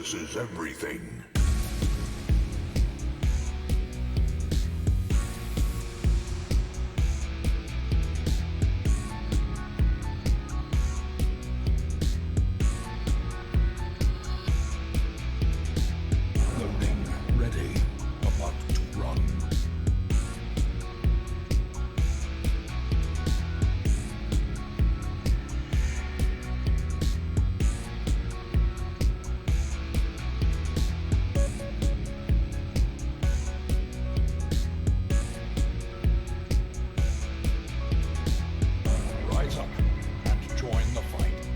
versus everything. Loading ready. About to run. Rise up and join the fight.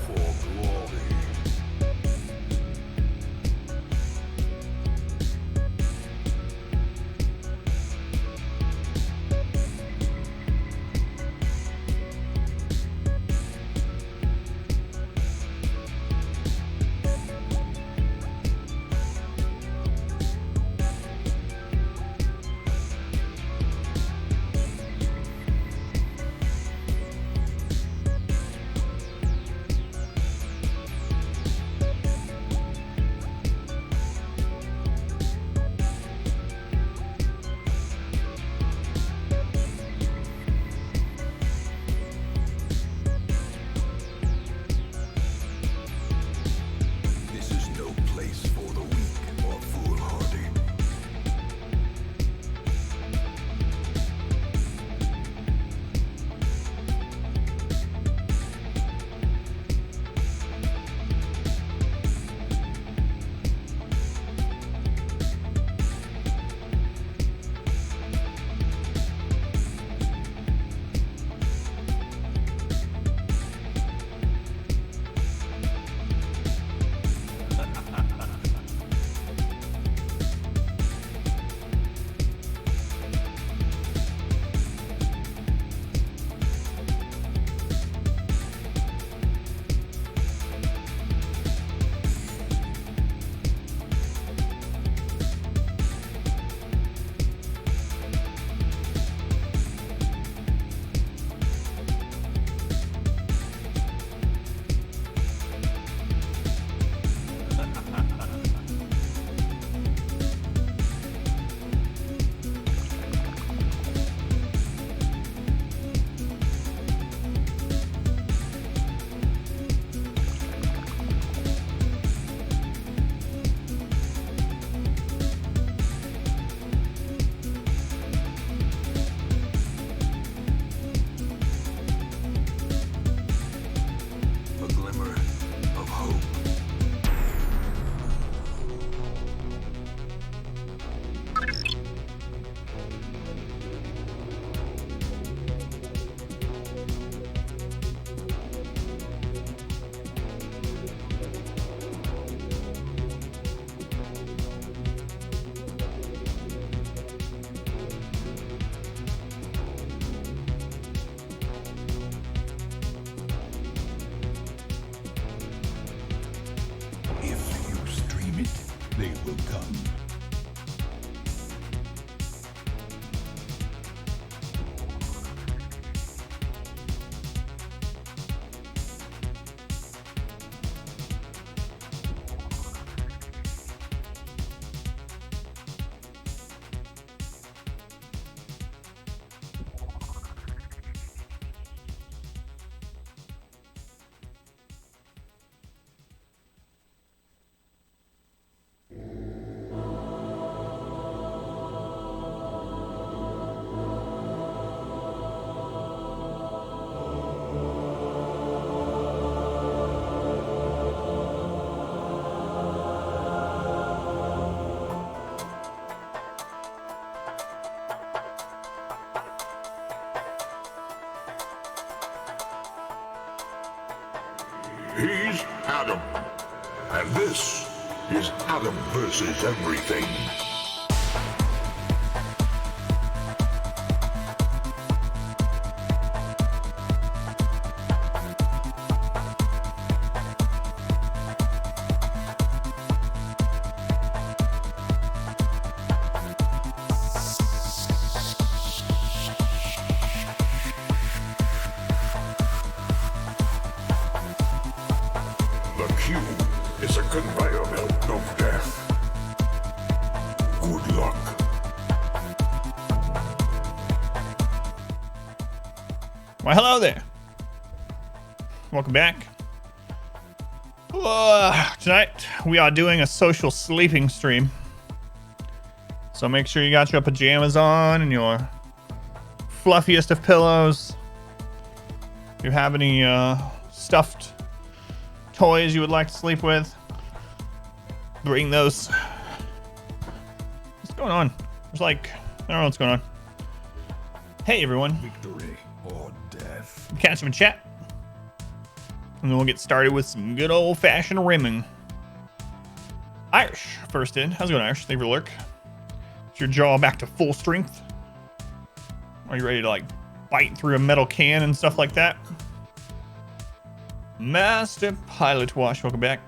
For glory. This is no place for the weak or foolhardy. A glimmer of hope. If you stream it, they will come. He's Adam, and this is Adam versus Everything. conveyor belt of death. Good luck. Well, hello there. Welcome back. Tonight we are doing a social sleeping stream. So make sure you got your pajamas on and your fluffiest of pillows. If you have any stuffed toys you would like to sleep with, bring those. What's going on? There's like, I don't know what's going on. Hey everyone. Victory or death. Catch them in chat. And then we'll get started with some good old-fashioned rimming. Irish, first in. How's it going, Irish? Thank you for the lurk. Is your jaw back to full strength? Are you ready to, like, bite through a metal can and stuff like that? Master Pilot Wash, welcome back.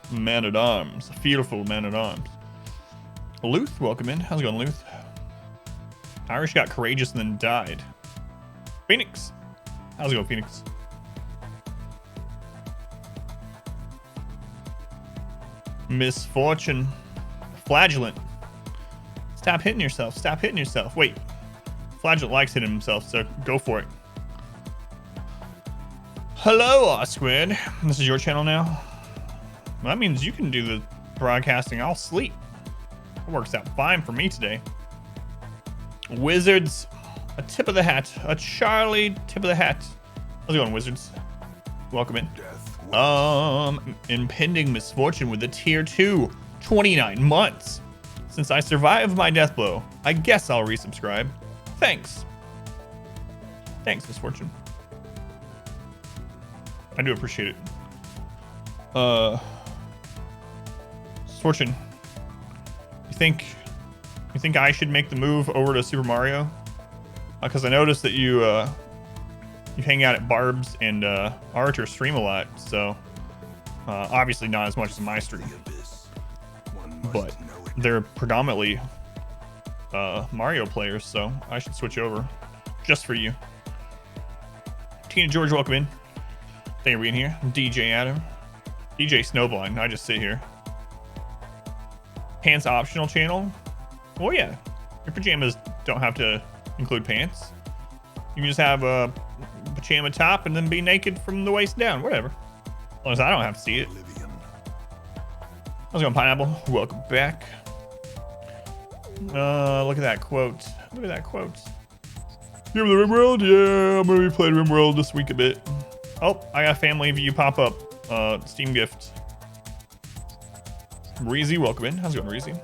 Man-at-Arms, a beautiful man-at-arms. Luth, welcome in. How's it going, Luth? Irish got courageous and then died. Phoenix. How's it going, Phoenix? Misfortune. Flagellant. Stop hitting yourself. Stop hitting yourself. Wait. Flagellant likes hitting himself, so go for it. Hello, R-Squid. This is your channel now? Well, that means you can do the broadcasting. I'll sleep. It works out fine for me today. Wizards. A tip of the hat. A Charlie tip of the hat. How's it going, Wizards? Welcome in. Impending misfortune with a tier 2. 29 months. Since I survived my death blow, I guess I'll resubscribe. Thanks. Thanks, misfortune. I do appreciate it. Misfortune. You think I should make the move over to Super Mario? Because I noticed that you hang out at Barb's and Archer stream a lot, so obviously not as much as my stream, but they're predominantly Mario players, so I should switch over just for you. Tina George, welcome in. Thank you for being here. DJ Adam, DJ Snowblind. I just sit here. Pants optional channel. Oh yeah, your pajamas don't have to include pants. You can just have a pajama top and then be naked from the waist down, whatever. As long as I don't have to see it. How's it going, Pineapple? Welcome back. Look at that quote. Look at that quote. You have the RimWorld? Yeah, I'm gonna be playing RimWorld this week a bit. Oh, I got a family view pop up. Steam gift. Reezy, welcome in. How's it going, Reezy?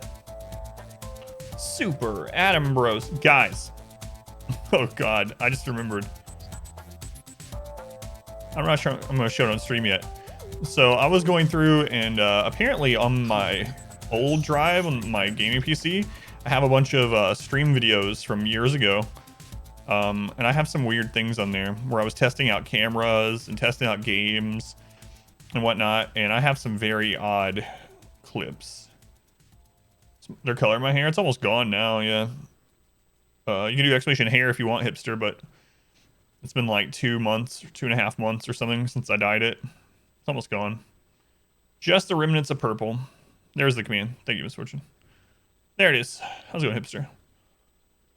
Super Adam Bros. Guys. Oh god, I just remembered. I'm not sure I'm gonna show it on stream yet. So I was going through and apparently on my old drive on my gaming PC, I have a bunch of stream videos from years ago. And I have some weird things on there where I was testing out cameras and testing out games and whatnot. And I have some very odd clips. They're coloring my hair. It's almost gone now, yeah. You can do exclamation hair if you want, hipster, but it's been like 2 months, 2.5 months or something since I dyed it. It's almost gone. Just the remnants of purple. There's the command. Thank you, Misfortune. There it is. How's it going, hipster?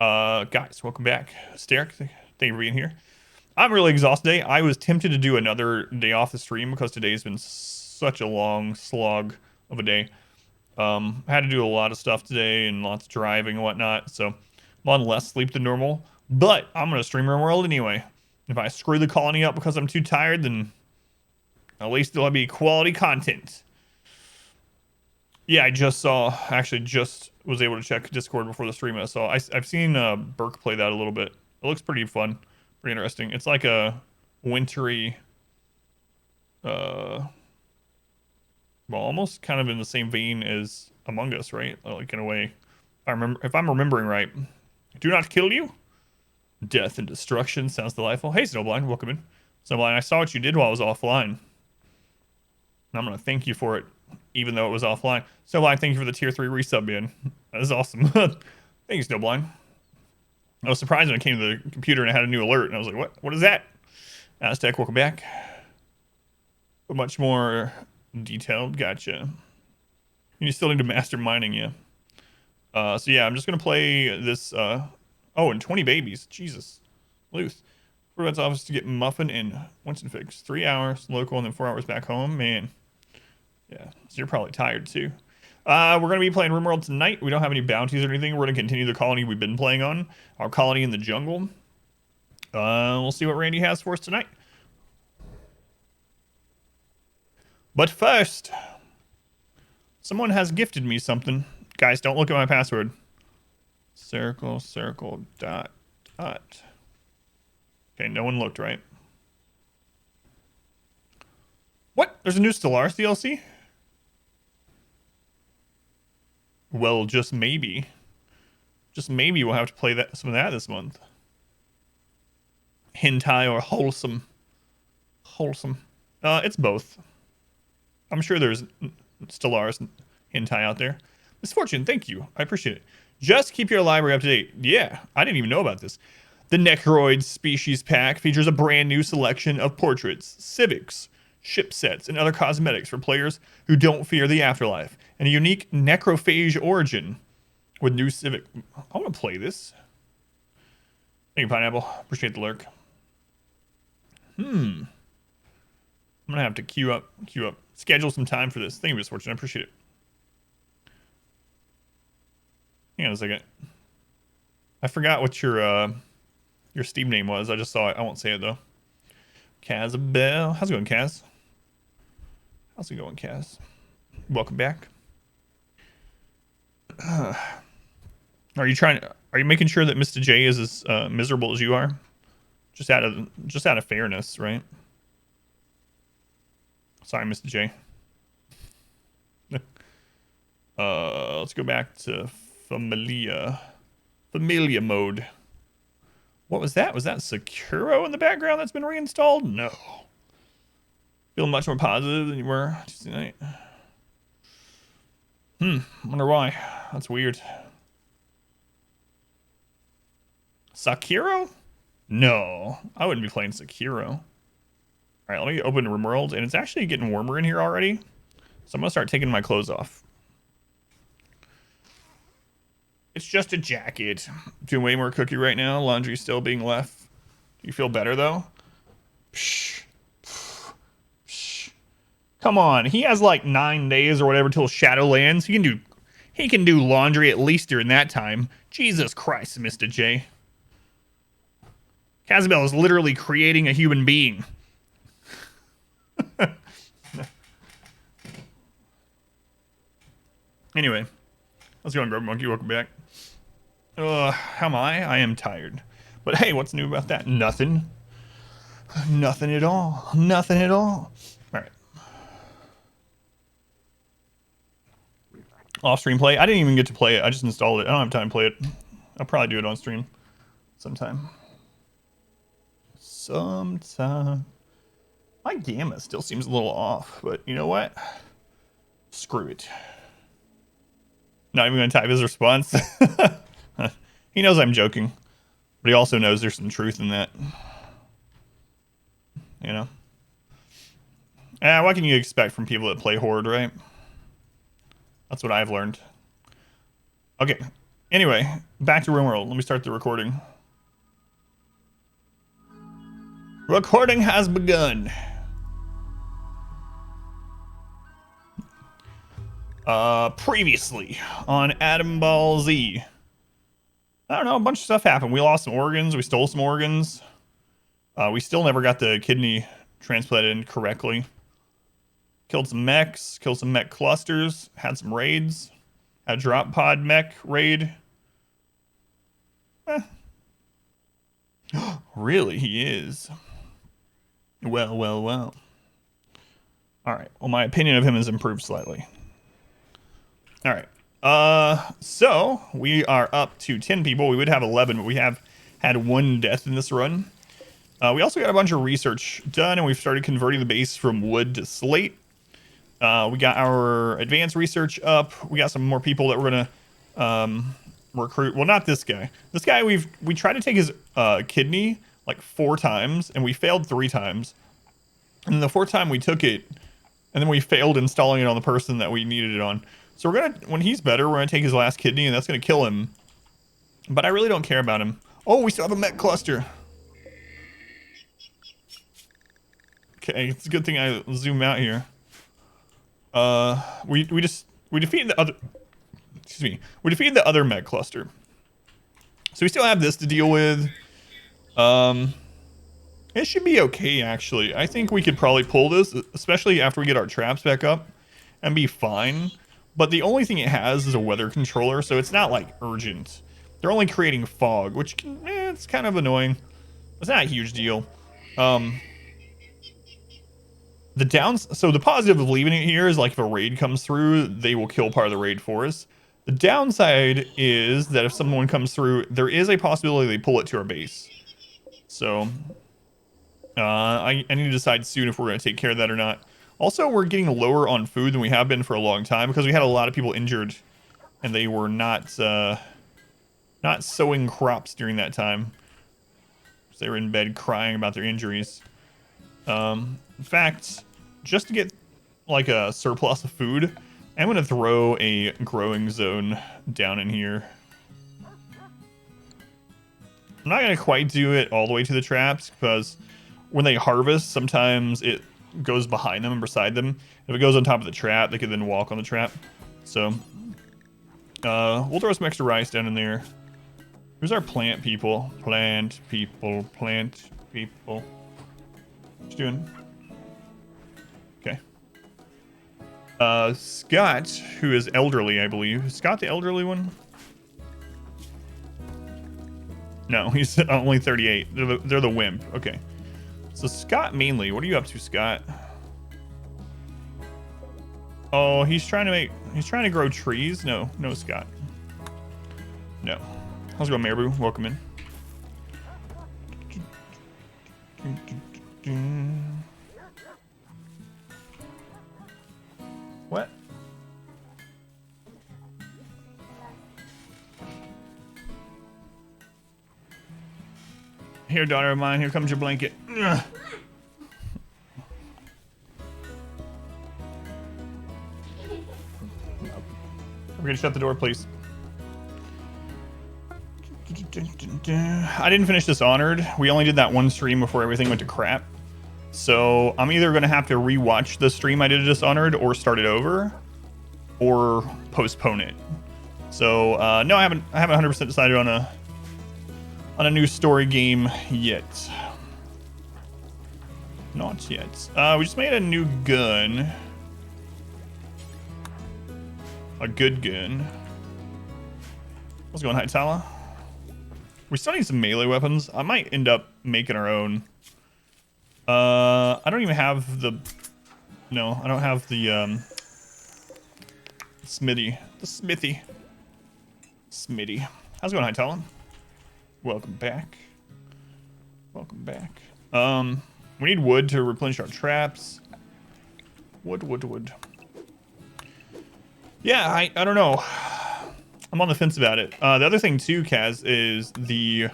Guys, welcome back. Steric, thank you for being here. I'm really exhausted today. I was tempted to do another day off the stream because today's been such a long slog of a day. I had to do a lot of stuff today and lots of driving and whatnot, so I'm on less sleep than normal. But I'm going to stream RimWorld anyway. If I screw the colony up because I'm too tired, then at least it'll be quality content. Yeah, I just was able to check Discord before the stream. So I've seen Burke play that a little bit. It looks pretty fun, pretty interesting. It's like a wintry, well, almost kind of in the same vein as Among Us, right? Like in a way, if I'm remembering right. Do not kill you. Death and destruction sounds delightful. Hey, Snowblind, welcome in. Snowblind, I saw what you did while I was offline. And I'm going to thank you for it, even though it was offline. Snowblind, thank you for the tier 3 resub, man. That is awesome. Thank you, Snowblind. I was surprised when I came to the computer and I had a new alert, and I was like, what is that? Aztec, welcome back. But much more detailed, gotcha. You still need to master mining, yeah. So yeah, I'm just gonna play this. Oh, and 20 babies. Jesus, Luth. That's office to get Muffin and Winston fixed. 3 hours local and then 4 hours back home. Man, yeah. So you're probably tired too. We're gonna be playing RimWorld tonight. We don't have any bounties or anything. We're gonna continue the colony we've been playing on, our colony in the jungle. We'll see what Randy has for us tonight. But first, someone has gifted me something. Guys, don't look at my password. Circle, circle, dot, dot. Okay, no one looked, right? What? There's a new Stellaris DLC? Well, just maybe. Just maybe we'll have to play some of that this month. Hentai or wholesome? Wholesome. It's both. I'm sure there's Stellaris hentai out there. Misfortune, thank you. I appreciate it. Just keep your library up to date. Yeah, I didn't even know about this. The Necroid Species Pack features a brand new selection of portraits, civics, ship sets, and other cosmetics for players who don't fear the afterlife, and a unique necrophage origin with new civic. I want to play this. Thank you, Pineapple. Appreciate the lurk. I'm gonna have to queue up, schedule some time for this. Thank you, Misfortune. I appreciate it. Hang on a second. I forgot what your Steam name was. I just saw it. I won't say it though. Kazabell. How's it going, Kaz? How's it going, Kaz? Welcome back. Are you making sure that Mr. J is as miserable as you are? Just out of fairness, right? Sorry, Mr. J. Let's go back to Familia mode. What was that? Was that Securo in the background that's been reinstalled? No. Feel much more positive than you were Tuesday night. Wonder why. That's weird. Sekiro? No, I wouldn't be playing Sekiro. All right, let me open RimWorld, and it's actually getting warmer in here already. So I'm gonna start taking my clothes off. It's just a jacket. Doing way more cookie right now. Laundry still being left. Do you feel better though? Psh. Psh. Come on, he has like 9 days or whatever till Shadowlands. He can do laundry at least during that time. Jesus Christ, Mr. J. Kazabell is literally creating a human being. Anyway, how's it going, Grub Monkey? Welcome back. How am I? I am tired. But hey, what's new about that? Nothing. Nothing at all. Nothing at all. All right. Off-stream play. I didn't even get to play it. I just installed it. I don't have time to play it. I'll probably do it on stream sometime. My gamma still seems a little off, but you know what? Screw it. Not even going to type his response. He knows I'm joking, but he also knows there's some truth in that. You know? What can you expect from people that play Horde, right? That's what I've learned. Okay. Anyway, back to RimWorld. Let me start the recording. Recording has begun. Previously on AdamVsEverything. I don't know, a bunch of stuff happened. We lost some organs. We stole some organs. We still never got the kidney transplanted in correctly. Killed some mechs. Killed some mech clusters. Had some raids. Had a drop pod mech raid. Really, he is. Well. All right. Well, my opinion of him has improved slightly. All right. So we are up to 10 people. We would have 11, but we have had 1 death in this run. We also got a bunch of research done, and we've started converting the base from wood to slate. We got our advanced research up. We got some more people that we're gonna recruit. Well, not this guy. This guy we tried to take his kidney like 4 times, and we failed 3 times. And the 4th time we took it, and then we failed installing it on the person that we needed it on. So we're gonna, when he's better, we're gonna take his last kidney, and that's gonna kill him. But I really don't care about him. Oh, we still have a mech cluster. Okay, it's a good thing I zoom out here. We defeated the other. Excuse me. We defeated the other mech cluster. So we still have this to deal with. It should be okay, actually. I think we could probably pull this, especially after we get our traps back up, and be fine. But the only thing it has is a weather controller, so it's not, like, urgent. They're only creating fog, which can, it's kind of annoying. It's not a huge deal. So the positive of leaving it here is, like, if a raid comes through, they will kill part of the raid for us. The downside is that if someone comes through, there is a possibility they pull it to our base. So, I need to decide soon if we're going to take care of that or not. Also, we're getting lower on food than we have been for a long time because we had a lot of people injured, and they were not sowing crops during that time. So they were in bed crying about their injuries. In fact, just to get like a surplus of food, I'm going to throw a growing zone down in here. I'm not going to quite do it all the way to the traps because when they harvest, sometimes it goes behind them and beside them. If it goes on top of the trap, they can then walk on the trap. So, we'll throw some extra rice down in there. Who's our plant people? Plant people, plant people. What you doing? Okay. Scott, who is elderly, I believe. Is Scott the elderly one? No, he's only 38. They're the wimp. Okay. So Scott mainly, what are you up to, Scott? Oh, he's trying to grow trees. No, Scott. No. How's it going, Marabou? Welcome in. What? Here, daughter of mine, here comes your blanket. Ugh. We're gonna shut the door, please. I didn't finish Dishonored. We only did that one stream before everything went to crap. So I'm either gonna have to rewatch the stream I did Dishonored, or start it over, or postpone it. So no, I haven't 100% decided on a new story game yet. Not yet. We just made a new gun. A good gun. What's going on, Hytala? We still need some melee weapons. I might end up making our own. I don't even have the... No, I don't have the, Smithy. The Smithy. Smitty. How's it going, Hytala? Welcome back. Welcome back. We need wood to replenish our traps. Wood. Yeah, I don't know. I'm on the fence about it. The other thing too, Kaz, is the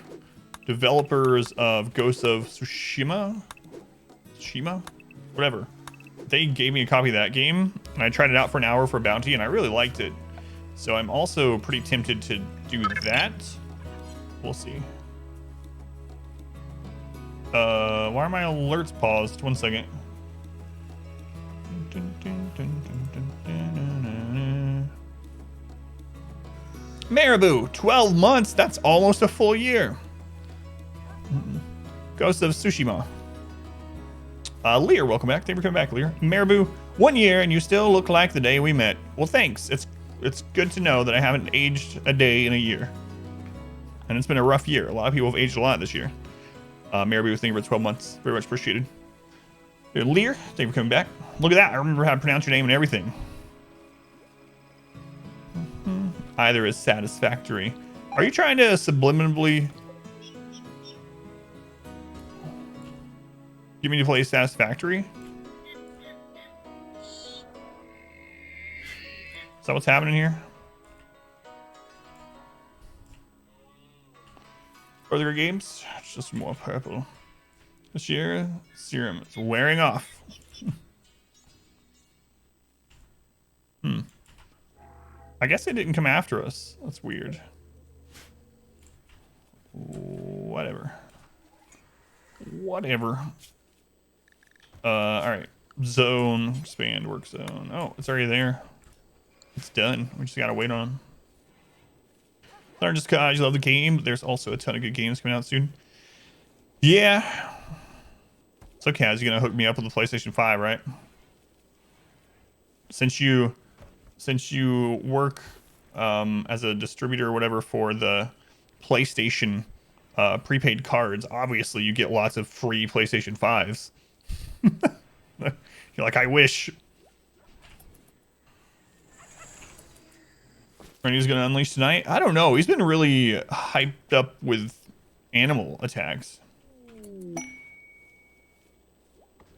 developers of Ghost of Tsushima? Whatever. They gave me a copy of that game, and I tried it out for an hour for a bounty, and I really liked it. So I'm also pretty tempted to do that. We'll see. Why are my alerts paused? 1 second. Marabou, 12 months. That's almost a full year. Ghost of Tsushima. Lear, welcome back. Thank you for coming back, Lear. Marabou, 1 year, and you still look like the day we met. Well, thanks. It's good to know that I haven't aged a day in a year. And it's been a rough year. A lot of people have aged a lot this year. Marabou, thank you for 12 months. Very much appreciated. Lear, thank you for coming back. Look at that. I remember how to pronounce your name and everything. Either is satisfactory. Are you trying to subliminally get me to play Satisfactory? Is that what's happening here? Further games? Just more purple. This year, serum is wearing off. I guess they didn't come after us. That's weird. Whatever. Whatever. All right. Zone, expand, work zone. Oh, it's already there. It's done. We just gotta wait on. Not just because I love the game, but there's also a ton of good games coming out soon. Yeah. So Kaz, you're gonna hook me up with the PlayStation 5, right? Since you work as a distributor or whatever for the PlayStation prepaid cards, obviously you get lots of free PlayStation 5s. You're like, I wish. And he's gonna unleash tonight. I don't know. He's been really hyped up with animal attacks.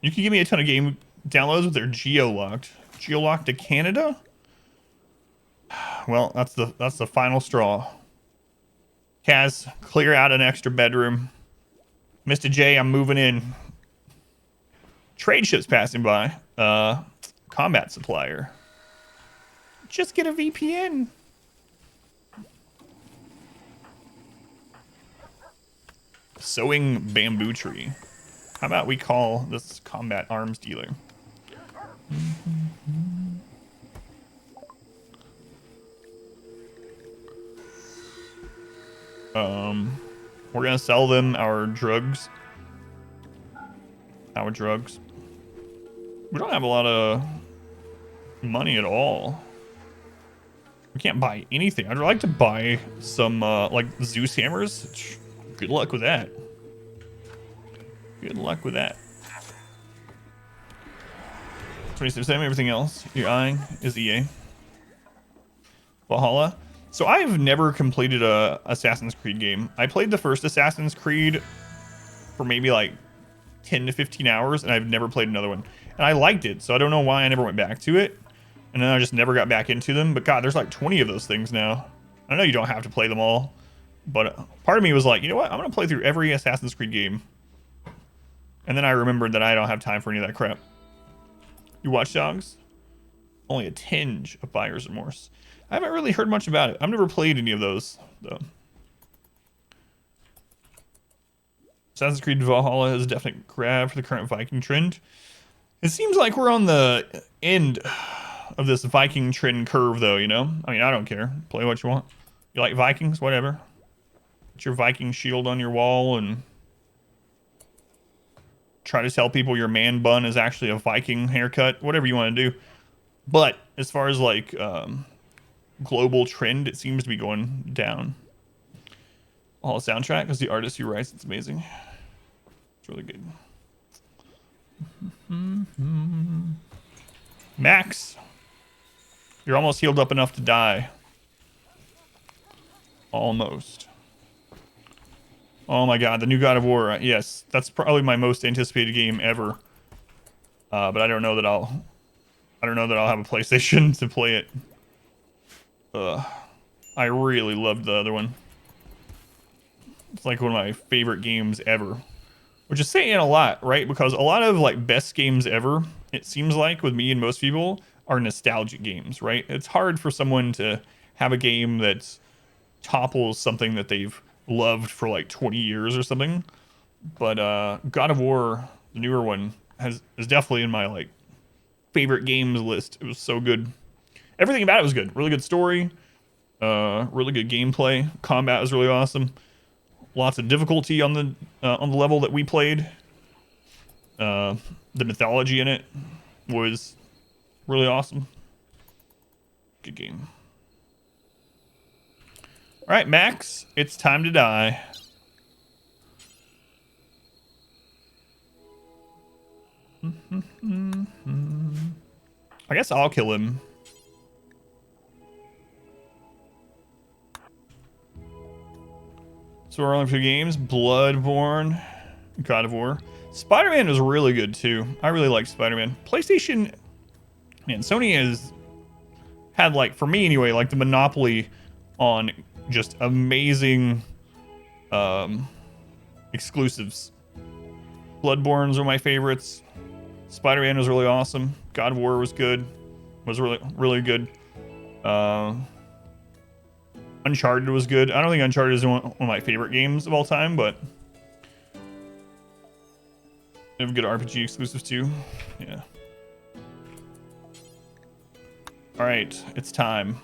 You can give me a ton of game downloads, but they're geo-locked. Geo-locked to Canada? Well, that's the final straw. Kaz, clear out an extra bedroom. Mr. J, I'm moving in. Trade ships passing by. Combat supplier. Just get a VPN. Sowing bamboo tree. How about we call this combat arms dealer? We're gonna sell them our drugs. We don't have a lot of money at all. We can't buy anything. I'd like to buy some like Zeus hammers. Good luck with that. Good luck with that. 26%, everything else you're eyeing is EA. Valhalla. So I've never completed a Assassin's Creed game. I played the first Assassin's Creed for maybe like 10 to 15 hours, and I've never played another one. And I liked it, so I don't know why I never went back to it. And then I just never got back into them. But God, there's like 20 of those things now. I know you don't have to play them all, but part of me was like, you know what? I'm going to play through every Assassin's Creed game. And then I remembered that I don't have time for any of that crap. You Watch Dogs? Only a tinge of buyer's remorse. I haven't really heard much about it. I've never played any of those, though. Assassin's Creed Valhalla is a definite grab for the current Viking trend. It seems like we're on the end of this Viking trend curve, though, you know? I mean, I don't care. Play what you want. You like Vikings? Whatever. Put your Viking shield on your wall and try to tell people your man bun is actually a Viking haircut. Whatever you want to do. But as far as, like, global trend, it seems to be going down. All the soundtrack, because the artist who writes, it's amazing. It's really good. Max, you're almost healed up enough to die. Almost. Oh my God, the new God of War. Yes, that's probably my most anticipated game ever. But I don't know that I'll have a PlayStation to play it. I really loved the other one. It's like one of my favorite games ever. Which is saying a lot, right? Because a lot of like best games ever, it seems like with me and most people, are nostalgic games, right? It's hard for someone to have a game that topples something that they've loved for like 20 years or something. But God of War, the newer one, is definitely in my like favorite games list. It was so good. Everything about it was good. Really good story. Really good gameplay. Combat was really awesome. Lots of difficulty on the level that we played. The mythology in it was really awesome. Good game. All right, Max, it's time to die. I guess I'll kill him. So we're only 2 games. Bloodborne, God of War. Spider-Man was really good too. I really liked Spider-Man. PlayStation, man, Sony has had, like, for me anyway, like the monopoly on just amazing exclusives. Bloodborne's are my favorites. Spider-Man was really awesome. God of War was good. Was really, really good. Uncharted was good. I don't think Uncharted is one of my favorite games of all time, but they have good RPG exclusives too. Yeah. All right, it's time.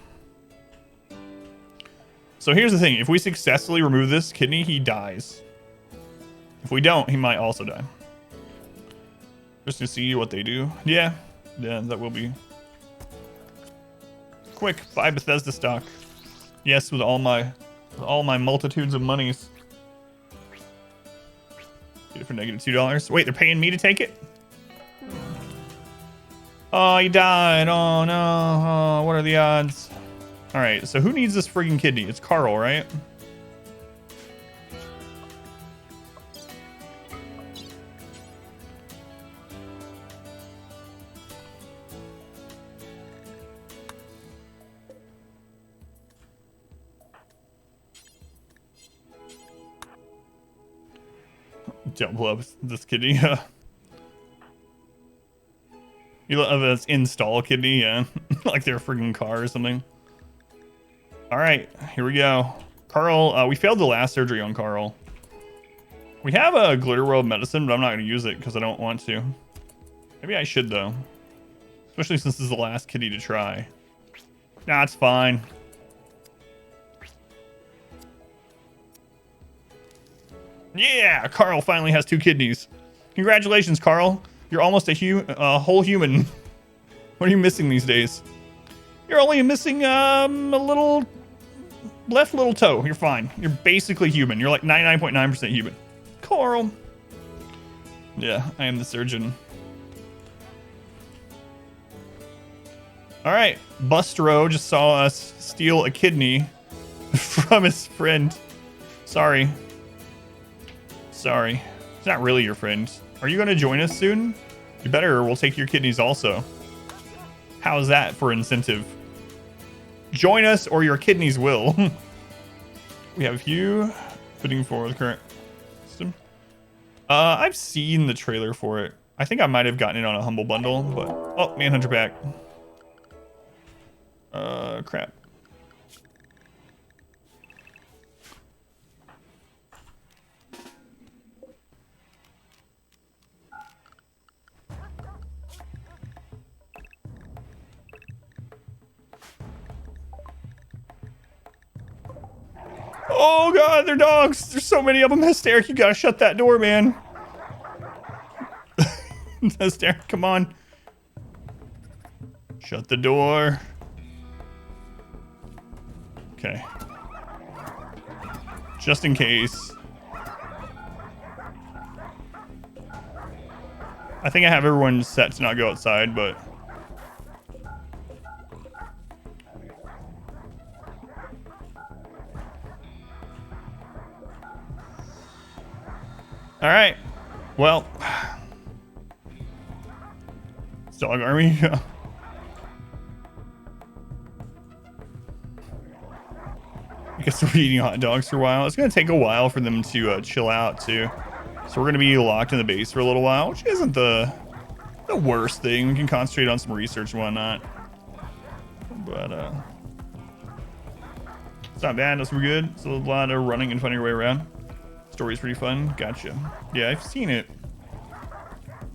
So here's the thing. If we successfully remove this kidney, he dies. If we don't, he might also die. Just to see what they do. Yeah, that will be. Quick, buy Bethesda stock. Yes, with all my multitudes of monies. Get it for -$2. Wait, they're paying me to take it? Oh, he died. Oh no. Oh, what are the odds? All right, so who needs this friggin' kidney? It's Carl, right? Don't blow up this kidney. You love this install kidney, yeah. Like they're a freaking car or something. All right, here we go. Carl, we failed the last surgery on Carl. We have a Glitter World medicine, but I'm not going to use it because I don't want to. Maybe I should, though. Especially since this is the last kidney to try. Nah, it's fine. Yeah, Carl finally has 2 kidneys. Congratulations, Carl. You're almost a whole human. What are you missing these days? You're only missing a little left little toe. You're fine. You're basically human. You're like 99.9% human. Carl. Yeah, I am the surgeon. All right, Bustro just saw us steal a kidney from his friend. Sorry. Sorry. It's not really your friend. Are you going to join us soon? You better, or we'll take your kidneys also. How's that for incentive? Join us or your kidneys will. We have you fitting for the current system. I've seen the trailer for it. I think I might have gotten it on a Humble Bundle, but... Oh, Manhunter back. Crap. Oh god, they're dogs. There's so many of them. Hysteric, you gotta shut that door, man. Hysteric, come on. Shut the door. Okay. Just in case. I think I have everyone set to not go outside, but... All right. Well, it's dog army. I guess we're eating hot dogs for a while. It's going to take a while for them to chill out too. So we're going to be locked in the base for a little while, which isn't the worst thing. We can concentrate on some research and whatnot. But it's not bad. That's good. It's a lot of running and finding your way around. Story's pretty fun. Gotcha. Yeah, I've seen it.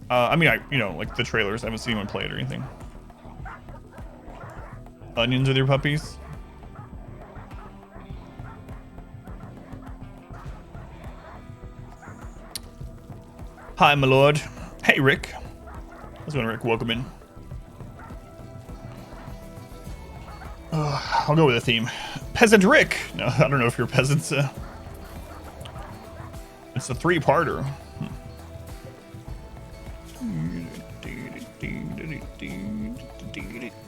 I mean, like the trailers. I haven't seen anyone play it or anything. Onions with your puppies. Hi, my lord. Hey, Rick. How's it going, Rick? Welcome in. I'll go with a theme. Peasant Rick. No, I don't know if you're peasants. It's a 3-parter.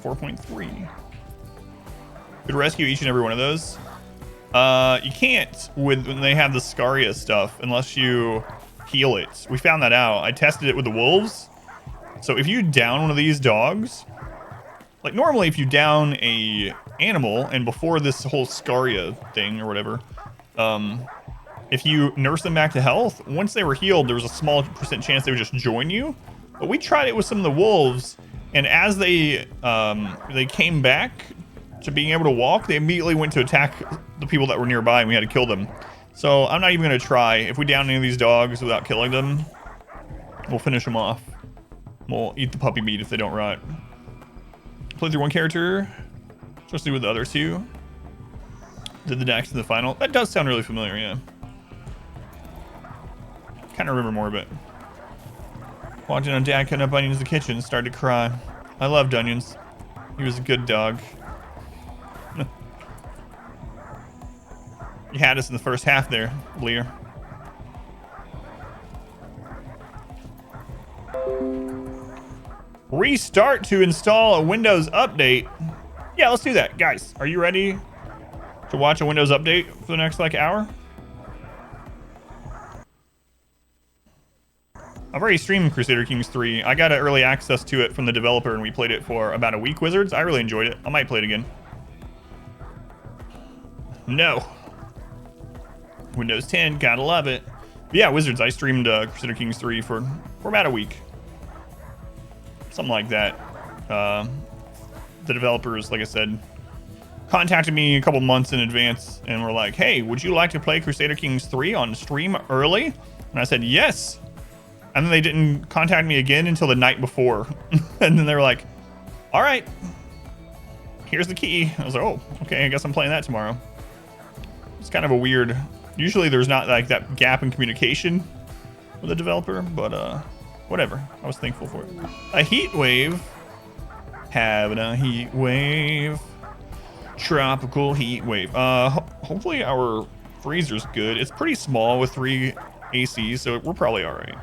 4.3. Could rescue each and every one of those. You can't when they have the Scaria stuff unless you heal it. We found that out. I tested it with the wolves. So if you down one of these dogs, like normally if you down a animal and before this whole Scaria thing or whatever, if you nurse them back to health, once they were healed, there was a small % chance they would just join you. But we tried it with some of the wolves, and as they came back, to being able to walk, they immediately went to attack the people that were nearby, and we had to kill them. So I'm not even going to try. If we down any of these dogs without killing them, we'll finish them off. We'll eat the puppy meat if they don't rot. Play through one character, especially with the other two. Did the Dax in the final. That does sound really familiar, yeah. Kind of remember more of it. Watching on Dad cutting up onions in the kitchen, started to cry. I loved Onions. He was a good dog. You had us in the first half there, Lear. Restart to install a Windows update. Yeah, let's do that. Guys, are you ready to watch a Windows update for the next like hour? I've already streamed Crusader Kings 3. I got an early access to it from the developer and we played it for about a week, Wizards. I really enjoyed it. I might play it again. No. Windows 10, gotta love it. But yeah, Wizards, I streamed Crusader Kings 3 for about a week. Something like that. The developers, like I said, contacted me a couple months in advance and were like, hey, would you like to play Crusader Kings 3 on stream early? And I said, yes. And then they didn't contact me again until the night before. And then they were like, all right, here's the key. I was like, oh, okay, I guess I'm playing that tomorrow. It's kind of a weird, usually there's not like that gap in communication with the developer, but whatever. I was thankful for it. A heat wave. Having a heat wave. Tropical heat wave. Hopefully our freezer's good. It's pretty small with 3 ACs, so we're probably all right.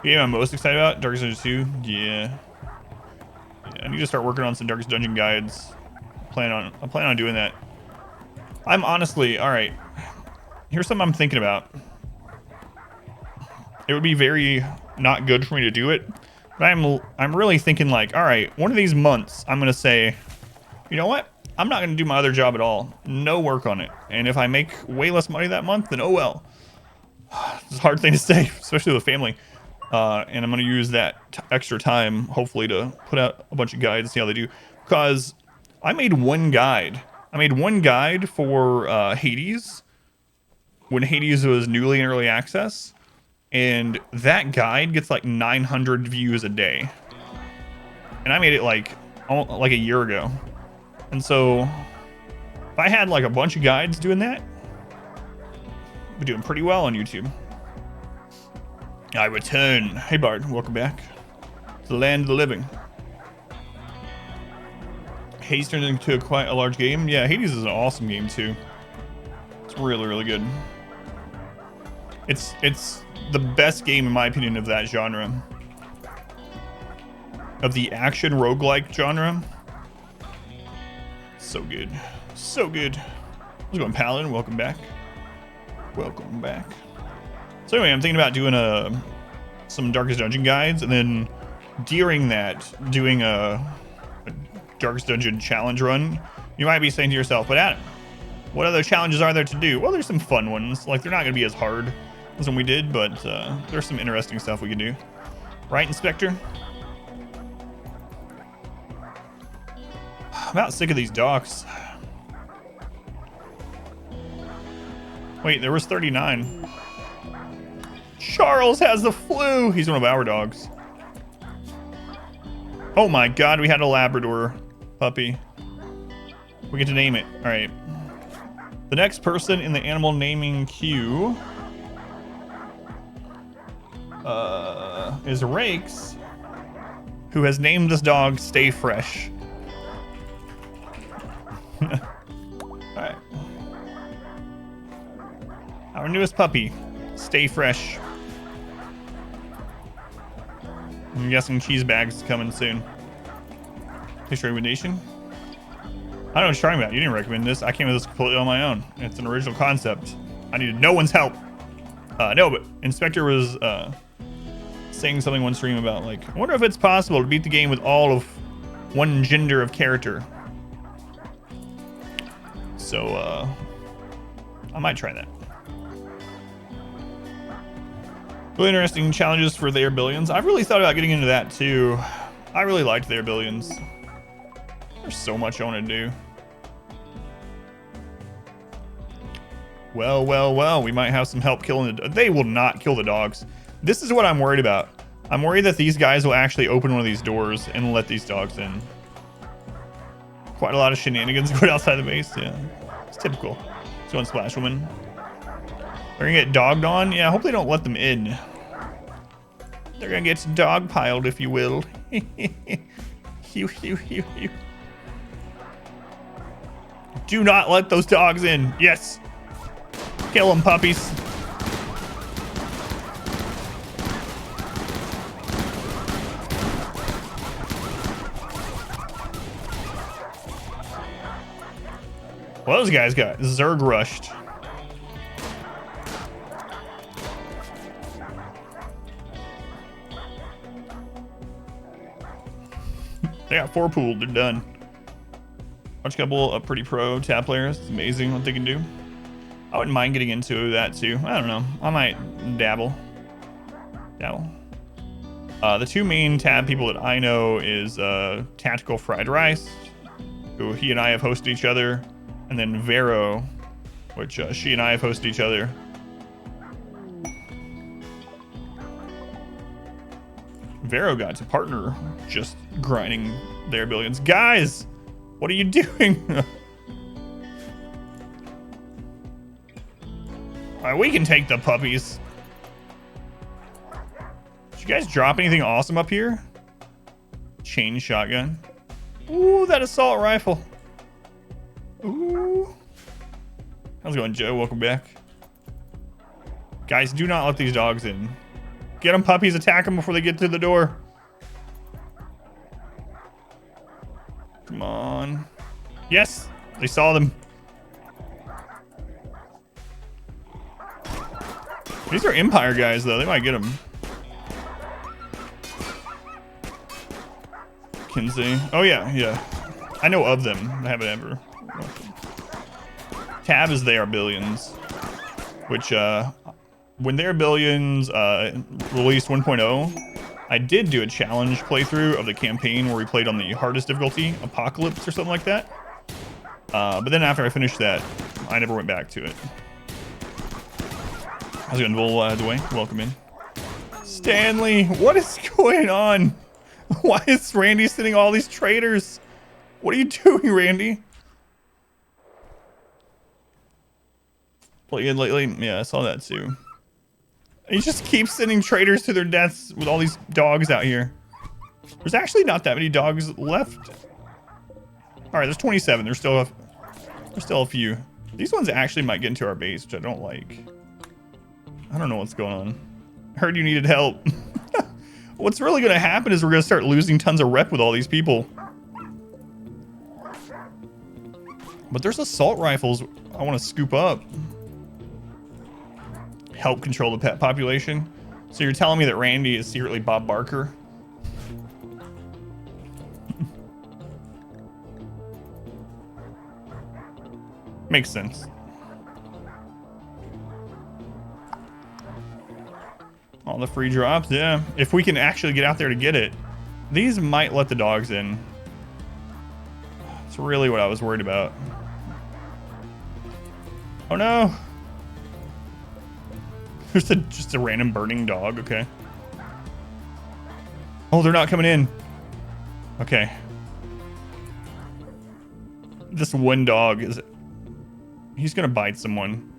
Game I'm most excited about, Darkest Dungeon 2. Yeah, I need to start working on some Darkest Dungeon guides. I plan on doing that. I'm honestly, all right. Here's something I'm thinking about. It would be very not good for me to do it, but I'm really thinking like, all right, one of these months I'm gonna say, you know what? I'm not gonna do my other job at all. No work on it. And if I make way less money that month, then oh well. It's a hard thing to say, especially with family. And I'm gonna use that extra time, hopefully, to put out a bunch of guides, see how they do. Because I made one guide. I made one guide for Hades when Hades was newly in early access. And that guide gets like 900 views a day. And I made it like a year ago. And so if I had like a bunch of guides doing that, I'd be doing pretty well on YouTube. I return. Hey Bard, welcome back to the land of the living. Hades turned into quite a large game. Yeah, Hades is an awesome game too. It's really, really good. It's the best game in my opinion of that genre. Of the action roguelike genre. So good. So good. How's it going, Paladin? Welcome back. Welcome back. So anyway, I'm thinking about doing some Darkest Dungeon guides, and then during that, doing a Darkest Dungeon challenge run. You might be saying to yourself, but Adam, what other challenges are there to do? Well, there's some fun ones. Like, they're not going to be as hard as when we did, but there's some interesting stuff we can do. Right, Inspector? I'm about sick of these docks. Wait, there was 39. Charles has the flu. He's one of our dogs. Oh my God, we had a Labrador puppy. We get to name it. All right. The next person in the animal naming queue is Rakes, who has named this dog Stay Fresh. Alright. Our newest puppy, Stay Fresh. I'm guessing cheese bags coming soon. Please recommendation. I don't know what you're talking about. You didn't recommend this. I came with this completely on my own. It's an original concept. I needed no one's help. No, but Inspector was saying something one stream about, like, I wonder if it's possible to beat the game with all of one gender of character. So, I might try that. Really interesting challenges for They Are Billions. I've really thought about getting into that too. I really liked They Are Billions. so much I want to do. Well, we might have some help killing the... They will not kill the dogs. This is what I'm worried about. I'm worried that these guys will actually open one of these doors and let these dogs in. Quite a lot of shenanigans going outside the base. Yeah, it's typical. Let's go on Splash Woman. They're gonna get dogged on. Yeah, I hope they don't let them in. They're gonna get dog piled, if you will. Do not let those dogs in. Yes. Kill them, puppies. Well, those guys got Zerg rushed. They got 4 pooled. They're done. Watch a couple of pretty pro tab players. It's amazing what they can do. I wouldn't mind getting into that too. I don't know. I might dabble. The 2 main tab people that I know is Tactical Fried Rice, who he and I have hosted each other, and then Vero, which she and I have hosted each other. Vero got to partner just grinding their billions. Guys, what are you doing? Alright, we can take the puppies. Did you guys drop anything awesome up here? Chain shotgun. Ooh, that assault rifle. Ooh. How's it going, Joe? Welcome back. Guys, do not let these dogs in. Get them, puppies. Attack them before they get to the door. Come on. Yes, they saw them. These are Empire guys, though. They might get them. Kinsey. Oh, yeah. I know of them. I haven't ever. Tab is They Are Billions, which, when They Are Billions released 1.0, I did do a challenge playthrough of the campaign where we played on the hardest difficulty, Apocalypse or something like that. But then after I finished that, I never went back to it. How's it going, Dwayne? Welcome in. Stanley, what is going on? Why is Randy sending all these traitors? What are you doing, Randy? Playing lately? Yeah, I saw that too. He just keeps sending traitors to their deaths with all these dogs out here. There's actually not that many dogs left. All right, there's 27. There's still a few. These ones actually might get into our base, which I don't like. I don't know what's going on. Heard you needed help. What's really going to happen is we're going to start losing tons of rep with all these people. But there's assault rifles I want to scoop up. Help control the pet population. So you're telling me that Randy is secretly Bob Barker? Makes sense. All the free drops, yeah. If we can actually get out there to get it. These might let the dogs in. That's really what I was worried about. Oh no. There's just a random burning dog, okay. Oh, they're not coming in. Okay. This one dog is... He's gonna bite someone.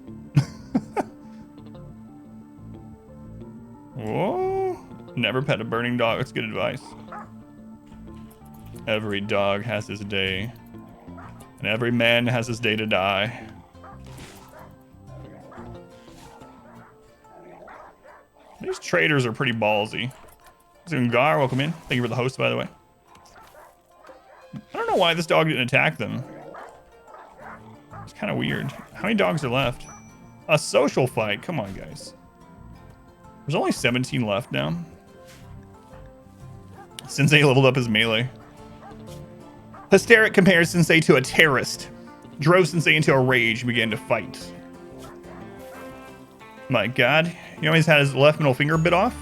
Whoa. Never pet a burning dog. That's good advice. Every dog has his day. And every man has his day to die. These traders are pretty ballsy. Zungar, welcome in. Thank you for the host, by the way. I don't know why this dog didn't attack them. It's kind of weird. How many dogs are left? A social fight. Come on, guys. There's only 17 left now. Sensei leveled up his melee. Hysteric compares Sensei to a terrorist. Drove Sensei into a rage and began to fight. My god. You know he's had his left middle finger bit off?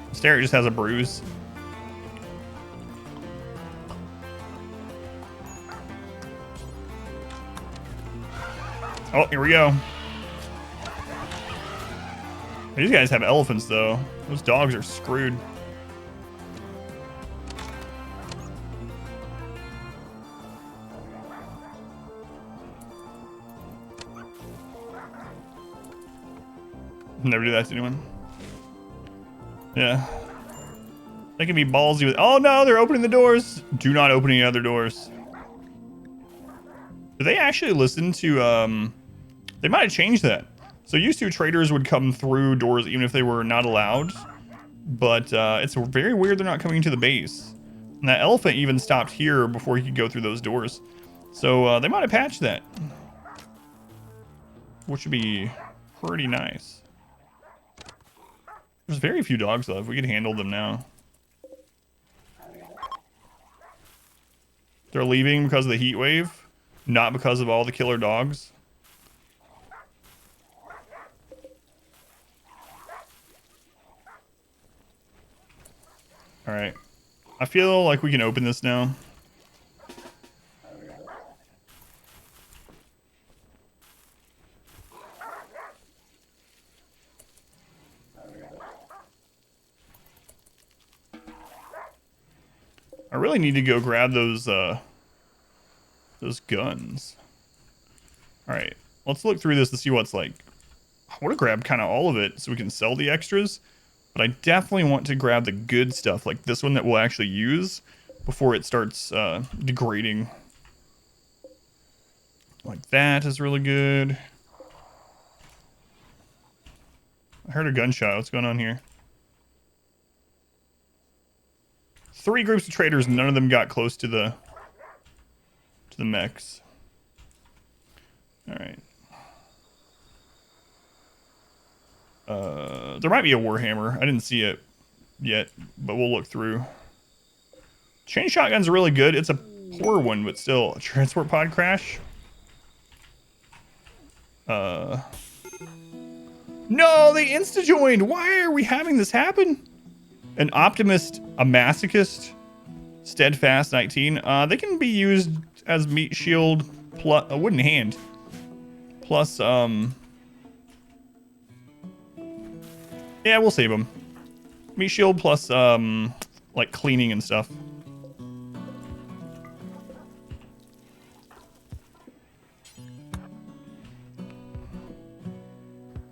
Hysteric just has a bruise. Oh, here we go. These guys have elephants, though. Those dogs are screwed. Never do that to anyone. Yeah. They can be ballsy with... Oh, no, they're opening the doors. Do not open any other doors. Do they actually listen to... They might have changed that. So used to, traders would come through doors even if they were not allowed. But it's very weird they're not coming to the base. And that elephant even stopped here before he could go through those doors. So they might have patched that. Which would be pretty nice. There's very few dogs left. We could handle them now. They're leaving because of the heat wave, not because of all the killer dogs. All right. I feel like we can open this now. I really need to go grab those guns. All right, let's look through this to see what's like. I want to grab kind of all of it so we can sell the extras, but I definitely want to grab the good stuff, like this one that we'll actually use before it starts degrading. Like that is really good. I heard a gunshot. What's going on here? 3 groups of traders, none of them got close to the mechs. All right. There might be a Warhammer. I didn't see it yet, but we'll look through. Chain shotgun's really good. It's a poor one, but still. A transport pod crash. No, they insta-joined. Why are we having this happen? An optimist, a masochist, steadfast 19. They can be used as meat shield plus a wooden hand. Plus, yeah, we'll save them. Meat shield plus, like cleaning and stuff.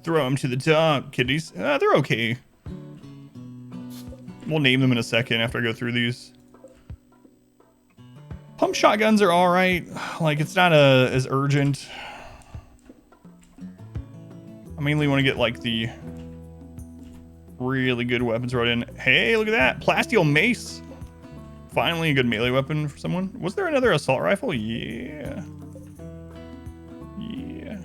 Throw them to the top, kiddies. They're okay. We'll name them in a second after I go through these. Pump shotguns are all right. Like, it's not as urgent. I mainly want to get, like, the really good weapons right in. Hey, look at that. Plasteel mace. Finally a good melee weapon for someone. Was there another assault rifle? Yeah. Yeah.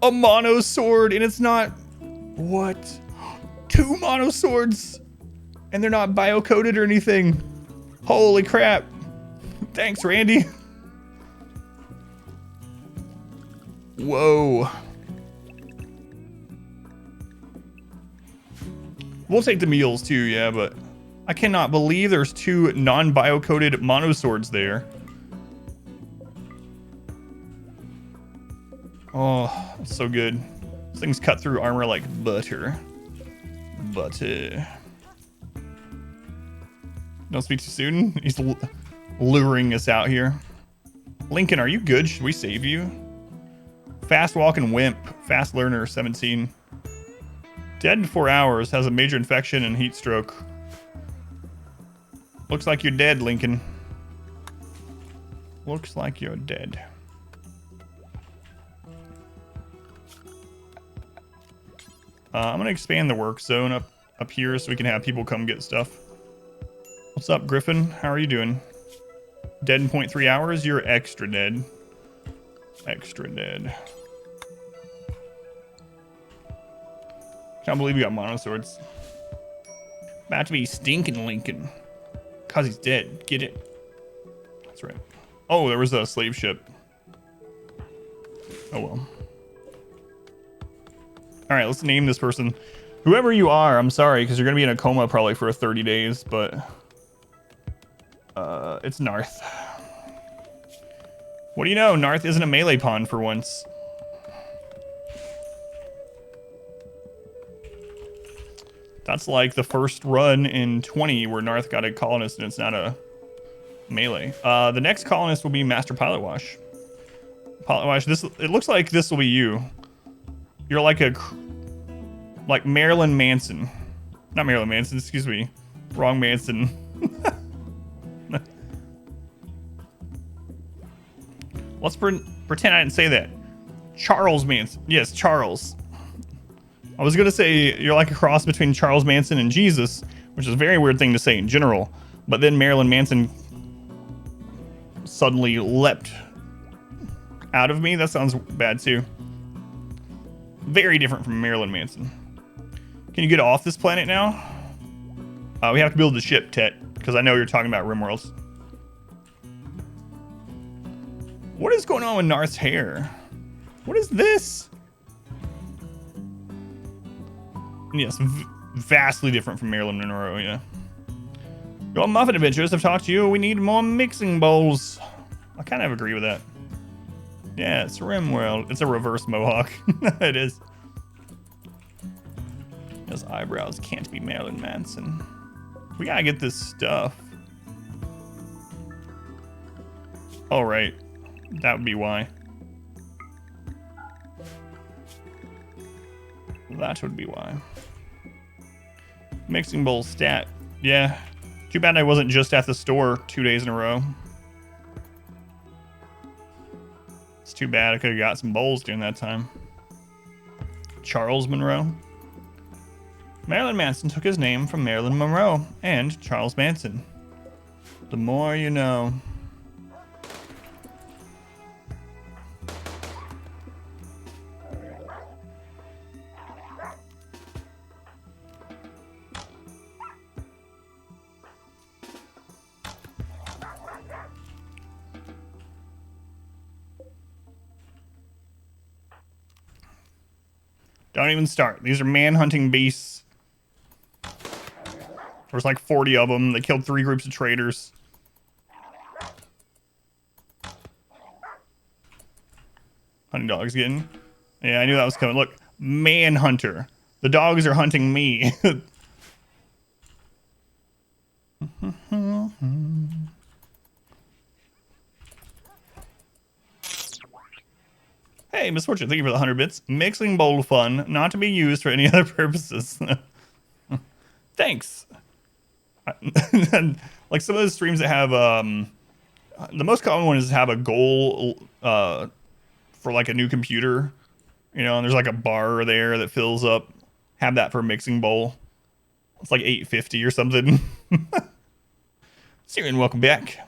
A mono sword, and it's not... What? 2 mono swords! And they're not bio-coded or anything. Holy crap. Thanks, Randy. Whoa. We'll take the meals too, yeah, but I cannot believe there's 2 non-bio-coded mono swords there. Oh, that's so good. This thing's cut through armor like butter. Butter. Don't speak too soon. He's luring us out here. Lincoln, are you good? Should we save you? Fast walking wimp. Fast learner, 17. Dead in 4 hours. Has a major infection and heat stroke. Looks like you're dead, Lincoln. Looks like you're dead. I'm gonna expand the work zone up here so we can have people come get stuff. What's up, Griffin? How are you doing? Dead in 0.3 hours? You're extra dead. Extra dead. Can't believe we got mono swords. About to be stinking Lincoln. Cause he's dead. Get it? That's right. Oh, there was a slave ship. Oh well. All right, let's name this person. Whoever you are, I'm sorry, because you're gonna be in a coma probably for 30 days, but it's Narth. What do you know? Narth isn't a melee pawn for once. That's like the first run in 20 where Narth got a colonist and it's not a melee. The next colonist will be Master Pilot Wash. Pilot Wash, it looks like this will be you. You're like like Marilyn Manson. Not Marilyn Manson, excuse me. Wrong Manson. Let's pretend I didn't say that. Charles Manson. Yes, Charles. I was going to say you're like a cross between Charles Manson and Jesus, which is a very weird thing to say in general. But then Marilyn Manson suddenly leapt out of me. That sounds bad too. Very different from Marilyn Manson. Can you get off this planet now? We have to build the ship, Tet, because I know you're talking about RimWorlds. What is going on with Narth's hair? What is this? Yes, vastly different from Marilyn Monroe, yeah. Your Muffin Adventures have talked to you. We need more mixing bowls. I kind of agree with that. Yeah, it's RimWorld. It's a reverse mohawk. It is. His eyebrows can't be Marilyn Manson. We gotta get this stuff. All right. That would be why. That would be why. Mixing bowl stat. Yeah. Too bad I wasn't just at the store 2 days in a row. It's too bad. I could have got some bowls during that time. Charles Monroe. Marilyn Manson took his name from Marilyn Monroe and Charles Manson. The more you know. Don't even start. These are man-hunting beasts. There's like 40 of them. They killed 3 groups of traders. Hunting dogs getting. Yeah, I knew that was coming. Look, manhunter. The dogs are hunting me. Hey, Misfortune, thank you for the 100 bits. Mixing bowl fun, not to be used for any other purposes. Thanks. Like some of those streams that have, the most common one is to have a goal for like a new computer, you know, and there's like a bar there that fills up. Have that for a mixing bowl. It's like $8.50 or something. Syrian, welcome back.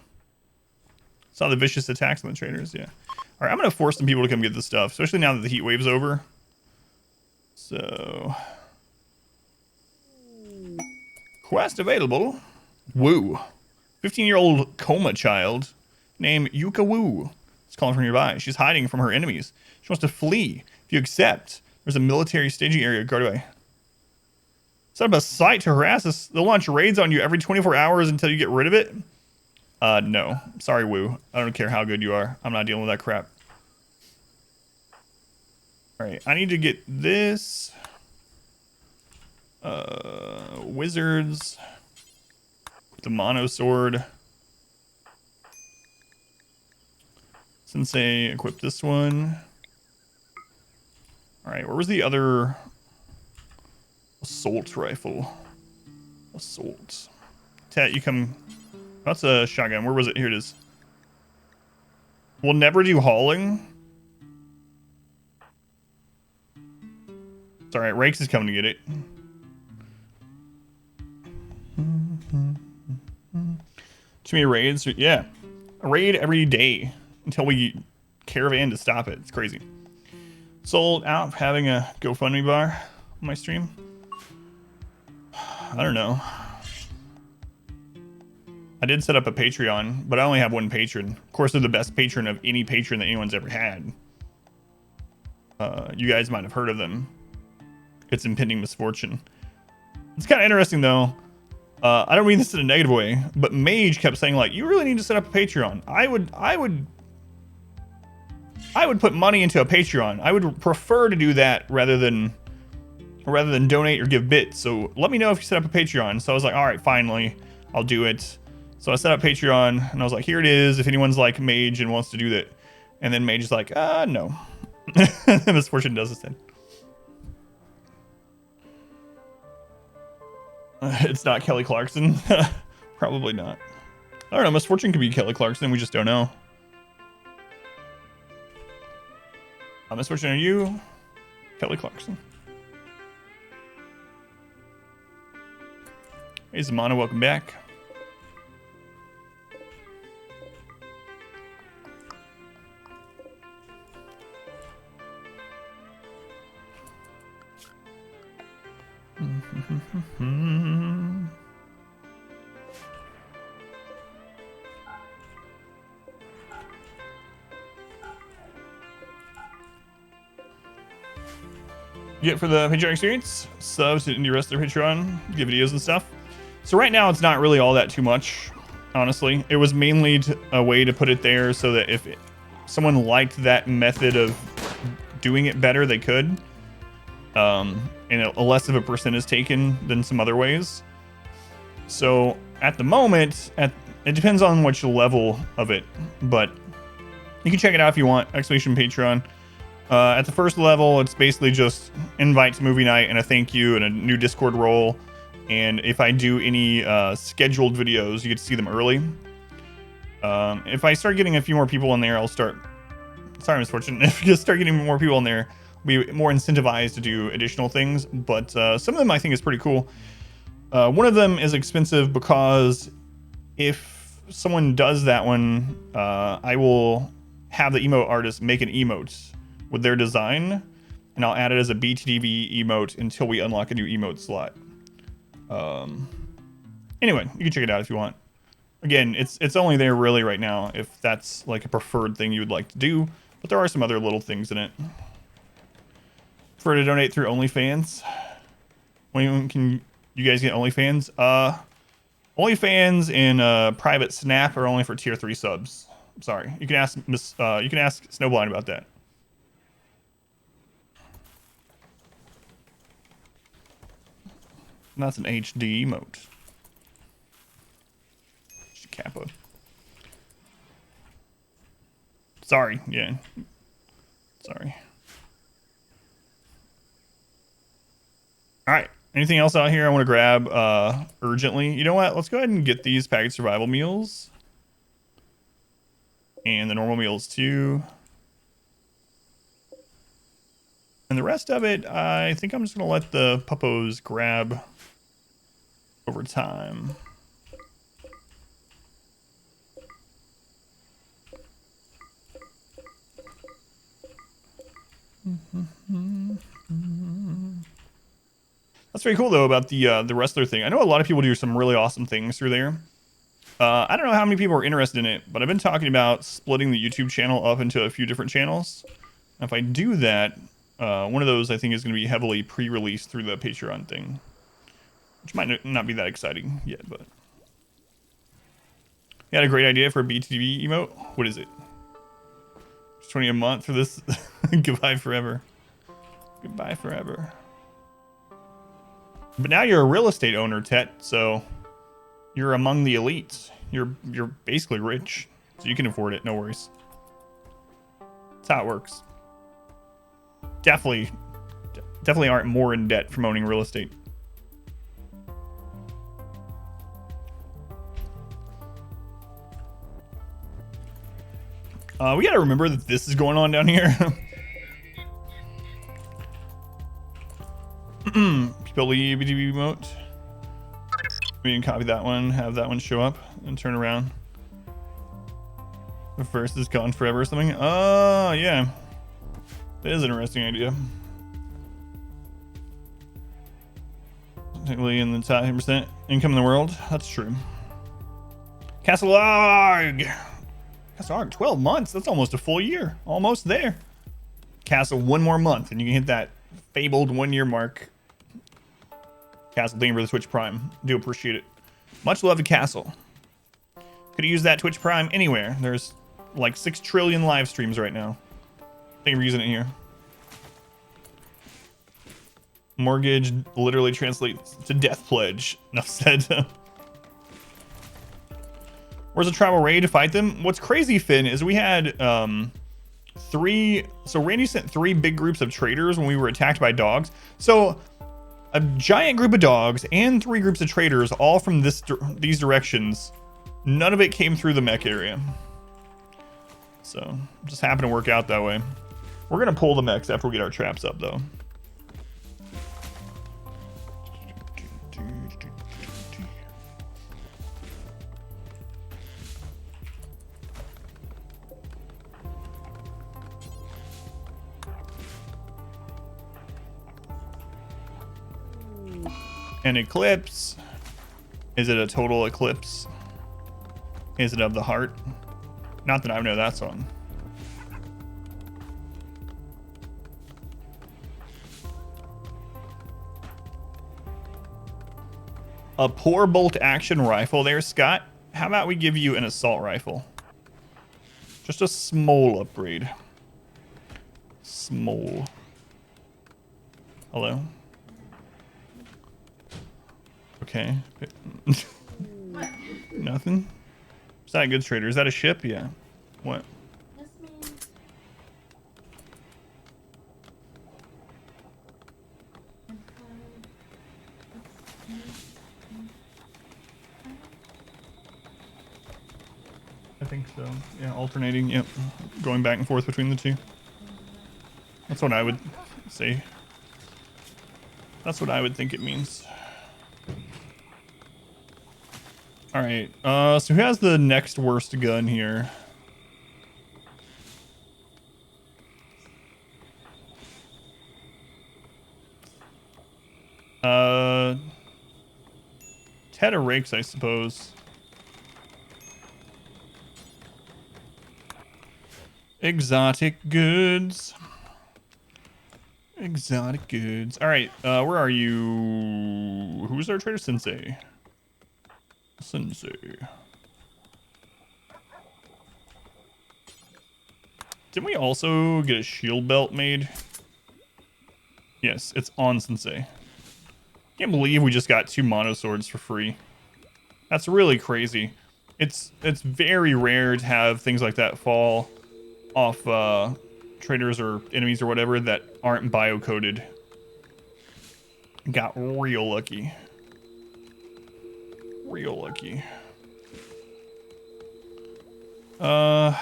Saw the vicious attacks on the traders, yeah. All right, I'm going to force some people to come get this stuff, especially now that the heat wave's over. So... Quest available. Woo. 15-year-old coma child named Yuka Woo is calling from nearby. She's hiding from her enemies. She wants to flee. If you accept, there's a military staging area guarded by... Set up a site to harass us. They'll launch raids on you every 24 hours until you get rid of it. No. Sorry, Woo. I don't care how good you are. I'm not dealing with that crap. Alright, I need to get this. Wizards. The mono sword. Sensei, equip this one. Alright, where was the other... Assault rifle. Assault. Tat, you come... That's a shotgun. Where was it? Here it is. We'll never do hauling. It's alright. Rakes is coming to get it. Too many raids? Yeah. A raid every day until we caravan to stop it. It's crazy. Sold out for having a GoFundMe bar on my stream. I don't know. I did set up a Patreon, but I only have one patron. Of course, they're the best patron of any patron that anyone's ever had. You guys might have heard of them. It's Impending Misfortune. It's kind of interesting, though. I don't mean this in a negative way, but Mage kept saying, like, you really need to set up a Patreon. I would I would put money into a Patreon. I would prefer to do that rather than donate or give bits. So let me know if you set up a Patreon. So I was like, all right, finally, I'll do it. So I set up Patreon and I was like, here it is. If anyone's like Mage and wants to do that. And then Mage is like, no. Misfortune does this thing. It's not Kelly Clarkson. Probably not. I don't know. Misfortune could be Kelly Clarkson. We just don't know. Misfortune, are you Kelly Clarkson? Hey, Zamana, welcome back. Get for the Patreon experience, subs in the rest of their Patreon, get videos and stuff. So right now it's not really all that too much, honestly. It was mainly a way to put it there so that if someone liked that method of doing it better, they could. And a less of a percent is taken than some other ways. So at the moment, it depends on which level of it, but you can check it out if you want. Exclamation Patreon. At the first level, it's basically just invite to movie night and a thank you and a new Discord role. And if I do any scheduled videos, you get to see them early. If I start getting a few more people in there, I'll start. Sorry, Misfortune. If you start getting more people in there, I'll be more incentivized to do additional things. But some of them I think is pretty cool. One of them is expensive because if someone does that one, I will have the emote artist make an emote with their design, and I'll add it as a BTDV emote until we unlock a new emote slot. Anyway, you can check it out if you want. Again, it's only there really right now if that's like a preferred thing you would like to do, but there are some other little things in it. Prefer to donate through OnlyFans. When can you guys get OnlyFans? OnlyFans and private Snap are only for tier 3 subs. Sorry, you can ask Snowblind about that. And that's an HD emote. Kappa. Sorry, yeah. Sorry. Alright. Anything else out here I want to grab urgently? You know what? Let's go ahead and get these packaged survival meals. And the normal meals too. And the rest of it, I think I'm just going to let the puppos grab over time. That's very cool though about the wrestler thing. I know a lot of people do some really awesome things through there. I don't know how many people are interested in it, but I've been talking about splitting the YouTube channel up into a few different channels. And if I do that, one of those I think is going to be heavily pre-released through the Patreon thing, which might not be that exciting yet, but you had a great idea for a BTV emote. What is it? It's 20 a month for this. Goodbye forever. Goodbye forever. But now you're a real estate owner, Tet, so you're among the elites. You're basically rich, so you can afford it. No worries. That's how it works. Definitely aren't more in debt from owning real estate. We gotta remember that this is going on down here. People leave BTV emote. We can copy that one, have that one show up, and turn around. The first is gone forever or something. Oh, yeah. That is an interesting idea. Technically in the top 10% income in the world. That's true. Castle Arg! Castle Arg, 12 months. That's almost a full year. Almost there. Castle, one more month, and you can hit that fabled 1 year mark. Castle, thank you for the Twitch Prime. Do appreciate it. Much love to Castle. Could have used that Twitch Prime anywhere. There's like 6 trillion live streams right now. Thank you for using it here. Mortgage literally translates to death pledge. Enough said. Where's the tribal ready to fight them? What's crazy, Finn, is we had so Randy sent 3 big groups of traders when we were attacked by dogs. So a giant group of dogs and 3 groups of traders, all from these directions. None of it came through the mech area. So just happened to work out that way. We're gonna pull the mechs after we get our traps up though. An eclipse. Is it a total eclipse? Is it of the heart? Not that I know that song. A poor bolt action rifle there, Scott. How about we give you an assault rifle? Just a small upgrade. Small. Hello? Okay. What? Nothing? Is that a goods trader? Is that a ship? Yeah. What? This means I think so. Yeah, alternating. Yep. Going back and forth between the two. That's what I would say. That's what I would think it means. All right. So who has the next worst gun here? Ted or Rakes, I suppose. Exotic goods. Exotic goods. All right. Where are you? Who's our trader? Sensei. Sensei. Didn't we also get a shield belt made? Yes, it's on Sensei. Can't believe we just got 2 mono swords for free. That's really crazy. It's very rare to have things like that fall off traders or enemies or whatever that aren't bio-coded. Got real lucky. Real lucky. Can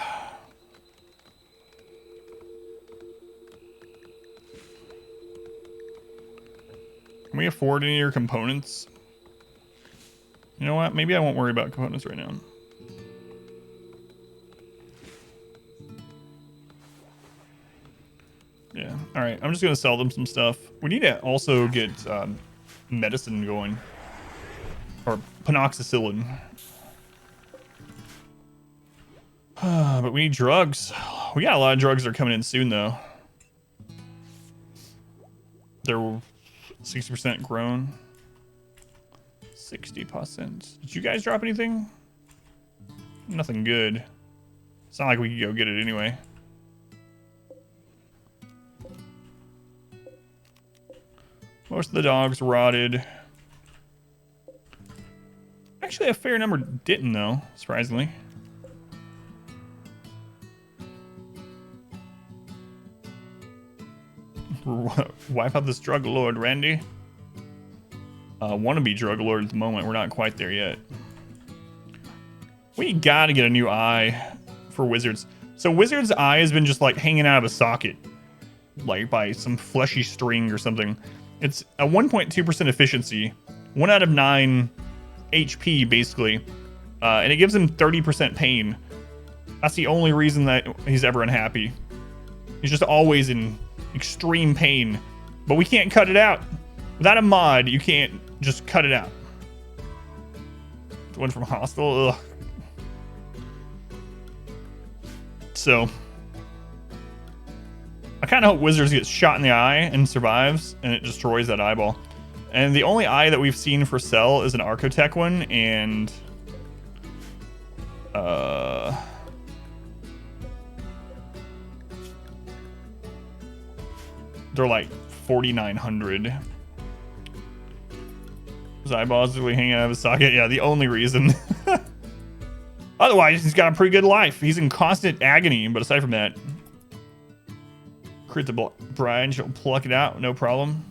we afford any of your components? You know what? Maybe I won't worry about components right now. Yeah. All right. I'm just going to sell them some stuff. We need to also get medicine going. Or panoxicillin. But we need drugs. We got a lot of drugs that are coming in soon, though. They're 60% grown. 60%. Did you guys drop anything? Nothing good. It's not like we could go get it anyway. Most of the dogs rotted. Actually, a fair number didn't, though, surprisingly. Wipe out this drug lord, Randy. Wannabe drug lord at the moment. We're not quite there yet. We gotta get a new eye for wizards. So wizard's eye has been just like hanging out of a socket, like by some fleshy string or something. It's a 1.2% efficiency, 1 out of 9 HP basically, and it gives him 30% pain. That's the only reason that he's ever unhappy. He's just always in extreme pain, but we can't cut it out. Without a mod, you can't just cut it out. The one from Hostel, ugh. So I kind of hope Wizards gets shot in the eye and survives, and it destroys that eyeball. And the only eye that we've seen for sale is an Archotech one, and they're like 4,900. His eyeballs really hanging out of his socket. Yeah, the only reason. Otherwise, he's got a pretty good life. He's in constant agony, but aside from that, crit the bride, she'll pluck it out, no problem.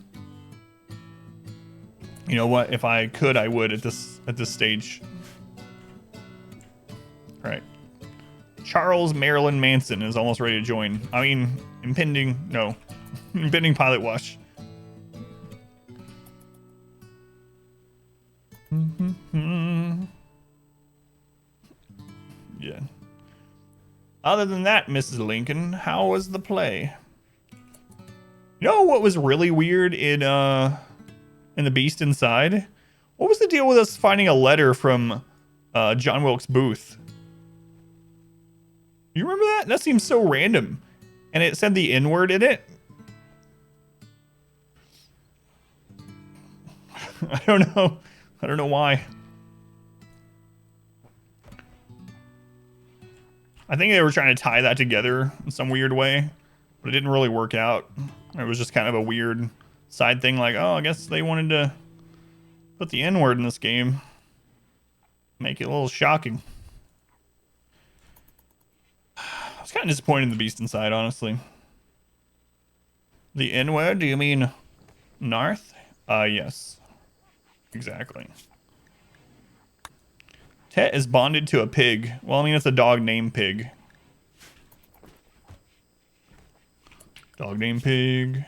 You know what? If I could, I would at this stage. All right. Charles Marilyn Manson is almost ready to join. I mean, impending pilot wash. Yeah. Other than that, Mrs. Lincoln, how was the play? You know what was really weird in The Beast Inside? What was the deal with us finding a letter from John Wilkes Booth? You remember that? That seems so random. And it said the N-word in it. I don't know. I don't know why. I think they were trying to tie that together in some weird way, but it didn't really work out. It was just kind of a weird side thing, like, oh, I guess they wanted to put the N-word in this game. Make it a little shocking. I was kind of disappointed in The Beast Inside, honestly. The N-word? Do you mean Narth? Yes. Exactly. Tet is bonded to a pig. Well, I mean, it's a dog named Pig. Dog named Pig.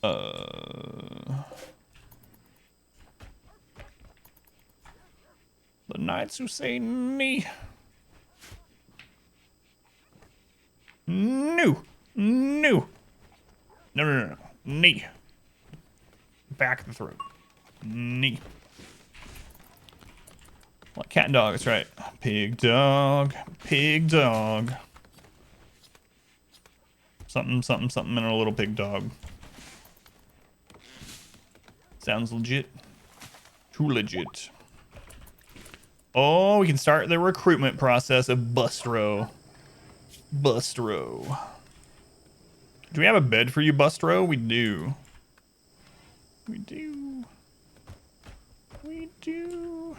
The knights who say nee. No. No. No. Knee. Back of the throat. Knee. Like cat and dog, that's right. Pig dog. Pig dog. Something and a little pig dog. Sounds legit. Too legit. Oh, we can start the recruitment process of Bustro. Bustro. Do we have a bed for you, Bustro? We do. We do. We do.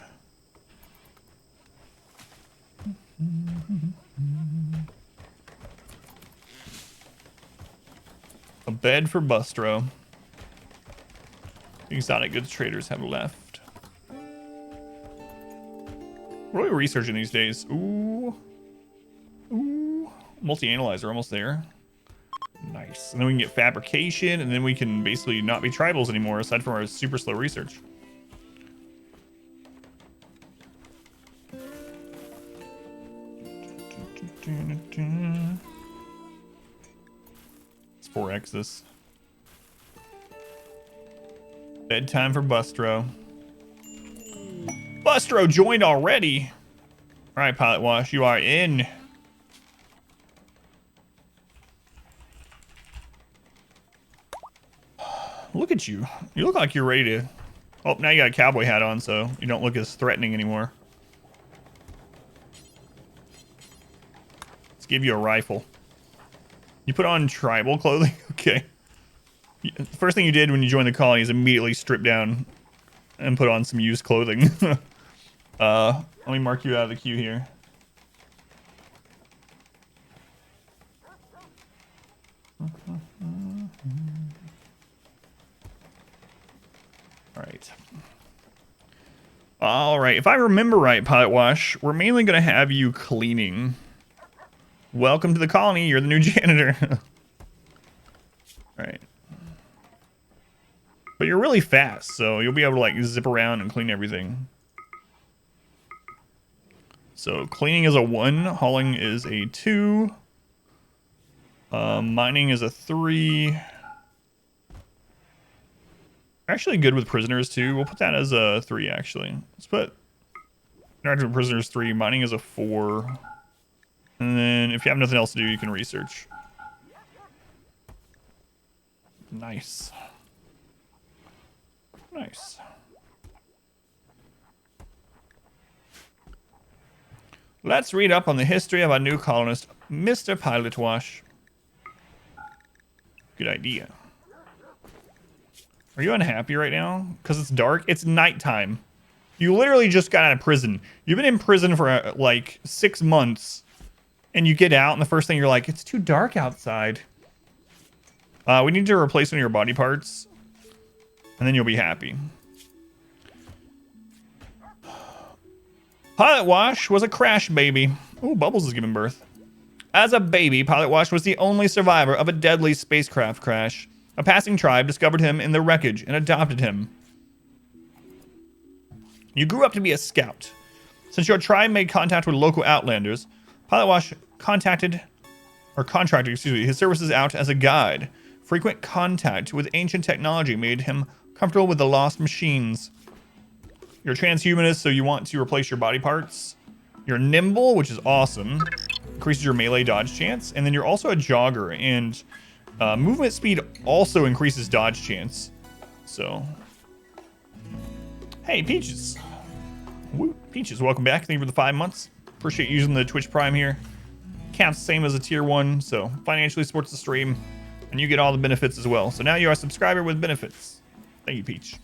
A bed for Bustro. Exotic goods traders have left. What are we researching these days? Ooh. Ooh. Multi-analyzer, almost there. Nice. And then we can get fabrication, and then we can basically not be tribals anymore, aside from our super slow research. Let's 4x this. Bedtime for Bustro. Bustro joined already. All right, Pilot Wash, you are in. Look at you. You look like you're ready to... Oh, now you got a cowboy hat on, so you don't look as threatening anymore. Let's give you a rifle. You put on tribal clothing? Okay. The first thing you did when you joined the colony is immediately strip down and put on some used clothing. Let me mark you out of the queue here. All right. If I remember right, Pilot Wash, we're mainly going to have you cleaning. Welcome to the colony. You're the new janitor. All right. But you're really fast, so you'll be able to like zip around and clean everything. So cleaning is a 1, hauling is a 2, mining is a 3. Actually good with prisoners too. We'll put that as a 3 actually. Let's put interacting with prisoners 3, mining is a 4. And then if you have nothing else to do, you can research. Nice. Nice. Let's read up on the history of our new colonist, Mr. Pilot Wash. Good idea. Are you unhappy right now? Because it's dark? It's nighttime. You literally just got out of prison. You've been in prison for like 6 months. And you get out and the first thing you're like, it's too dark outside. We need to replace one of your body parts. And then you'll be happy. Pilot Wash was a crash baby. Ooh, Bubbles is giving birth. As a baby, Pilot Wash was the only survivor of a deadly spacecraft crash. A passing tribe discovered him in the wreckage and adopted him. You grew up to be a scout. Since your tribe made contact with local outlanders, Pilot Wash contracted his services out as a guide. Frequent contact with ancient technology made him comfortable with the lost machines. You're a transhumanist, so you want to replace your body parts. You're nimble, which is awesome. Increases your melee dodge chance. And then you're also a jogger, and movement speed also increases dodge chance. So, hey, Peaches. Woo. Peaches, welcome back. Thank you for the 5 months. Appreciate using the Twitch Prime here. Counts the same as a tier 1, so financially supports the stream, and you get all the benefits as well. So now you are a subscriber with benefits. Thank you, Peach.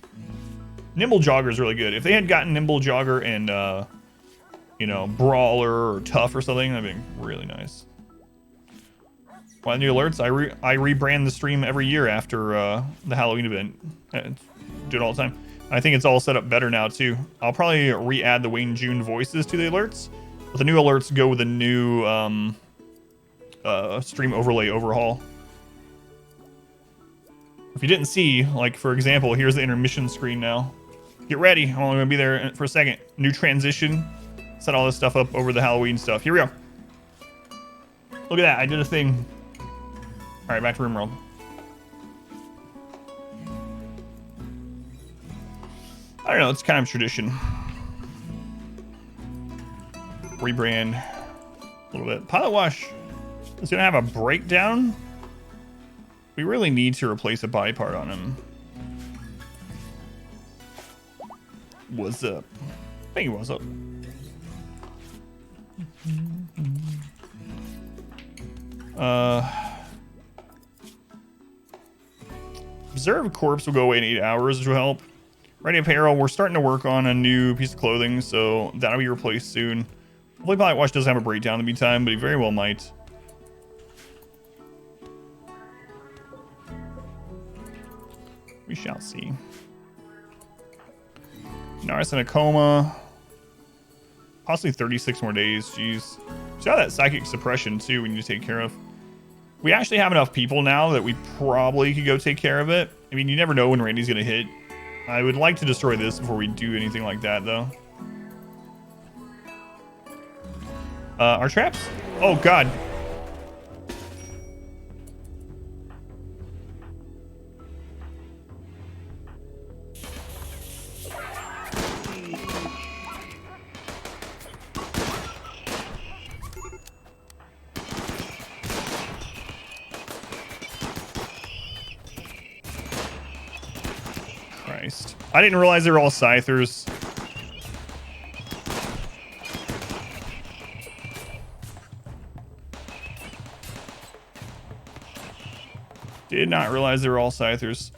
Nimble Jogger is really good. If they had gotten Nimble Jogger and, you know, Brawler or Tough or something, that'd be really nice. Well, new alerts. I rebrand the stream every year after the Halloween event. Do it all the time. I think it's all set up better now, too. I'll probably re-add the Wayne June voices to the alerts. But the new alerts go with a new stream overlay overhaul. If you didn't see, like, for example, here's the intermission screen now. Get ready. I'm only going to be there for a second. New transition. Set all this stuff up over the Halloween stuff. Here we go. Look at that. I did a thing. All right, back to RimWorld. I don't know. It's kind of tradition. Rebrand a little bit. Pilot Wash is going to have a breakdown. We really need to replace a body part on him. What's up? Thank you, what's up? Observe Corpse will go away in 8 hours, which will help. Ready Apparel, we're starting to work on a new piece of clothing, so that'll be replaced soon. Hopefully Pilot Wash doesn't have a breakdown in the meantime, but he very well might. We shall see. Naris in a coma. Possibly 36 more days. Jeez. See how that psychic suppression, too, we need to take care of. We actually have enough people now that we probably could go take care of it. I mean, you never know when Randy's going to hit. I would like to destroy this before we do anything like that, though. Our traps? Oh, God. Christ. I didn't realize they were all Scythers. Did not realize they were all Scythers.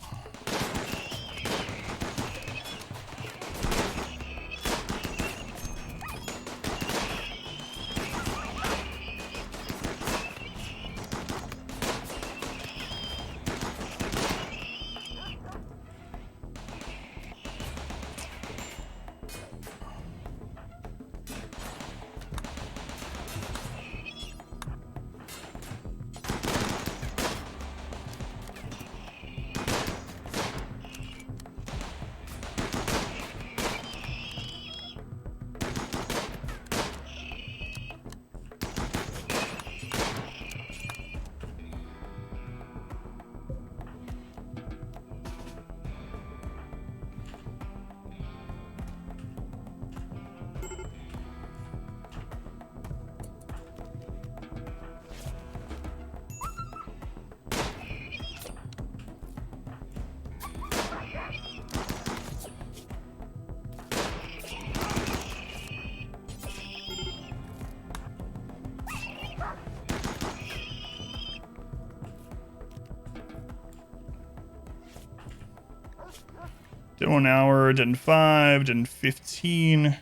Did 1 hour, did 5, did 15,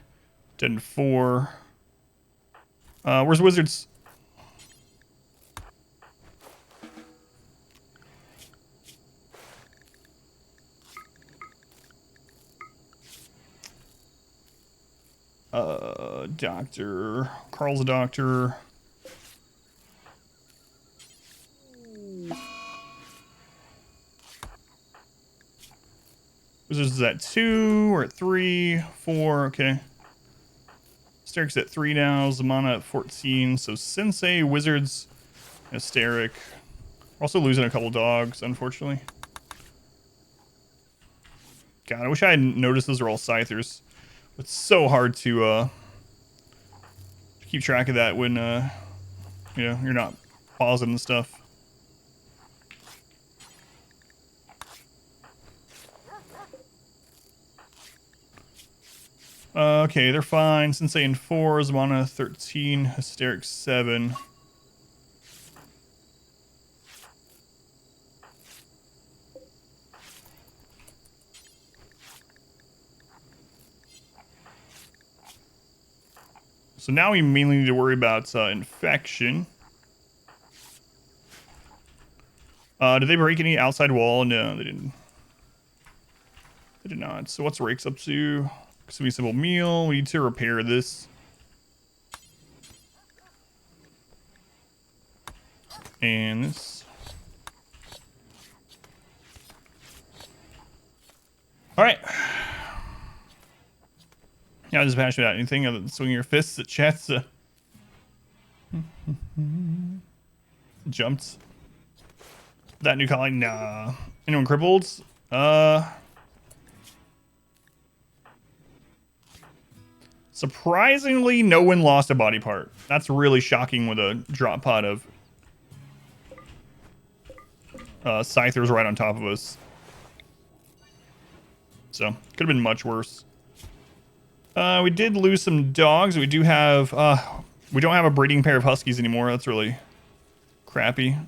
did 4. Where's Wizards? Doctor. Carl's a doctor. Wizards is at 2. We're at 3, 4. Okay. Hysteric's at 3 now. Zamana at 14. So Sensei, Wizards, Hysteric. Also losing a couple dogs, unfortunately. God, I wish I had noticed those are all Scythers. It's so hard to keep track of that when you know, you're not pausing and stuff. Okay, they're fine. Sensei in 4, Zamana 13, Hysteric 7. So now we mainly need to worry about infection. Did they break any outside wall? No, they didn't. They did not. So what's Rake's up to? Some simple meal. We need to repair this. And this. All right. Yeah, I'm just passionate about anything other than swinging your fists at chats. Jumped. That new colony? Nah. Anyone crippled? Surprisingly, no one lost a body part. That's really shocking with a drop pod of Scythers right on top of us. So, could have been much worse. We did lose some dogs. We do have, we don't have a breeding pair of Huskies anymore. That's really crappy.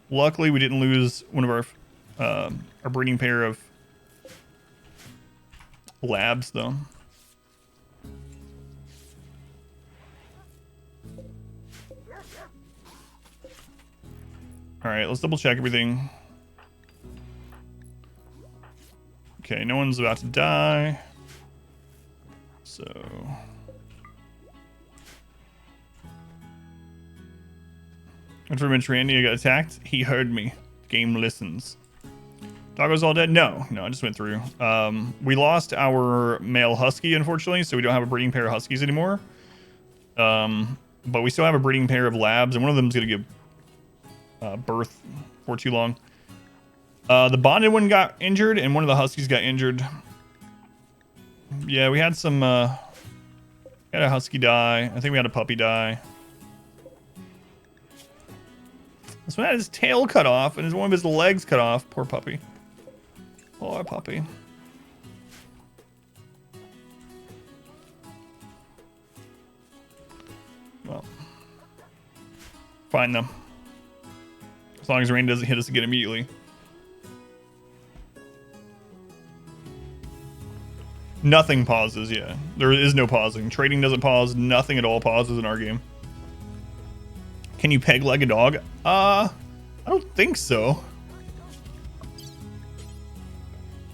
Luckily, we didn't lose one of our breeding pair of Labs, though. All right, let's double check everything. Okay, no one's about to die. So... Informant Randy, I got attacked. He heard me. Game listens. Doggo's all dead? No, I just went through. We lost our male husky, unfortunately, so we don't have a breeding pair of huskies anymore. But we still have a breeding pair of labs, and one of them's going to give birth for too long. The bonded one got injured, and one of the huskies got injured. Yeah, we had some... we had a husky die. I think we had a puppy die. This one had his tail cut off and one of his legs cut off. Poor puppy. Poor puppy. Well. Fine though. As long as rain doesn't hit us again immediately. Nothing pauses, yeah. There is no pausing. Trading doesn't pause. Nothing at all pauses in our game. Can you peg leg a dog? I don't think so.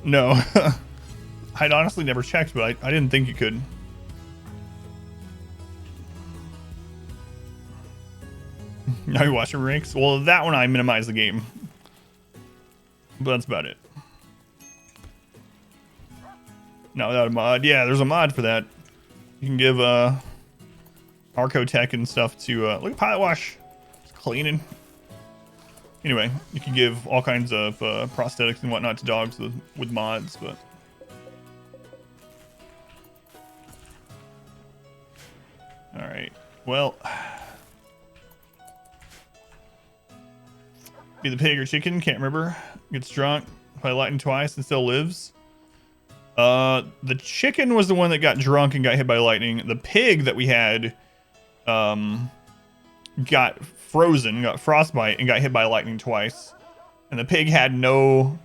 No. I'd honestly never checked, but I didn't think you could. Now you're watching ranks? Well, that one I minimized the game. But that's about it. Not without a mod. Yeah, there's a mod for that. You can give Arcotech and stuff to look at Pilot Wash. It's cleaning. Anyway, you can give all kinds of prosthetics and whatnot to dogs with mods, but all right. Well, be the pig or chicken, can't remember. Gets drunk by lightning twice and still lives. The chicken was the one that got drunk and got hit by lightning. The pig that we had got frozen, got frostbite, and got hit by lightning twice. And the pig had no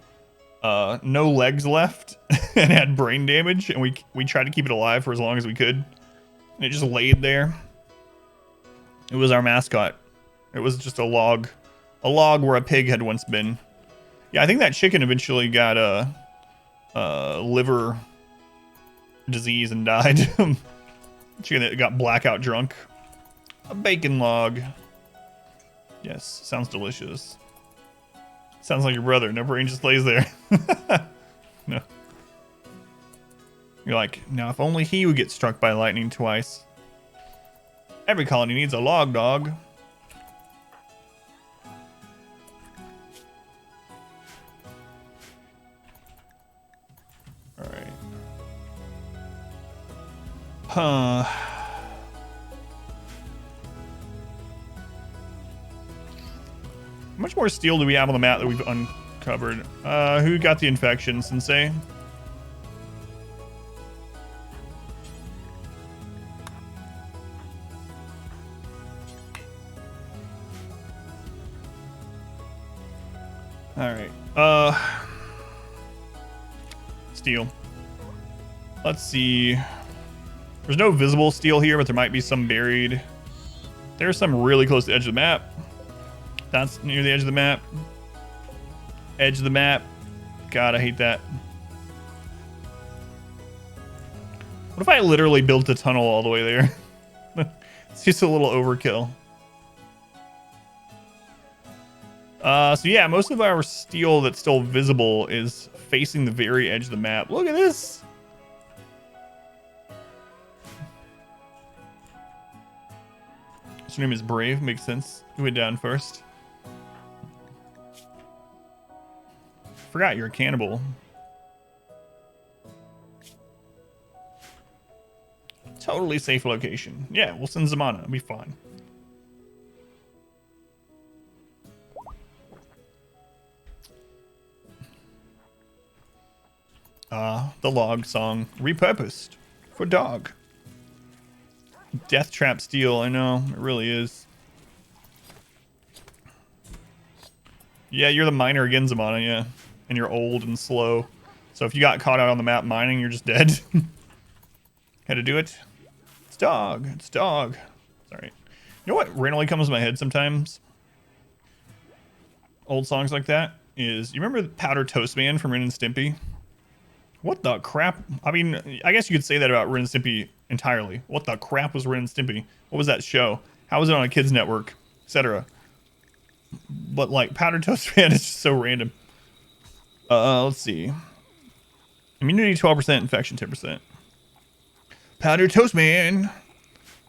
no legs left and had brain damage, and we tried to keep it alive for as long as we could. And it just laid there. It was our mascot. It was just a log where a pig had once been. Yeah, I think that chicken eventually got a liver disease and died. Chicken that got blackout drunk. A bacon log. Yes, sounds delicious. Sounds like your brother. No brain, just lays there. No. You're like, now if only he would get struck by lightning twice. Every colony needs a log dog. Alright. Huh. How much more steel do we have on the map that we've uncovered? Who got the infection, Sensei? Alright. Steel. Let's see. There's no visible steel here, but there might be some buried. There's some really close to the edge of the map. That's near the edge of the map. Edge of the map. God, I hate that. What if I literally built a tunnel all the way there? It's just a little overkill. So yeah, most of our steel that's still visible is facing the very edge of the map. Look at this. His name is Brave. Makes sense. He went down first. Forgot you're a cannibal. Totally safe location. Yeah, we'll send Zamana. It'll be fine. The log song. Repurposed for dog. Death trap steel. I know. It really is. Yeah, you're the miner again, Zamana. Yeah. And you're old and slow. So if you got caught out on the map mining, you're just dead. Had to do it. It's dog. It's dog. Sorry. You know what randomly comes to my head sometimes? Old songs like that is, you remember the Powder Toast Man from Ren and Stimpy? What the crap? I mean, I guess you could say that about Ren and Stimpy entirely. What the crap was Ren and Stimpy? What was that show? How was it on a kids network? Etc. But like Powder Toast Man is just so random. Let's see. Immunity 12%, infection 10%. Powder Toast Man.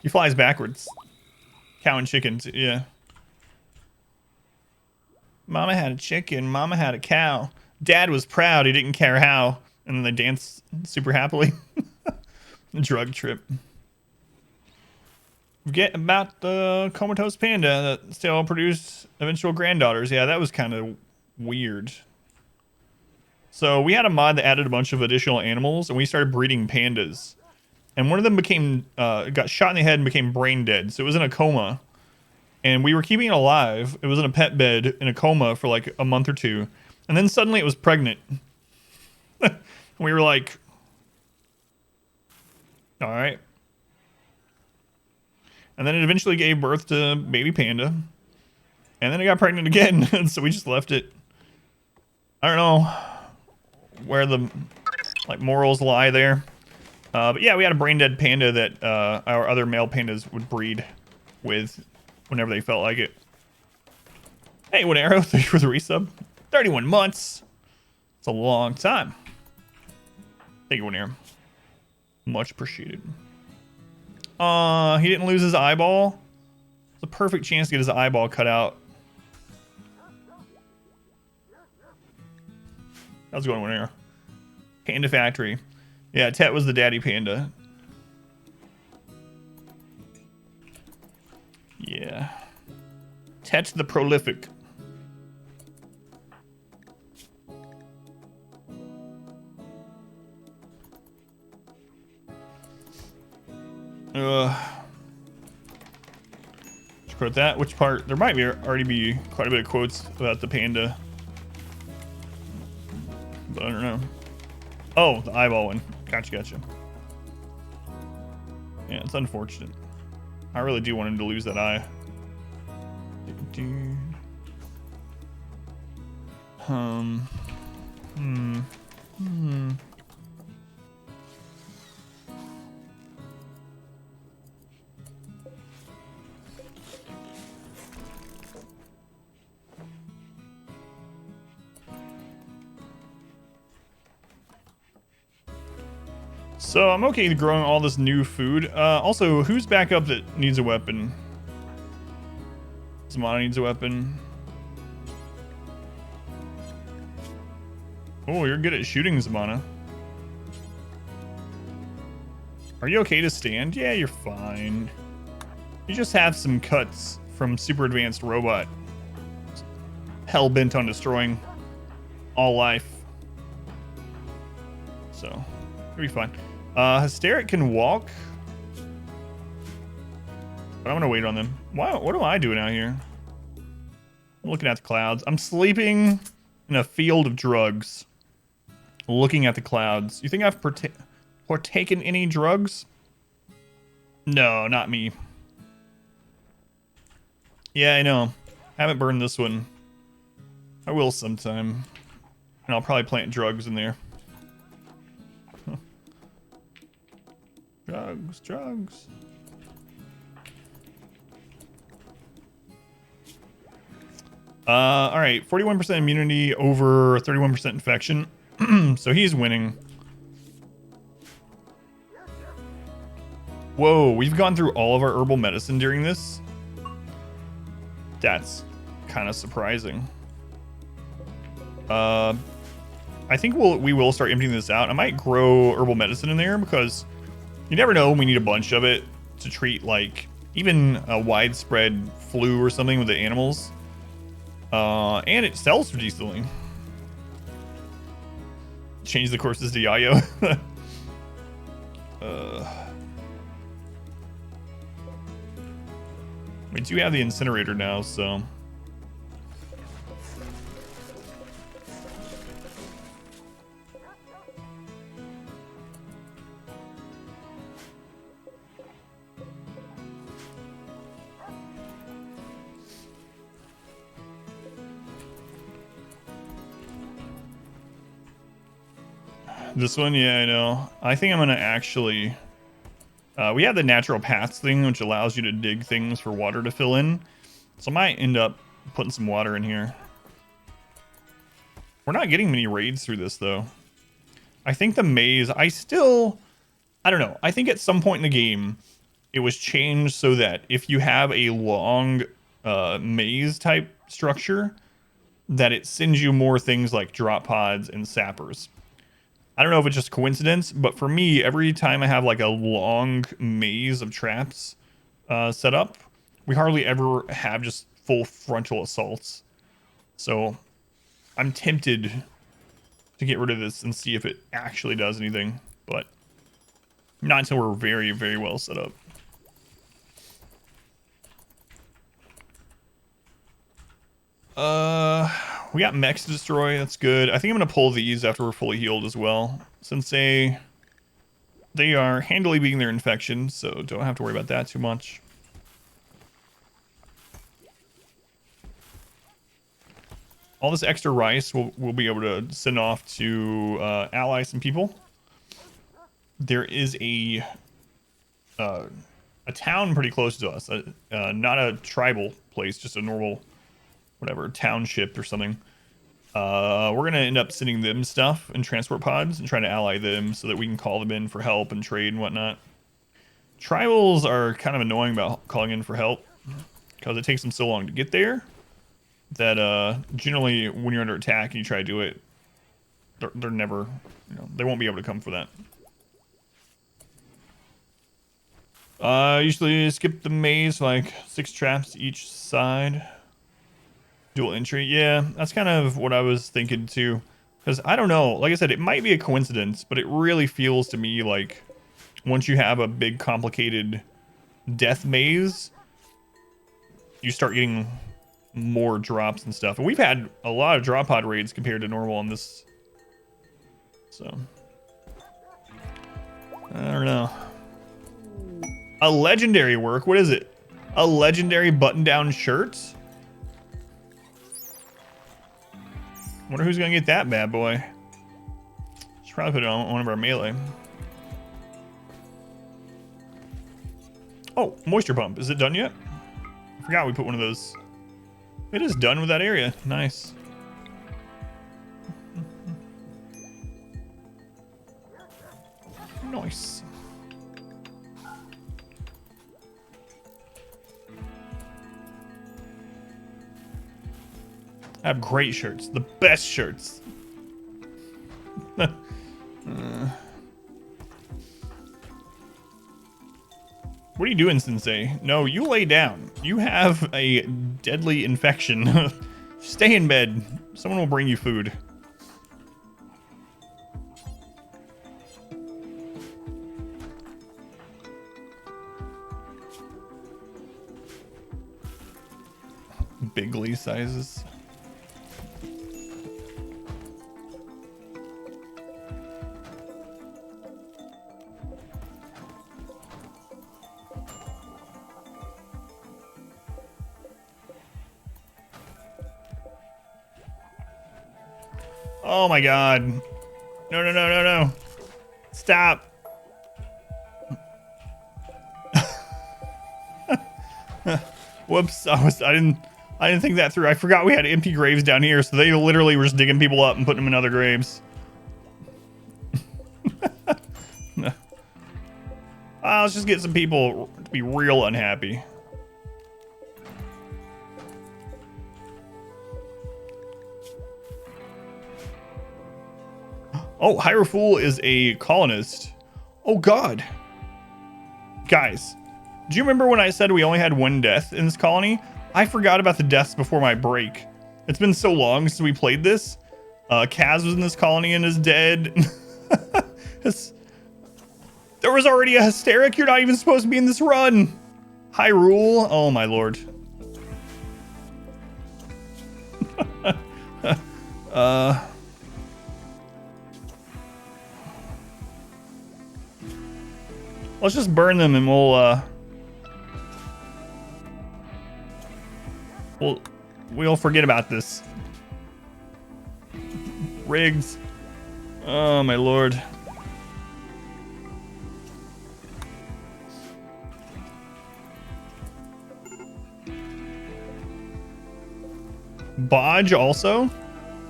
He flies backwards. Cow and chickens, yeah. Mama had a chicken, mama had a cow. Dad was proud, he didn't care how. And then they dance super happily. Drug trip. Forget about the comatose panda that still produced eventual granddaughters. Yeah, that was kind of weird. So we had a mod that added a bunch of additional animals, and we started breeding pandas. And one of them became got shot in the head and became brain dead. So it was in a coma. And we were keeping it alive. It was in a pet bed in a coma for like a month or two. And then suddenly it was pregnant. We were like, all right. And then it eventually gave birth to baby panda. And then it got pregnant again. And so we just left it. I don't know where the like morals lie there. But yeah, we had a brain dead panda that our other male pandas would breed with whenever they felt like it. Hey, one arrow, thank you for the resub. 31 months. It's a long time. Thank you, one arrow. Much appreciated. He didn't lose his eyeball. It's a perfect chance to get his eyeball cut out. How's it going, one arrow? Panda Factory. Yeah, Tet was the daddy panda. Yeah. Tet the prolific. Just quote that. Which part? There might be already be quite a bit of quotes about the panda. but I don't know. Oh, the eyeball one. Gotcha. Yeah, it's unfortunate. I really do want him to lose that eye. So I'm okay with growing all this new food. Also, who's back up that needs a weapon? Zamana needs a weapon. Oh, you're good at shooting, Zamana. Are you okay to stand? Yeah, you're fine. You just have some cuts from super advanced robot. Hell bent on destroying all life. So, you'll be fine. Hysteric can walk. But I'm gonna wait on them. What am I doing out here? I'm looking at the clouds. I'm sleeping in a field of drugs. Looking at the clouds. You think I've partaken any drugs? No, not me. Yeah, I know. Haven't burned this one. I will sometime. And I'll probably plant drugs in there. Drugs. All right, 41% immunity over 31% infection. So he's winning. Whoa, we've gone through all of our herbal medicine during this. That's kind of surprising. I think we will start emptying this out. I might grow herbal medicine in there because you never know when we need a bunch of it to treat like even a widespread flu or something with the animals. And it sells for decently. Change the courses to Yayo. We do have the incinerator now, so. This one, yeah, I know. I think I'm gonna actually. We have the natural paths thing, which allows you to dig things for water to fill in. So I might end up putting some water in here. We're not getting many raids through this, though. I think the maze, I don't know. I think at some point in the game, it was changed so that if you have a long maze type structure, that it sends you more things like drop pods and sappers. I don't know if it's just coincidence, but for me, every time I have like a long maze of traps set up, we hardly ever have just full frontal assaults. So I'm tempted to get rid of this and see if it actually does anything, but not until we're very, very well set up. We got mechs to destroy. That's good. I think I'm going to pull these after we're fully healed as well, since they are handily beating their infection, so don't have to worry about that too much. All this extra rice we'll be able to send off to ally some people. There is a town pretty close to us, not a tribal place, just a normal whatever township or something. We're gonna end up sending them stuff in transport pods and trying to ally them so that we can call them in for help and trade and whatnot. Tribals are kind of annoying about calling in for help because it takes them so long to get there that generally when you're under attack and you try to do it, they're never, they won't be able to come for that. Usually skip the maze, like 6 traps each side. Dual entry, yeah, that's kind of what I was thinking too. Because I don't know, like I said, it might be a coincidence, but it really feels to me like once you have a big complicated death maze, you start getting more drops and stuff. And we've had a lot of drop pod raids compared to normal on this So I don't know. A legendary work. What is it? A legendary button-down shirt. Wonder who's gonna get that bad boy. Should probably put it on one of our melee. Oh, moisture pump. Is it done yet? I forgot we put one of those. It is done with that area. Nice. Nice. I have great shirts. The best shirts. What are you doing, Sensei? No, you lay down. You have a deadly infection. Stay in bed. Someone will bring you food. Bigly sizes. Oh my god. No, no, no, no, no. Stop. Whoops. I didn't think that through. I forgot we had empty graves down here, so they literally were just digging people up and putting them in other graves. No. Let's just get some people to be real unhappy. Oh, Hierophule is a colonist. Oh god. Guys, do you remember when I said we only had one death in this colony? I forgot about the deaths before my break. It's been so long since we played this. Kaz was in this colony and is dead. There was already a hysteric. You're not even supposed to be in this run. Hyrule. Oh my lord. Let's just burn them and we'll forget about this. Rigs. Oh my lord. Bodge also?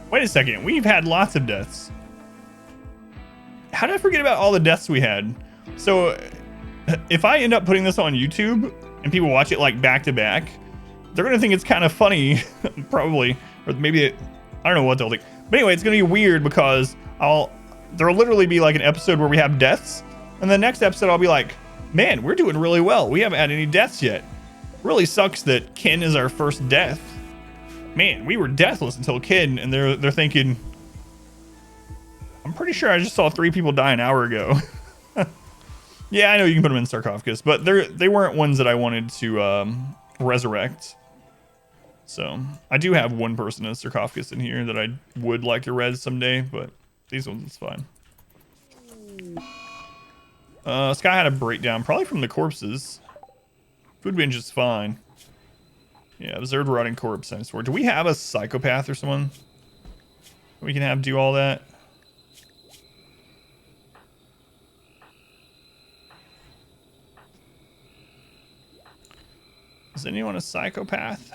Wait a second, we've had lots of deaths. How did I forget about all the deaths we had? So if I end up putting this on YouTube and people watch it like back to back, they're gonna think it's kind of funny, probably, or maybe I don't know what they'll think. But anyway, it's gonna be weird because there'll literally be like an episode where we have deaths, and the next episode I'll be like, man, we're doing really well. We haven't had any deaths yet. Really sucks that Ken is our first death. Man, we were deathless until Ken, and they're thinking, I'm pretty sure I just saw 3 people die an hour ago. Yeah, I know you can put them in sarcophagus, but they weren't ones that I wanted to resurrect. So I do have one person in a sarcophagus in here that I would like to res someday, but these ones is fine. Sky had a breakdown, probably from the corpses. Food binge is fine. Yeah, observed rotting corpse, I swear. Do we have a psychopath or someone we can have do all that? Is anyone a psychopath?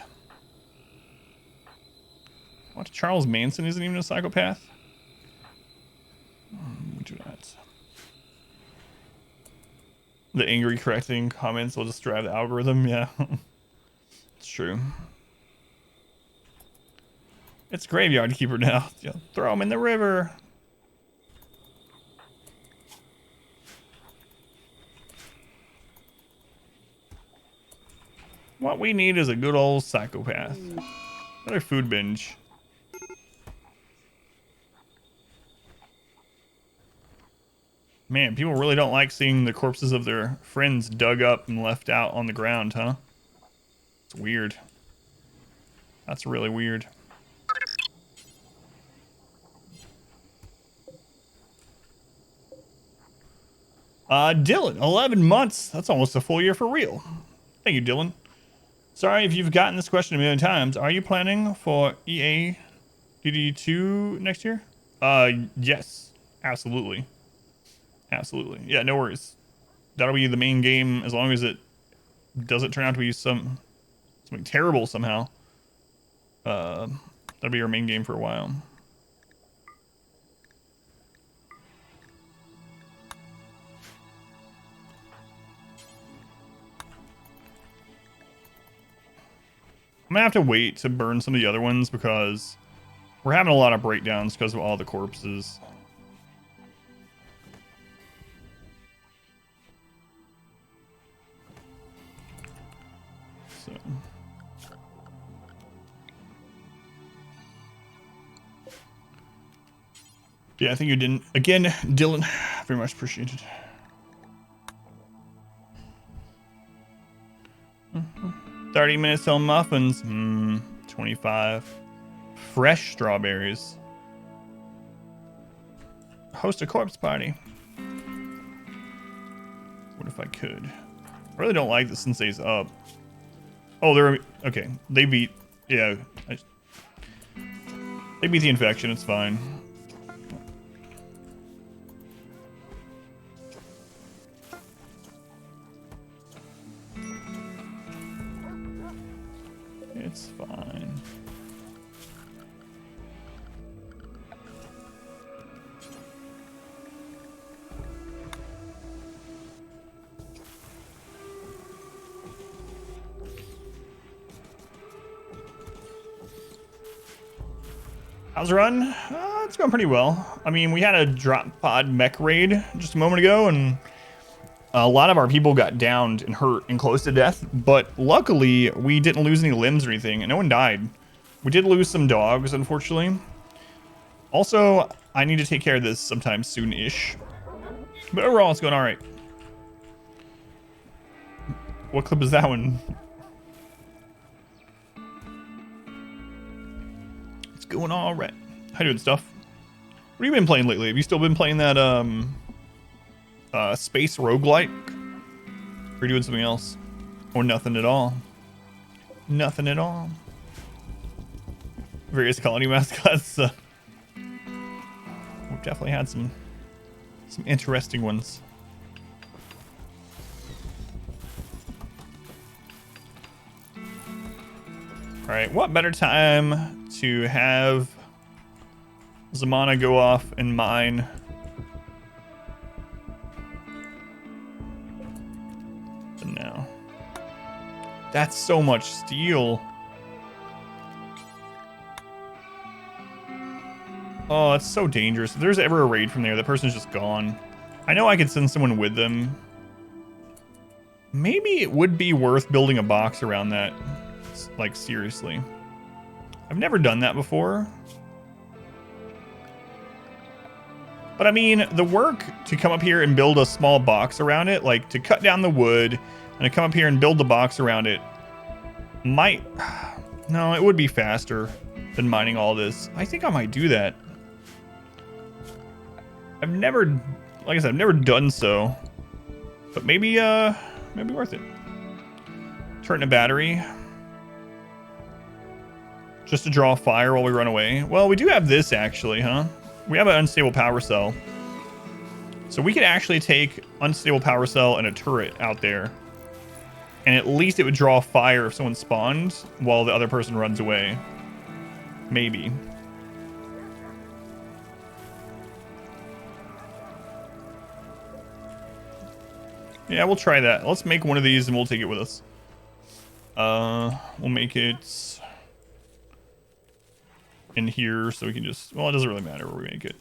What? Charles Manson isn't even a psychopath? We do not. The angry correcting comments will just drive the algorithm. Yeah, it's true. It's graveyard keeper now. Yeah, throw him in the river. What we need is a good old psychopath. Another food binge. Man, people really don't like seeing the corpses of their friends dug up and left out on the ground, huh? It's weird. That's really weird. Dylan, 11 months. That's almost a full year for real. Thank you, Dylan. Sorry if you've gotten this question a million times. Are you planning for EA DD2 next year? Yes, absolutely. Absolutely. Yeah, no worries. That'll be the main game as long as it doesn't turn out to be something terrible somehow. That'll be our main game for a while. I'm gonna have to wait to burn some of the other ones because we're having a lot of breakdowns because of all the corpses. So. Yeah, I think you didn't. Again, Dylan, very much appreciated. 30 minutes till muffins. 25. Fresh strawberries. Host a corpse party. What if I could? I really don't like the sensei's up. Oh, they're okay. They beat. Yeah, they beat the infection. It's fine. It's fine. How's the run? It's going pretty well. I mean, we had a drop pod mech raid just a moment ago, and a lot of our people got downed and hurt and close to death, but luckily we didn't lose any limbs or anything, and no one died. We did lose some dogs, unfortunately. Also, I need to take care of this sometime soon-ish. But overall, it's going all right. What clip is that one? It's going all right. How you doing, stuff? What have you been playing lately? Have you still been playing that, space roguelike? Or are you doing something else? Or nothing at all? Nothing at all. Various colony mascots. We've definitely had some interesting ones. All right, what better time to have Zamana go off and mine than now? That's so much steel. Oh, it's so dangerous. If there's ever a raid from there, that person's just gone. I know I could send someone with them. Maybe it would be worth building a box around that. Like, seriously. I've never done that before. But I mean, the work to come up here and build a small box around it, like to cut down the wood and to come up here and build the box around it, might... No, it would be faster than mining all this. I think I might do that. I've never, like I said, I've never done so. But maybe worth it. Turn a battery. Just to draw fire while we run away. Well, we do have this actually, huh? We have an unstable power cell. So we could actually take unstable power cell and a turret out there. And at least it would draw fire if someone spawned while the other person runs away. Maybe. Yeah, we'll try that. Let's make one of these and we'll take it with us. We'll make it in here so we can just... Well, it doesn't really matter where we make it.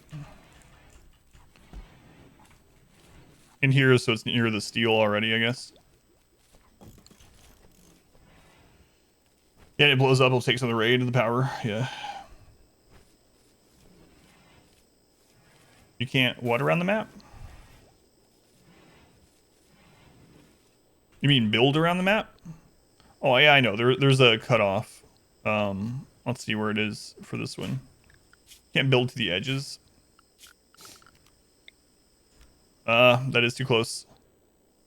In here so it's near the steel already, I guess. Yeah, it blows up. It'll take some of the raid and the power. Yeah. You can't... What around the map? You mean build around the map? Oh, yeah, I know. There's a cutoff. Let's see where it is for this one. Can't build to the edges. That is too close.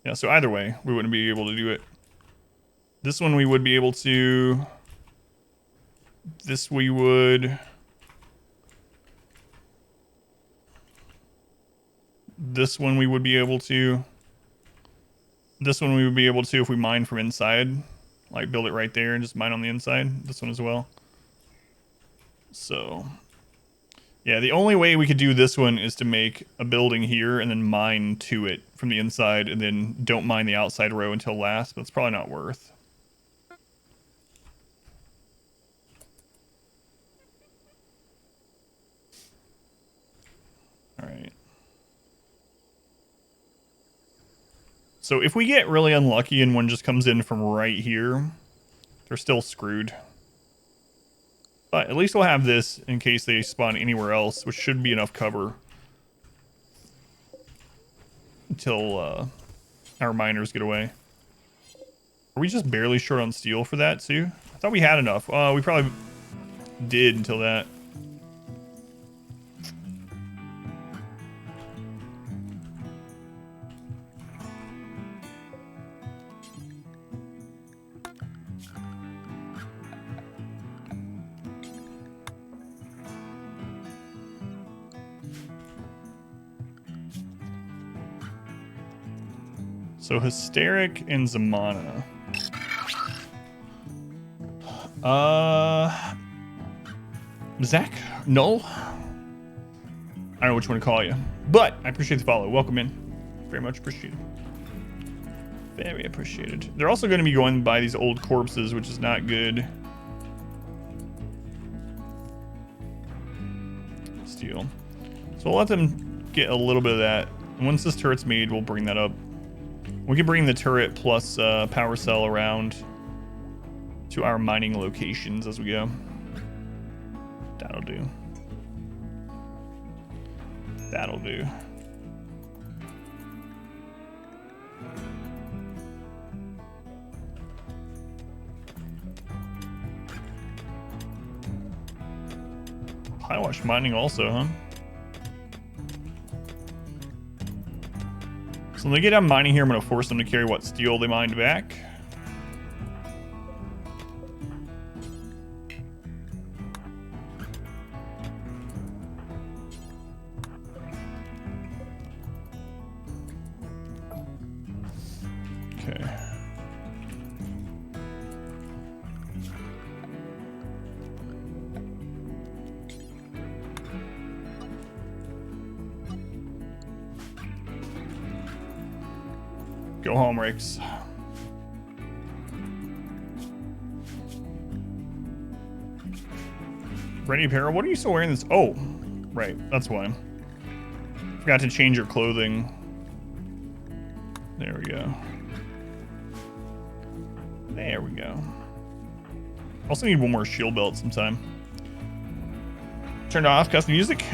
Yeah, so either way, we wouldn't be able to do it. This one we would be able to. This we would. This one we would be able to. This one we would be able to if we mine from inside. Like build it right there and just mine on the inside. This one as well. So, yeah, the only way we could do this one is to make a building here and then mine to it from the inside and then don't mine the outside row until last, but it's probably not worth. All right. So if we get really unlucky and one just comes in from right here, they're still screwed. But at least we'll have this in case they spawn anywhere else, which should be enough cover until our miners get away. Are we just barely short on steel for that too? I thought we had enough. We probably did until that. So Hysteric and Zamana. Zach? Null? I don't know which one to call you. But I appreciate the follow. Welcome in. Very much appreciated. Very appreciated. They're also going to be going by these old corpses, which is not good. Steel. So we'll let them get a little bit of that. And once this turret's made, we'll bring that up. We can bring the turret plus power cell around to our mining locations as we go. That'll do. That'll do. Highwash mining also, huh? So when they get done mining here, I'm going to force them to carry what steel they mined back. Okay. Go home, Rakes. Ready apparel? What are you still wearing this? Oh, right. That's why. Forgot to change your clothing. There we go. There we go. Also need one more shield belt sometime. Turned off custom music?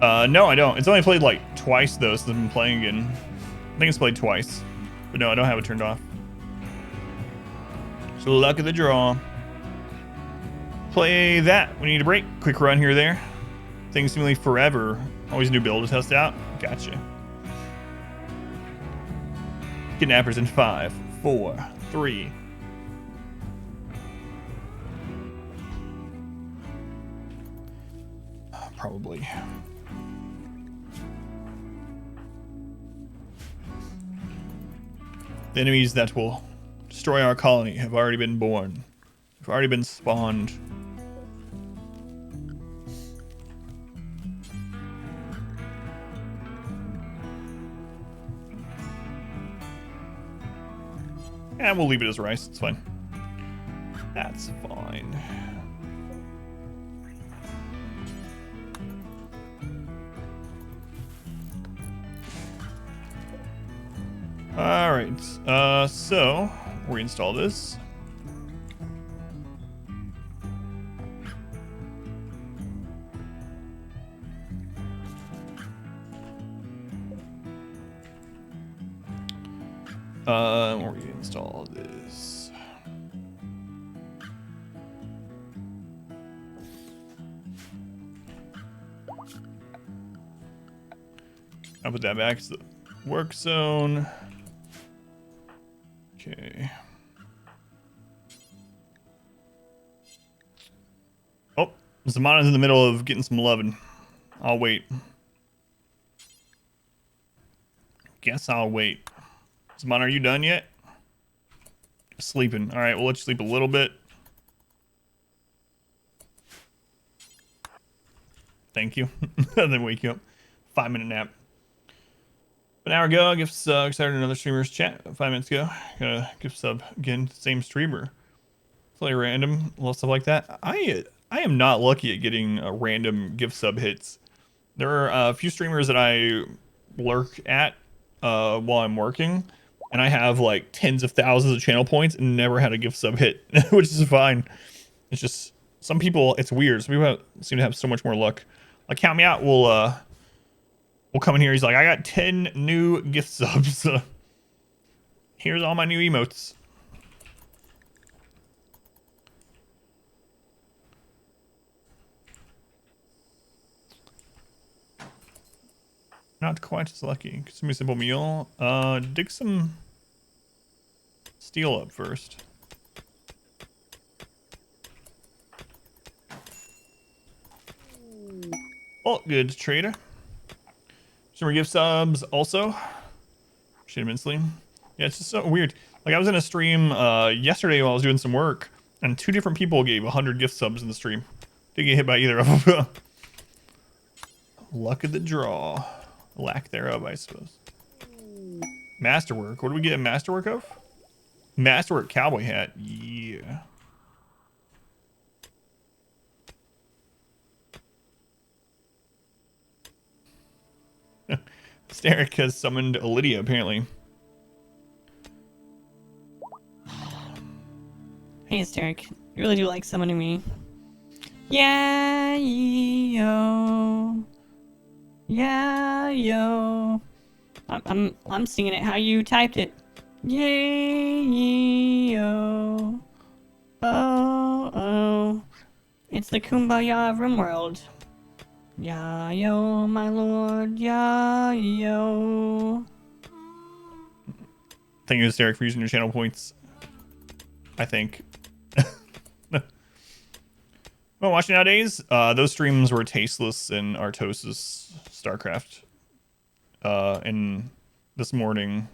No, I don't. It's only played like twice though since I've been playing again. I think it's played twice. But no, I don't have it turned off. So luck of the draw. Play that. We need a break. Quick run here or there. Things seemingly forever. Always a new build to test out. Gotcha. Kidnappers in 5, 4, 3. Probably. The enemies that will destroy our colony have already been born. Have already been spawned. And we'll leave it as rice. It's fine. That's fine. All right. So reinstall this. We'll reinstall this. I'll put that back. So Work zone. Okay. Oh, Zamana's in the middle of getting some loving. I'll wait. Guess I'll wait. Zamana, are you done yet? Sleeping. All right, we'll let you sleep a little bit. Thank you. And then wake you up. 5-minute nap. An hour ago, I gift started another streamer's chat. 5 minutes ago, got a gift sub again. Same streamer. Play random, little stuff like that. I am not lucky at getting random gift sub hits. There are a few streamers that I lurk at while I'm working, and I have like tens of thousands of channel points and never had a gift sub hit, which is fine. It's just some people. It's weird. Some people seem to have so much more luck. Like Count Me Out will come in here. He's like, I got 10 new gift subs. Here's all my new emotes. Not quite as lucky. Consume a simple meal. Dig some steel up first. Oh, good trader. Some more gift subs also. Appreciate immensely. Yeah, it's just so weird. Like I was in a stream yesterday while I was doing some work, and 2 different people gave 100 gift subs in the stream. Didn't get hit by either of them. Luck of the draw. Lack thereof, I suppose. Masterwork. What do we get a masterwork of? Masterwork cowboy hat. Yeah. Steric has summoned Lydia, apparently. Hey, Steric. You really do like summoning me. Yeah, yo. Yeah, yo. I'm singing it how you typed it. Yay, yo. Oh, oh. It's the Kumbaya of RimWorld. Yeah, yo, my lord. Yeah, yo. Thank you, Steric, for using your channel points. I think. Well, watching nowadays, those streams were Tasteless and Artosis StarCraft. And this morning,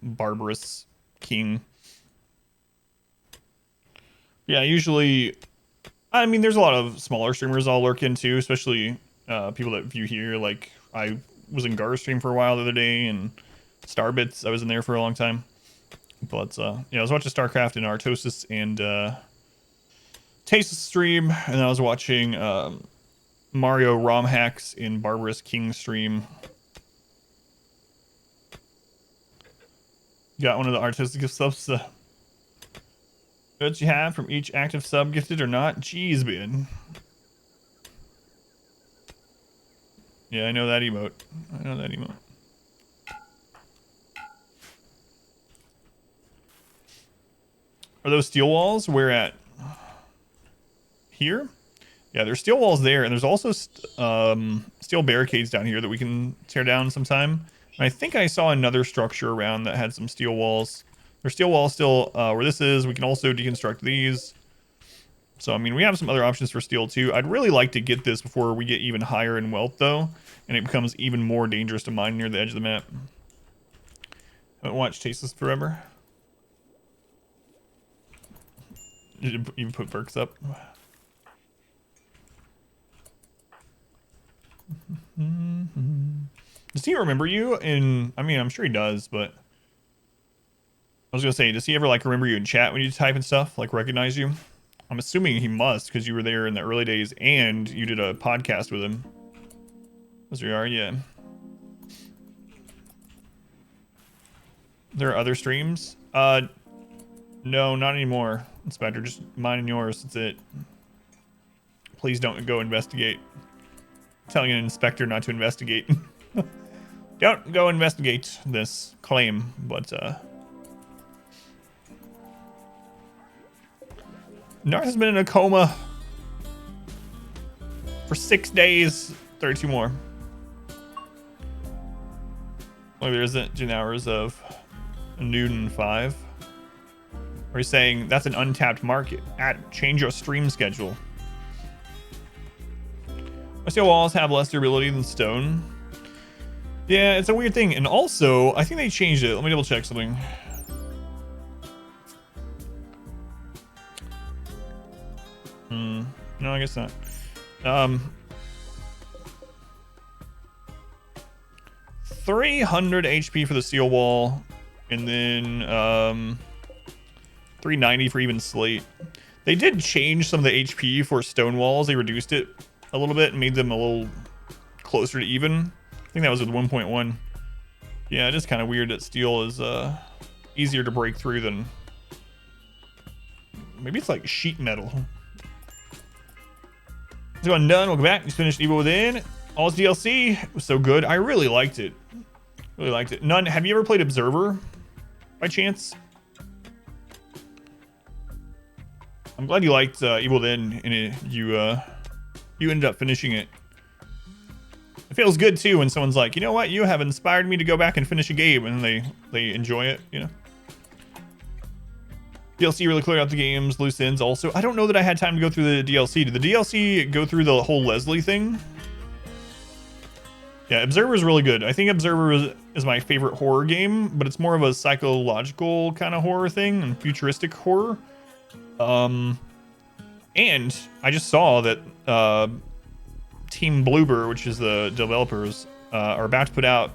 Barbarous King. Yeah, usually, I mean, there's a lot of smaller streamers I'll lurk into, especially people that view here. Like, I was in Gar's stream for a while the other day, and Starbits, I was in there for a long time. But, yeah, I was watching StarCraft and Artosis and Tasteless stream, and I was watching Mario ROM hacks in Barbarous King stream. Got one of the artistic subs. Goods you have from each active sub gifted or not? Jeez, man. Yeah, I know that emote. I know that emote. Are those steel walls? Where at? Here? Yeah, there's steel walls there, and there's also steel barricades down here that we can tear down sometime. And I think I saw another structure around that had some steel walls. There's steel walls still where this is. We can also deconstruct these. So, I mean, we have some other options for steel, too. I'd really like to get this before we get even higher in wealth, though, and it becomes even more dangerous to mine near the edge of the map. Haven't watched Tasteless forever. You even put perks up. Does he remember you? I mean, I'm sure he does, but I was gonna say, does he ever like remember you in chat when you type and stuff? Like recognize you? I'm assuming he must, because you were there in the early days and you did a podcast with him. As we are, yeah. There are other streams? No, not anymore, Inspector. Just mine and yours. That's it. Please don't go investigate. I'm telling an inspector not to investigate. Don't go investigate this claim, but Narth has been in a coma for 6 days. 32 more. Like there isn't 10 hours of noon and 5. Are you saying that's an untapped market? Change your stream schedule. Steel walls have less durability than stone. Yeah, it's a weird thing. And also, I think they changed it. Let me double check something. No, I guess not. 300 HP for the steel wall, and then 390 for even slate. They did change some of the HP for stone walls. They reduced it a little bit and made them a little closer to even. I think that was with 1.1. Yeah, it is kind of weird that steel is easier to break through than... Maybe it's like sheet metal. It's going done. Welcome back. Just finished Evil Within. All's DLC. It was so good. I really liked it. Really liked it. None. Have you ever played Observer by chance? I'm glad you liked Evil Within, and you ended up finishing it. It feels good too when someone's like, you know what, you have inspired me to go back and finish a game, and they enjoy it, you know. DLC really cleared out the game's loose ends. Also, I don't know that I had time to go through the DLC. Did the DLC go through the whole Leslie thing? Yeah, Observer is really good. I think Observer is my favorite horror game, but it's more of a psychological kind of horror thing and futuristic horror. And I just saw that Team Bloober, which is the developers, are about to put out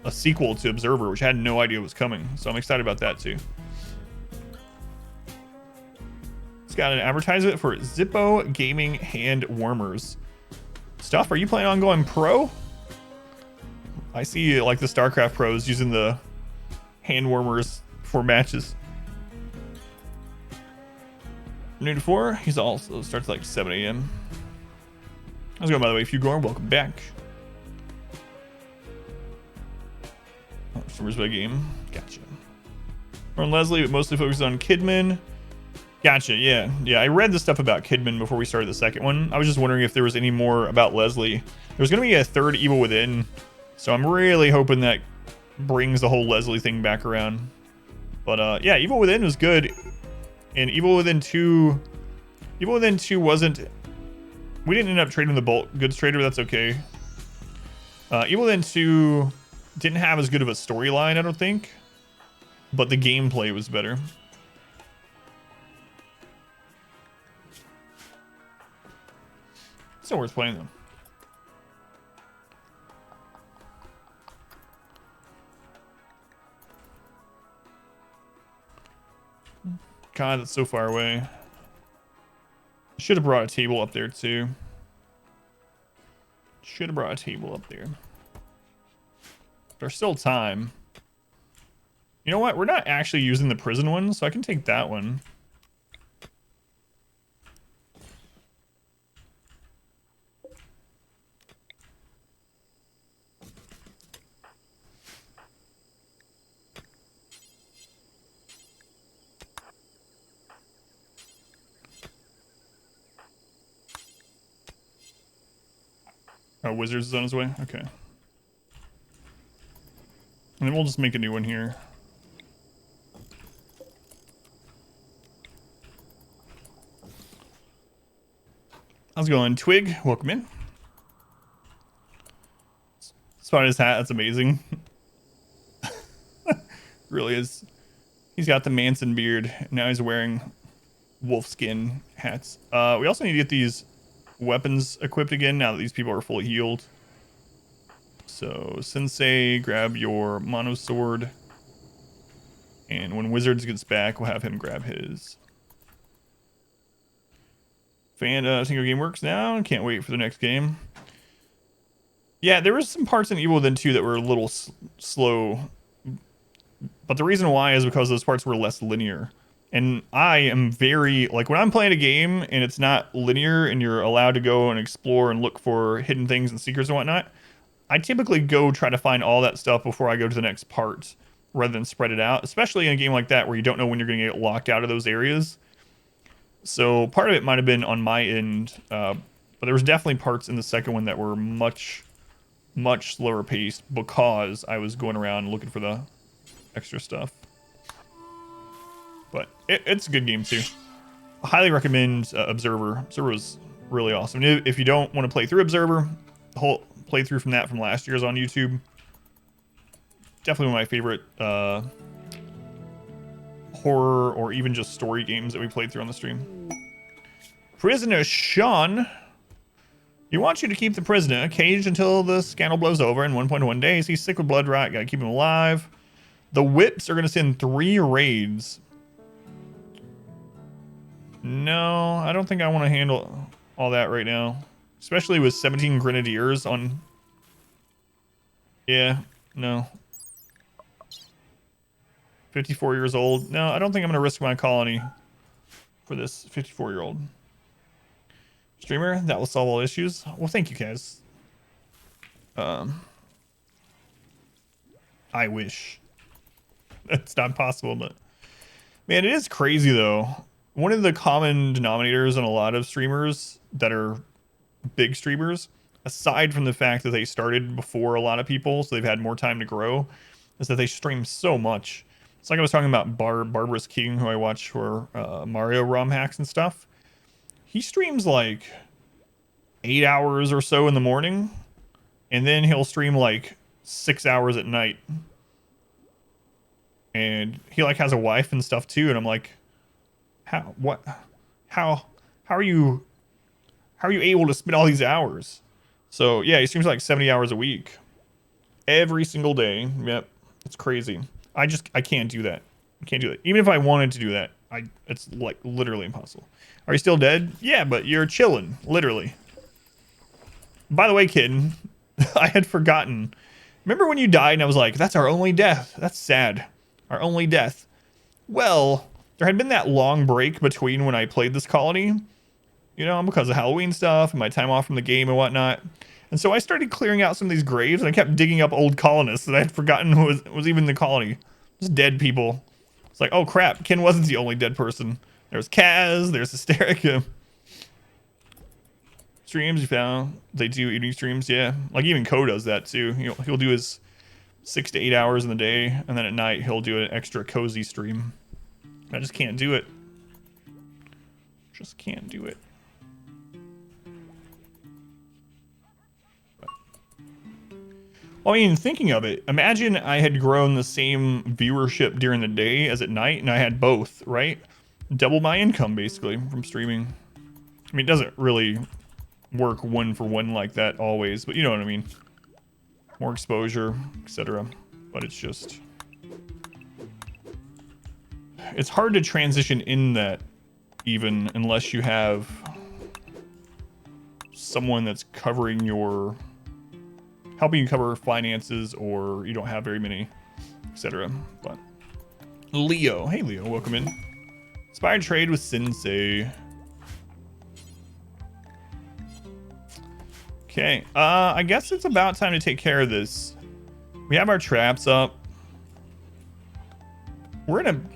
a sequel to Observer, which I had no idea was coming. So I'm excited about that too. It's got an advertisement for Zippo Gaming hand warmers. Stuff, are you planning on going pro? I see like the StarCraft pros using the hand warmers for matches. Noon to 4. He's also starts like 7 a.m. How's it going, by the way? Fugor, welcome back. Oh, Stormers by game. Gotcha. We're on Leslie, but mostly focused on Kidman. Gotcha. Yeah. I read the stuff about Kidman before we started the second one. I was just wondering if there was any more about Leslie. There's going to be a third Evil Within, so I'm really hoping that brings the whole Leslie thing back around. But yeah, Evil Within was good, and Evil Within 2 wasn't. We didn't end up trading the bulk goods trader. That's okay. Evil Within 2 didn't have as good of a storyline, I don't think, but the gameplay was better. Still worth playing though. God, that's so far away. Should have brought a table up there too. Should have brought a table up there. There's still time. You know what? We're not actually using the prison one, so I can take that one. Oh, Wizards is on his way? Okay. And then we'll just make a new one here. How's it going? Twig, welcome in. Spotted his hat, that's amazing. Really is. He's got the Manson beard. Now he's wearing wolfskin hats. We also need to get these weapons equipped again now that these people are fully healed. So Sensei, grab your mono sword, and when Wizards gets back, we'll have him grab his. Single game works now. Can't wait for the next game. Yeah, there was some parts in Evil Within 2 that were a little slow, but the reason why is because those parts were less linear. And I am very, like, when I'm playing a game and it's not linear and you're allowed to go and explore and look for hidden things and secrets and whatnot, I typically go try to find all that stuff before I go to the next part rather than spread it out, especially in a game like that where you don't know when you're going to get locked out of those areas. So part of it might have been on my end, but there was definitely parts in the second one that were much much slower paced because I was going around looking for the extra stuff. But it's a good game too. I highly recommend Observer. Observer was really awesome. If you don't want to play through Observer, the whole playthrough from that from last year is on YouTube. Definitely one of my favorite horror or even just story games that we played through on the stream. Prisoner Sean. He wants you to keep the prisoner caged until the scandal blows over in 1.1 days. He's sick with blood rot. Gotta keep him alive. The Whips are gonna send 3 raids. No, I don't think I want to handle all that right now. Especially with 17 Grenadiers on... Yeah, no. 54 years old. No, I don't think I'm going to risk my colony for this 54-year-old. Streamer, that will solve all issues. Well, thank you, guys. I wish. That's not possible, but... Man, it is crazy, though. One of the common denominators in a lot of streamers that are big streamers, aside from the fact that they started before a lot of people, so they've had more time to grow, is that they stream so much. It's like I was talking about Barbarous King, who I watch for Mario ROM hacks and stuff. He streams like 8 hours or so in the morning, and then he'll stream like 6 hours at night. And he like has a wife and stuff too, and I'm like, how are you able to spend all these hours? So yeah, he streams like 70 hours a week every single day. Yep, it's crazy. I can't do that. I can't do that. Even if I wanted to do that, it's like literally impossible. Are you still dead? Yeah, but you're chilling, literally. By the way, kid, I had forgotten. Remember when you died and I was like, that's our only death. That's sad. Our only death. Well, there had been that long break between when I played this colony, you know, because of Halloween stuff and my time off from the game and whatnot. And so I started clearing out some of these graves, and I kept digging up old colonists that I had forgotten was even in the colony. Just dead people. It's like, oh crap, Ken wasn't the only dead person. There's Kaz, there's Hysterica. Streams you found. They do evening streams, yeah. Like even Ko does that too. He'll do his 6 to 8 hours in the day, and then at night he'll do an extra cozy stream. I just can't do it. Just can't do it. Well, I mean, thinking of it, imagine I had grown the same viewership during the day as at night, and I had both, right? Double my income, basically, from streaming. I mean, it doesn't really work one for one like that always, but you know what I mean. More exposure, etc. But it's just... It's hard to transition in that, even, unless you have someone that's covering your... helping you cover finances, or you don't have very many, etc. But Leo, hey Leo, welcome in. Inspired trade with Sensei. Okay, I guess it's about time to take care of this. We have our traps up. We're in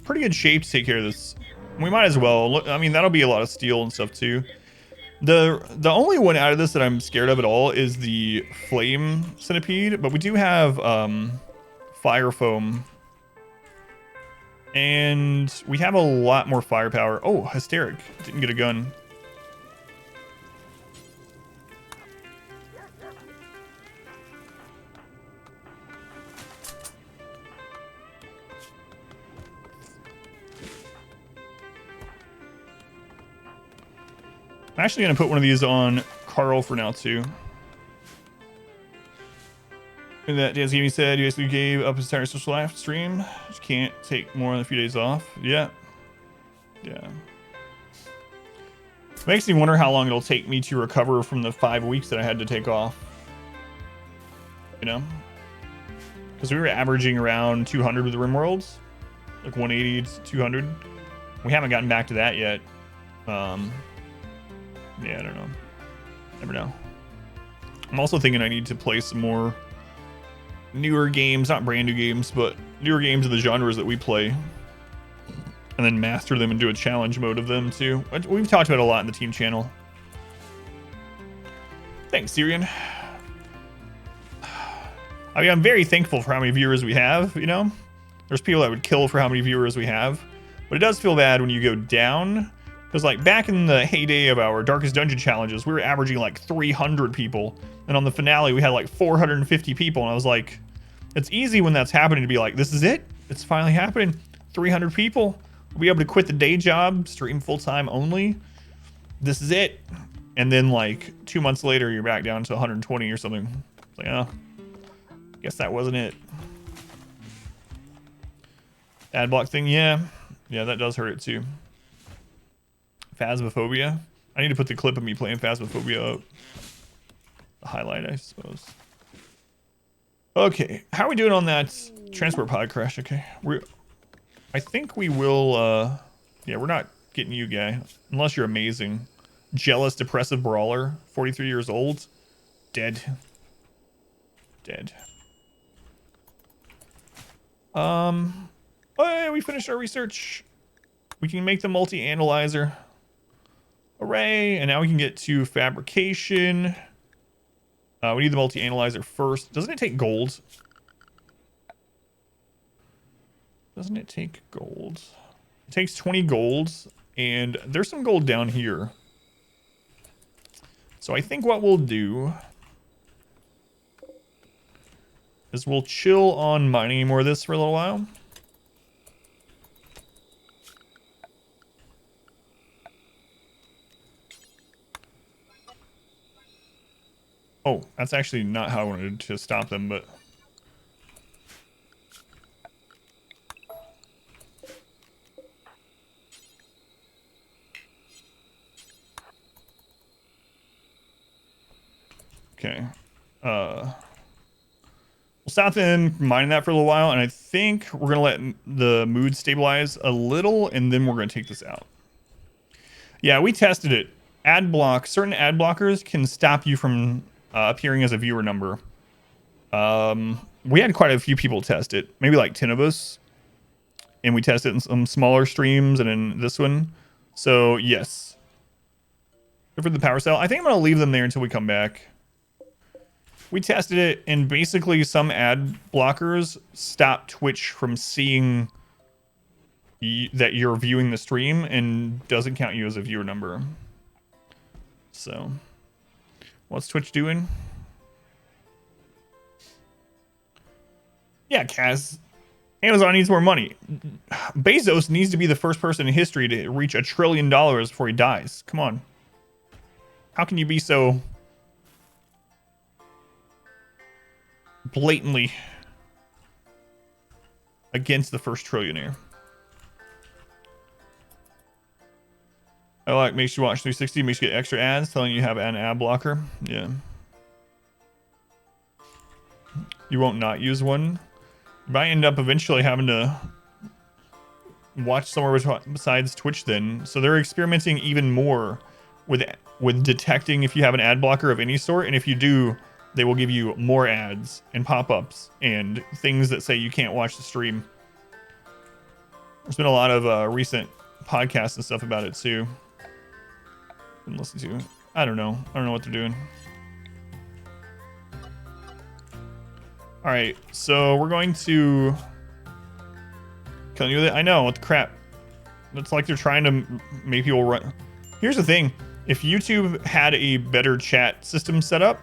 pretty good shape to take care of this. We might as well. Look, I mean, that'll be a lot of steel and stuff too. The only one out of this that I'm scared of at all is the flame centipede, but we do have fire foam, and we have a lot more firepower. Oh, hysteric! Didn't get a gun. I'm actually going to put one of these on Carl for now, too. And that Dance Gaming said, you basically gave up his entire social life stream. Just can't take more than a few days off. Yeah. Yeah. It makes me wonder how long it'll take me to recover from the 5 weeks that I had to take off. You know? Because we were averaging around 200 with the RimWorlds. Like 180 to 200. We haven't gotten back to that yet. Yeah, I don't know. Never know. I'm also thinking I need to play some more newer games, not brand new games, but newer games of the genres that we play, and then master them and do a challenge mode of them too. We've talked about it a lot in the team channel. Thanks, Syrian. I mean, I'm very thankful for how many viewers we have, you know? There's people that would kill for how many viewers we have. But it does feel bad when you go down. Because, like, back in the heyday of our Darkest Dungeon challenges, we were averaging, like, 300 people. And on the finale, we had, like, 450 people. And I was like, it's easy when that's happening to be like, this is it. It's finally happening. 300 people. We'll be able to quit the day job, stream full-time only. This is it. And then, like, 2 months later, you're back down to 120 or something. It's like, oh, guess that wasn't it. Ad block thing, yeah. Yeah, that does hurt it too. Phasmophobia. I need to put the clip of me playing Phasmophobia up. The highlight, I suppose. Okay, how are we doing on that transport pod crash? Okay, I think we will, yeah, we're not getting you, guy. Unless you're amazing. Jealous, depressive brawler. 43 years old. Dead. Dead. Oh, yeah, we finished our research. We can make the multi-analyzer. Hooray! And now we can get to fabrication. We need the multi-analyzer first. Doesn't it take gold? Doesn't it take gold? It takes 20 gold, and there's some gold down here. So I think what we'll do is we'll chill on mining more of this for a little while. Oh, that's actually not how I wanted to stop them, but... Okay. We'll stop them mining that for a little while, and I think we're going to let the mood stabilize a little, and then we're going to take this out. Yeah, we tested it. Ad block, certain ad blockers can stop you from appearing as a viewer number. We had quite a few people test it, maybe like 10 of us, and we tested it in some smaller streams and in this one. So yes, for the power cell, I think I'm gonna leave them there until we come back. We tested it, and basically some ad blockers stop Twitch from seeing that you're viewing the stream and doesn't count you as a viewer number. So what's Twitch doing? Yeah, Kaz. Amazon needs more money. Bezos needs to be the first person in history to reach $1 trillion before he dies. Come on. How can you be so blatantly against the first trillionaire? I like makes you watch 360, makes you get extra ads telling you have an ad blocker. Yeah. You won't not use one. You might end up eventually having to watch somewhere besides Twitch then. So they're experimenting even more with detecting if you have an ad blocker of any sort, and if you do, they will give you more ads and pop-ups and things that say you can't watch the stream. There's been a lot of recent podcasts and stuff about it too. And listen to. I don't know what they're doing. All right, so we're going to kill you with it. I know, what the crap. It's like they're trying to make people run. Here's the thing: if YouTube had a better chat system set up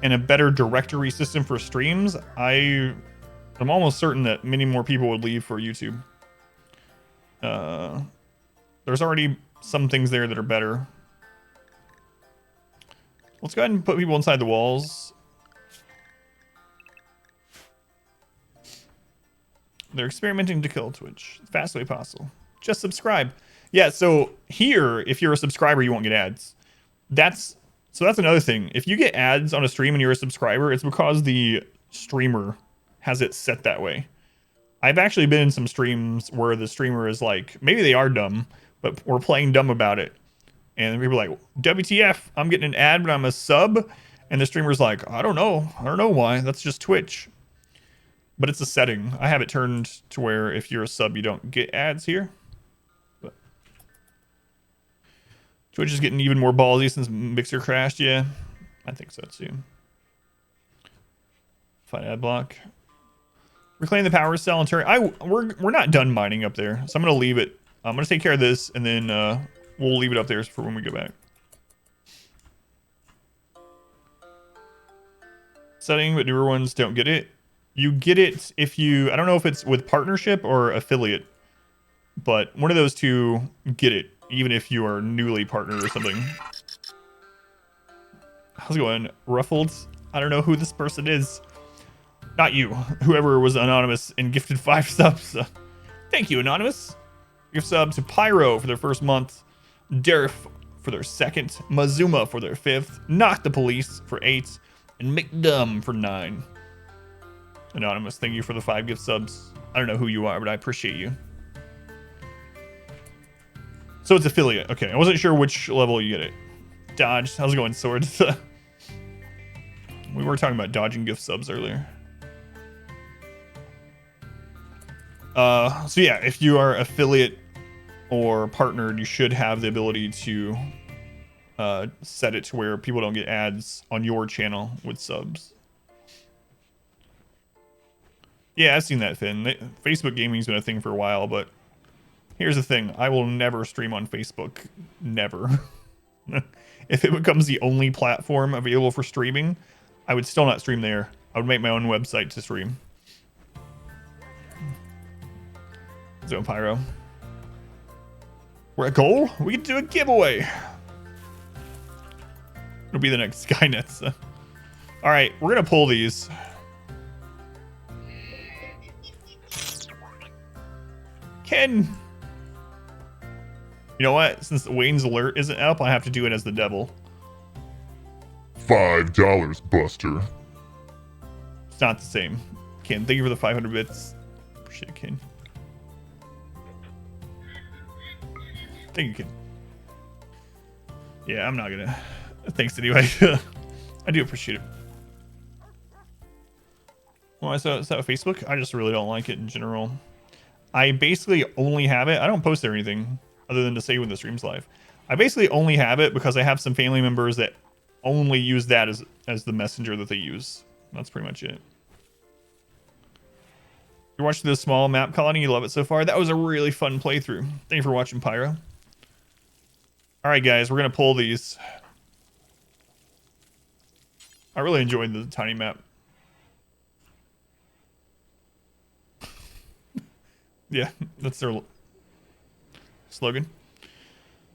and a better directory system for streams, I'm almost certain that many more people would leave for YouTube. There's already some things there that are better. Let's go ahead and put people inside the walls. They're experimenting to kill Twitch the fastest way possible. Just subscribe. Yeah, so here, if you're a subscriber, you won't get ads. That's another thing. If you get ads on a stream and you're a subscriber, it's because the streamer has it set that way. I've actually been in some streams where the streamer is like, maybe they are dumb, but we're playing dumb about it. And people are like, WTF, I'm getting an ad, but I'm a sub. And the streamer's like, I don't know why. That's just Twitch. But it's a setting. I have it turned to where if you're a sub, you don't get ads here. But Twitch is getting even more ballsy since Mixer crashed, yeah. I think so too. Find ad block. Reclaim the power cell and turn. We're not done mining up there, so I'm gonna leave it. I'm gonna take care of this, and then we'll leave it up there for when we go back. Setting, but newer ones don't get it. You get it if you. I don't know if it's with partnership or affiliate, but one of those two get it, even if you are newly partnered or something. How's it going, Ruffled? I don't know who this person is. Not you. Whoever was anonymous and gifted 5 subs. Thank you, anonymous. Gift sub to Pyro for their first month, Derf for their second, Mazuma for their 5th, Not the Police for 8, and McDumb for 9. Anonymous, thank you for the 5 gift subs. I don't know who you are, but I appreciate you. So it's affiliate. Okay, I wasn't sure which level you get it. Dodge. How's it going, Swords? We were talking about dodging gift subs earlier. So yeah, if you are affiliate or partnered, you should have the ability to set it to where people don't get ads on your channel with subs. Yeah, I've seen that, Finn. Facebook gaming's been a thing for a while, but here's the thing. I will never stream on Facebook. Never. If it becomes the only platform available for streaming, I would still not stream there. I would make my own website to stream. Zone Pyro. We're at goal? We can do a giveaway. It'll be the next Skynet. Alright, we're going to pull these. Ken! You know what? Since Wayne's alert isn't up, I have to do it as the devil. $5, Buster. It's not the same. Ken, thank you for the 500 bits. Appreciate it, Ken. Thank you, Ken. Yeah, I'm not gonna. Thanks anyway. I do appreciate it. Well, is that Facebook? I just really don't like it in general. I basically only have it. I don't post there anything other than to say when the stream's live. I basically only have it because I have some family members that only use that as the messenger that they use. That's pretty much it. You're watching this small map colony. You love it so far. That was a really fun playthrough. Thank you for watching, Pyro. All right, guys, we're gonna pull these. I really enjoyed the tiny map. Yeah, that's their slogan.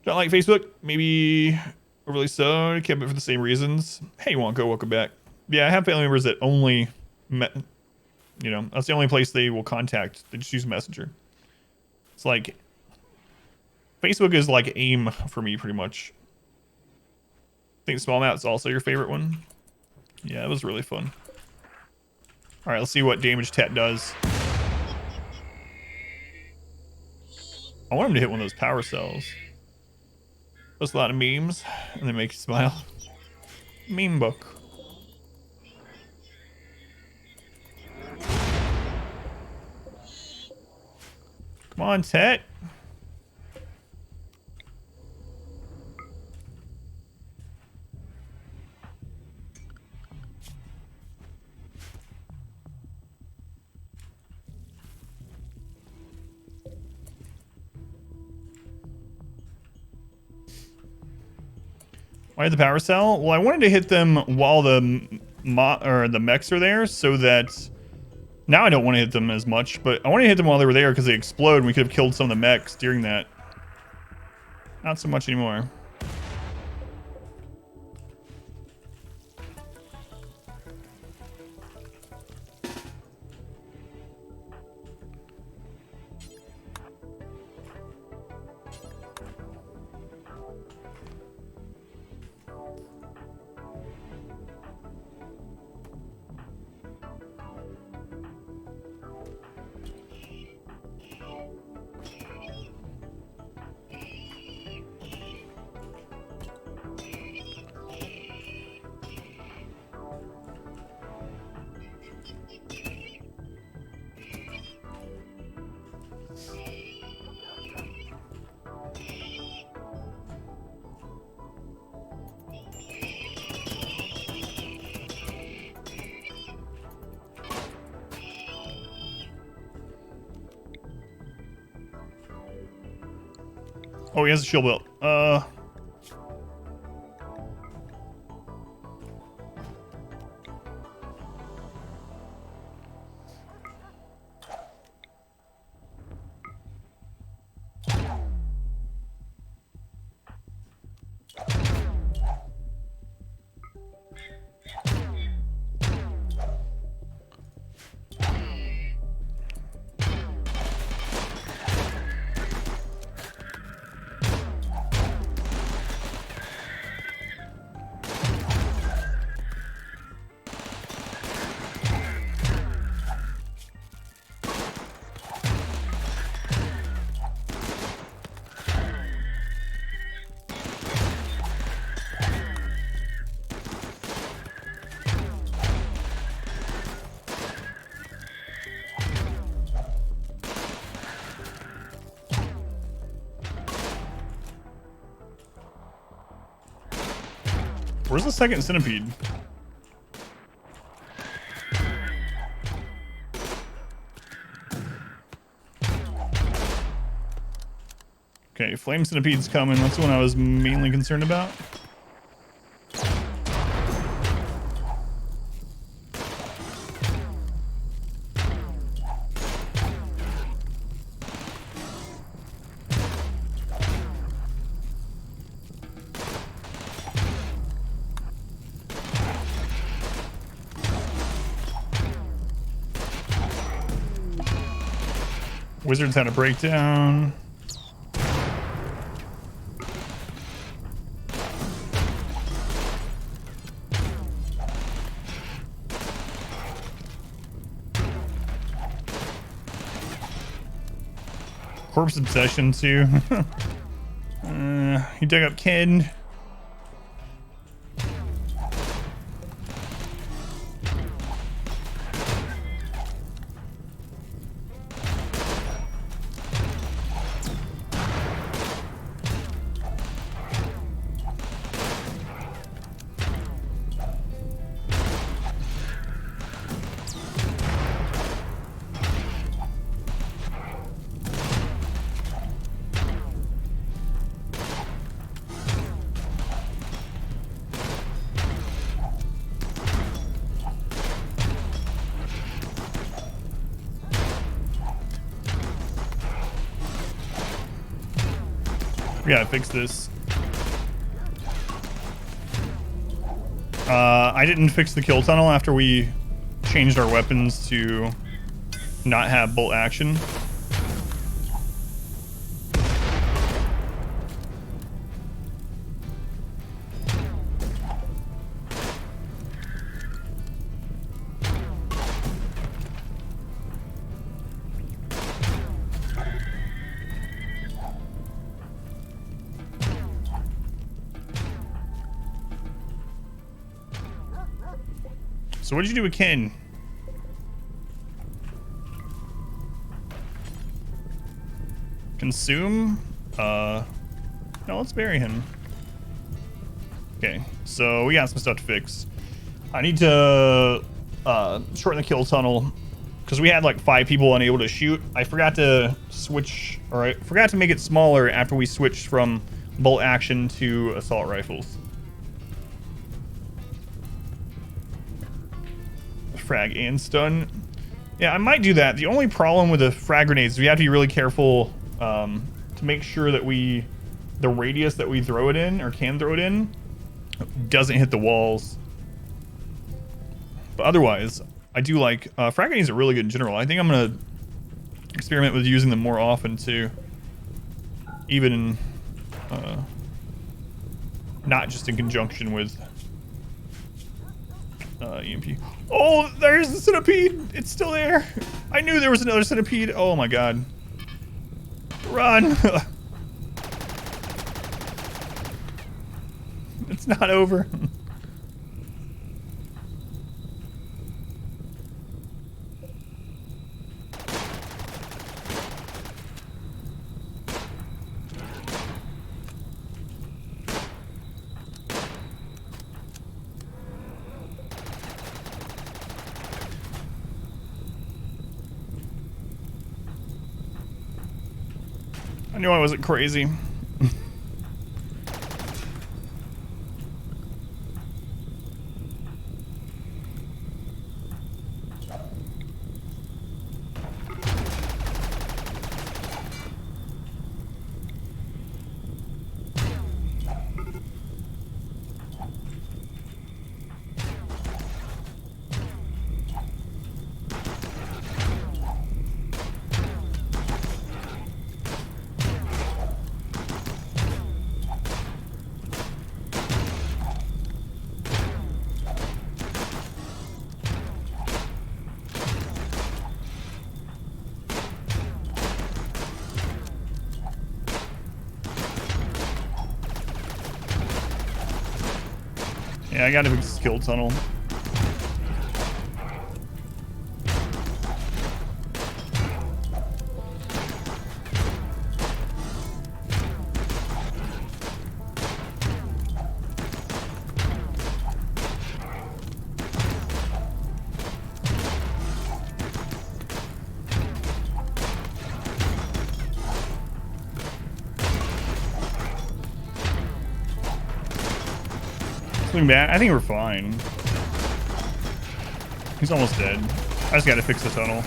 Don't like Facebook? Maybe overly so. Kept it for the same reasons. Hey, Wonko, welcome back. Yeah, I have family members that only that's the only place they will contact. They just use Messenger. It's like Facebook is like AIM for me, pretty much. I think Small Map's also your favorite one. Yeah, it was really fun. All right, let's see what damage Tet does. I want him to hit one of those power cells. Post a lot of memes, and they make you smile. Meme book. Come on, Tet. Why the power cell? Well, I wanted to hit them while the mechs are there, so that now I don't want to hit them as much, but I wanted to hit them while they were there because they explode and we could have killed some of the mechs during that. Not so much anymore. Oh, he has a shield belt. Where's the second centipede? Okay, flame centipede's coming. That's the one I was mainly concerned about. Wizards had a breakdown. Corpse obsession too. He dug up Ken. We gotta fix this. I didn't fix the kill tunnel after we changed our weapons to not have bolt action. So what did you do with Ken? Consume? No, let's bury him. Okay, so we got some stuff to fix. I need to shorten the kill tunnel because we had like 5 people unable to shoot. I forgot to switch, or I forgot to make it smaller after we switched from bolt action to assault rifles. Frag and stun. Yeah, I might do that. The only problem with the frag grenades is we have to be really careful to make sure that the radius that we throw it in, or can throw it in, doesn't hit the walls. But otherwise, I do like frag grenades are really good in general. I think I'm gonna experiment with using them more often too, even not just in conjunction with EMP. Oh, there's the centipede. It's still there. I knew there was another centipede. Oh my god. Run. It's not over. I knew I wasn't crazy. Yeah, I gotta fix the skill tunnel. Swing back. I think we're fine. He's almost dead. I just gotta fix the tunnel.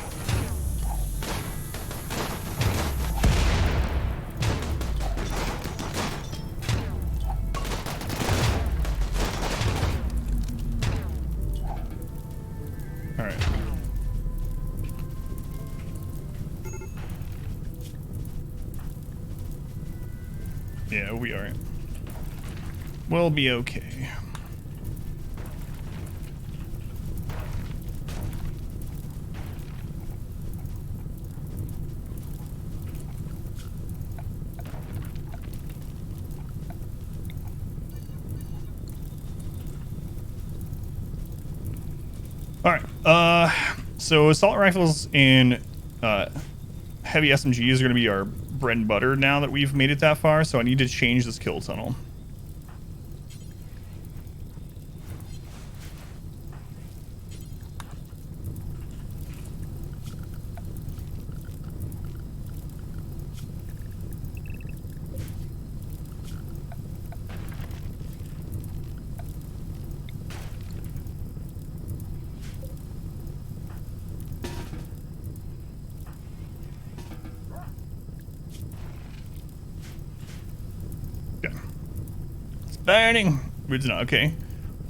Alright. Yeah, we'll be alright. We'll be okay. All right. So assault rifles and heavy SMGs are going to be our bread and butter now that we've made it that far. So I need to change this kill tunnel. Burning. It's not okay.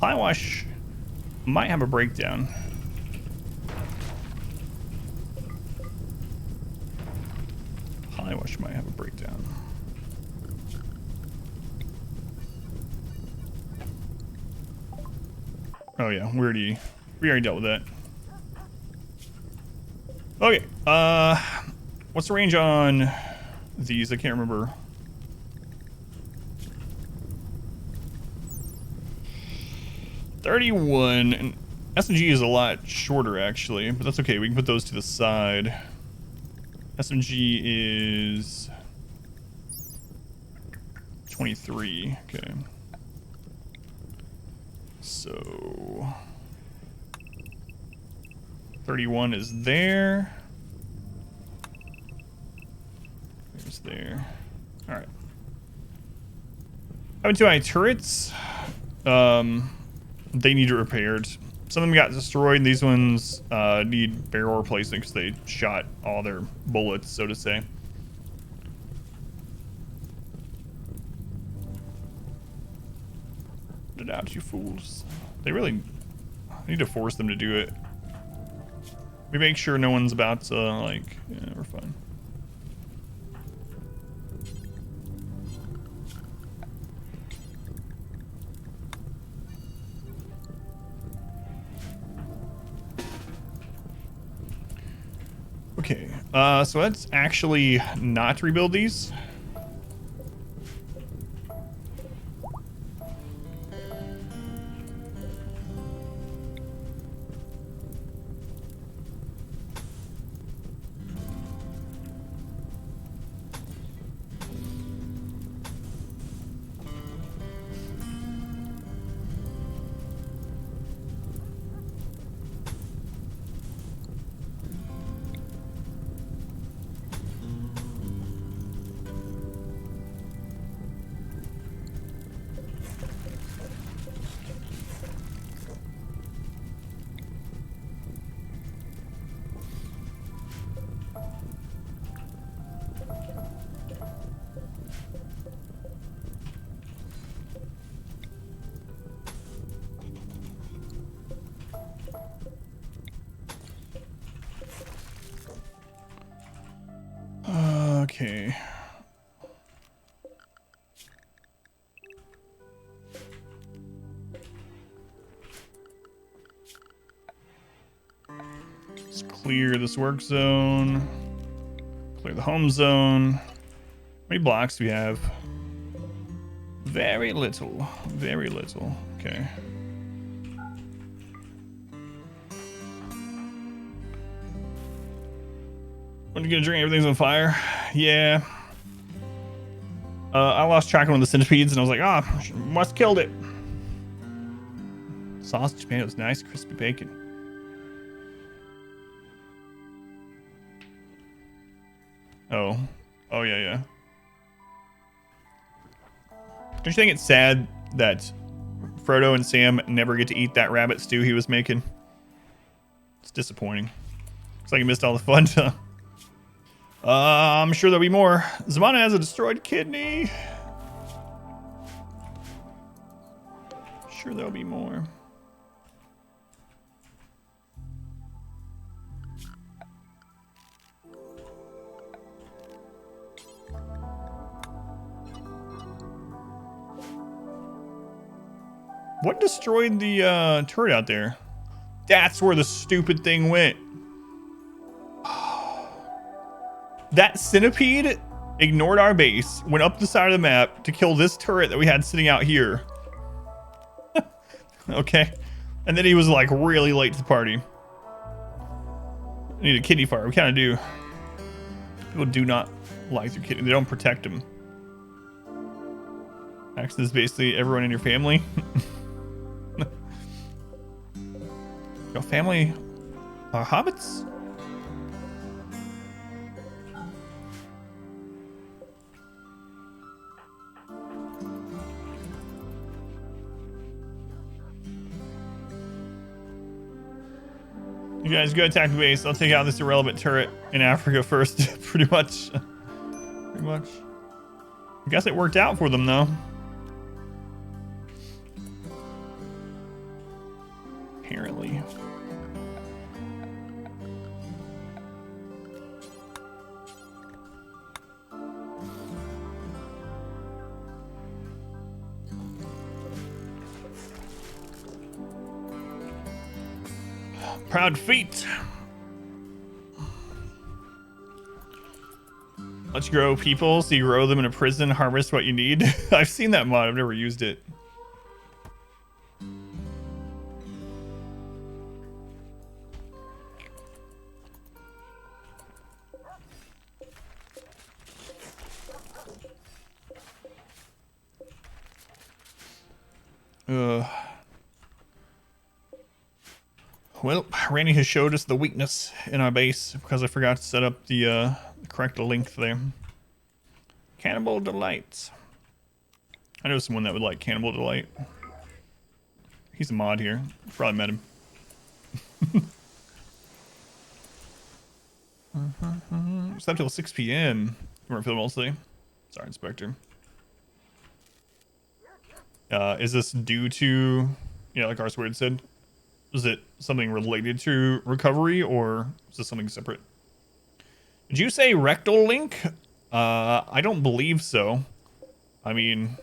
Pie wash might have a breakdown. Pie wash might have a breakdown. Oh yeah, we already dealt with that. Okay. What's the range on these? I can't remember. 31, and SMG is a lot shorter actually, but that's okay. We can put those to the side. SMG is 23. Okay. So 31 is there. There's there. All right. Having too many turrets. They need it repaired. Some of them got destroyed. These ones need barrel replacing because they shot all their bullets, so to say. Get out, you fools. They really need to force them to do it. We make sure no one's about to, like, yeah, we're fine. Okay, so let's actually not rebuild these. Okay. Let's clear this work zone. Clear the home zone. How many blocks do we have? Very little. Very little. Okay. When you get a drink, everything's on fire. Yeah. I lost track of one of the centipedes, and I was like, must killed it. Sausage tomatoes, nice crispy bacon. Oh yeah. Don't you think it's sad that Frodo and Sam never get to eat that rabbit stew he was making? It's disappointing. Looks like he missed all the fun. I'm sure there'll be more. Zamana has a destroyed kidney. Sure there'll be more. What destroyed the turret out there? That's where the stupid thing went. That centipede ignored our base, went up the side of the map to kill this turret that we had sitting out here. Okay. And then he was like really late to the party. I need a kidney fire. We kind of do. People do not like their kidney. They don't protect them. Actually, this is basically everyone in your family. Your family are hobbits? You guys go attack the base. I'll take out this irrelevant turret in Africa first. Pretty much. I guess it worked out for them though. Apparently. Proud feet. Let's grow people, so you grow them in a prison, harvest what you need. I've seen that mod, I've never used it. Well, Randy has showed us the weakness in our base because I forgot to set up the correct length there. Cannibal Delights. I know someone that would like Cannibal Delight. He's a mod here. Probably met him. Slept till 6 p.m. You weren't feeling well today? Sorry, Inspector. Is this due to, like R Squared said? Is it something related to recovery, or is this something separate? Did you say rectal link? I don't believe so. I mean,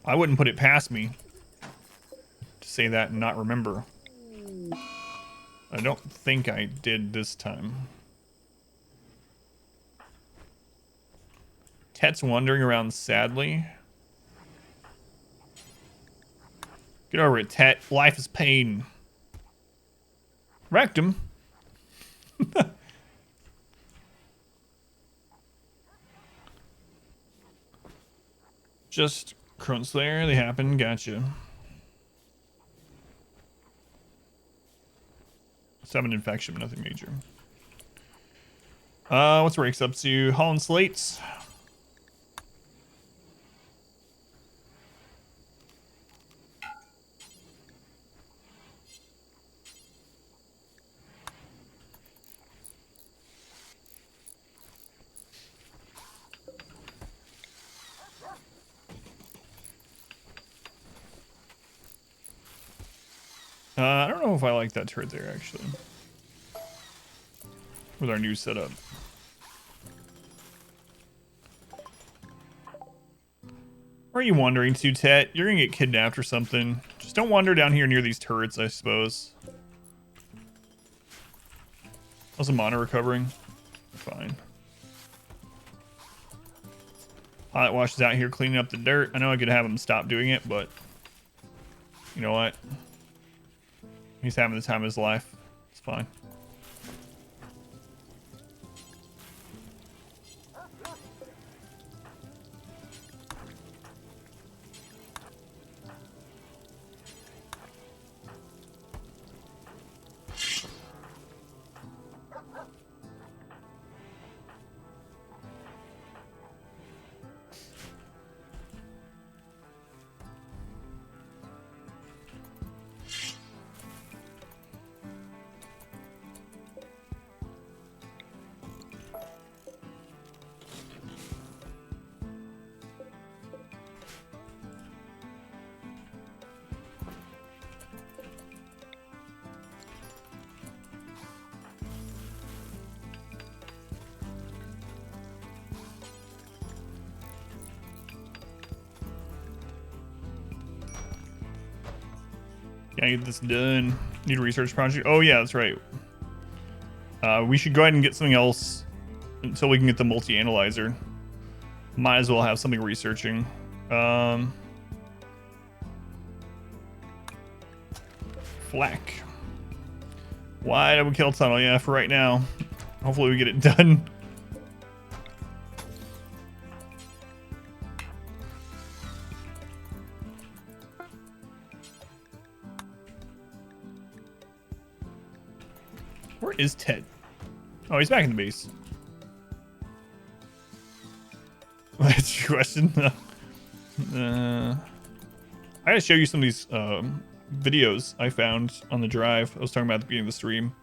I wouldn't put it past me to say that and not remember. I don't think I did this time. Tet's wandering around sadly. Get over it, Tet. Life is pain. Wrecked him. Just crunch there. They happen. Gotcha. 7 infection, but nothing major. What's Rakes up to? Hauling slates. I don't know if I like that turret there, actually. With our new setup. Where are you wandering to, Tet? You're gonna get kidnapped or something. Just don't wander down here near these turrets, I suppose. How's the mana recovering? Fine. Pilot Wash is out here cleaning up the dirt. I know I could have him stop doing it, but you know what? He's having the time of his life. It's fine. Can I get this done? Need a research project. Oh yeah, that's right. We should go ahead and get something else until we can get the multi-analyzer. Might as well have something researching. Flak. Why double kill tunnel? Yeah, for right now. Hopefully we get it done. Where is Ted? Oh, he's back in the base. That's your question. I gotta show you some of these videos I found on the drive. I was talking about at the beginning of the stream.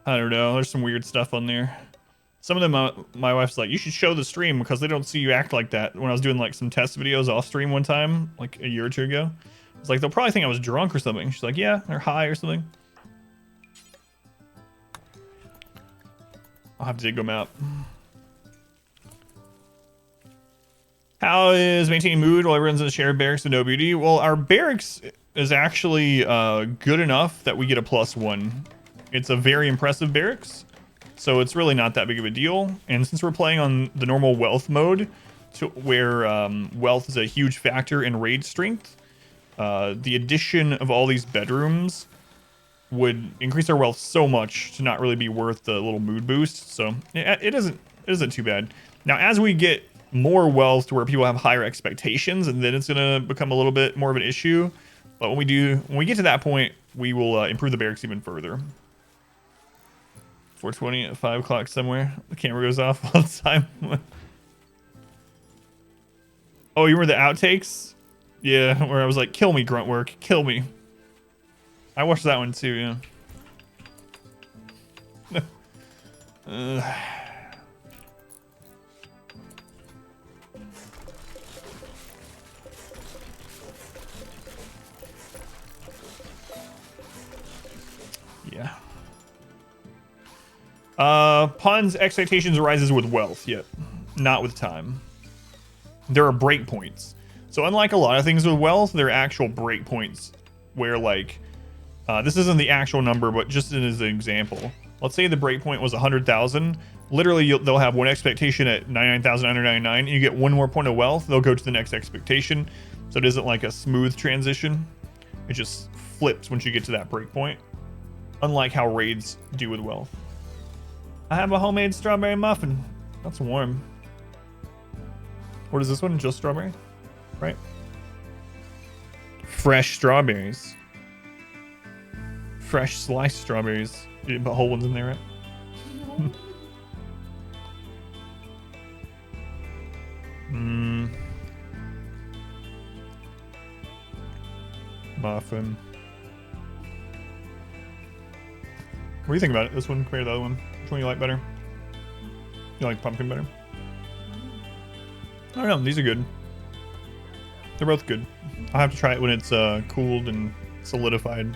I don't know. There's some weird stuff on there. Some of them, my wife's like, you should show the stream because they don't see you act like that. When I was doing like some test videos off stream one time, like a year or two ago, it's like they'll probably think I was drunk or something. She's like, yeah, or high or something. I'll have to dig them out. How is maintaining mood while everyone's in the shared barracks with no beauty? Well, our barracks is actually good enough that we get a +1. It's a very impressive barracks, so it's really not that big of a deal. And since we're playing on the normal wealth mode, where wealth is a huge factor in raid strength, the addition of all these bedrooms would increase our wealth so much to not really be worth the little mood boost. So it isn't too bad. Now, as we get more wealth to where people have higher expectations, and then it's gonna become a little bit more of an issue. But when we get to that point, we will improve the barracks even further. 420 at 5 o'clock somewhere. The camera goes off all the time. Oh, you remember the outtakes? Yeah, where I was like, kill me, grunt work, kill me. I watched that one too, yeah. Yeah. Pawn's expectations rises with wealth, yet not with time. There are breakpoints. So unlike a lot of things with wealth, there are actual breakpoints where like, this isn't the actual number, but just as an example, let's say the breakpoint was 100,000. Literally, they'll have one expectation at 99,999, and you get one more point of wealth. They'll go to the next expectation. So it isn't like a smooth transition. It just flips once you get to that breakpoint. Unlike how raids do with wealth. I have a homemade strawberry muffin. That's warm. What is this one? Just strawberry? Right? Fresh strawberries. Fresh sliced strawberries. You didn't put whole ones in there, right? Muffin. What do you think about it? This one compared to the other one? Which one you like better? You like pumpkin better? I don't know. These are good. They're both good. I'll have to try it when it's cooled and solidified.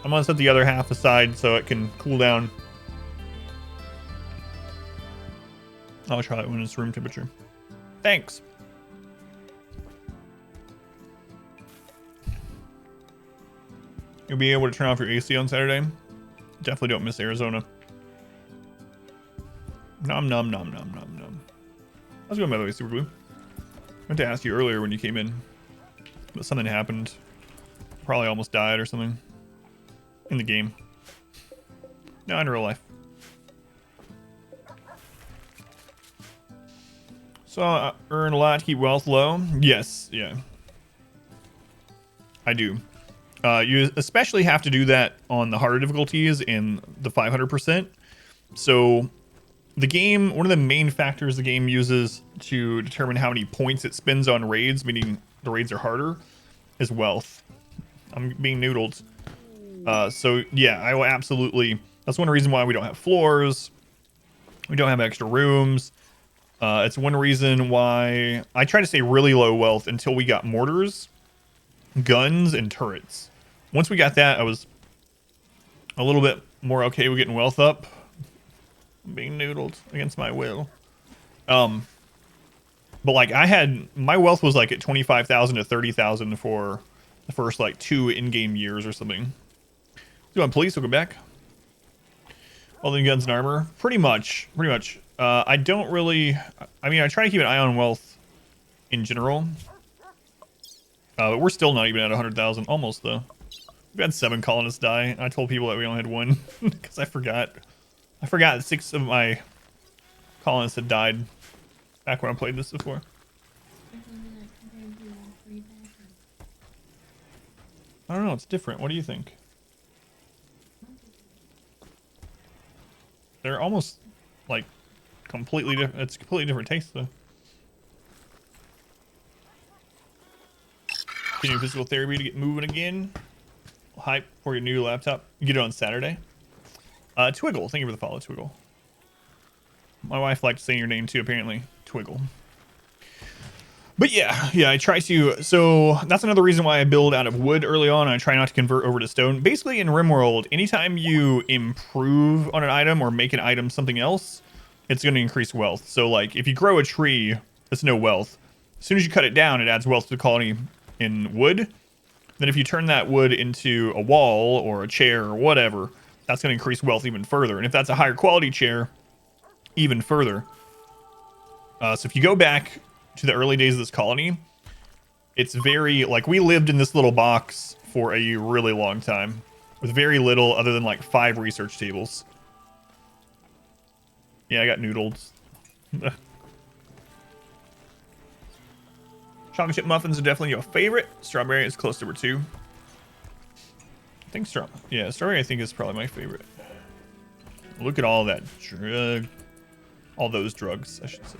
I'm gonna set the other half aside so it can cool down. I'll try it when it's room temperature. Thanks. You'll be able to turn off your AC on Saturday. Definitely don't miss Arizona. Nom nom nom nom nom nom. How's it going, by the way, Super Blue? I meant to ask you earlier when you came in, but something happened. Probably almost died or something. In the game. No, in real life. So, earn a lot, keep wealth low? Yes, yeah. I do. You especially have to do that on the harder difficulties in the 500%. So, the game, one of the main factors the game uses to determine how many points it spends on raids, meaning the raids are harder, is wealth. I'm being noodled. So yeah, I will absolutely. That's one reason why we don't have floors. We don't have extra rooms. It's one reason why I try to stay really low wealth until we got mortars, guns, and turrets. Once we got that, I was a little bit more okay with getting wealth up. I'm being noodled against my will. But like my wealth was like at 25,000 to 30,000 for the first like 2 in-game years or something. Go on, police. Welcome back. Welding guns and armor, pretty much. I don't really. I mean, I try to keep an eye on wealth in general. But we're still not even at 100,000. Almost though. We've had 7 colonists die. I told people that we only had 1 because I forgot. I forgot that 6 of my colonists had died back when I played this before. I don't know. It's different. What do you think? They're almost like completely different. It's completely different taste though. Continue physical therapy to get moving again. Hype for your new laptop. You get it on Saturday. Twiggle. Thank you for the follow, Twiggle. My wife liked saying your name too, apparently. Twiggle. But yeah, I try to. So that's another reason why I build out of wood early on. I try not to convert over to stone. Basically, in RimWorld, anytime you improve on an item or make an item something else, it's going to increase wealth. So like if you grow a tree, that's no wealth. As soon as you cut it down, it adds wealth to the colony in wood. Then if you turn that wood into a wall or a chair or whatever, that's going to increase wealth even further. And if that's a higher quality chair, even further. So if you go back to the early days of this colony, it's very like we lived in this little box for a really long time with very little other than like 5 research tables. Yeah, I got noodles. Chocolate chip muffins are definitely your favorite. Strawberry is close number 2. I think strawberry I think is probably my favorite. Look at all that drug, all those drugs I should say.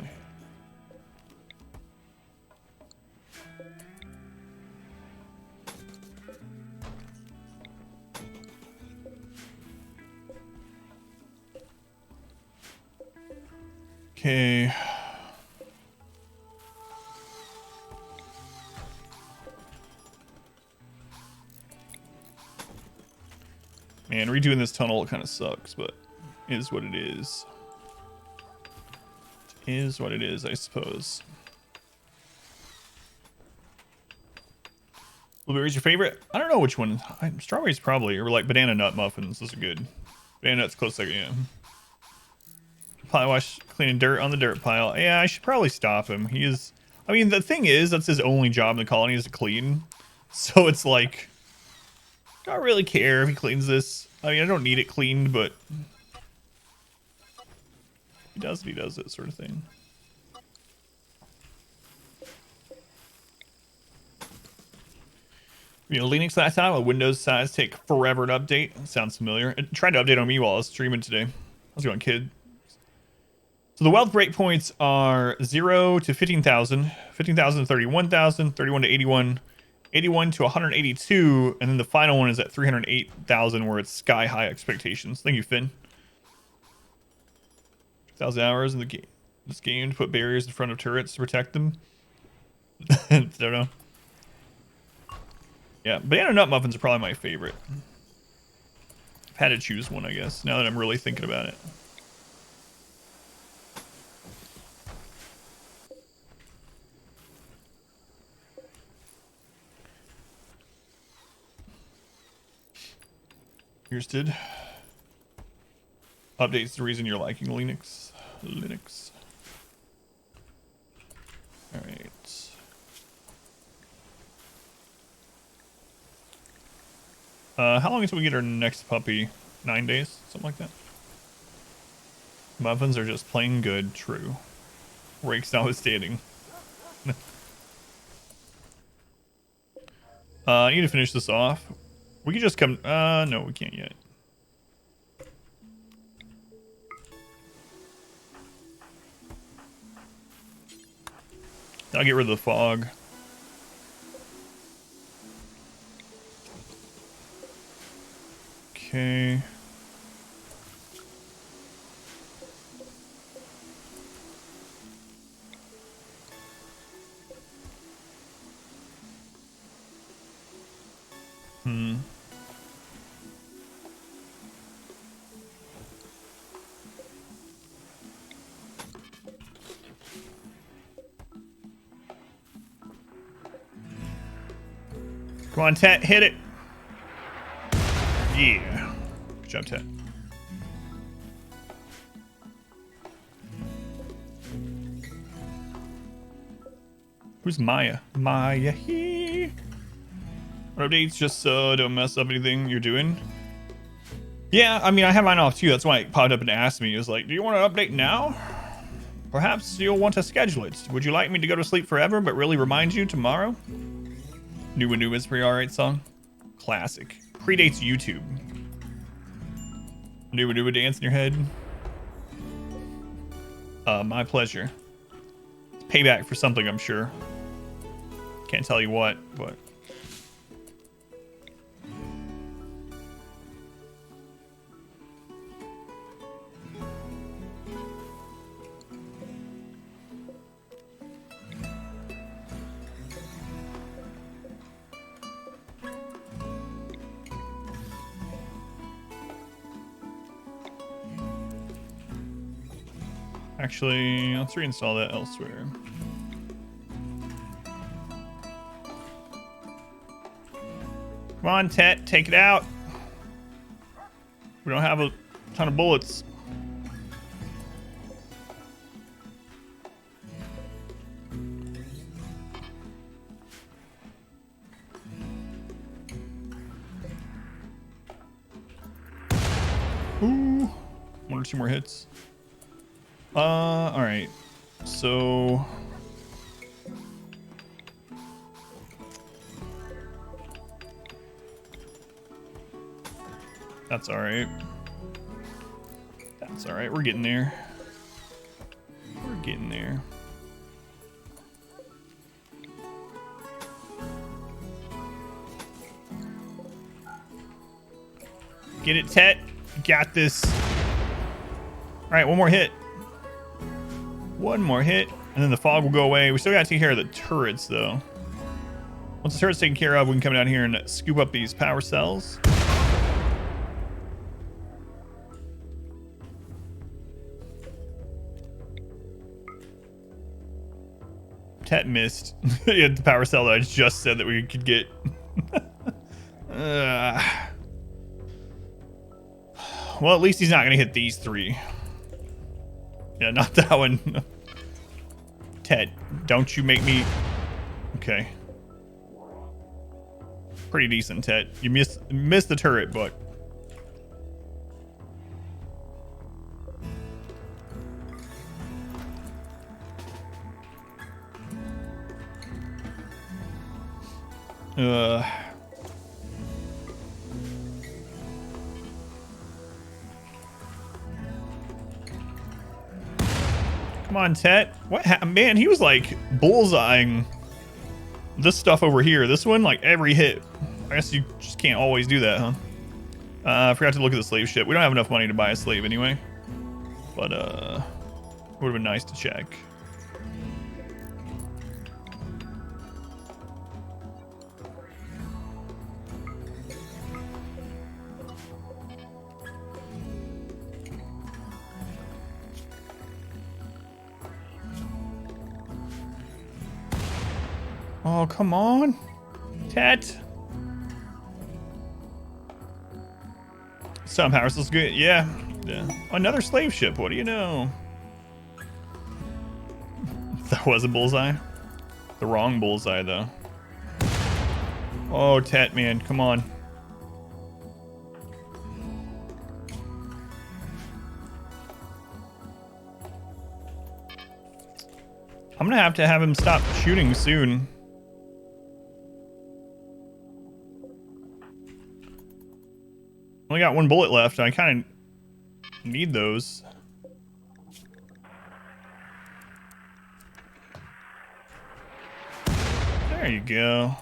Okay. Man, redoing this tunnel kind of sucks, but it is what it is. It is what it is, I suppose. Blueberry's your favorite? I don't know which one. Strawberries probably, or like banana nut muffins. Those are good. Banana nut's close second, yeah. Pile wash cleaning dirt on the dirt pile. Yeah, I should probably stop him. He is. I mean, the thing is, that's his only job in the colony is to clean. So it's like, don't really care if he cleans this. I mean, I don't need it cleaned, but he does it, sort of thing. You know, Linux last time, a Windows size take forever to update. Sounds familiar. It tried to update on me while I was streaming today. How's it going, kid? So the wealth breakpoints are 0 to 15,000, 15,000 to 31,000, 31 to 81, 81 to 182, and then the final one is at 308,000 where it's sky high expectations. Thank you, Finn. 2,000 hours in the game. This game to put barriers in front of turrets to protect them. Don't know. Yeah, banana nut muffins are probably my favorite. I've had to choose one, I guess, now that I'm really thinking about it. Yours did. Updates the reason you're liking Linux. All right. How long until we get our next puppy? 9 days, something like that. Muffins are just plain good. True. Rakes notwithstanding. I need to finish this off. We could just come. No, we can't yet. I'll get rid of the fog. Okay. Come on, Tet, hit it. Yeah. Good job, Tet. Who's Maya? Maya here. What updates? Just so don't mess up anything you're doing. Yeah, I mean, I have mine off too. That's why it popped up and asked me. It was like, do you want to update now? Perhaps you'll want to schedule it. Would you like me to go to sleep forever, but really remind you tomorrow? New and New is a pretty alright song. Classic. Predates YouTube. New and New would dance in your head. My pleasure. It's payback for something, I'm sure. Can't tell you what, but... Actually, let's reinstall that elsewhere. Come on, Tet, take it out. We don't have a ton of bullets. Ooh, one or two more hits. All right. So that's all right. That's all right. We're getting there. We're getting there. Get it, Tet. Got this. All right, one more hit. One more hit, and then the fog will go away. We still got to take care of the turrets, though. Once the turret's taken care of, we can come down here and scoop up these power cells. Tet missed. He had the power cell that I just said that we could get. Well, at least he's not going to hit these three. Yeah, not that one. Tet, don't you make me... Okay. Pretty decent, Tet. You missed the turret, but... Come on, Tet. What man, he was like bullseyeing this stuff over here. This one, like every hit. I guess you just can't always do that, huh? I forgot to look at the slave ship. We don't have enough money to buy a slave anyway. But, it would have been nice to check. Oh, come on. Tet. Some power still good. Yeah. Another slave ship. What do you know? That was a bullseye. The wrong bullseye, though. Oh, Tet, man. Come on. I'm going to have him stop shooting soon. Only got one bullet left. I kind of need those. There you go.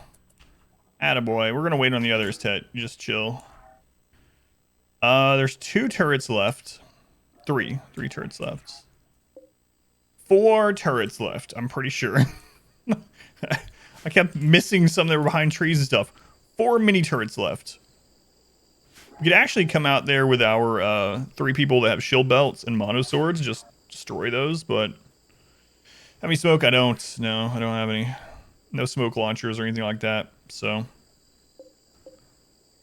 Attaboy. We're going to wait on the others, Tet. You just chill. There's 2 turrets left. 3 turrets left. 4 turrets left, I'm pretty sure. I kept missing some that were behind trees and stuff. 4 mini turrets left. We could actually come out there with our 3 people that have shield belts and mono swords, just destroy those, but... Have any smoke? I don't. No, I don't have any. No smoke launchers or anything like that, so...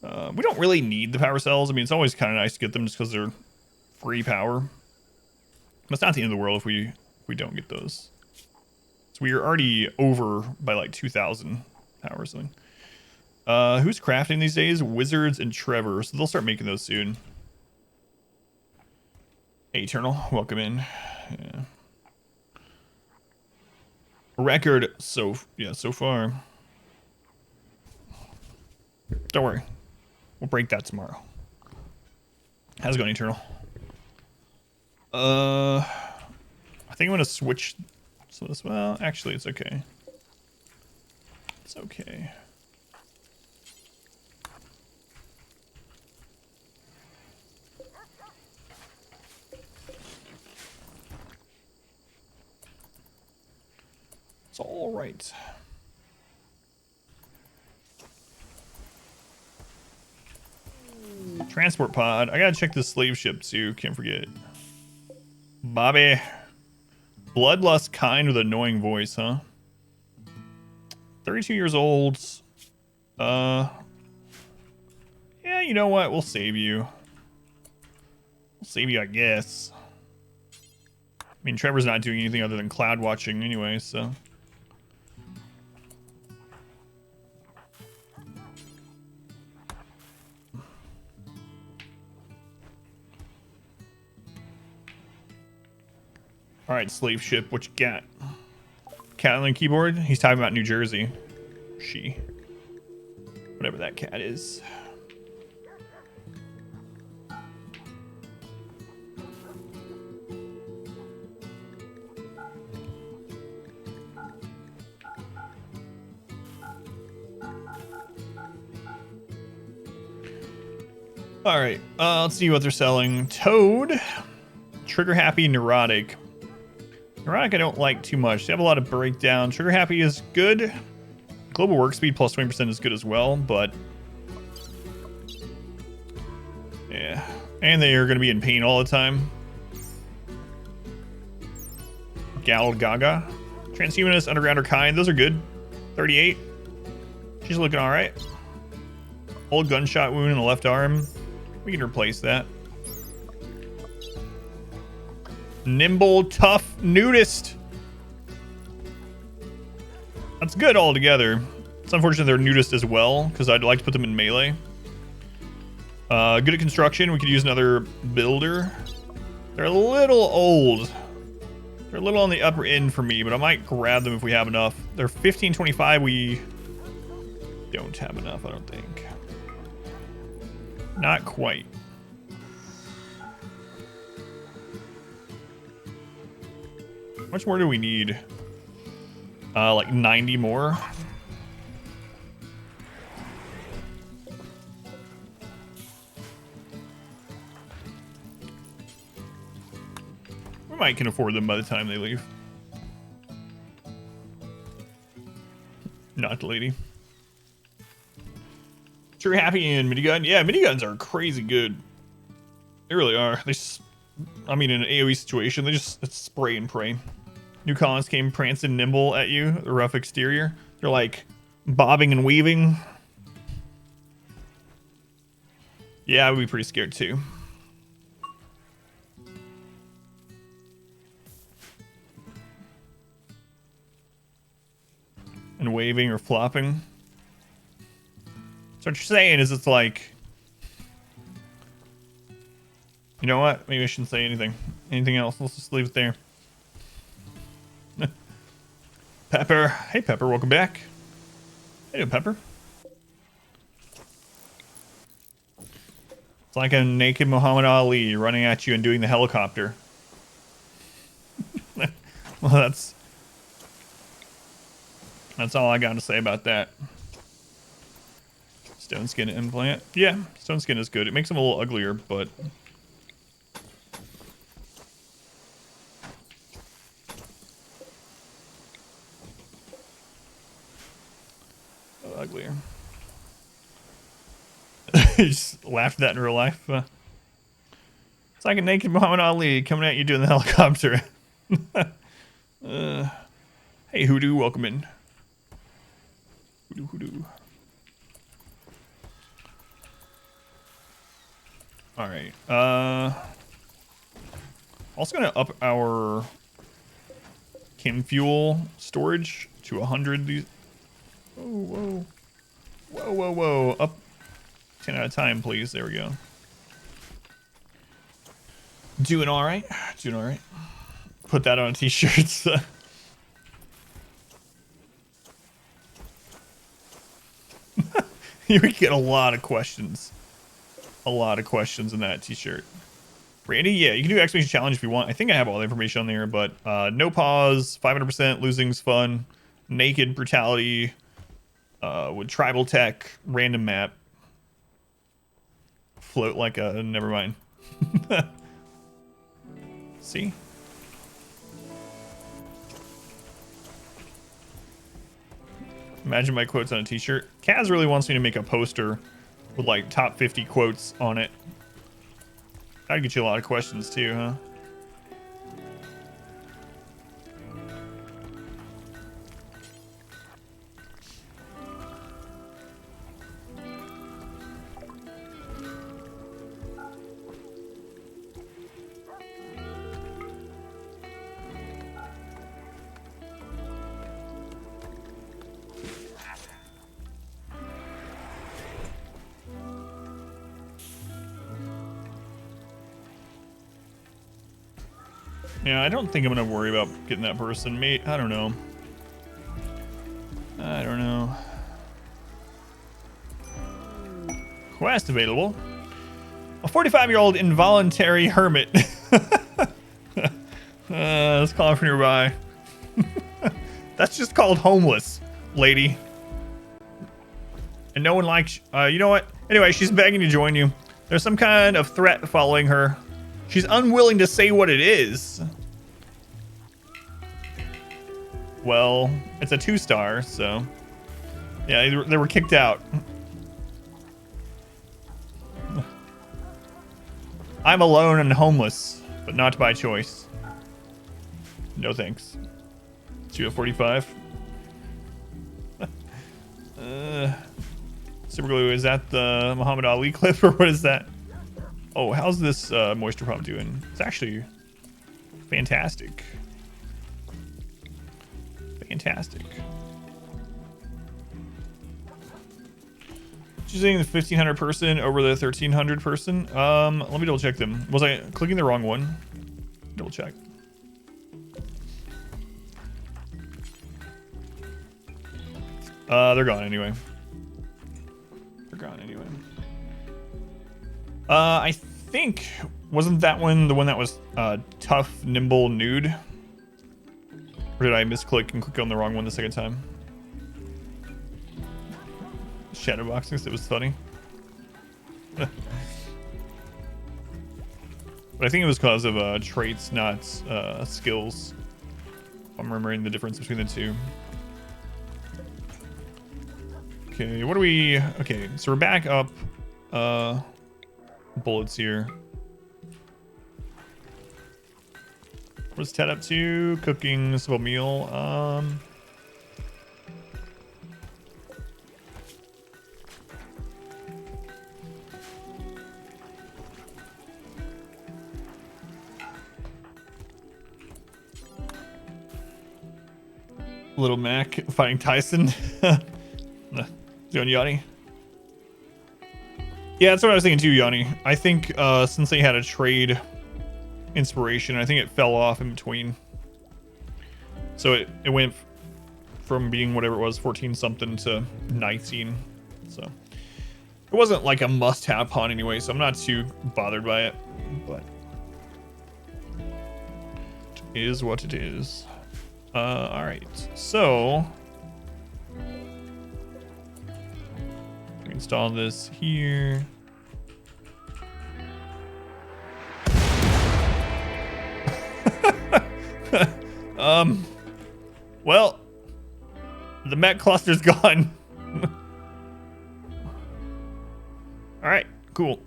We don't really need the power cells. I mean, it's always kind of nice to get them just because they're free power. But it's not the end of the world if we don't get those. So we are already over by like 2,000 power or something. Who's crafting these days? Wizards and Trevor. So they'll start making those soon. Hey, Eternal, welcome in. Yeah. Record so far. Don't worry, we'll break that tomorrow. How's it going, Eternal? I think I'm gonna switch. So this, well, actually, it's okay. It's okay. It's all right. Transport pod. I gotta check this slave ship too. Can't forget. Bobby. Bloodlust kind with annoying voice, huh? 32 years old. Yeah, you know what? We'll save you. We'll save you, I guess. I mean, Trevor's not doing anything other than cloud watching anyway, so. All right, slave ship, what you got? Cat on the keyboard? He's talking about New Jersey. She. Whatever that cat is. All right, let's see what they're selling. Toad, trigger happy, neurotic. Neurotic I don't like too much. They have a lot of breakdown. Trigger happy is good. Global work speed plus 20% is good as well, but yeah. And they are going to be in pain all the time. Gal Gaga. Transhumanist, Undergrounder Kind. Those are good. 38. She's looking all right. Old gunshot wound in the left arm. We can replace that. Nimble, tough, nudist. That's good altogether. It's unfortunate they're nudist as well, because I'd like to put them in melee. Good at construction. We could use another builder. They're a little old. They're a little on the upper end for me, but I might grab them if we have enough. They're 1525. We don't have enough, I don't think. Not quite. How much more do we need? Like 90 more. We might can afford them by the time they leave. Not the lady. True happy and minigun. Yeah, miniguns are crazy good. They really are. I mean, in an AoE situation, it's spray and pray. New colonists came prancing nimble at you. The rough exterior. They're like bobbing and weaving. Yeah, I would be pretty scared too. And waving or flopping. So what you're saying is it's like, you know what? Maybe I shouldn't say anything. Anything else? Let's just leave it there. Pepper. Hey, Pepper. Welcome back. Hey, Pepper. It's like a naked Muhammad Ali running at you and doing the helicopter. Well, that's all I got to say about that. Stone skin implant. Yeah, stone skin is good. It makes them a little uglier, but uglier. You just laughed at that in real life. It's like a naked Muhammad Ali coming at you doing the helicopter. Hey, Hoodoo, welcome in. Hoodoo, Hoodoo. All right. Also gonna up our chem fuel storage to 100. These. Whoa, whoa, whoa, whoa, whoa! Up 10 at a time, please. There we go. Doing all right. Doing all right. Put that on a t-shirt. You would get a lot of questions. A lot of questions in that t-shirt. Randy, yeah, you can do exclamation challenge if you want. I think I have all the information on there, but no pause, 500%, losing's fun, naked brutality, with tribal tech, random map, float like a, never mind. See? Imagine my quotes on a t-shirt. Kaz really wants me to make a poster with like top 50 quotes on it. That'd get you a lot of questions too, huh? Yeah, I don't think I'm gonna worry about getting that person. Mate, I don't know. I don't know. Quest available. A 45-year-old involuntary hermit. Let's call from nearby. That's just called homeless, lady. And no one likes. You know what? Anyway, she's begging to join you. There's some kind of threat following her. She's unwilling to say what it is. Well, it's a 2-star, so yeah, they were kicked out. I'm alone and homeless, but not by choice. No thanks. Studio 45. Super glue, is that the Muhammad Ali clip or what is that? Oh, how's this moisture prompt doing? It's actually fantastic. Fantastic. Choosing the 1500 person over the 1300 person. Let me double check them. Was I clicking the wrong one? Double check. They're gone anyway. They're gone anyway. I think, wasn't that one the one that was tough, nimble, nude? Or did I misclick and click on the wrong one the second time? Shadowboxing, so it was funny. But I think it was because of traits, not skills. I'm remembering the difference between the two. Okay, what do we... Okay, so we're back up bullets here. What's Ted up to? Cooking a simple meal. Little Mac fighting Tyson. Doing Yanni. Yeah, that's what I was thinking too, Yanni. I think since they had a trade inspiration, I think it fell off in between. So it went from being whatever it was, 14 something to 19. So it wasn't like a must-have pawn anyway, so I'm not too bothered by it. But it is what it is. All right, so install this here. Well, the mech cluster's gone. All right, cool.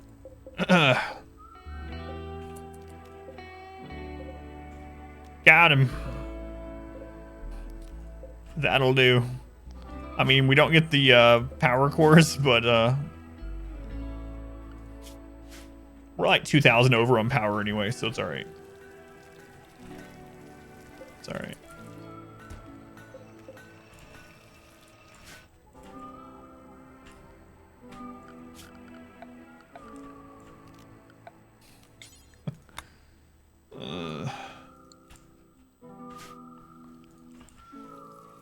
Got him. That'll do. I mean, we don't get the power cores, but We're like 2,000 over on power anyway, so it's all right. It's all right.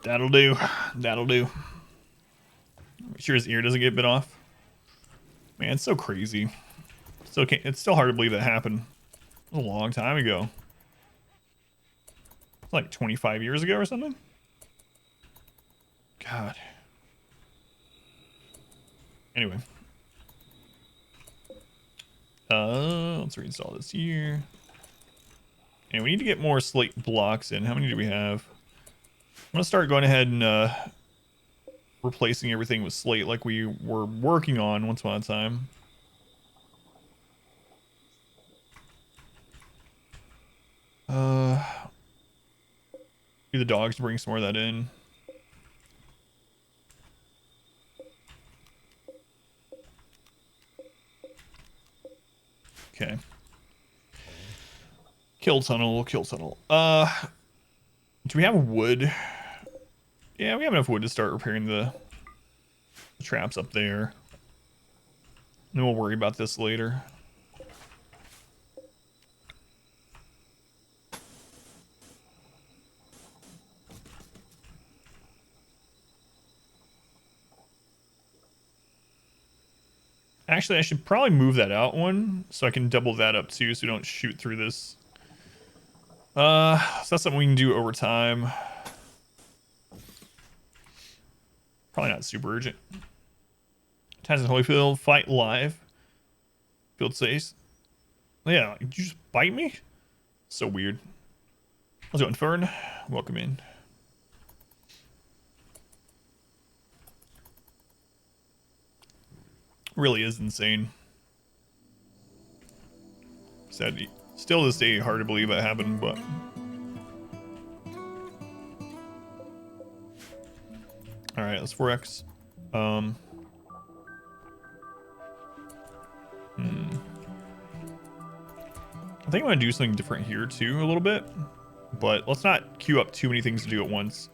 That'll do. That'll do. Make sure his ear doesn't get bit off. Man, it's so crazy. Still can't. It's still hard to believe that happened. It was a long time ago. It's like 25 years ago or something. God. Anyway. Let's reinstall this here. And we need to get more slate blocks in. How many do we have? I'm gonna start going ahead and replacing everything with slate like we were working on once upon a time. Do the dogs to bring some more of that in. Okay. Kill tunnel, kill tunnel. Do we have wood? Yeah, we have enough wood to start repairing the traps up there. And then we'll worry about this later. Actually, I should probably move that out one so I can double that up too so we don't shoot through this. So that's something we can do over time. Probably not super urgent. Tyson Holyfield, fight live. Field says. Yeah, did you just bite me? So weird. How's it going, Fern? Welcome in. Really is insane. Sad. Still to this day, hard to believe that happened, but... Alright, let's 4x. I think I'm going to do something different here, too, a little bit. But let's not queue up too many things to do at once.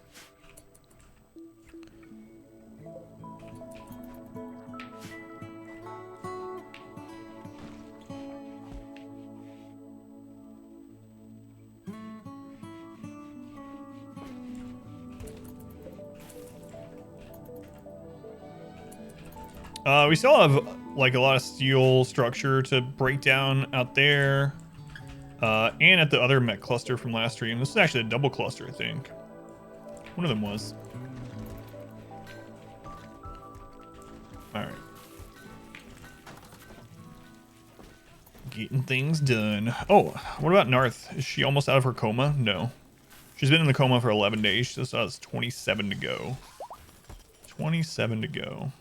We still have like a lot of steel structure to break down out there, and at the other mech cluster from last stream. This is actually a double cluster, I think. One of them was. All right. Getting things done. Oh, what about Narth? Is she almost out of her coma? No. She's been in the coma for 11 days. She still has 27 to go. 27 to go.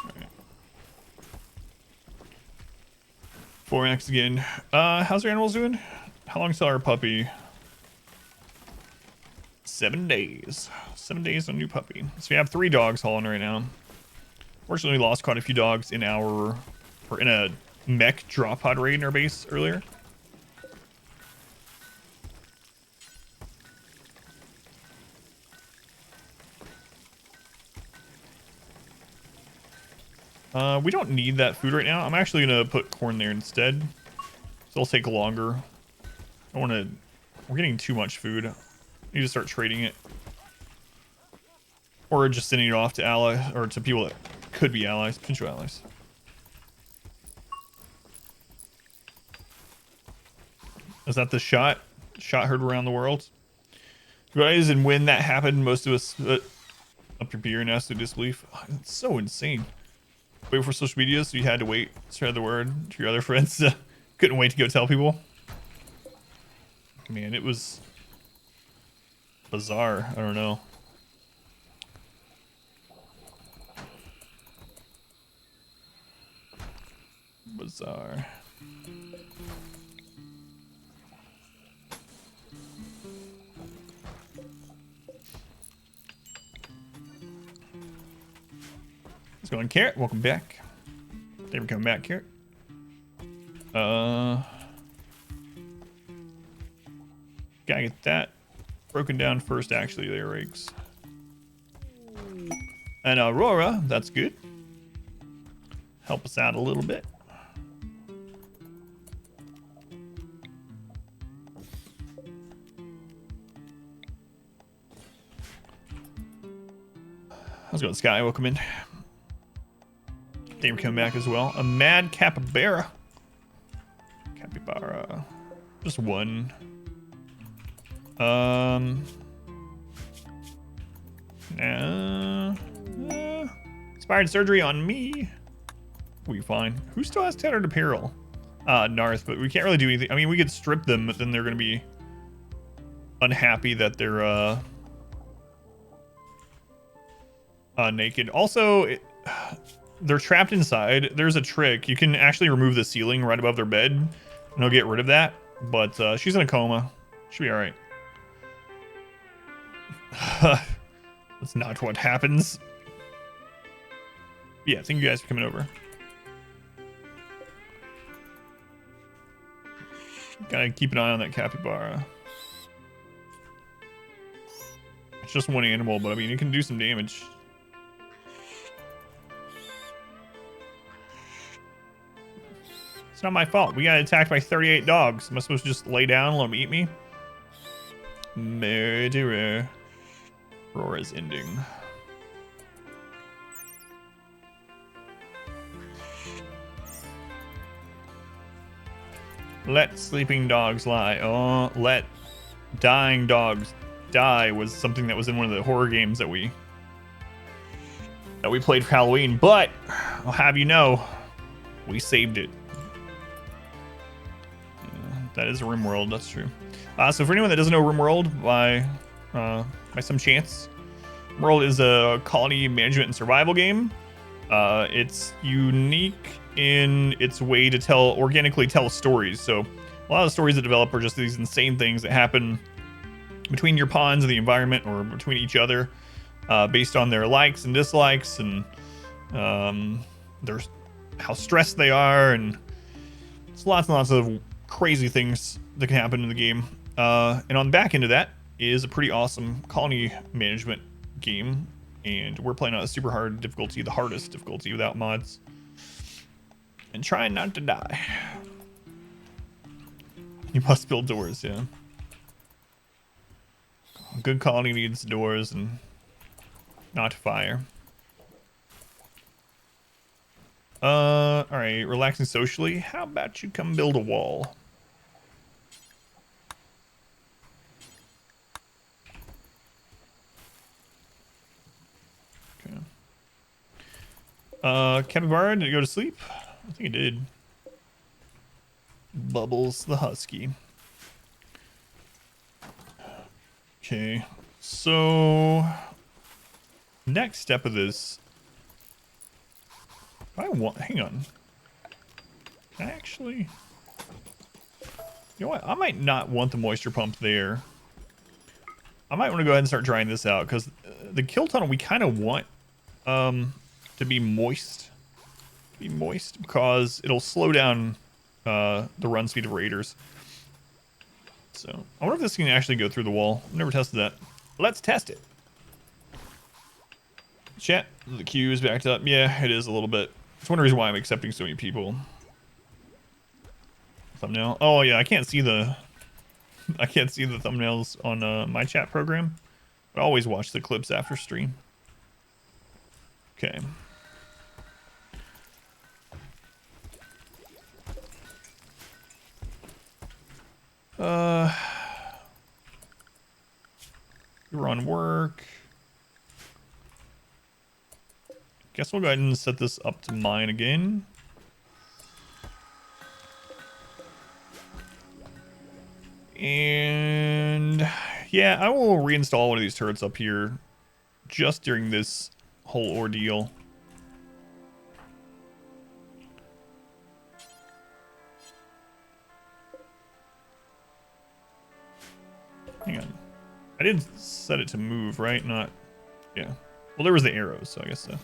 Right. 4x again. How's your animals doing? How long till our puppy? 7 days. 7 days on new puppy. So we have 3 dogs hauling right now. Fortunately, we lost quite a few dogs in our, or in a mech drop pod raid in our base earlier. We don't need that food right now. I'm actually gonna put corn there instead. So it'll take longer. I want to. We're getting too much food. I need to start trading it, or just sending it off to allies or to people that could be allies, potential allies. Is that the shot? Shot heard around the world. Guys, and when that happened, most of us put up your beer and asked to disbelief. Oh, it's so insane. Wait for social media, so you had to wait, spread the word to your other friends. Couldn't wait to go tell people. Man, it was bizarre. I don't know. Bizarre. Let's go on, Carrot. Welcome back. Thank you for coming back, Carrot. Gotta get that broken down first, actually, there, Riggs. And Aurora, that's good. Help us out a little bit. How's it going, Sky? Welcome in. Thank you for coming back as well. A mad capybara. Capybara. Just one. Inspired surgery on me. We'll be fine. Who still has tattered apparel? Narth, but we can't really do anything. I mean, we could strip them, but then they're gonna be unhappy that they're naked. Also, they're trapped inside. There's a trick. You can actually remove the ceiling right above their bed, and it'll get rid of that. But she's in a coma. She'll be all right. That's not what happens. Yeah, thank you guys for coming over. Gotta keep an eye on that capybara. It's just one animal, but I mean, it can do some damage. It's not my fault. We got attacked by 38 dogs. Am I supposed to just lay down and let them eat me? Murderer. Aurora's ending. Let sleeping dogs lie. Oh, let dying dogs die was something that was in one of the horror games that we played for Halloween. But I'll have you know, we saved it. Yeah, that is RimWorld. That's true. So for anyone that doesn't know RimWorld by some chance, RimWorld is a colony management and survival game. It's unique in its way to organically tell stories. So a lot of the stories that develop are just these insane things that happen between your pawns and the environment, or between each other, based on their likes and dislikes, and how stressed they are, and it's lots and lots of crazy things that can happen in the game. And on the back end of that is a pretty awesome colony management game, and we're playing on a super hard difficulty, the hardest difficulty without mods, and trying not to die. You must build doors, yeah. A good colony needs doors and not fire. All right, relaxing socially. How about you come build a wall? Okay. Capybara, did it go to sleep? I think it did. Bubbles the husky. Okay, so next step of this, hang on. Can I actually, you know what? I might not want the moisture pump there. I might want to go ahead and start drying this out, because the kill tunnel we kind of want to be moist. Because it'll slow down the run speed of raiders. So I wonder if this can actually go through the wall. I've never tested that. Let's test it. Chat, the queue is backed up. Yeah, it is a little bit. It's one reason why I'm accepting so many people. Thumbnail. Oh yeah, I can't see the thumbnails on my chat program. But I always watch the clips after stream. Okay. We're on work. Guess we'll go ahead and set this up to mine again. And yeah, I will reinstall one of these turrets up here just during this whole ordeal. I did set it to move, right? Not, yeah. Well, there was the arrows, so I guess so.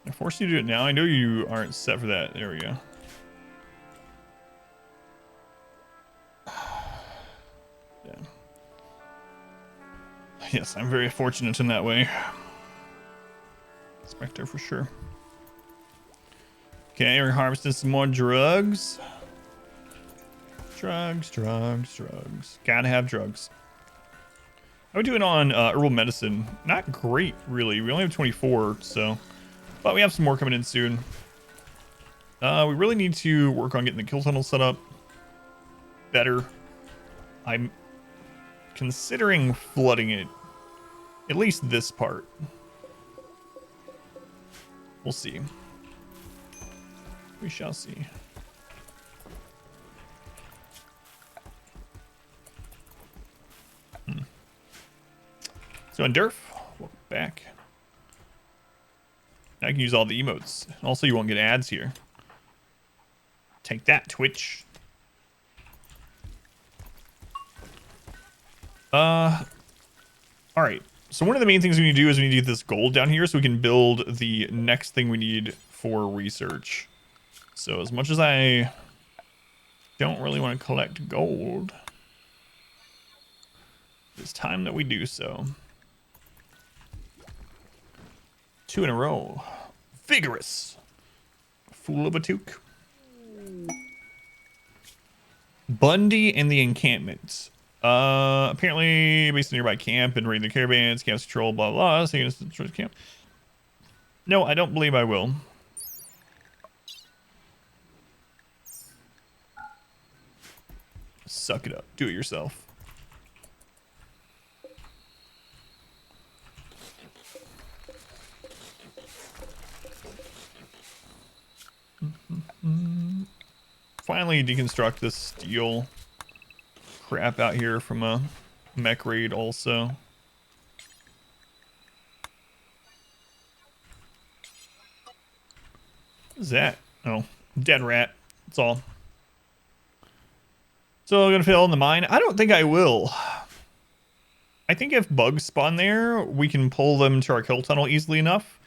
I forced you to do it now. I know you aren't set for that. There we go. Yeah. Yes, I'm very fortunate in that way. Spectre for sure. Okay, we're harvesting some more drugs. Drugs. Gotta have drugs. How are we doing on herbal medicine? Not great, really. We only have 24, so... But we have some more coming in soon. We really need to work on getting the kill tunnel set up better. I'm considering flooding it. At least this part. We'll see. We shall see. So in Durf, welcome back. I can use all the emotes. Also, you won't get ads here. Take that, Twitch. All right. So one of the main things we need to do is we need to get this gold down here so we can build the next thing we need for research. So as much as I don't really want to collect gold, it's time that we do so. 2 in a row. Vigorous. Fool of a toque. Bundy and the encampment. Apparently based on nearby camp and raiding the caravans, camps control, blah blah. So you can destroy the camp. No, I don't believe I will. Suck it up. Do it yourself. Finally deconstruct this steel crap out here from a mech raid also. What is that? Oh, dead rat. That's all. So I'm gonna fill in the mine. I don't think I will. I think if bugs spawn there, we can pull them to our kill tunnel easily enough.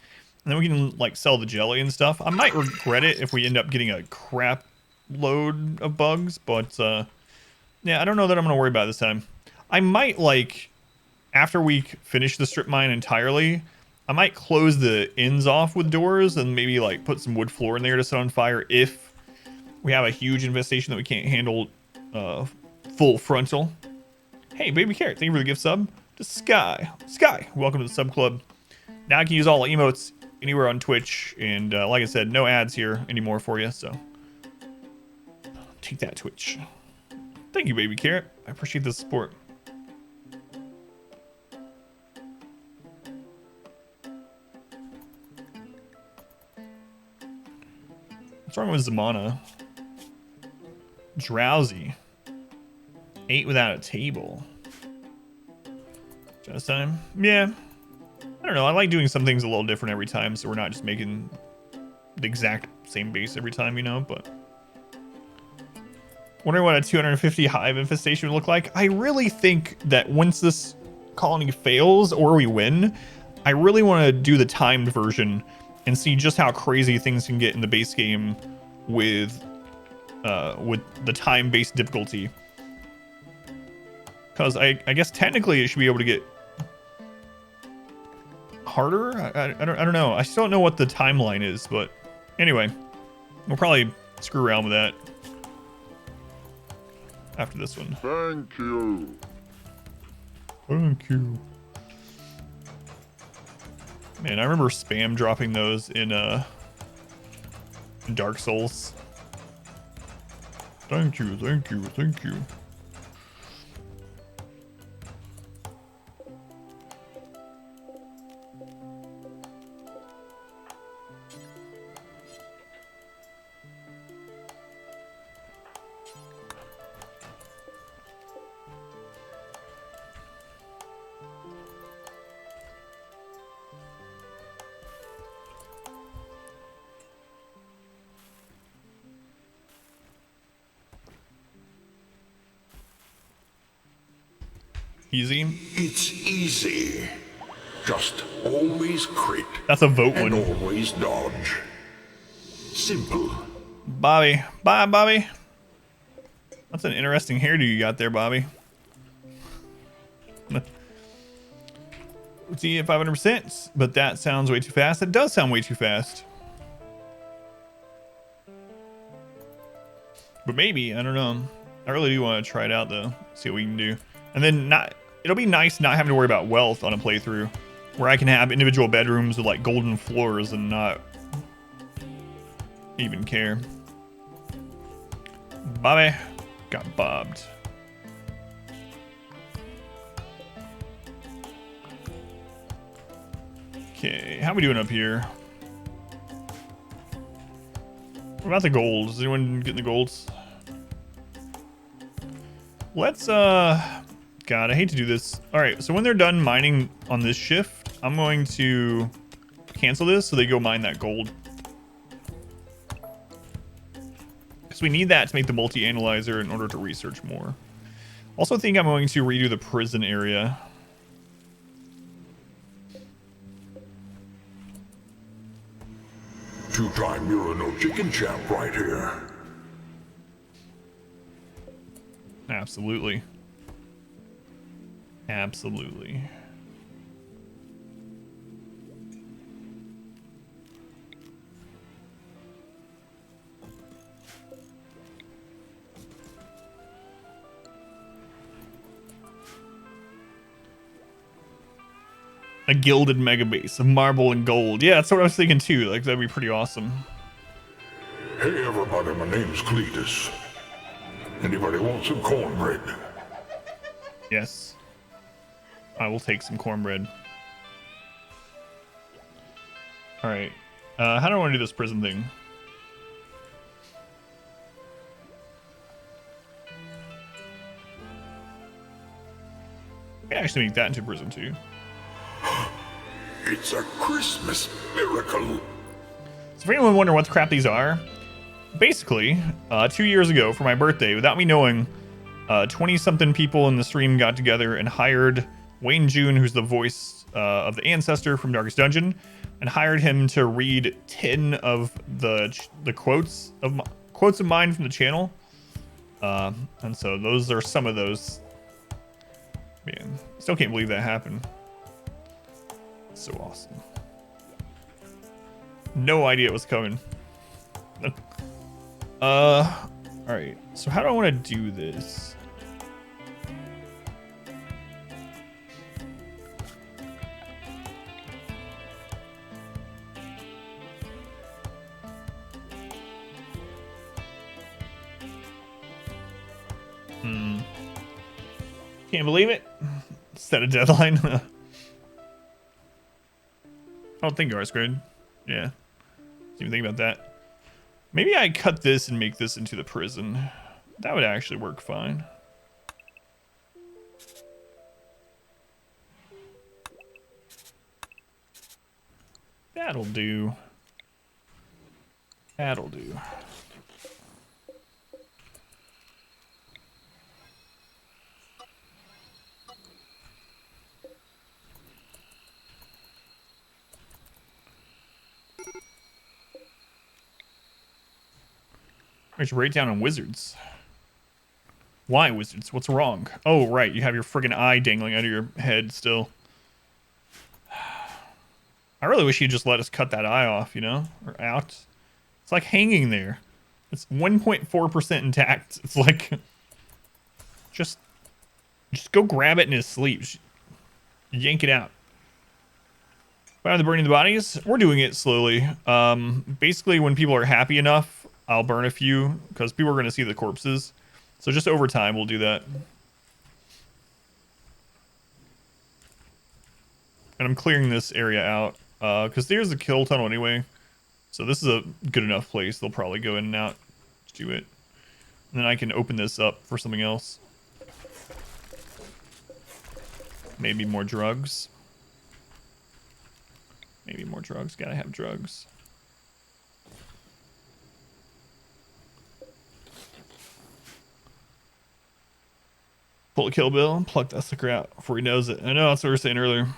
And then we can like sell the jelly and stuff. I might regret it if we end up getting a crap load of bugs, but yeah, I don't know that I'm gonna worry about it this time. I might, like, after we finish the strip mine entirely, I might close the ends off with doors and maybe like put some wood floor in there to set on fire if we have a huge infestation that we can't handle full frontal. Hey, Baby Carrot, thank you for the gift sub to Sky. Sky, welcome to the sub club. Now I can use all the emotes anywhere on Twitch, and like I said, no ads here anymore for you, so take that, Twitch. Thank you, Baby Carrot. I appreciate the support. What's wrong with Zamana? Drowsy. Ate without a table. Just time? Yeah. I don't know. I like doing some things a little different every time, so we're not just making the exact same base every time, you know, but... Wondering what a 250 hive infestation would look like. I really think that once this colony fails or we win, I really want to do the timed version and see just how crazy things can get in the base game with the time-based difficulty. Because I guess technically it should be able to get harder. I don't know. I still don't know what the timeline is, but anyway, we'll probably screw around with that after this one. Thank you. Thank you. Man, I remember spam dropping those in Dark Souls. Thank you, thank you, thank you. Easy. It's easy. Just always crit. That's a vote and one. always dodge. Simple. Bobby. Bye, Bobby. That's an interesting hairdo you got there, Bobby. See at 500%, but that sounds way too fast. It does sound way too fast. But maybe, I don't know. I really do want to try it out though. See what we can do. And then it'll be nice not having to worry about wealth on a playthrough. Where I can have individual bedrooms with like golden floors and not even care. Bobby got bobbed. Okay, how we doing up here? What about the gold? Is anyone getting the golds? Let's God, I hate to do this. All right, so when they're done mining on this shift, I'm going to cancel this so they go mine that gold. Because we need that to make the multi-analyzer in order to research more. Also think I'm going to redo the prison area. Two-time Euro chicken champ right here. Absolutely. Absolutely. A gilded mega base of marble and gold. Yeah, that's what I was thinking too. Like, that'd be pretty awesome. Hey everybody, my name's Cletus. Anybody want some cornbread? Yes. I will take some cornbread. Alright. How do I want to do this prison thing? We can actually make that into prison too. It's a Christmas miracle. So for anyone wondering what the crap these are, basically, 2 years ago for my birthday, without me knowing, 20-something people in the stream got together and hired Wayne June, who's the voice of the Ancestor from Darkest Dungeon, and hired him to read 10 of the quotes of mine from the channel. And so those are some of those. Man, still can't believe that happened. So awesome. No idea it was coming. Alright, so how do I want to do this? Can't believe it. Set a deadline. I don't think ours good. Yeah. Didn't even think about that. Maybe I cut this and make this into the prison. That would actually work fine. That'll do. That'll do. I should write down on wizards. Why wizards? What's wrong? Oh, right. You have your friggin' eye dangling out of your head still. I really wish you'd just let us cut that eye off, you know? Or out. It's like hanging there. It's 1.4% intact. It's like... Just go grab it in his sleep. Yank it out. Why are they burning the bodies? We're doing it slowly. Basically, when people are happy enough, I'll burn a few, because people are going to see the corpses. So just over time, we'll do that. And I'm clearing this area out, because there's a kill tunnel anyway. So this is a good enough place. They'll probably go in and out to it. And then I can open this up for something else. Maybe more drugs. Maybe more drugs. Gotta have drugs. Pull a Kill Bill and pluck that sucker out before he knows it. I know, that's what we were saying earlier.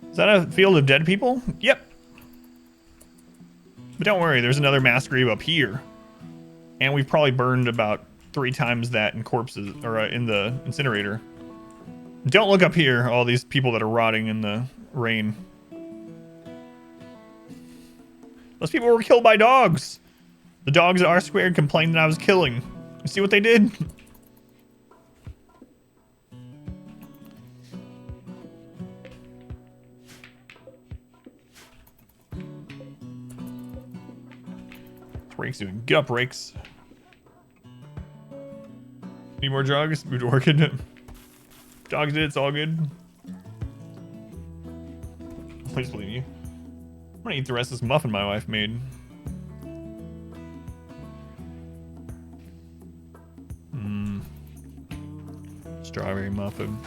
Is that a field of dead people? Yep. But don't worry, there's another mass grave up here. And we've probably burned about 3 times that in corpses, or in the incinerator. Don't look up here, all these people that are rotting in the rain. Those people were killed by dogs. The dogs at R² complained that I was killing. You see what they did? Rake's doing. Get up, Rakes. Need more jogs? Moved to working. Jogs did, it's all good. Please believe you. I'm gonna eat the rest of this muffin my wife made. Strawberry muffin.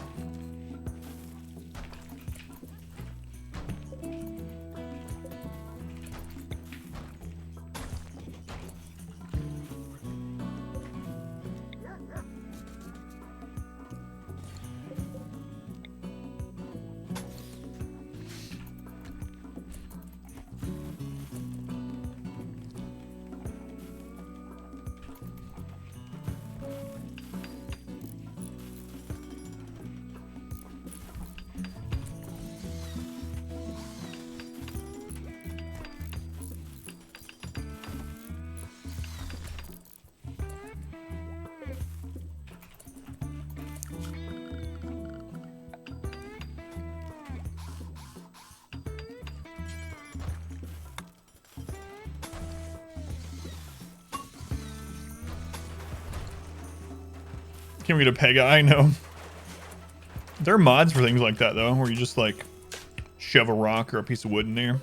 Can we get a peg eye? No. There are mods for things like that though, where you just like shove a rock or a piece of wood in there.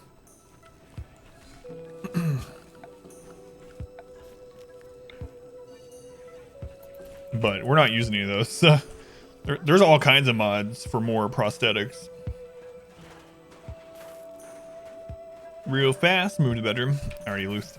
But we're not using any of those. There's all kinds of mods for more prosthetics. Real fast, move to the bedroom. Already loose.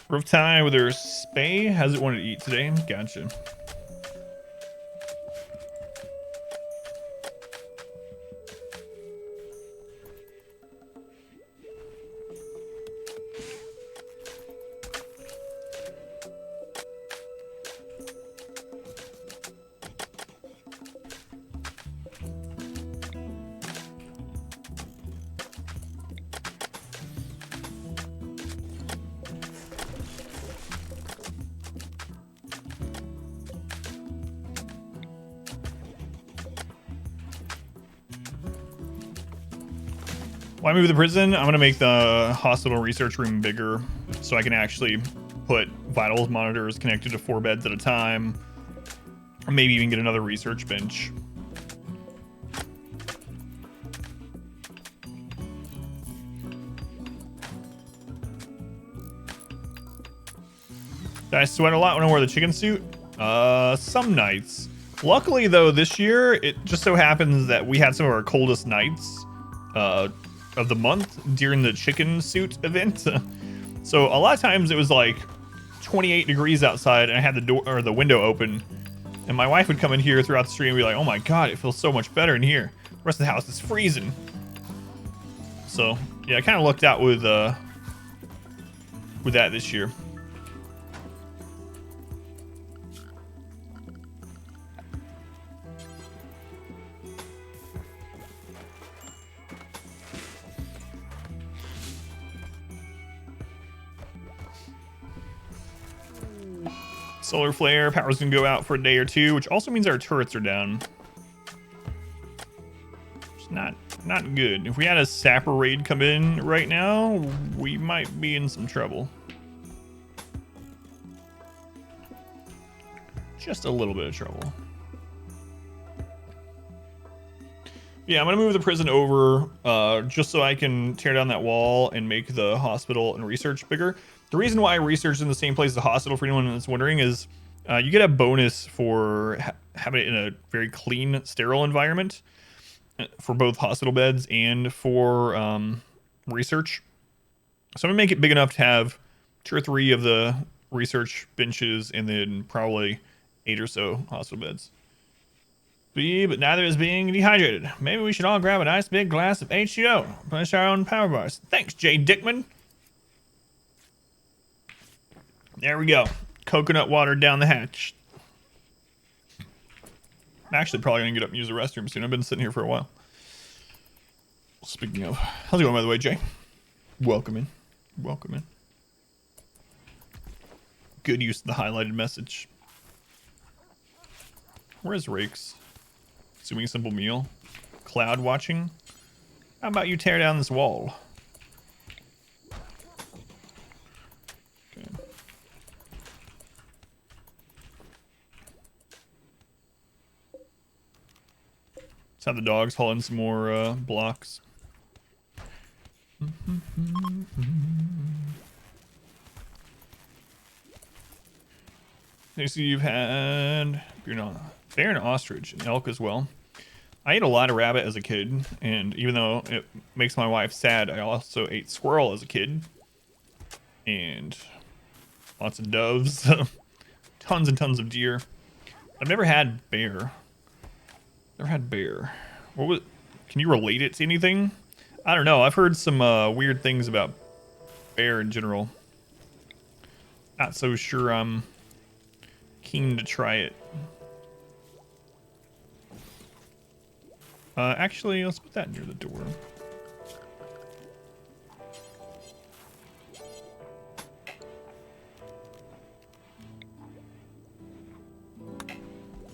Rough time with her spay. How's it wanted to eat today? Gotcha. Why move the prison? I'm gonna make the hospital research room bigger so I can actually put vitals monitors connected to 4 beds at a time, or maybe even get another research bench. Did I sweat a lot when I wore the chicken suit? Some nights. Luckily though, this year it just so happens that we had some of our coldest nights of the month during the chicken suit event. So a lot of times it was like 28 degrees outside and I had the door or the window open, and my wife would come in here throughout the stream and be like, oh my god, it feels so much better in here. The rest of the house is freezing. So yeah, I kind of lucked out with that this year. Solar flare, power's gonna go out for a day or two, which also means our turrets are down. It's not good. If we had a sapper raid come in right now, we might be in some trouble. Just a little bit of trouble. Yeah, I'm gonna move the prison over just so I can tear down that wall and make the hospital and research bigger. The reason why I researched in the same place as the hospital, for anyone that's wondering, is You get a bonus for having it in a very clean, sterile environment for both hospital beds and for research. So I'm gonna make it big enough to have 2 or 3 of the research benches and then probably 8 or so hospital beds. But neither is being dehydrated. Maybe we should all grab a nice big glass of H2O. Finish our own power bars. Thanks, Jay Dickman. There we go. Coconut water down the hatch. I'm actually probably gonna get up and use the restroom soon. I've been sitting here for a while. Speaking of, how's it going, by the way, Jay? Welcome in. Welcome in. Good use of the highlighted message. Where's Rakes? Assuming a simple meal. Cloud watching. How about you tear down this wall? Okay. Let's have the dogs haul in some more blocks. I see you've had bear and ostrich and elk as well. I ate a lot of rabbit as a kid, and even though it makes my wife sad, I also ate squirrel as a kid. And lots of doves. Tons and tons of deer. I've never had bear. Never had bear. What was? Can you relate it to anything? I don't know. I've heard some weird things about bear in general. Not so sure I'm keen to try it. Actually, let's put that near the door.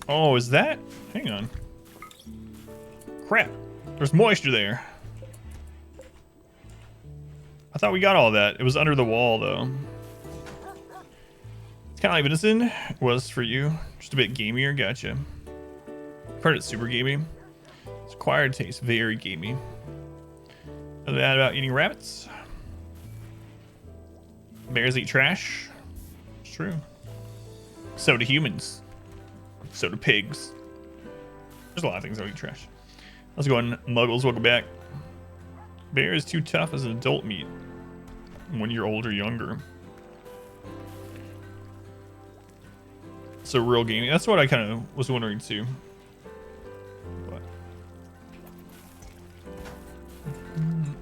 Oh, is that? Hang on. Crap. There's moisture there. I thought we got all that. It was under the wall, though. It's kind of like venison was for you. Just a bit gamier. Gotcha. I've heard it's super gamey. It's acquired taste. Very gamey. Nothing bad about eating rabbits. Bears eat trash. It's true. So do humans. So do pigs. There's a lot of things that eat trash. Let's go on. Muggles, welcome back. Bear is too tough as an adult meat when you're older, younger. So real gaming. That's what I kind of was wondering too. But.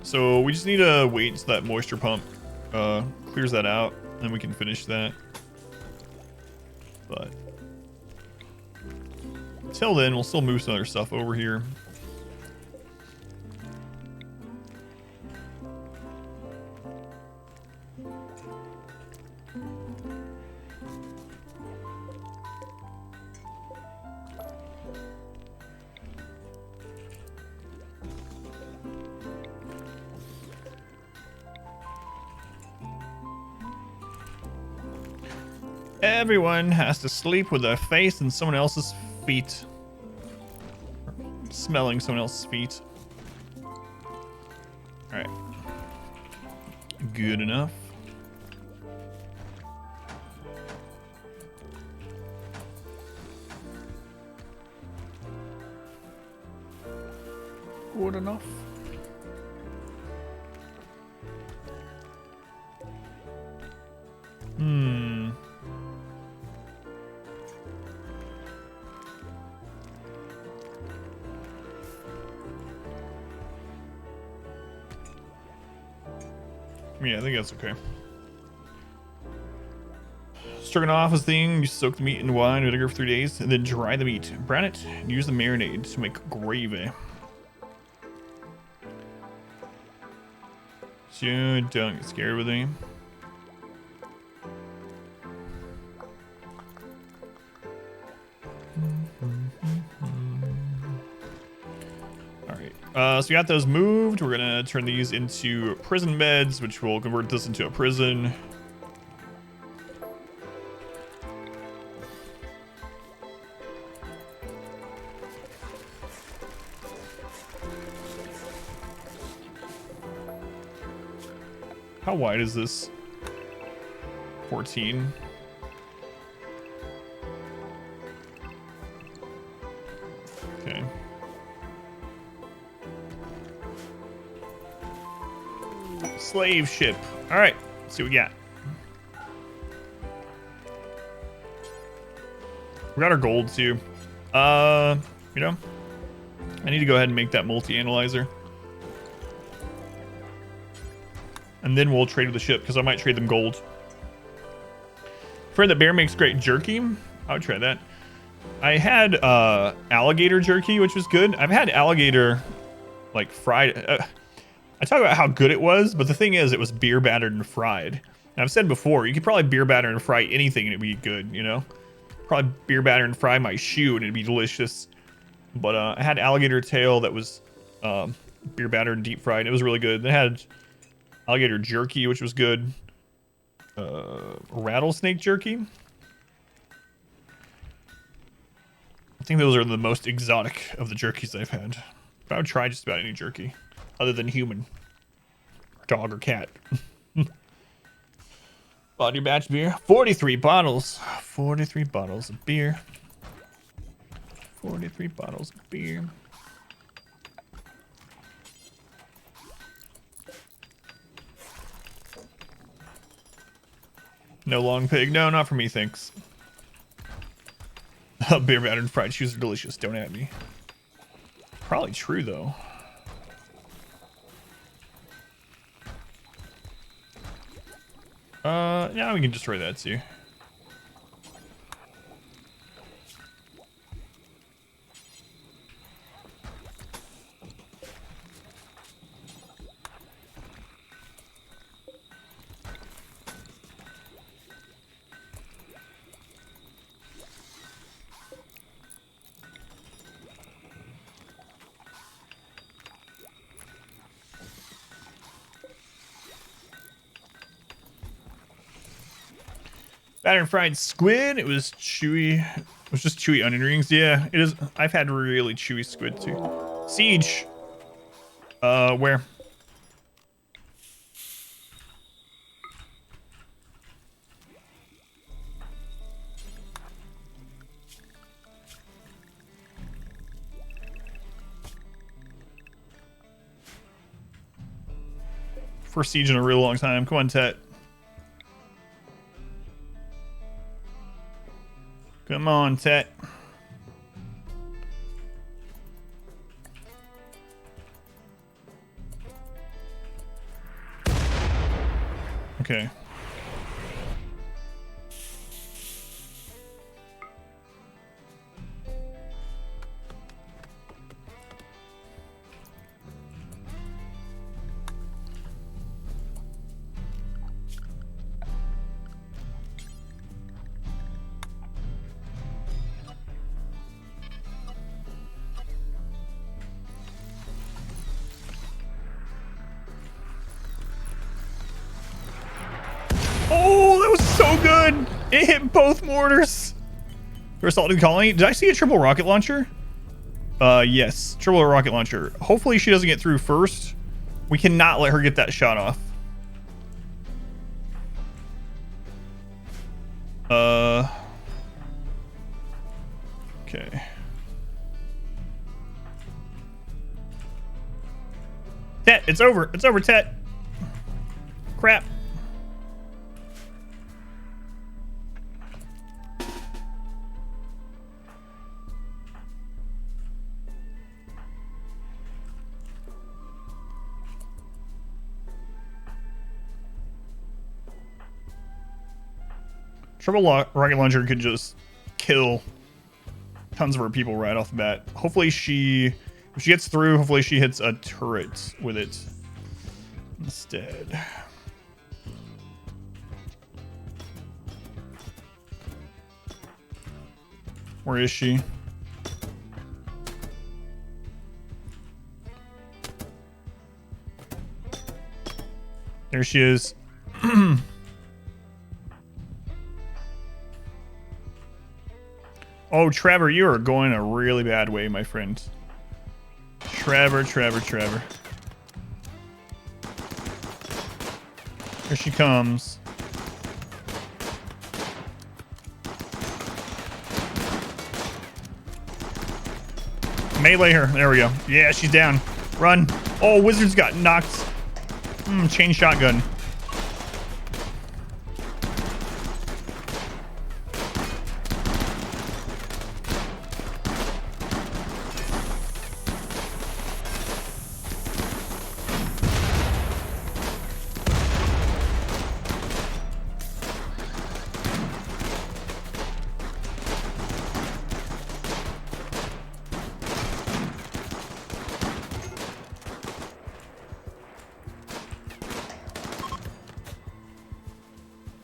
So we just need to wait until that moisture pump clears that out, then we can finish that. But until then, we'll still move some other stuff over here. Everyone has to sleep with their face in someone else's feet. Smelling someone else's feet. Alright. Good enough. Good enough. Yeah, I think that's okay. Stroganoff is the thing. You soak the meat in wine and vinegar for 3 days, and then dry the meat. Brown it, and use the marinade to make gravy. So don't get scared with me. So we got those moved. We're gonna turn these into prison beds, which will convert this into a prison. How wide is this? 14. Slave ship. All right, let's see what we got. We got our gold too. You know, I need to go ahead and make that multi-analyzer. And then we'll trade with the ship, because I might trade them gold. I've heard that bear makes great jerky. I would try that. I had alligator jerky, which was good. I've had alligator like fried. I talk about how good it was, but the thing is, it was beer battered and fried. And I've said before, you could probably beer batter and fry anything and it'd be good, you know? Probably beer batter and fry my shoe and it'd be delicious. But I had alligator tail that was beer battered and deep fried. It was really good. They had alligator jerky, which was good. Rattlesnake jerky. I think those are the most exotic of the jerkies I've had. But I would try just about any jerky, other than human. Dog or cat. Body batch beer. 43 bottles. 43 bottles of beer. 43 bottles of beer. No long pig. No, not for me, thanks. Beer battered fried shoes are delicious. Don't at me. Probably true, though. Yeah, we can destroy that too. Battered fried squid. It was chewy. It was just chewy onion rings. Yeah, it is. I've had really chewy squid too. Siege. Where? First siege in a real long time. Come on, Tet. Come on, Tet. Okay. Oh, that was so good! It hit both mortars. They're assaulting colony. Did I see a triple rocket launcher? Yes, triple rocket launcher. Hopefully she doesn't get through first. We cannot let her get that shot off. Okay. Tet, it's over. It's over, Tet. Crap. Triple rocket launcher could just kill tons of our people right off the bat. Hopefully if she gets through, hopefully she hits a turret with it instead. Where is she? There she is. Oh, Trevor, you are going a really bad way, my friend. Trevor. Here she comes. Melee her. There we go. Yeah, she's down. Run. Oh, Wizard's got knocked. Chain shotgun.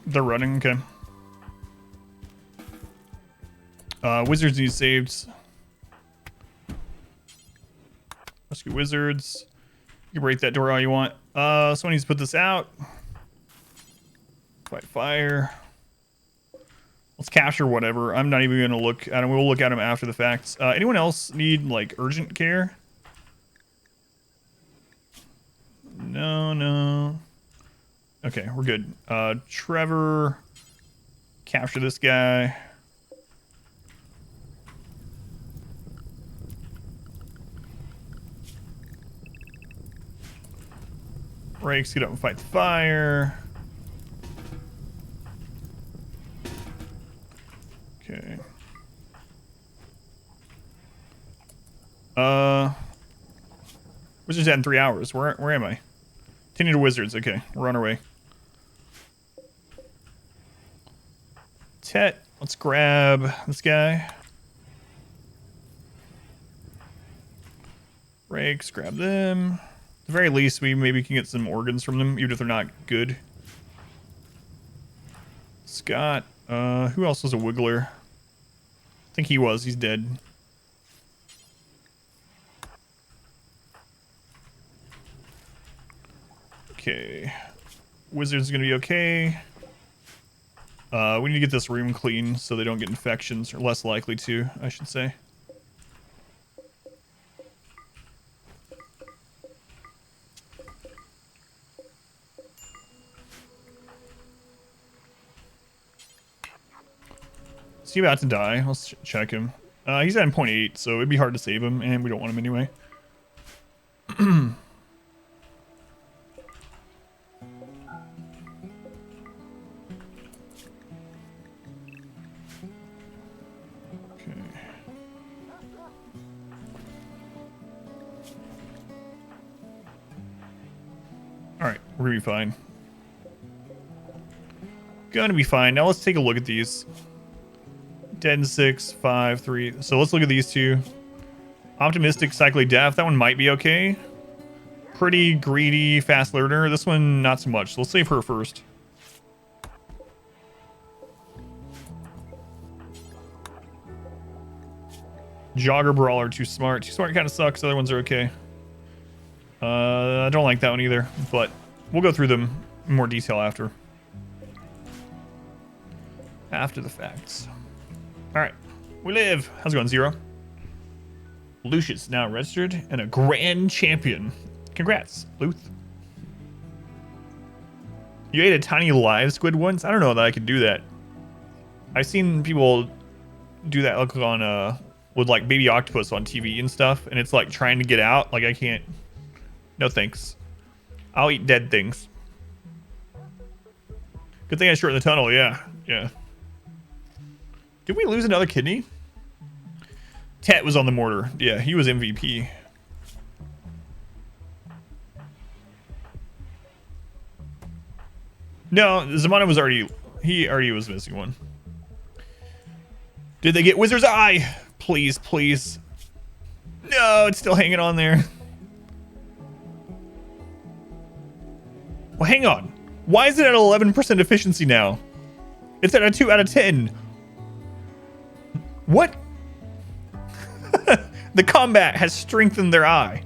They're running, okay. Wizards need saved. Rescue wizards. You can break that door all you want. Someone needs to put this out. Fight fire. Let's capture whatever. I'm not even gonna look at him. We'll look at him after the fact. Anyone else need like urgent care? No. Okay, we're good. Trevor, capture this guy. Rakes, get up and fight the fire. Okay. Wizards had in 3 hours. Where am I? Continue to wizards. Okay, we're on our way. Tet, let's grab this guy. Rakes, grab them. At the very least, we maybe can get some organs from them, even if they're not good. Scott, who else was a wiggler? I think he was. He's dead. Okay. Wizard's gonna be okay. We need to get this room clean so they don't get infections, or less likely to, I should say. Is he about to die? Let's check him. He's at 0.8, so it'd be hard to save him, and we don't want him anyway. Alright, we're gonna be fine. Gonna be fine. Now let's take a look at these. Dead in 6, 5, 3. So let's look at these two. Optimistic, cyclically deaf. That one might be okay. Pretty greedy, fast learner. This one, not so much. So let's save her first. Jogger Brawler, too smart. Too smart kind of sucks. Other ones are okay. I don't like that one either, but we'll go through them in more detail after. After the facts. Alright. We live. How's it going, Zero? Lucius now registered and a grand champion. Congrats, Luth. You ate a tiny live squid once? I don't know that I could do that. I've seen people do that like on with like baby octopus on TV and stuff, and it's like trying to get out. Like I can't. No thanks. I'll eat dead things. Good thing I shortened the tunnel. Yeah. Did we lose another kidney? Tet was on the mortar. Yeah, he was MVP. No, Zamana was already... He already was missing one. Did they get Wizard's Eye? Please, please. No, it's still hanging on there. Well, hang on. Why is it at 11% efficiency now? It's at a 2 out of 10. What? The combat has strengthened their eye.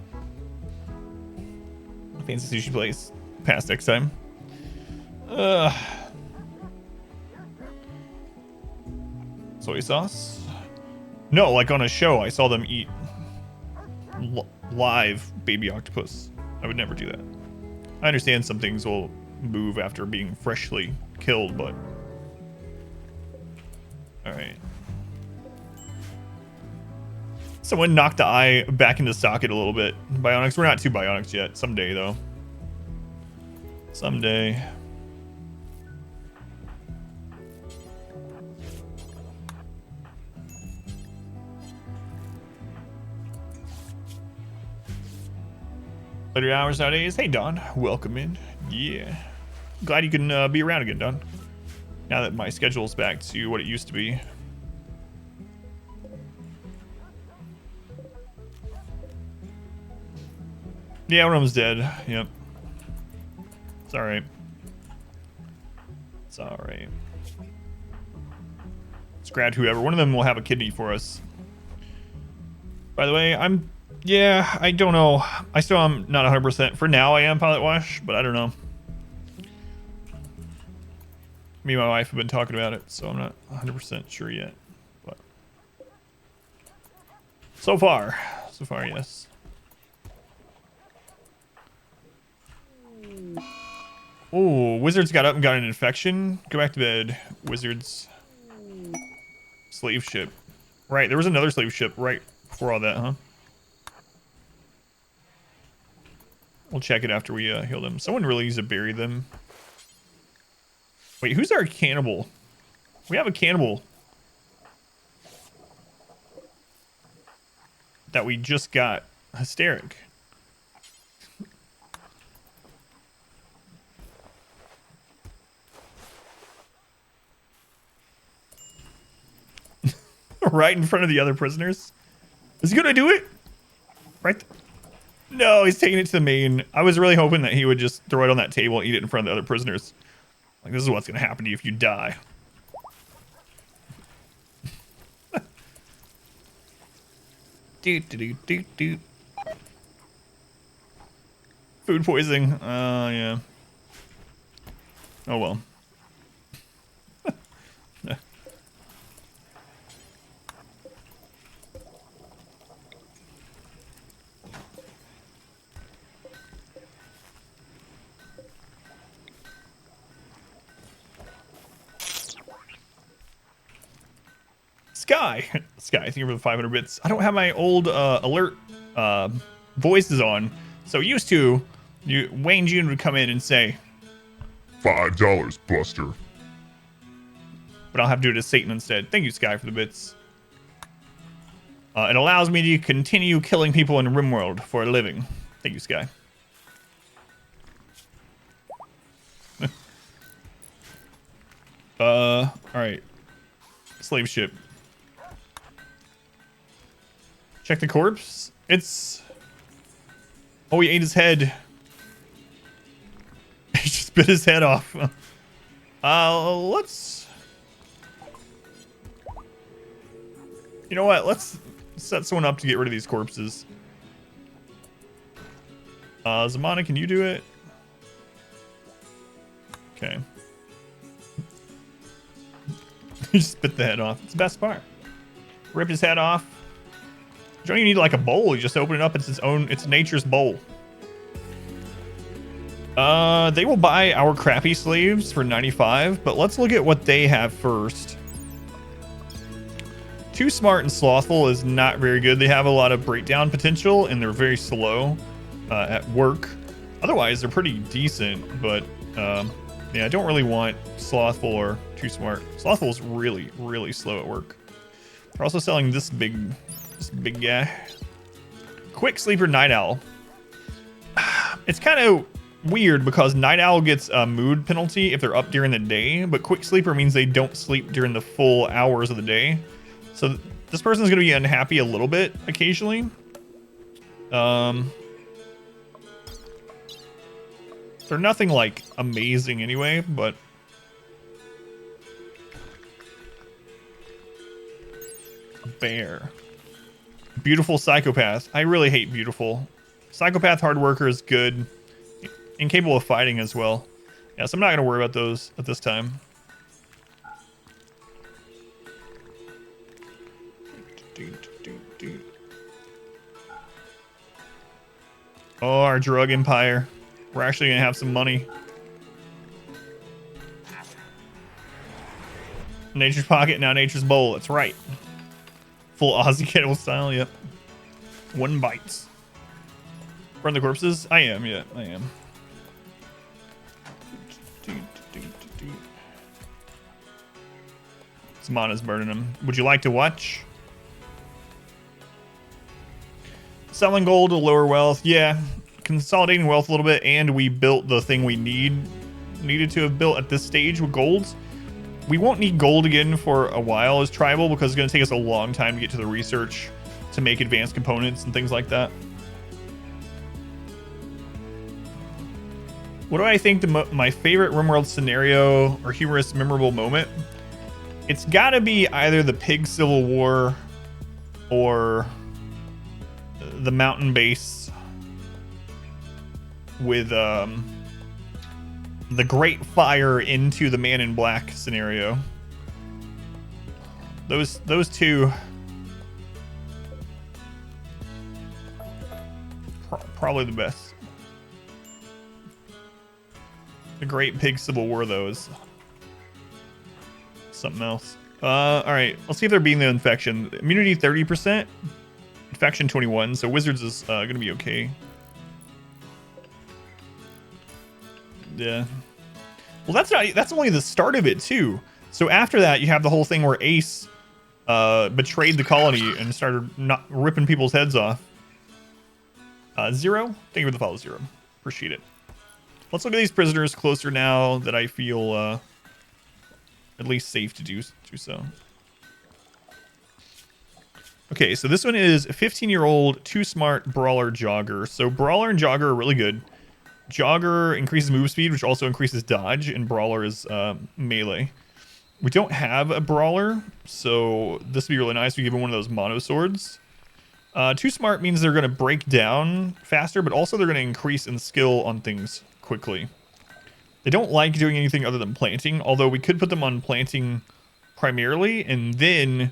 Fancy sushi place. Past next time. Soy sauce? No, like on a show, I saw them eat live baby octopus. I would never do that. I understand some things will move after being freshly killed, but... Alright. Someone knocked the eye back into socket a little bit. Bionics, we're not too bionics yet. Someday, though. Someday. Later hours nowadays. Hey, Don. Welcome in. Yeah. Glad you can be around again, Don. Now that my schedule's back to what it used to be. Yeah, one of them's dead. Yep. It's alright. It's alright. Let's grab whoever. One of them will have a kidney for us. By the way, yeah, I don't know. I still am not 100%. For now, I am Pilot Wash, but I don't know. Me and my wife have been talking about it, so I'm not 100% sure yet. But so far, yes. Oh, Wizards got up and got an infection. Go back to bed, Wizards. Slave ship. Right, there was another slave ship right before all that, huh? We'll check it after we heal them. Someone really needs to bury them. Wait, who's our cannibal? We have a cannibal that we just got. Hysteric. Right in front of the other prisoners. Is he gonna do it? Right. No, he's taking it to the main. I was really hoping that he would just throw it on that table and eat it in front of the other prisoners. Like, this is what's gonna happen to you if you die. Do. Food poisoning. Yeah. Oh well. Sky, thank you for the 500 bits. I don't have my old alert voices on, so used to, Wayne June would come in and say, $5, Buster. But I'll have to do it as Satan instead. Thank you, Sky, for the bits. It allows me to continue killing people in RimWorld for a living. Thank you, Sky. All right. Slave ship. Check the corpse. It's... Oh, he ate his head. He just bit his head off. Let's... You know what? Let's set someone up to get rid of these corpses. Zamana, can you do it? Okay. He just bit the head off. It's the best part. Ripped his head off. You don't even need like a bowl. You just open it up. It's nature's bowl. They will buy our crappy slaves for 95, but let's look at what they have first. Too smart and slothful is not very good. They have a lot of breakdown potential and they're very slow at work. Otherwise, they're pretty decent, but yeah, I don't really want slothful or too smart. Slothful is really, really slow at work. They're also selling this big guy. Quick sleeper night owl. It's kind of weird because night owl gets a mood penalty if they're up during the day, but quick sleeper means they don't sleep during the full hours of the day. So this person's going to be unhappy a little bit occasionally. They're nothing like amazing anyway, but bear. Beautiful psychopath. I really hate beautiful. Psychopath hard worker is good. Incapable of fighting as well. Yeah, so I'm not going to worry about those at this time. Oh, our drug empire. We're actually going to have some money. Nature's pocket, now nature's bowl. That's right. Full Aussie cannibal style, yep. One bites. Burn the corpses? I am, yeah, I am. His mana's burning him. Would you like to watch? Selling gold to lower wealth. Yeah. Consolidating wealth a little bit, and we built the thing we needed to have built at this stage with golds. We won't need gold again for a while as tribal because it's going to take us a long time to get to the research to make advanced components and things like that. What do I think my favorite RimWorld scenario or humorous memorable moment? It's got to be either the pig civil war or the mountain base with the great fire into the man in black scenario. Those two probably the best. The Great Pig Civil War, though, is something else. All right, let's see if they're beating the infection. Immunity 30%, infection 21. So Wizards is gonna be okay. Yeah. Well, that's only the start of it too. So after that, you have the whole thing where Ace betrayed the colony and started not ripping people's heads off. Zero. Thank you for the follow, Zero. Appreciate it. Let's look at these prisoners closer now that I feel at least safe to do so. Okay, so this one is a 15-year-old, too smart brawler jogger. So brawler and jogger are really good. Jogger increases move speed, which also increases dodge, and brawler is melee. We don't have a brawler, so this would be really nice. We give him one of those mono swords. Too smart means they're going to break down faster, but also they're going to increase in skill on things quickly. They don't like doing anything other than planting, although we could put them on planting primarily, and then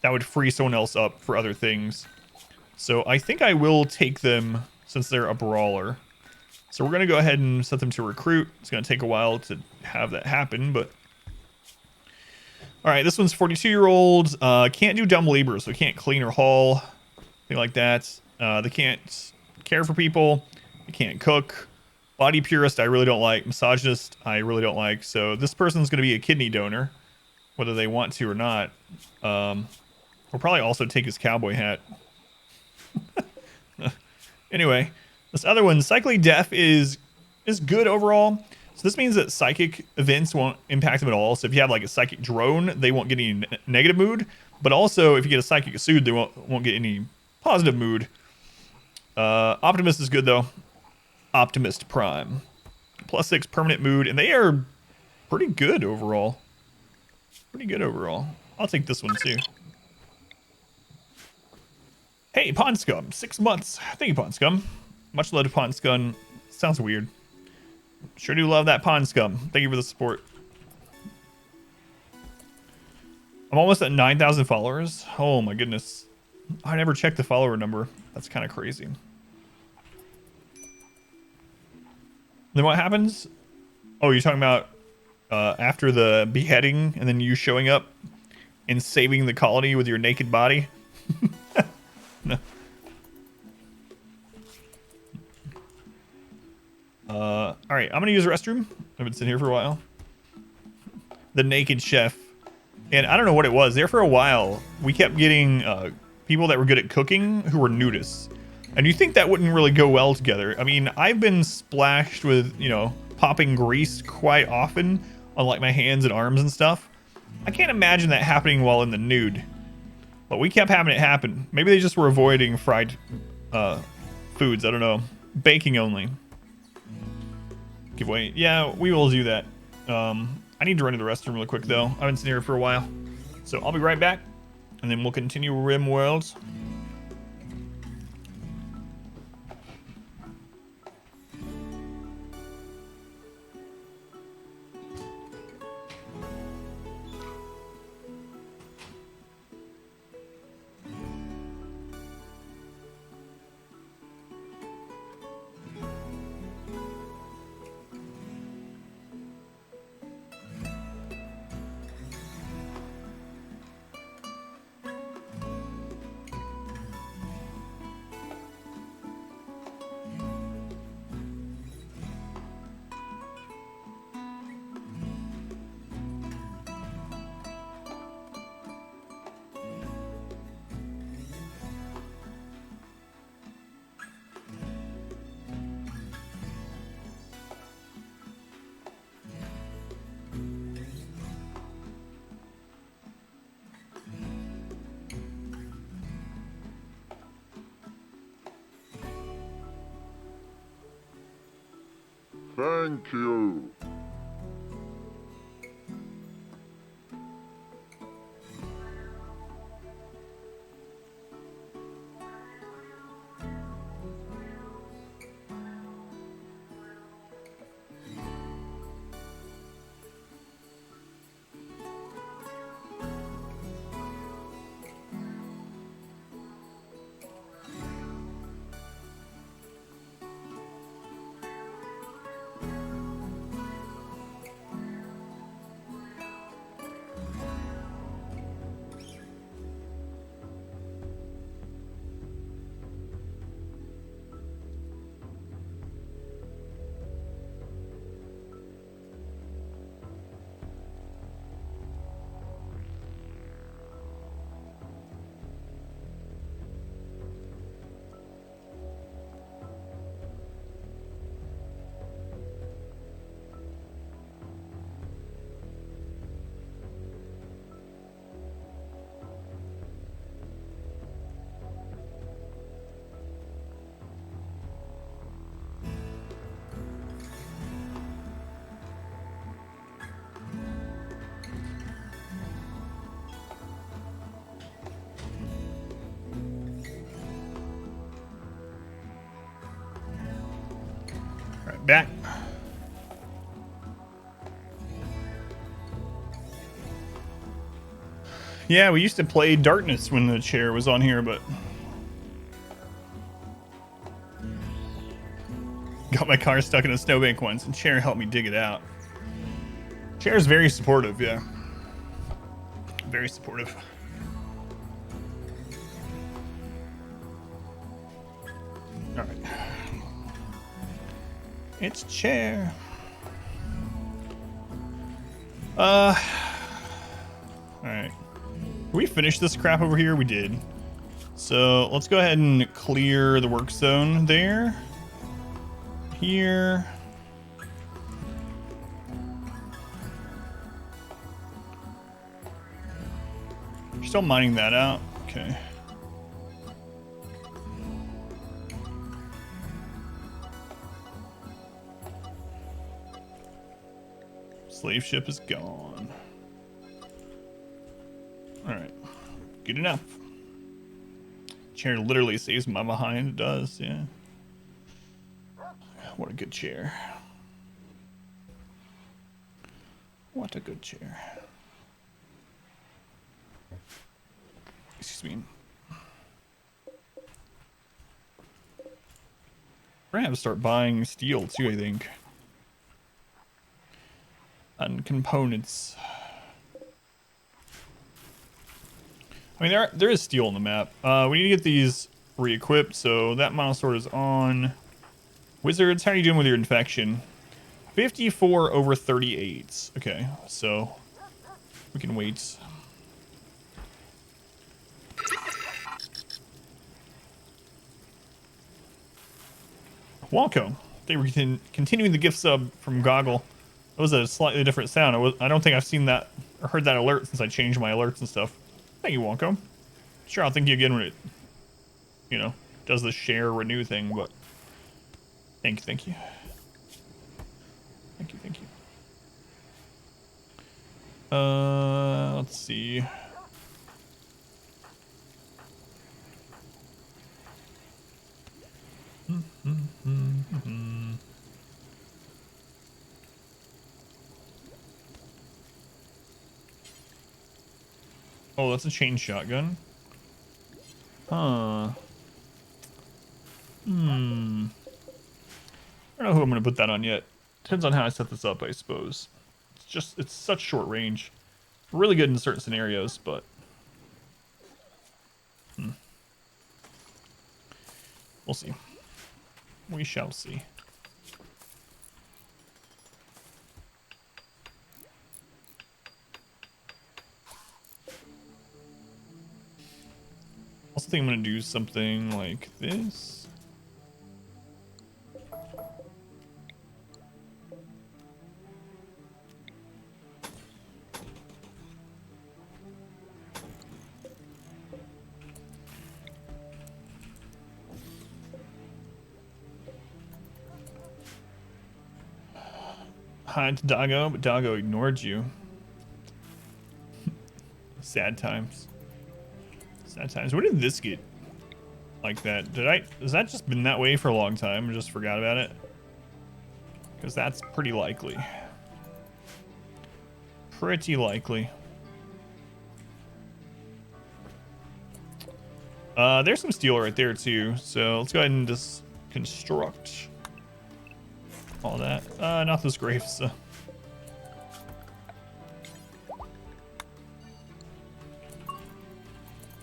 that would free someone else up for other things. So I think I will take them since they're a brawler. So we're going to go ahead and set them to recruit. It's going to take a while to have that happen, but... Alright, this one's 42-year-old. Can't do dumb labor, so can't clean or haul. Thing like that. They can't care for people. They can't cook. Body purist, I really don't like. Misogynist, I really don't like. So this person's going to be a kidney donor, whether they want to or not. We'll probably also take his cowboy hat. Anyway, this other one, psychically deaf, is good overall. So this means that psychic events won't impact them at all. So if you have like a psychic drone, they won't get any negative mood. But also, if you get a psychic suit, they won't get any positive mood. Optimist is good though. Optimist Prime. +6 permanent mood, and they are pretty good overall. Pretty good overall. I'll take this one too. Hey, Pond Scum, 6 months. Thank you, Pond Scum. Much love to Pond Scum. Sounds weird. Sure do love that Pond Scum. Thank you for the support. I'm almost at 9,000 followers. Oh my goodness. I never checked the follower number. That's kind of crazy. Then what happens? Oh, you're talking about after the beheading and then you showing up and saving the colony with your naked body? No. All right, I'm gonna use the restroom. I've been sitting here for a while. The naked chef, and I don't know what it was. There for a while, we kept getting people that were good at cooking who were nudists, and you think that wouldn't really go well together. I mean, I've been splashed with, you know, popping grease quite often on like my hands and arms and stuff. I can't imagine that happening while in the nude, but we kept having it happen. Maybe they just were avoiding fried foods. I don't know. Baking only. Giveaway. Yeah, we will do that. I need to run to the restroom really quick though. I've been sitting here for a while, so I'll be right back, and then we'll continue RimWorld. Thank you. Right back. Yeah, we used to play Darkness when the chair was on here, but got my car stuck in a snowbank once, and chair helped me dig it out. Chair's very supportive, yeah. Very supportive. All right. It's chair. All right. We finished this crap over here? We did. So let's go ahead and clear the work zone there. Here. You're still mining that out? Okay. Slave ship is gone. Alright. Good enough. Chair literally saves my behind. It does, yeah. What a good chair. What a good chair. Excuse me. We're gonna have to start buying steel too, I think. And components. I mean, there is steel on the map. We need to get these re-equipped, so that monosword is on. Wizards, how are you doing with your infection? 54 over 38. Okay, so we can wait. Welcome. They were continuing the gift sub from Goggle. That was a slightly different sound. I don't think I've seen that or heard that alert since I changed my alerts and stuff. Thank you, Wonko. Sure, I'll thank you again when it, you know, does the share renew thing, but thank you. Thank you. Let's see. Oh, that's a chain shotgun. Huh. I don't know who I'm gonna put that on yet. Depends on how I set this up, I suppose. It's such short range. Really good in certain scenarios, but we'll see. We shall see. I also think I'm gonna do something like this. hi to Doggo, but Doggo ignored you. Sad times. Sad times. When did this get like that? Has that just been that way for a long time and just forgot about it? Because that's pretty likely. Pretty likely. There's some steel right there too, so let's go ahead and just construct all that. Not those graves.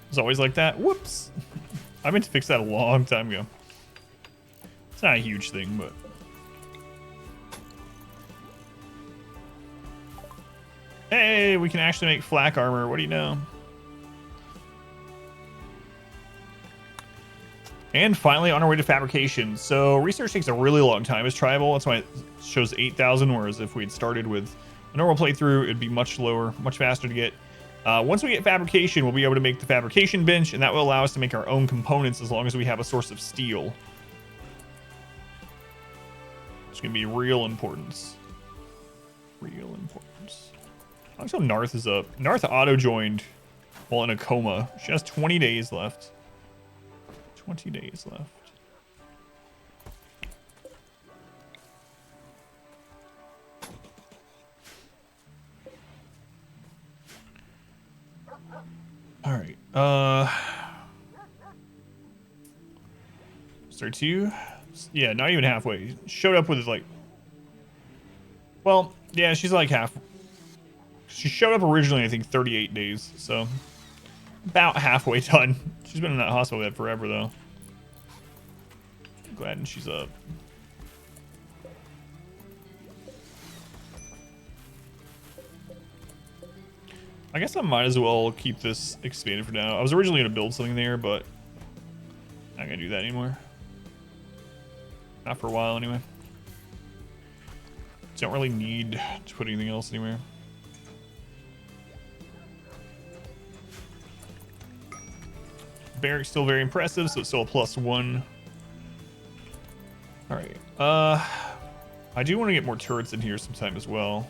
It's always like that. Whoops. I meant to fix that a long time ago. It's not a huge thing, but... Hey, we can actually make flak armor. What do you know? And finally, on our way to fabrication. So research takes a really long time as tribal. That's why it shows 8,000, whereas if we had started with a normal playthrough, it'd be much lower, much faster to get. Once we get fabrication, we'll be able to make the fabrication bench, and that will allow us to make our own components as long as we have a source of steel. It's going to be real importance. Real importance. Also, Narth is up. Narth auto-joined while in a coma. She has 20 days left. 20 days left. All right. Start 2. Yeah, not even halfway. Showed up with like... Well, yeah, she's like half... She showed up originally, I think, 38 days, so... About halfway done. She's been in that hospital bed forever, though. Glad she's up. I guess I might as well keep this expanded for now. I was originally going to build something there, but... I'm not going to do that anymore. Not for a while, anyway. Don't really need to put anything else anywhere. Barrack's still very impressive, so it's still a +1. All right. I do want to get more turrets in here sometime as well.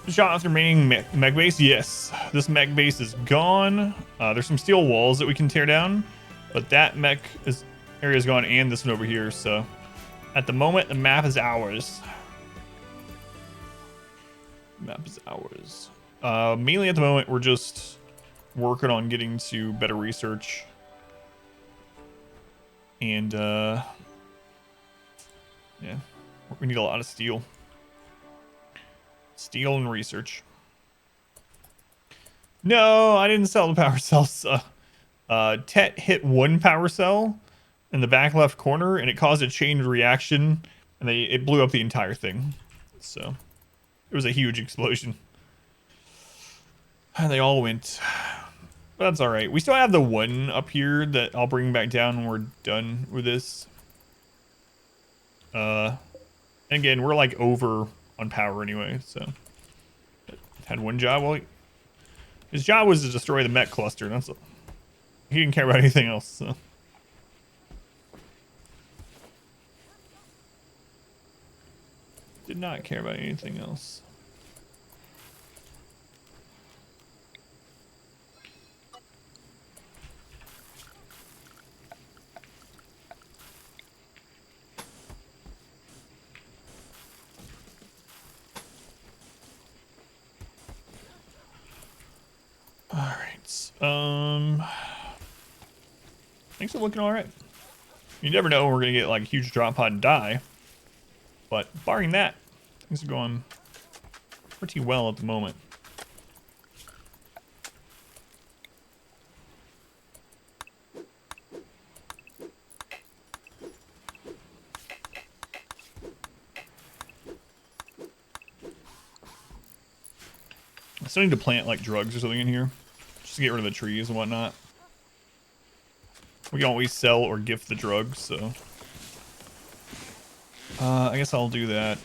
Shot off the remaining mech base. Yes, this mech base is gone. There's some steel walls that we can tear down, but that mech area is gone, and this one over here. So at the moment, the map is ours. Map is ours. Mainly at the moment, we're just working on getting to better research. And yeah, we need a lot of steel. Steel and research. No, I didn't sell the power cells. Tet hit one power cell in the back left corner, and it caused a chain reaction, and it blew up the entire thing. So it was a huge explosion. And they all went. But that's all right. We still have the one up here that I'll bring back down when we're done with this. And again, we're like over on power anyway, so had one job. Well, his job was to destroy the mech cluster. That's all. He didn't care about anything else. So. Did not care about anything else. All right. Things are looking all right. You never know when we're gonna get like a huge drop pod and die, but barring that, things are going pretty well at the moment. Still need to plant like drugs or something in here, just to get rid of the trees and whatnot. We can always sell or gift the drugs, so I guess I'll do that.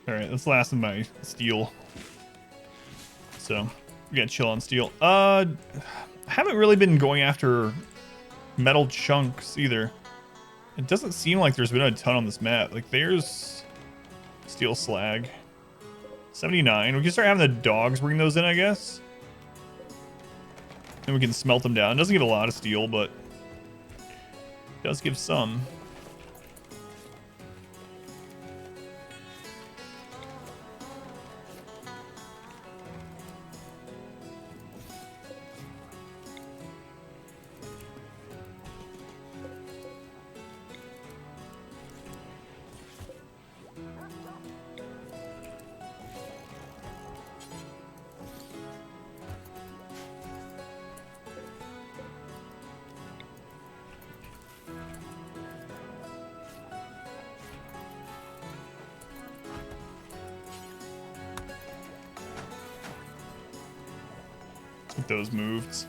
Alright, let's last in my steel. So, we gotta chill on steel. I haven't really been going after metal chunks either. It doesn't seem like there's been a ton on this map. Like, there's steel slag. 79. We can start having the dogs bring those in, I guess. And we can smelt them down. It doesn't give a lot of steel, but it does give some. Get those moved.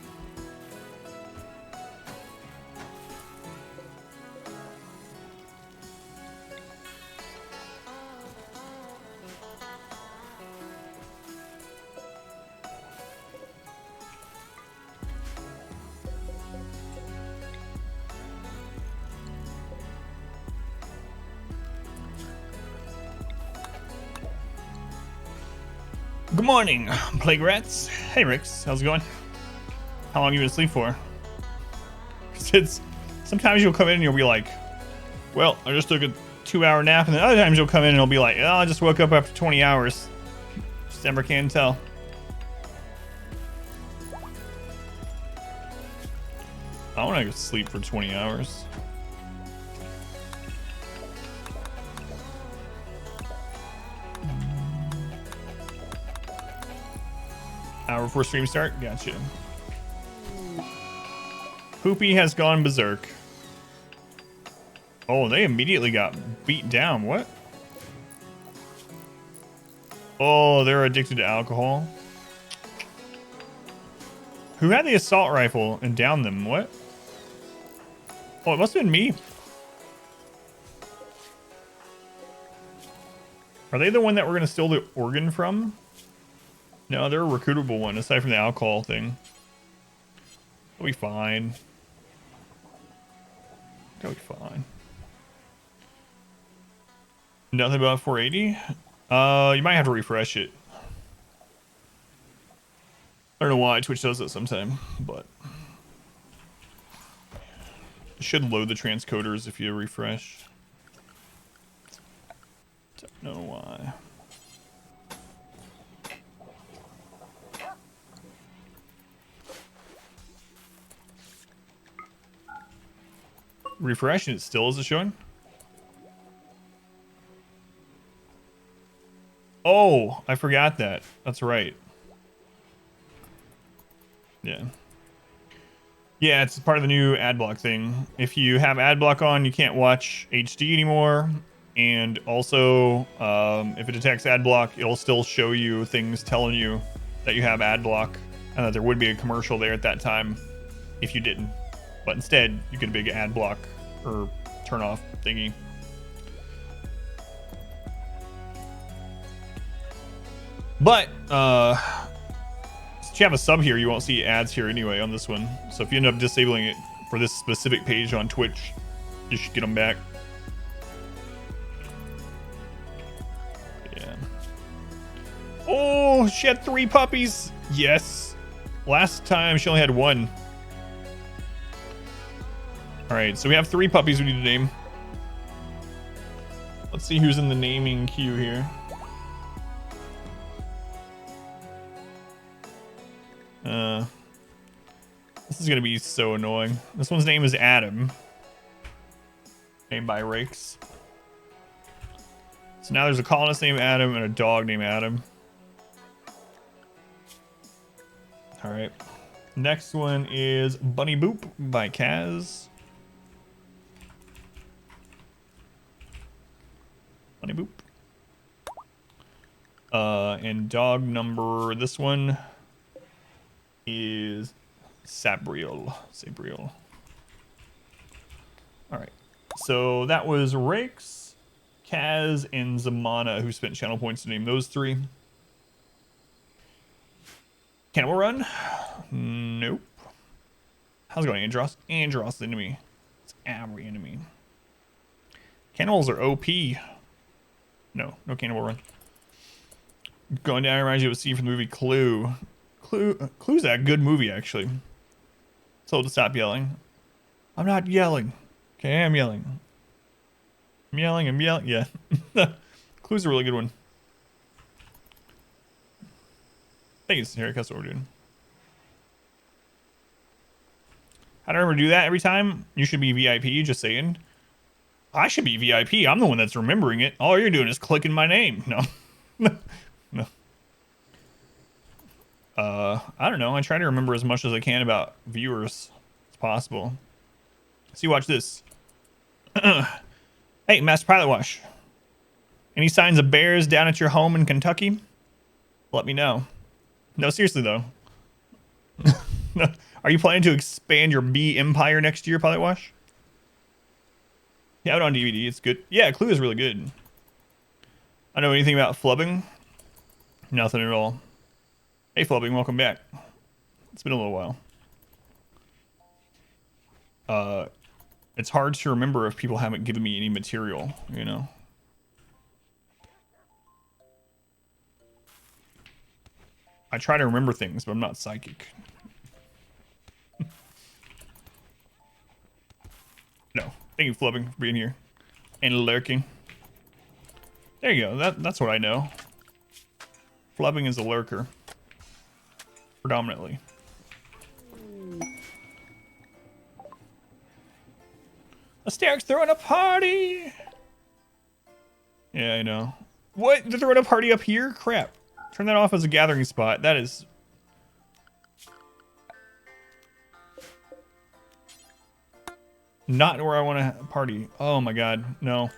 Good morning, Plague Rats. Hey, Rix. How's it going? How long you been asleep for? 'Cause it's sometimes you'll come in and you'll be like, well, I just took a 2-hour nap, and then other times you'll come in and you'll be like, oh, I just woke up after 20 hours. Just never can tell. I want to go sleep for 20 hours. Hour before stream start? Gotcha. Poopy has gone berserk. Oh, they immediately got beat down. What? Oh, they're addicted to alcohol. Who had the assault rifle and downed them? What? Oh, it must have been me. Are they the one that we're going to steal the organ from? No, they're a recruitable one, aside from the alcohol thing. They'll be fine. They'll be fine. Nothing about 480? You might have to refresh it. I don't know why Twitch does it sometime, but it should load the transcoders if you refresh. Don't know why. Refresh and it still isn't showing? Oh, I forgot that. That's right. Yeah. Yeah, it's part of the new ad block thing. If you have ad block on, you can't watch HD anymore. And also, if it detects ad block, it'll still show you things telling you that you have ad block and that there would be a commercial there at that time if you didn't. But instead, you get a big ad block or turn off thingy. But, since you have a sub here, you won't see ads here anyway on this one. So if you end up disabling it for this specific page on Twitch, you should get them back. Yeah. Oh, she had 3 puppies. Yes. Last time she only had 1. Alright, so we have 3 puppies we need to name. Let's see who's in the naming queue here. This is gonna be so annoying. This one's name is Adam. Named by Rakes. So now there's a colonist named Adam and a dog named Adam. Alright. Next one is Bunny Boop by Kaz. Bunny Boop. And dog number, this one is Sabriel. Sabriel. Alright. So that was Rakes, Kaz, and Zamana who spent channel points to name those three. Cannibal Run? Nope. How's it going, Andros? Andros is the enemy. It's every enemy. Cannibals are OP. No Cannibal Run. Going down reminds you of a scene from the movie Clue. Clue's a good movie, actually. Told to stop yelling. I'm not yelling. Okay, I'm yelling. I'm yelling. Yeah. Clue's a really good one. Thanks, Harry. That's what we're doing. How do I remember to do that every time? You should be VIP, just saying. I should be VIP. I'm the one that's remembering it. All you're doing is clicking my name. No. No. I don't know. I try to remember as much as I can about viewers as possible. See, watch this. Hey, Master Pilot Wash. Any signs of bears down at your home in Kentucky? Let me know. No, seriously though. No. Are you planning to expand your bee empire next year, Pilot Wash? Yeah, it on DVD. It's good. Yeah, Clue is really good. I know anything about flubbing? Nothing at all. Hey, Flubbing, welcome back. It's been a little while. It's hard to remember if people haven't given me any material, you know? I try to remember things, but I'm not psychic. No. Thank you, Flubbing, for being here. And lurking. There you go. That's what I know. Flubbing is a lurker. Predominantly. Asteric's throwing a party! Yeah, I know. What? They're throwing a party up here? Crap. Turn that off as a gathering spot. That is... not where I want to party. Oh my god, no.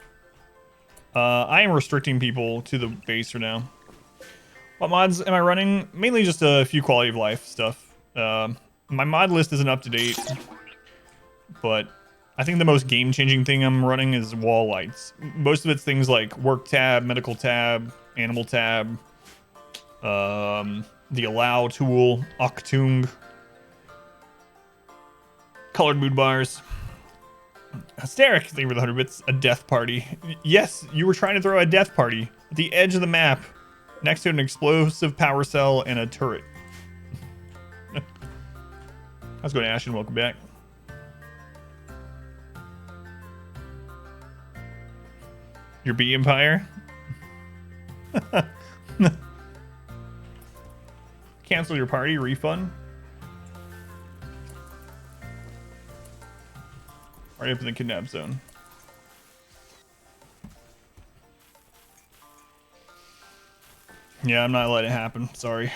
I am restricting people to the base for now. What mods am I running? Mainly just a few quality of life stuff. My mod list isn't up to date, but I think the most game-changing thing I'm running is wall lights. Most of it's things like work tab, medical tab, animal tab, the allow tool, Octung, colored mood bars. Hysteric, thank you for the 100 bits. A death party. Yes, you were trying to throw a death party at the edge of the map, next to an explosive power cell and a turret. How's it going, Ashton? Welcome back. Your bee empire? Cancel your party, refund. Already up in the kidnap zone. Yeah, I'm not letting it happen. Sorry.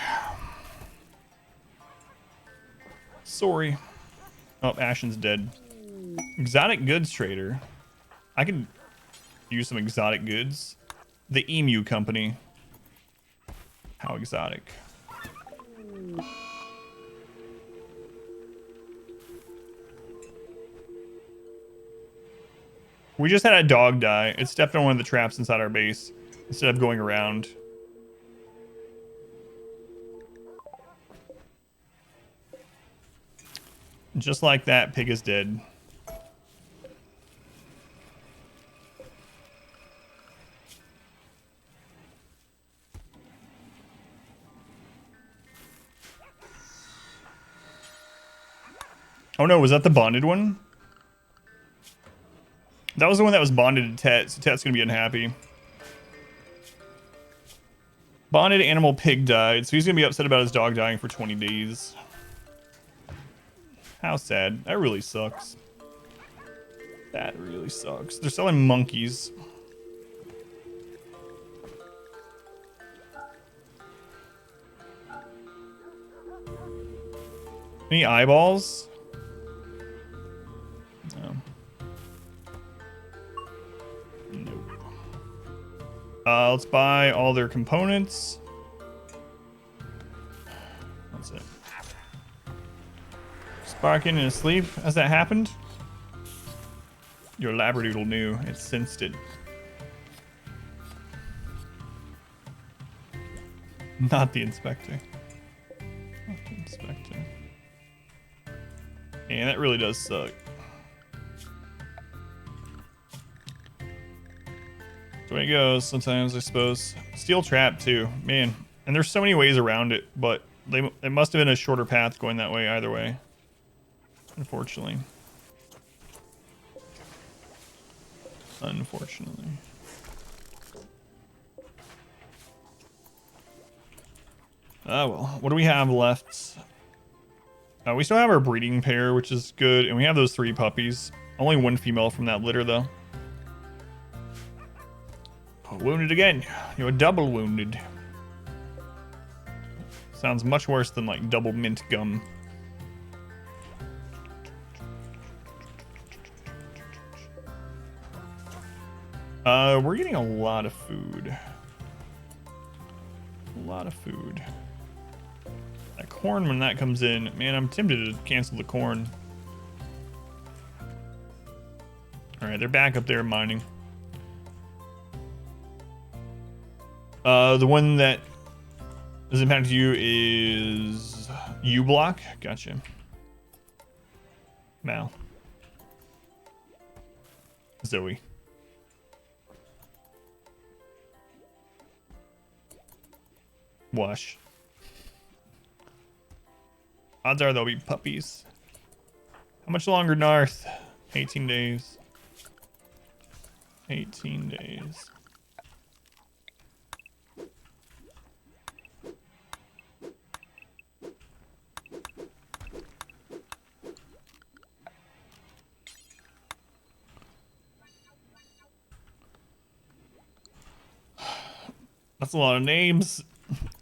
Sorry. Oh, Ashen's dead. Exotic goods trader. I can use some exotic goods. The Emu Company. How exotic. We just had a dog die. It stepped on one of the traps inside our base instead of going around. Just like that, pig is dead. Oh no, was that the bonded one? That was the one that was bonded to Tet, so Tet's gonna be unhappy. Bonded animal pig died, so he's gonna be upset about his dog dying for 20 days. How sad. That really sucks. That really sucks. They're selling monkeys. Any eyeballs? No. Nope. Let's buy all their components. That's it. Sparking and asleep. Has that happened? Your labradoodle knew. It sensed it. Not the inspector. Not the inspector. And that really does suck. That's the way it goes sometimes, I suppose. Steel trap too, man. And there's so many ways around it, but it must have been a shorter path going that way either way. Unfortunately. Unfortunately. Oh well, what do we have left? We still have our breeding pair, which is good, and we have those 3 puppies. Only 1 female from that litter, though. Oh, wounded again. You're double wounded. Sounds much worse than, like, double mint gum. We're getting a lot of food. A lot of food. That corn, when that comes in, man, I'm tempted to cancel the corn. Alright, they're back up there mining. The one that is impacted you is U-Block. Gotcha. Mal. Zoe. Wash. Odds are they'll be puppies. How much longer north? 18 days. 18 days. That's a lot of names.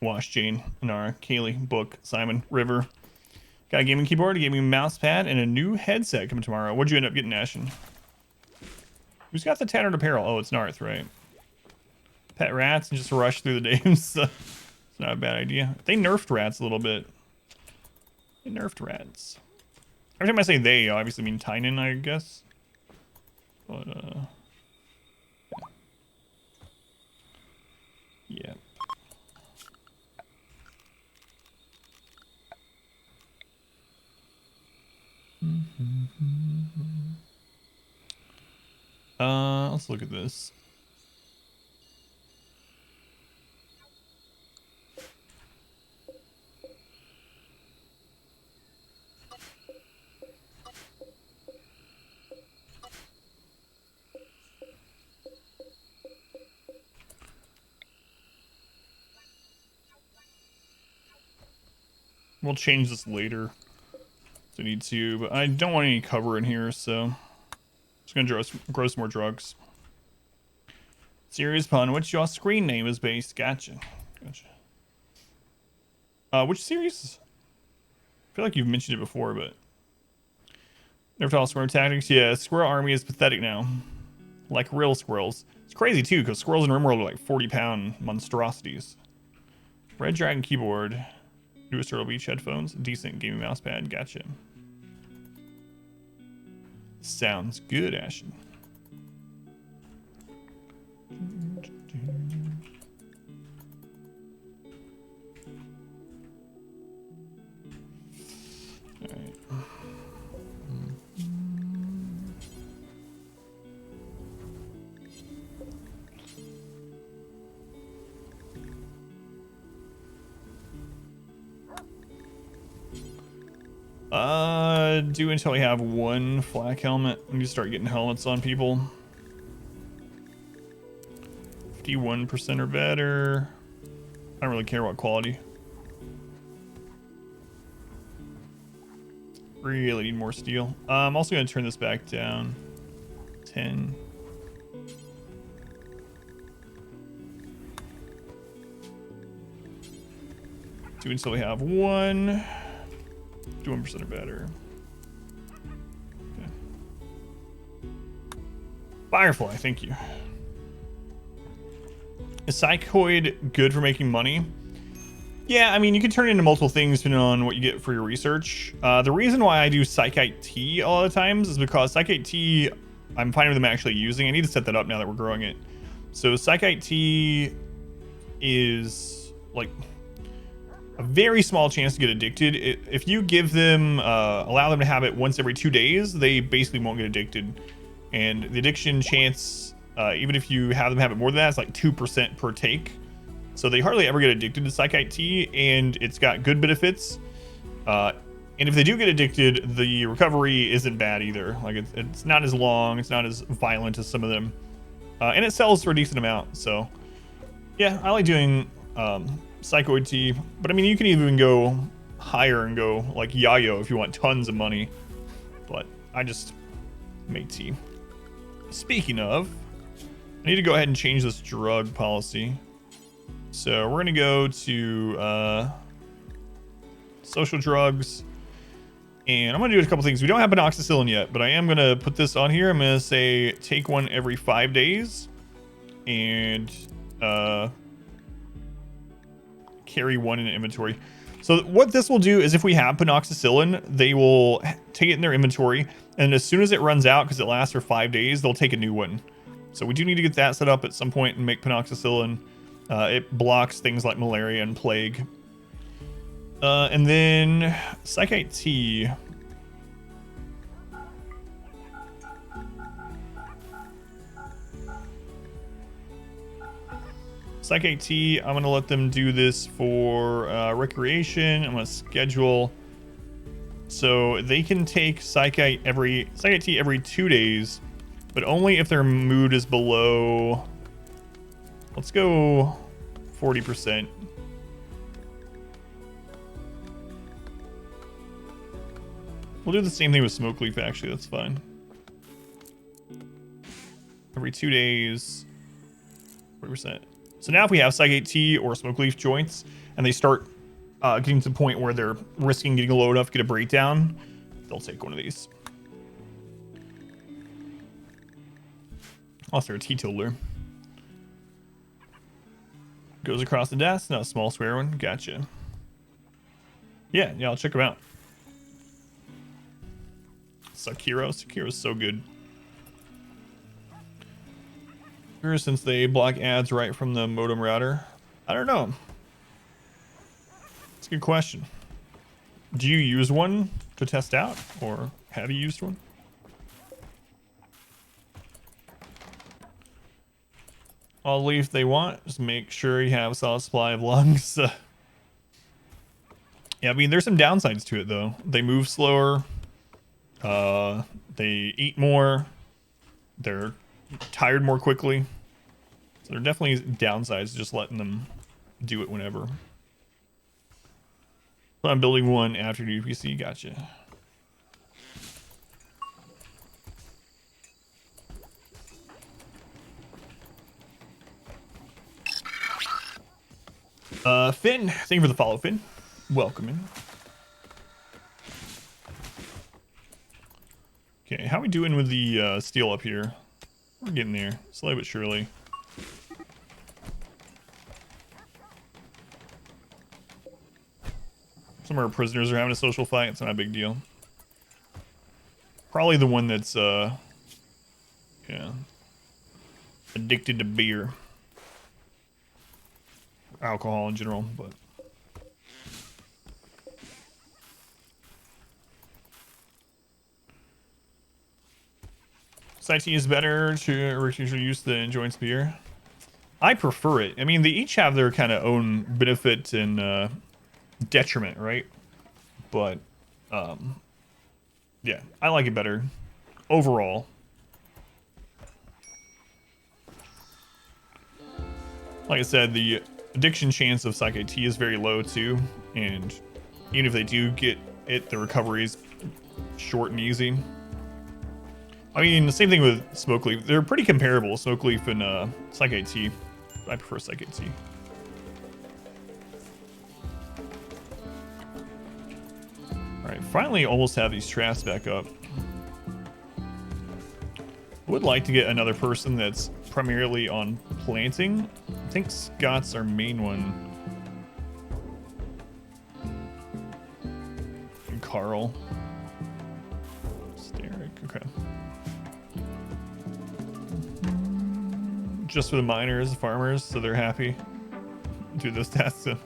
Wash, Jane, Nara, Kaylee, Book, Simon, River. Got a gaming keyboard, a gaming mouse pad, and a new headset coming tomorrow. What'd you end up getting, Ashen? Who's got the tattered apparel? Oh, it's Narth, right? Pet rats and just rush through the names. It's not a bad idea. They nerfed rats a little bit. They nerfed rats. Every time I say they, I obviously mean Tynan, I guess. But, yeah. Let's look at this. We'll change this later if we need to, but I don't want any cover in here, so I'm just gonna grow some more drugs. Serious pun. What's your screen name is based? Gotcha. Gotcha. Which series? I feel like you've mentioned it before, but never taught squirrel tactics. Yeah, squirrel army is pathetic now. Like real squirrels. It's crazy too, because squirrels in RimWorld are like 40-pound monstrosities. Red Dragon keyboard. Newest Turtle Beach headphones. Decent gaming mouse pad. Gotcha. Sounds good, Ashton. Alright. Do until we have 1 flak helmet. We need to start getting helmets on people. 51% or better. I don't really care what quality. Really need more steel. I'm also going to turn this back down. 10. Do until we have 1. Do 1% or better. Okay. Firefly, thank you. Is Psychoid good for making money? Yeah, I mean, you can turn it into multiple things depending on what you get for your research. The reason why I do Psychite Tea a lot of times is because Psychite Tea, I'm finding them actually using. I need to set that up now that we're growing it. So Psychite Tea is like a very small chance to get addicted. If you give them, allow them to have it once every 2 days, they basically won't get addicted. And the addiction chance, even if you have them have it more than that, it's like 2% per take. So they hardly ever get addicted to Psychite Tea, and it's got good benefits. And if they do get addicted, the recovery isn't bad either. Like it's not as long, it's not as violent as some of them. And it sells for a decent amount. So yeah, I like doing Psychoid Tea. But I mean, you can even go higher and go like Yayo if you want tons of money. But I just make tea. Speaking of, I need to go ahead and change this drug policy. So we're gonna go to social drugs, and I'm gonna do a couple things. We don't have penoxycyllin yet, but I am gonna put this on here. I'm gonna say take one every 5 days, and carry one in inventory. So what this will do is if we have penoxycyllin, they will take it in their inventory, and as soon as it runs out, because it lasts for 5 days, they'll take a new one. So we do need to get that set up at some point and make penoxycyllin. It blocks things like malaria and plague. And then Psychite Tea. Psychite Tea, I'm going to let them do this for recreation. I'm going to schedule. So they can take Psychite Tea every 2 days, but only if their mood is below... Let's go 40%. We'll do the same thing with smoke leaf, actually. That's fine. Every 2 days, 40%. So now if we have Psychite Tea or smoke leaf joints, and they start getting to the point where they're risking getting low enough to get a breakdown, they'll take one of these. Also, a teetotaler. Goes across the desk, not a small square one. Gotcha. Yeah, I'll check them out. Sakiro's so good. Since they block ads right from the modem router, I don't know. It's a good question. Do you use one to test out, or have you used one? All leaf they want. Just make sure you have a solid supply of lungs. Yeah, I mean, there's some downsides to it, though. They move slower. They eat more. They're tired more quickly. So there are definitely downsides to just letting them do it whenever. So I'm building one after UPC. Gotcha. Finn, thank you for the follow, Finn. Welcome in. Okay, how are we doing with the steel up here? We're getting there, slowly but surely. Some of our prisoners are having a social fight. It's not a big deal. Probably the one that's, yeah, addicted to beer. Alcohol in general, but Psychite Tea is better to recreational use than joints beer. I prefer it. I mean, they each have their kind of own benefit and detriment, right? But yeah, I like it better overall. Like I said, the addiction chance of Psychite Tea is very low too, and even if they do get the recovery is short and easy. I mean, the same thing with Smoke Leaf. They're pretty comparable, Smoke Leaf and Psych AT. I prefer Psych AT. Alright, finally almost have these traps back up. Would like to get another person that's primarily on planting. I think Scott's our main one. And Carl. Steric, okay. Just for the miners, farmers, so they're happy. Do those tasks. So.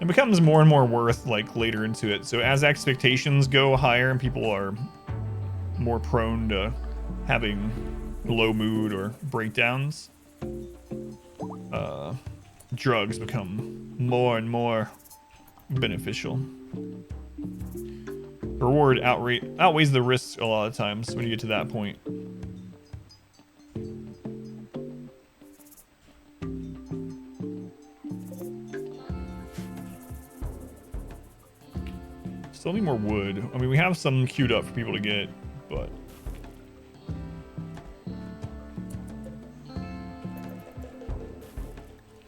It becomes more and more worth like later into it. So as expectations go higher and people are more prone to having low mood or breakdowns, drugs become more and more beneficial. Reward outweighs the risks a lot of times when you get to that point. Still need more wood. I mean, we have some queued up for people to get, but...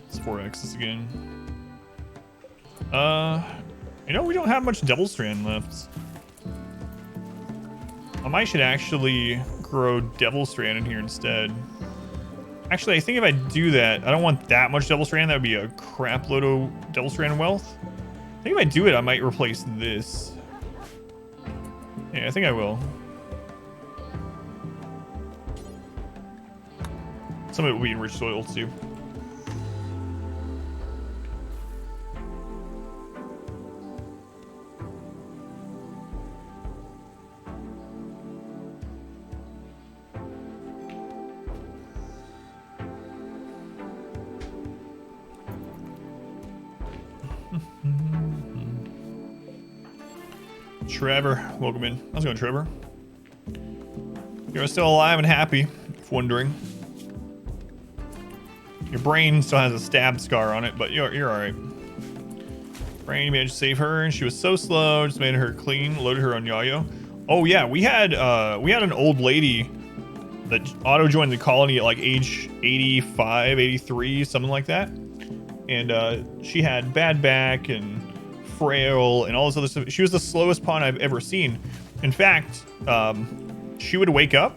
It's 4X's again. You know, we don't have much Devil Strand left. I might should actually grow Devil Strand in here instead. Actually, I think if I do that, I don't want that much Devil Strand. That would be a crap load of Devil Strand wealth. I think if I do it, I might replace this. Yeah, I think I will. Some of it will be in rich soil too. Trevor, welcome in. How's it going, Trevor? You're still alive and happy, if wondering. Your brain still has a stab scar on it, but you're alright. Brain, you managed to save her, and she was so slow, just made her clean, loaded her on Yayo. Oh yeah, we had an old lady that auto-joined the colony at like age 85, 83, something like that. And she had bad back and frail and all this other stuff. She was the slowest pawn I've ever seen. In fact, she would wake up,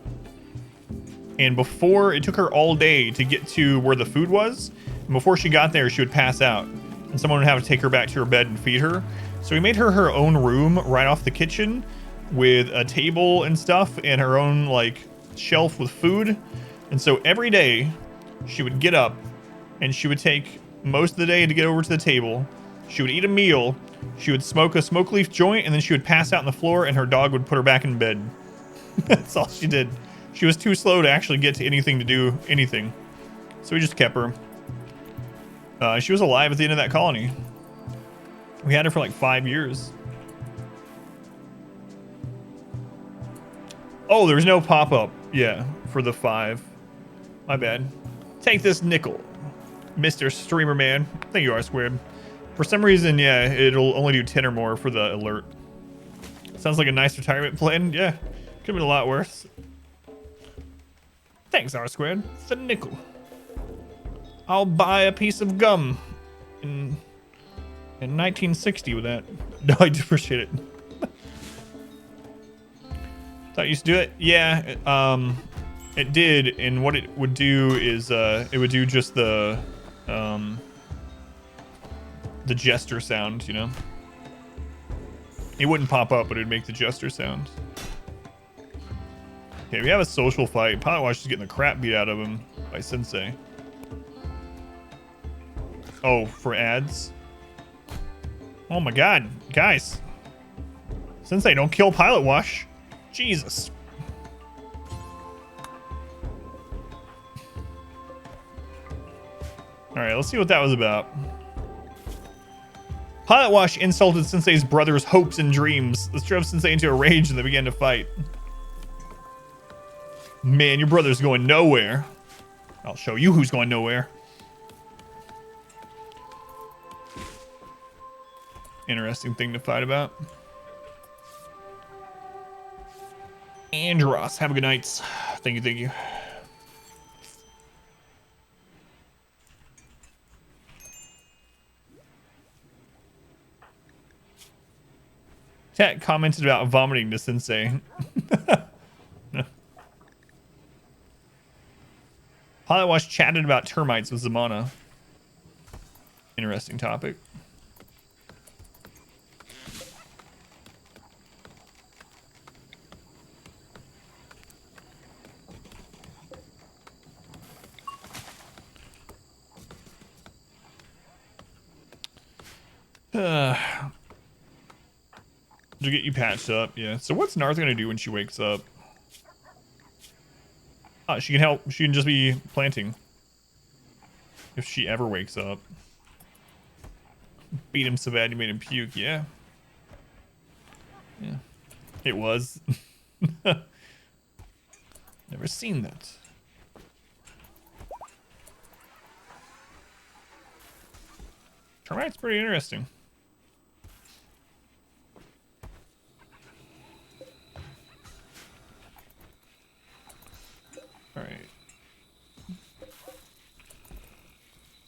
and before it took her all day to get to where the food was, and before she got there, she would pass out, and someone would have to take her back to her bed and feed her. So we made her her own room right off the kitchen with a table and stuff and her own like shelf with food. And so every day she would get up and she would take most of the day to get over to the table. She would eat a meal, she would smoke a smoke leaf joint, and then she would pass out on the floor and her dog would put her back in bed. That's all she did. She was too slow to actually get to anything to do anything. So we just kept her. She was alive at the end of that colony. We had her for like 5 years. Oh, there's no pop-up. Yeah, for the 5. My bad. Take this nickel, Mr. Streamer Man. Thank you, R-Squared. For some reason, yeah, it'll only do 10 or more for the alert. Sounds like a nice retirement plan. Yeah, could have been a lot worse. Thanks, R-Squared. It's a nickel. I'll buy a piece of gum in 1960 with that. No, I do appreciate it. Thought you used to do it? Yeah, it did, and what it would do is it would do just the gesture sound, you know? It wouldn't pop up, but it would make the gesture sound. Okay, we have a social fight. Pilot Watch is getting the crap beat out of him by Sensei. Oh, for ads? Oh my god, guys. Sensei, don't kill Pilot Wash. Jesus. Alright, let's see what that was about. Pilot Wash insulted Sensei's brother's hopes and dreams. This drove Sensei into a rage and they began to fight. Man, your brother's going nowhere. I'll show you who's going nowhere. Interesting thing to fight about. And Ross, have a good night. Thank you, thank you. Chat commented about vomiting to Sensei. Pilot Watch chatted about termites with Zamana. Interesting topic. To get you patched up, yeah. So what's Narth gonna do when she wakes up? She can help. She can just be planting. If she ever wakes up. Beat him so bad you made him puke, yeah. Yeah. It was. Never seen that. Termite's pretty interesting. Alright.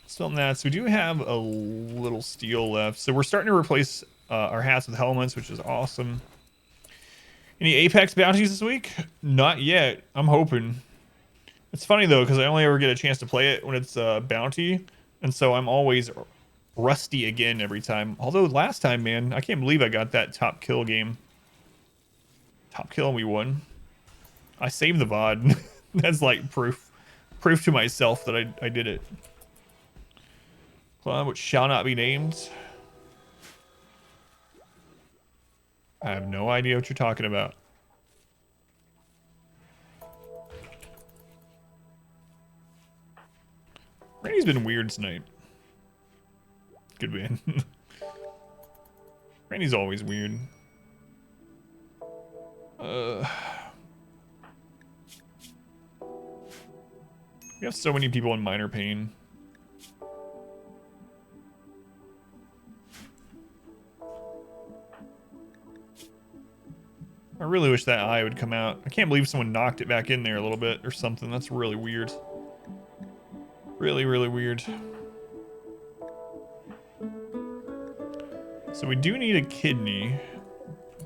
Still on that. So we do have a little steel left. So we're starting to replace our hats with helmets, which is awesome. Any Apex bounties this week? Not yet. I'm hoping. It's funny though, because I only ever get a chance to play it when it's bounty. And so I'm always rusty again every time. Although last time, man, I can't believe I got that top kill game. Top kill and we won. I saved the VOD. That's like proof to myself that I did it. Clan which shall not be named. I have no idea what you're talking about. Randy's been weird tonight. Good win. Randy's always weird. We have so many people in minor pain. I really wish that eye would come out. I can't believe someone knocked it back in there a little bit or something. That's really weird. Really, really weird. So we do need a kidney.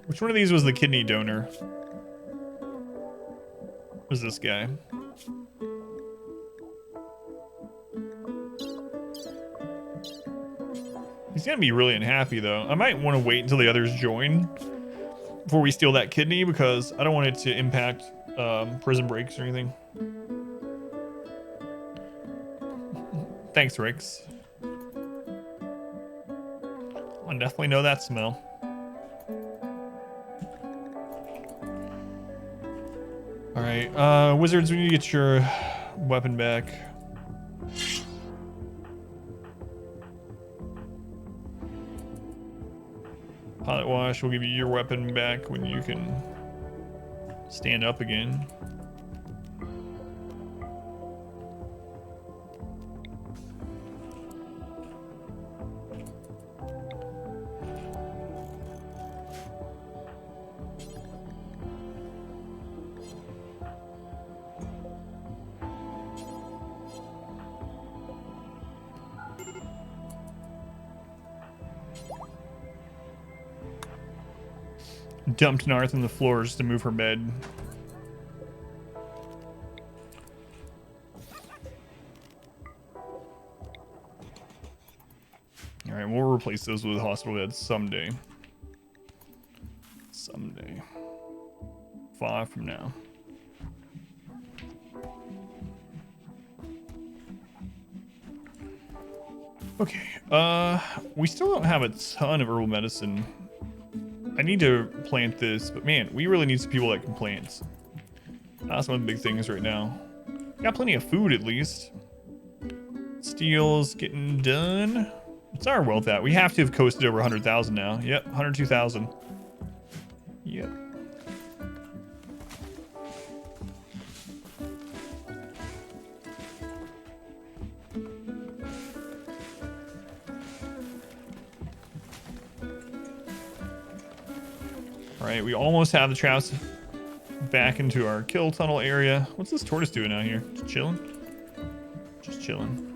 Which one of these was the kidney donor? Was this guy? He's gonna be really unhappy though. I might want to wait until the others join before we steal that kidney because I don't want it to impact prison breaks or anything. Thanks, Rix. I definitely know that smell. Alright, wizards, we need to get your weapon back. Pilot Wash will give you your weapon back when you can stand up again. Dumped Narth on the floor just to move her bed. Alright, we'll replace those with hospital beds someday. Someday. 5 from now. Okay, we still don't have a ton of herbal medicine. I need to plant this, but man, we really need some people that can plant. That's one of the big things right now. Got plenty of food at least. Steel's getting done. What's our wealth at? We have to have coasted over 100,000 now. Yep, 102,000. Yep. All right, we almost have the traps back into our kill tunnel area. What's this tortoise doing out here? Just chilling? Just chilling.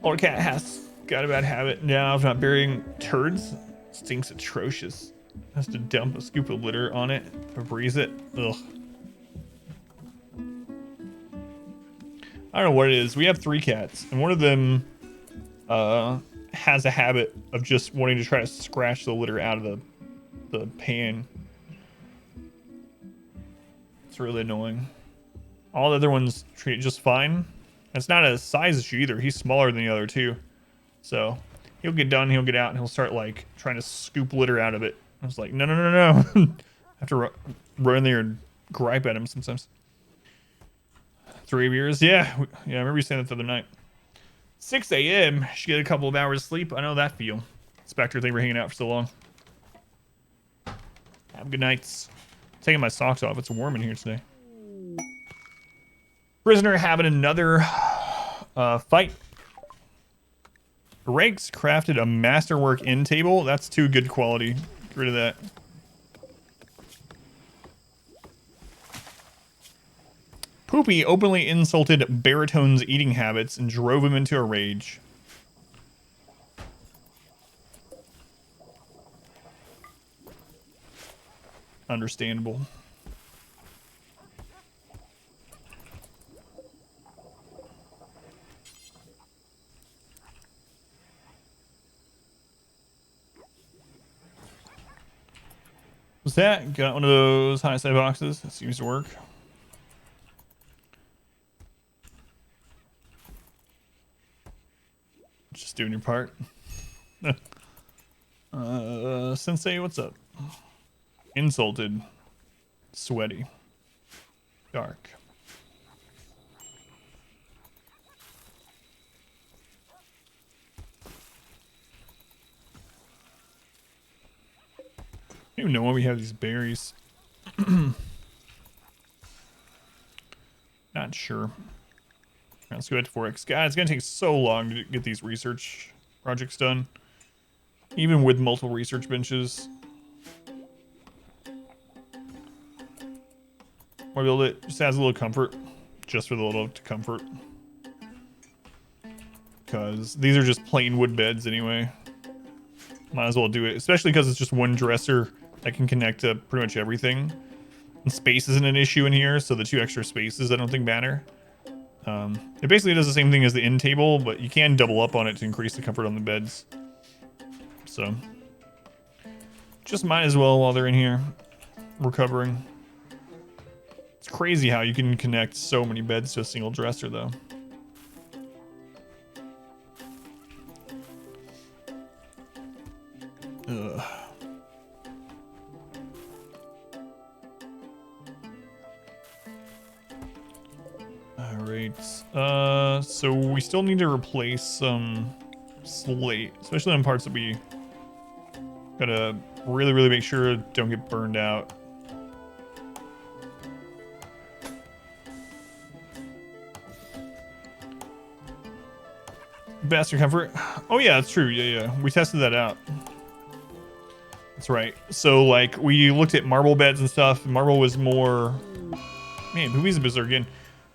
Older cat has got a bad habit now of not burying turds. Stinks atrocious. Has to dump a scoop of litter on it or breeze it. Ugh. I don't know what it is. We have 3 cats, and one of them has a habit of just wanting to try to scratch the litter out of the pan. It's really annoying. All the other ones treat it just fine. It's not a size issue either. He's smaller than the other 2. So he'll get done, he'll get out, and he'll start like trying to scoop litter out of it. I was like, no. I have to run in there and gripe at him sometimes. 3 years? Yeah, I remember you saying that the other night. 6 a.m. Should get a couple of hours sleep. I know that feel. Spectre, thank you for hanging out for so long. Have good nights. Taking my socks off. It's warm in here today. Prisoner having another fight. Rakes crafted a masterwork end table. That's too good quality. Get rid of that. Poopy openly insulted Baritone's eating habits and drove him into a rage. Understandable. What's that? Got one of those high side boxes. That seems to work. Just doing your part. Sensei, what's up? Insulted. Sweaty. Dark. I don't even know why we have these berries. Not sure. Let's go ahead to 4x. God, it's going to take so long to get these research projects done. Even with multiple research benches. Or build it. Just adds a little comfort. Just for the little comfort. Because these are just plain wood beds anyway. Might as well do it. Especially because it's just one dresser that can connect to pretty much everything. And space isn't an issue in here, so the 2 extra spaces I don't think matter. It basically does the same thing as the end table, but you can double up on it to increase the comfort on the beds. So, just might as well while they're in here recovering. It's crazy how you can connect so many beds to a single dresser, though. Ugh. Alright, so we still need to replace some slate, especially on parts that we gotta really make sure don't get burned out. Bastard comfort. Oh yeah, that's true. Yeah. We tested that out. That's right. So like we looked at marble beds and stuff. Marble was more, man, Poopy's a berserk again.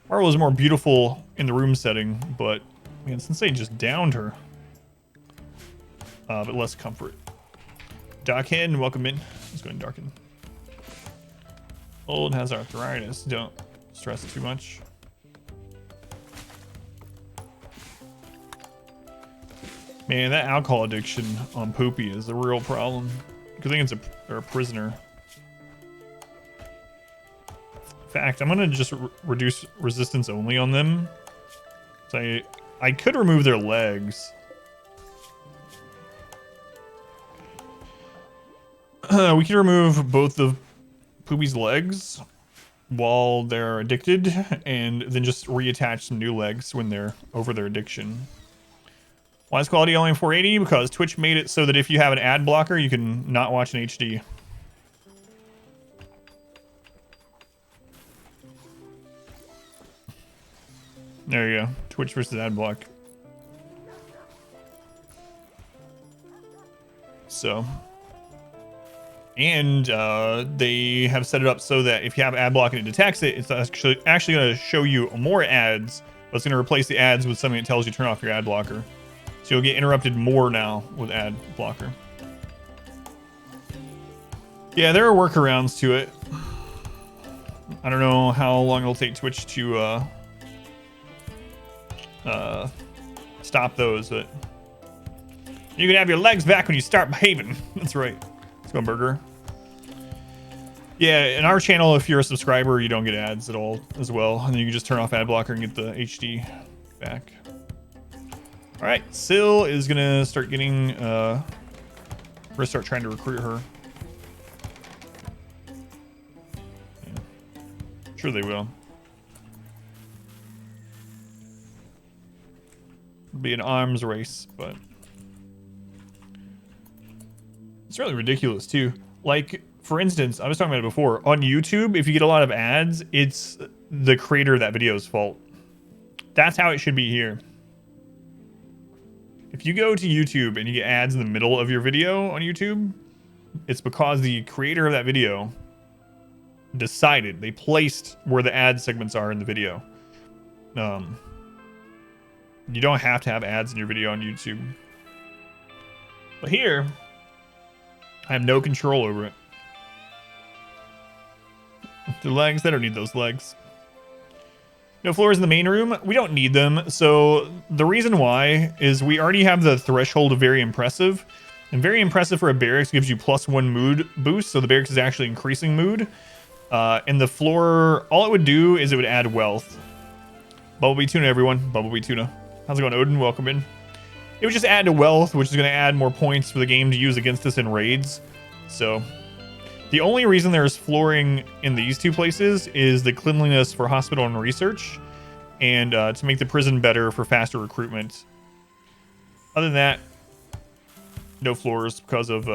Marble was more beautiful in the room setting, but man, Sensei just downed her. But less comfort. Dockhead, welcome in. Let's go and darken. Old has arthritis. Don't stress too much. Man, that alcohol addiction on Poopy is a real problem. Good thing it's a prisoner. In fact, I'm gonna just reduce resistance only on them. So I could remove their legs. We can remove both of Poopy's legs while they're addicted, and then just reattach some new legs when they're over their addiction. Why is quality only 480? Because Twitch made it so that if you have an ad blocker, you can not watch in HD. There you go. Twitch versus ad block. So, And they have set it up so that if you have ad block and it detects it, it's actually going to show you more ads, but it's going to replace the ads with something that tells you to turn off your ad blocker. So you'll get interrupted more now with ad blocker. Yeah, there are workarounds to it. I don't know how long it'll take Twitch to stop those, but you can have your legs back when you start behaving. That's right. Let's go, Burger. Yeah, in our channel, if you're a subscriber, you don't get ads at all as well. And then you can just turn off ad blocker and get the HD back. All right, Syl is gonna start getting, we're gonna start trying to recruit her. Yeah. Sure they will. It'll be an arms race, but it's really ridiculous too. Like, for instance, I was talking about it before. On YouTube, if you get a lot of ads, it's the creator of that video's fault. That's how it should be here. If you go to YouTube and you get ads in the middle of your video on YouTube, it's because the creator of that video decided, they placed where the ad segments are in the video. You don't have to have ads in your video on YouTube. But here, I have no control over it. The legs, they don't need those legs. No floors in the main room. We don't need them. So the reason why is we already have the threshold of very impressive. And very impressive for a barracks gives you +1 mood boost. So the barracks is actually increasing mood. And the floor, all it would do is it would add wealth. Bumblebee Tuna, everyone. Bumblebee Tuna. How's it going, Odin? Welcome in. It would just add to wealth, which is going to add more points for the game to use against us in raids. So the only reason there's flooring in these two places is the cleanliness for hospital and research, and to make the prison better for faster recruitment. Other than that, no floors because of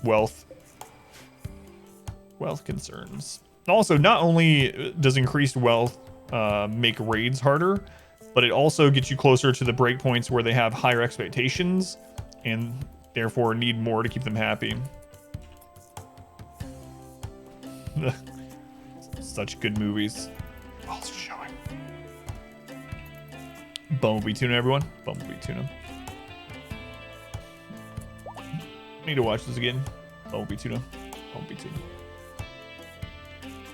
wealth concerns. Also, not only does increased wealth make raids harder, but it also gets you closer to the breakpoints where they have higher expectations and therefore need more to keep them happy. Such good movies. Also showing. Bumblebee Tuna, everyone. Bumblebee Tuna. Need to watch this again. Bumblebee Tuna. Bumblebee Tuna.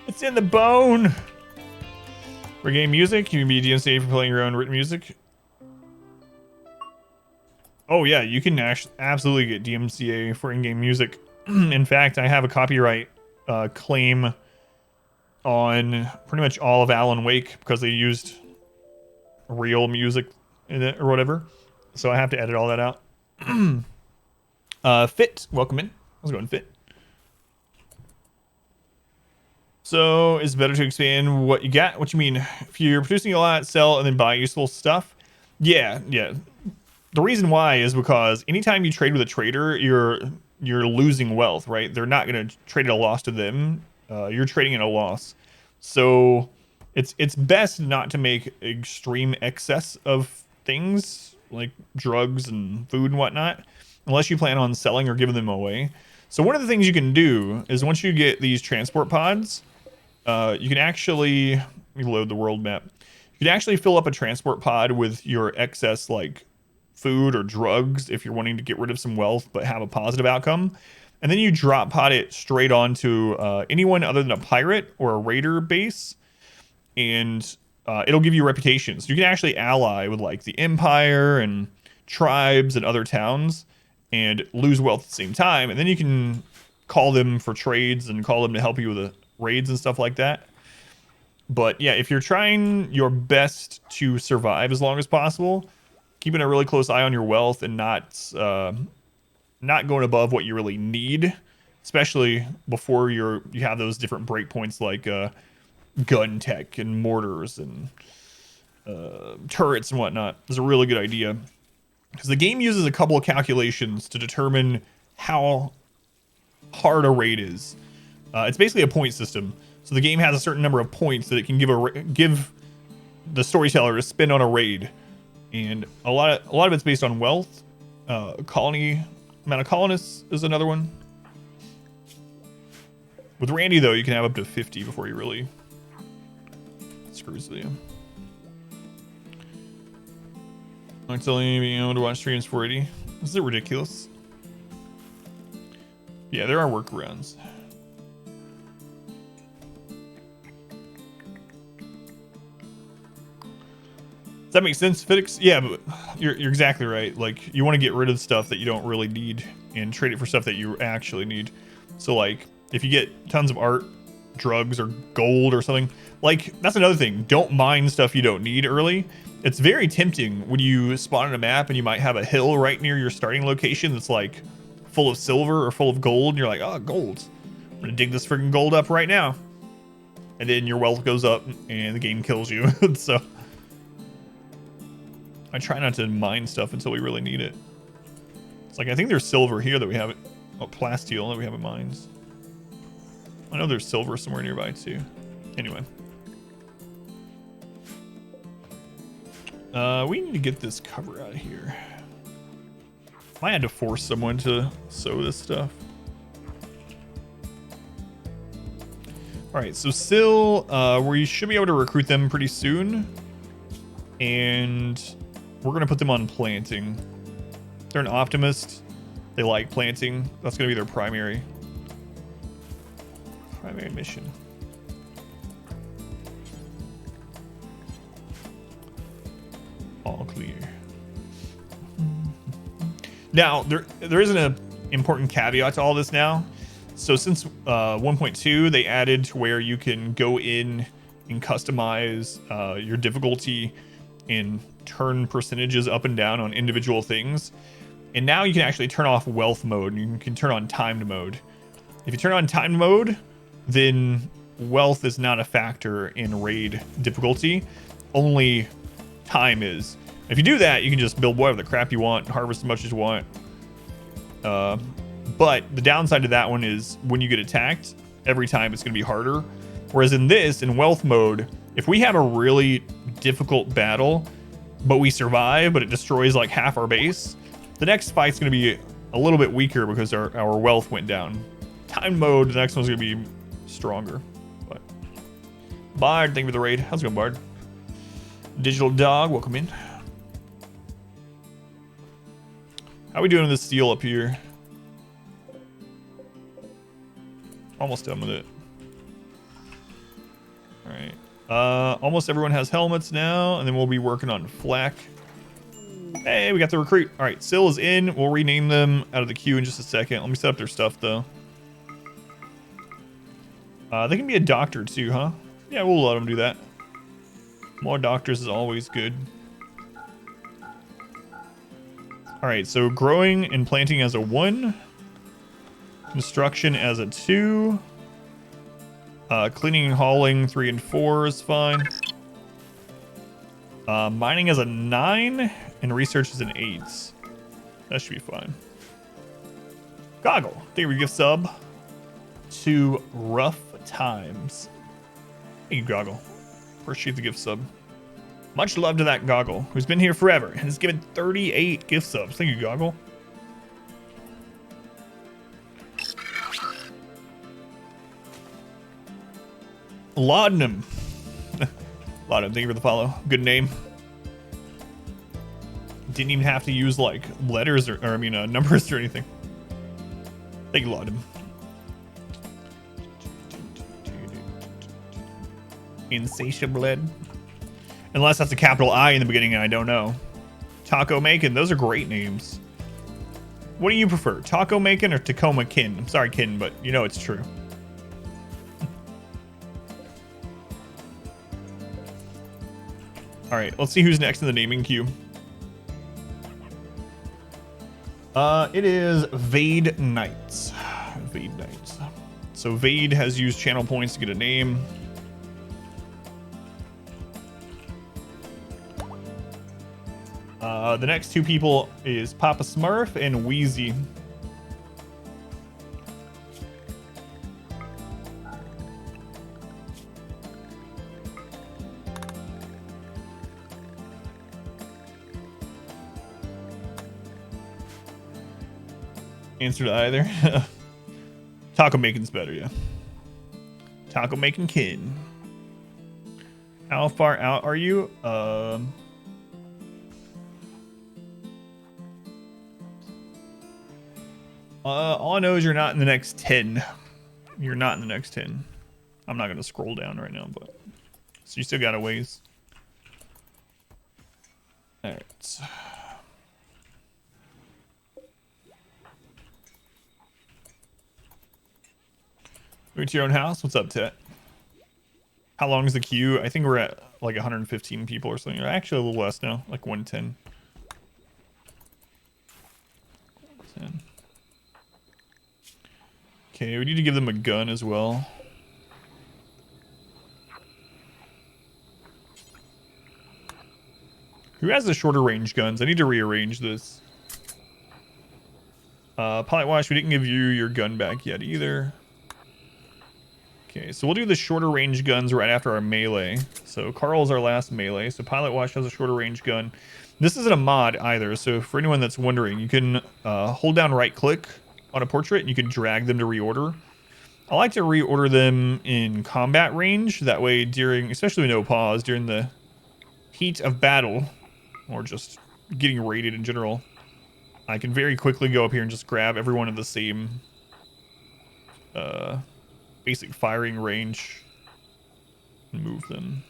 It's in the bone. For game music, you can be DMCA for playing your own written music. Oh yeah, you can absolutely get DMCA for in-game music. In fact, I have a copyright claim on pretty much all of Alan Wake because they used real music in it or whatever. So I have to edit all that out. Fit, welcome in. How's it going, Fit? So it's better to expand what you got. What you mean? If you're producing a lot, sell and then buy useful stuff. Yeah. The reason why is because anytime you trade with a trader, you're losing wealth, right? They're not going to trade at a loss to them. You're trading at a loss. So it's best not to make extreme excess of things like drugs and food and whatnot, unless you plan on selling or giving them away. So one of the things you can do is once you get these transport pods, you can actually, let me load the world map. You can actually fill up a transport pod with your excess like food or drugs if you're wanting to get rid of some wealth but have a positive outcome. And then you drop pod it straight onto anyone other than a pirate or a raider base. And it'll give you reputations. You can actually ally with like the Empire and tribes and other towns and lose wealth at the same time. And then you can call them for trades and call them to help you with the raids and stuff like that. But yeah, if you're trying your best to survive as long as possible, keeping a really close eye on your wealth and not going above what you really need, especially before you have those different breakpoints like gun tech and mortars and turrets and whatnot, is a really good idea. Because the game uses a couple of calculations to determine how hard a raid is. It's basically a point system. So the game has a certain number of points that it can give the storyteller to spend on a raid. And a lot of it's based on wealth. Colony, amount of colonists is another one. With Randy, though, you can have up to 50 before you really screws with you. I'm telling you, being able to watch streams 480. Is it ridiculous? Yeah, there are workarounds. Does that make sense, Fitix? Yeah, but you're exactly right. Like, you want to get rid of stuff that you don't really need and trade it for stuff that you actually need. So, like, if you get tons of art, drugs, or gold or something, like, that's another thing. Don't mine stuff you don't need early. It's very tempting when you spawn on a map and you might have a hill right near your starting location that's, like, full of silver or full of gold. And you're like, oh, gold. I'm going to dig this freaking gold up right now. And then your wealth goes up and the game kills you. So I try not to mine stuff until we really need it. It's like, I think there's silver here that we haven't, oh, plasteel that we haven't mined. I know there's silver somewhere nearby too. Anyway. We need to get this cover out of here. I had to force someone to sew this stuff. All right, so Syl, we should be able to recruit them pretty soon. And we're gonna put them on planting. They're an optimist. They like planting. That's gonna be their primary mission. All clear. Now, there isn't an important caveat to all this now. So since 1.2, they added to where you can go in and customize your difficulty and turn percentages up and down on individual things. And now you can actually turn off wealth mode and you can turn on timed mode. If you turn on timed mode, then wealth is not a factor in raid difficulty. Only time is. If you do that, you can just build whatever the crap you want, harvest as much as you want. But the downside to that one is when you get attacked, every time it's going to be harder. Whereas in this, in wealth mode, if we have a really difficult battle, but we survive, but it destroys like half our base, the next fight's going to be a little bit weaker because our wealth went down. Time mode, the next one's going to be stronger. But Bard, thank you for the raid. How's it going, Bard? Digital Dog, welcome in. How are we doing with this steel up here? Almost done with it. All right. Almost everyone has helmets now, and then we'll be working on flak. Hey, we got the recruit. All right, Syl is in. We'll rename them out of the queue in just a second. Let me set up their stuff, though. They can be a doctor, too, huh? Yeah, we'll let them do that. More doctors is always good. All right, so growing and planting as a 1. Construction as a 2. Cleaning and hauling 3 and 4 is fine. Mining as a 9 and research as an 8. That should be fine. Goggle, thank you for your gift sub to Rough Times. Thank you, Goggle. Appreciate the gift sub. Much love to that Goggle, who's been here forever and has given 38 gift subs. Thank you, Goggle. Laudanum. Laudanum, thank you for the follow. Good name. Didn't even have to use like letters or I mean numbers or anything. Thank you, Laudanum. Insatiable. Unless that's a capital I in the beginning, I don't know. Taco Macon, those are great names. What do you prefer, Taco Macon or Tacoma Kin? I'm sorry, Kin, but you know it's true. All right, let's see who's next in the naming queue. It is Vade Knights. Vade Knights. So Vade has used channel points to get a name. The next 2 people is Papa Smurf and Wheezy. Answer to either. Taco Macon's better, yeah. Taco making kid. How far out are you? All I know is you're not in the next 10. You're not in the next 10. I'm not going to scroll down right now, but so you still got a ways. All right. Moving to your own house. What's up, Tet? How long is the queue? I think we're at like 115 people or something. Actually, a little less now, like 110. 10. Okay, we need to give them a gun as well. Who has the shorter range guns? I need to rearrange this. Pilot Wash, we didn't give you your gun back yet either. Okay, so we'll do the shorter range guns right after our melee. So Carl's our last melee. So Pilot Wash has a shorter range gun. This isn't a mod either. So for anyone that's wondering, you can hold down right click on a portrait and you can drag them to reorder. I like to reorder them in combat range. That way during, especially with no pause, during the heat of battle or just getting raided in general, I can very quickly go up here and just grab everyone in the same basic firing range and move them.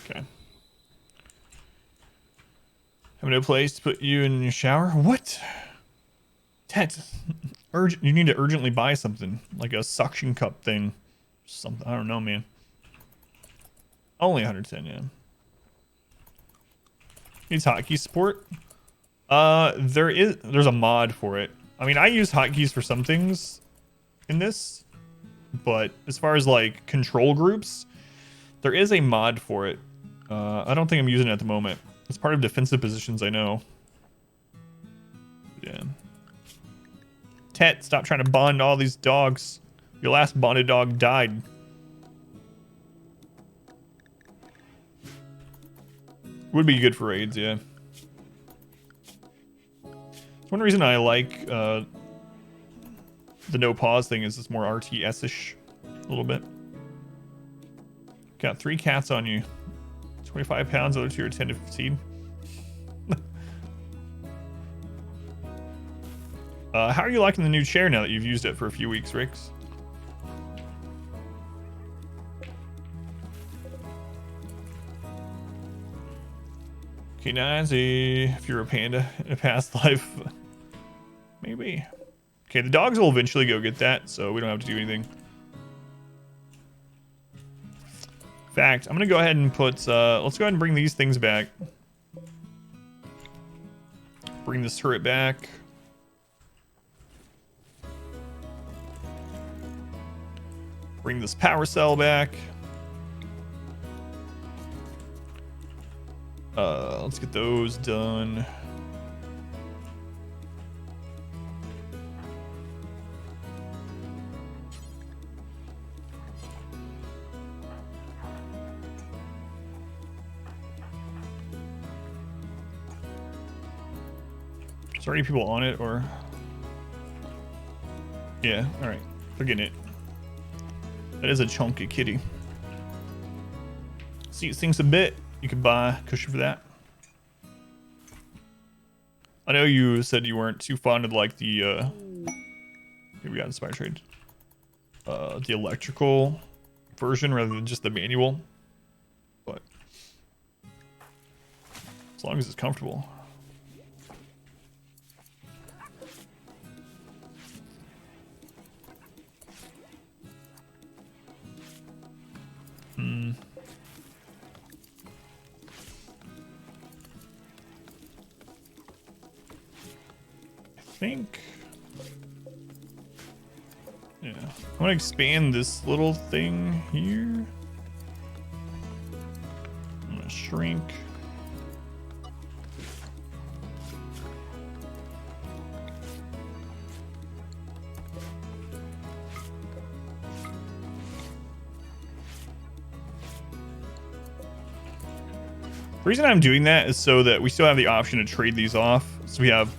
Okay. Have no place to put you in your shower? What? Tet, you need to urgently buy something, like a suction cup thing. Something, I don't know, man. Only 110, yeah. Needs hotkey support? There's a mod for it. I mean, I use hotkeys for some things in this, but as far as like control groups, there is a mod for it. I don't think I'm using it at the moment. It's part of defensive positions, I know. Yeah. Tet, stop trying to bond all these dogs. Your last bonded dog died. Would be good for raids, yeah. One reason I like the no pause thing is it's more RTS-ish a little bit. Got 3 cats on you. 25 pounds, other 2 are 10 to 15. How are you liking the new chair now that you've used it for a few weeks, Rix? Okay, Nazi, if you're a panda in a past life, maybe. Okay, the dogs will eventually go get that, so we don't have to do anything. In fact, I'm gonna go ahead and put, let's go ahead and bring these things back. Bring this turret back. Bring this power cell back. Let's get those done. Is there any people on it, or? Yeah, alright. They're getting it. That is a chunky kitty. Seat sinks a bit. You could buy a cushion for that. I know you said you weren't too fond of like the here we got Inspire Trade. The electrical version rather than just the manual. But as long as it's comfortable. Think, yeah, I want to expand this little thing here. I'm gonna shrink. The reason I'm doing that is so that we still have the option to trade these off. So we have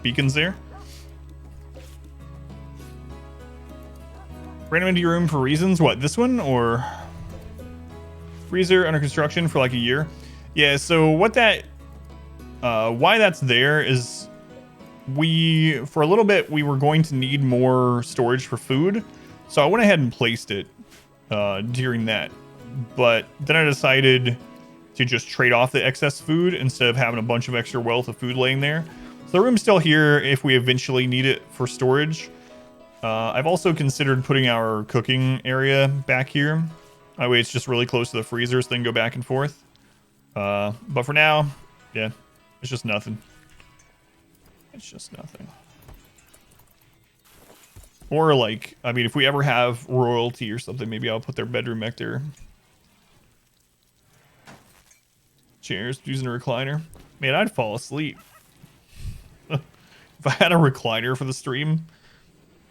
beacons there. Random empty room for reasons. What, this one or freezer under construction for like a year? Yeah. So what that, why that's there is for a little bit we were going to need more storage for food, so I went ahead and placed it during that. But then I decided to just trade off the excess food instead of having a bunch of extra wealth of food laying there. So the room's still here if we eventually need it for storage. I've also considered putting our cooking area back here. That way it's just really close to the freezers, then go back and forth. But for now, yeah, it's just nothing. It's just nothing. Or like, I mean, if we ever have royalty or something, maybe I'll put their bedroom back there. Chairs, using a recliner. Man, I'd fall asleep. If I had a recliner for the stream,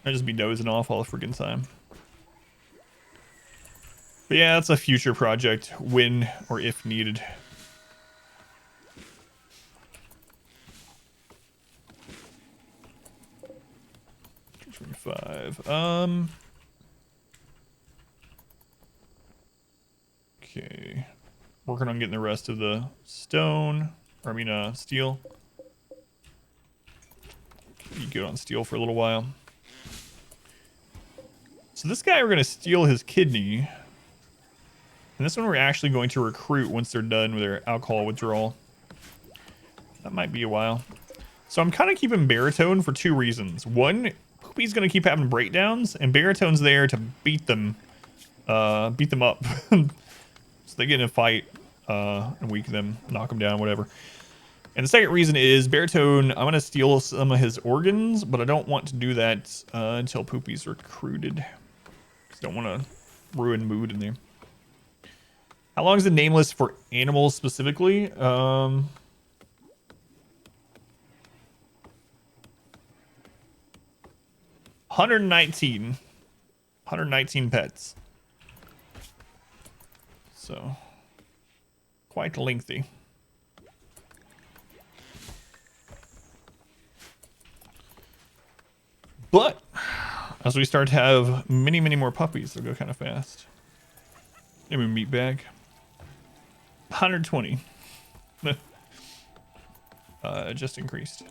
I'd just be dozing off all the freaking time. But yeah, that's a future project, when or if needed. Okay. Working on getting the rest of the stone, or I mean, steel. Be good on steel for a little while. So this guy, we're going to steal his kidney. And this one we're actually going to recruit once they're done with their alcohol withdrawal. That might be a while. So I'm kind of keeping Baritone for two reasons. One, Poopy's going to keep having breakdowns, and Baritone's there to beat them up. So they get in a fight and weaken them, knock them down, whatever. And the second reason is Baritone, I'm going to steal some of his organs, but I don't want to do that until Poopy's recruited. Just don't want to ruin mood in there. How long is the name list for animals specifically? 119 pets. So quite lengthy. But as we start to have many more puppies, they'll go kind of fast. Maybe meat bag. 120. Just increased.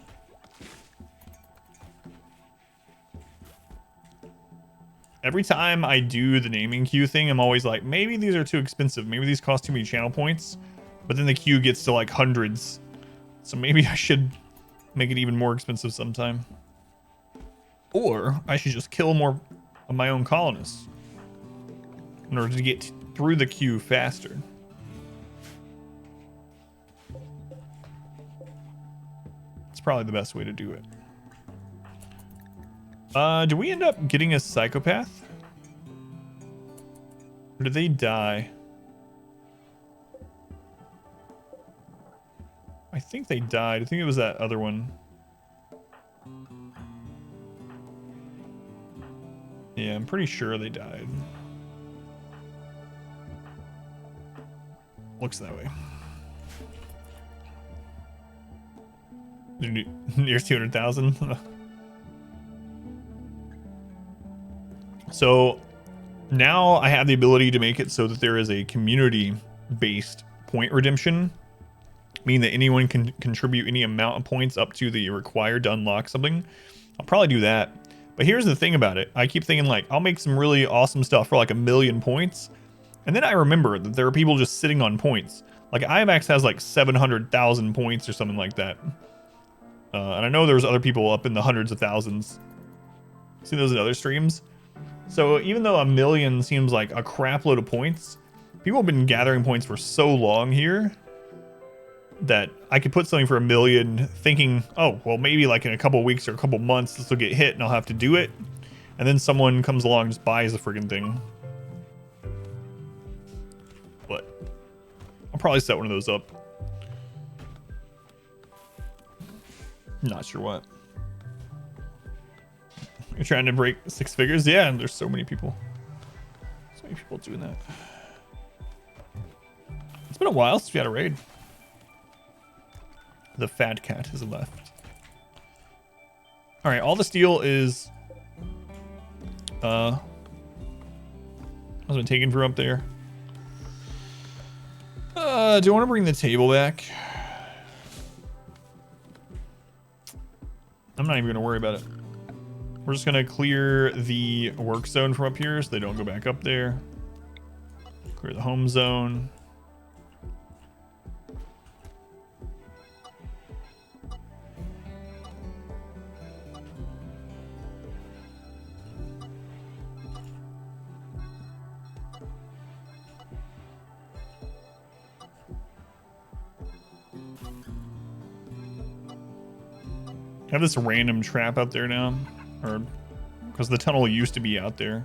Every time I do the naming queue thing, I'm always like, maybe these are too expensive. Maybe these cost too many channel points. But then the queue gets to like hundreds. So maybe I should make it even more expensive sometime. Or I should just kill more of my own colonists in order to get through the queue faster. It's probably the best way to do it. Do we end up getting a psychopath? Or did they die? I think they died. I think it was that other one. Yeah, I'm pretty sure they died. Looks that way. Near 200,000. So now I have the ability to make it so that there is a community-based point redemption, meaning that anyone can contribute any amount of points up to the required to unlock something. I'll probably do that. But here's the thing about it. I keep thinking like, I'll make some really awesome stuff for like 1,000,000 points. And then I remember that there are people just sitting on points. Like IMAX has like 700,000 points or something like that. And I know there's other people up in the hundreds of thousands. See those in other streams? So even though 1,000,000 seems like a crap load of points, people have been gathering points for so long here that I could put something for 1,000,000 thinking, oh, well, maybe like in a couple weeks or a couple months, this will get hit and I'll have to do it. And then someone comes along and just buys the friggin' thing. But I'll probably set one of those up. Not sure what. You're trying to break 6 figures? Yeah, and there's so many people. So many people doing that. It's been a while since we had a raid. The fat cat has left. Alright, all the steel is How's been taken from up there? Do you want to bring the table back? I'm not even going to worry about it. We're just going to clear the work zone from up here so they don't go back up there. Clear the home zone. I have this random trap out there now, or because the tunnel used to be out there.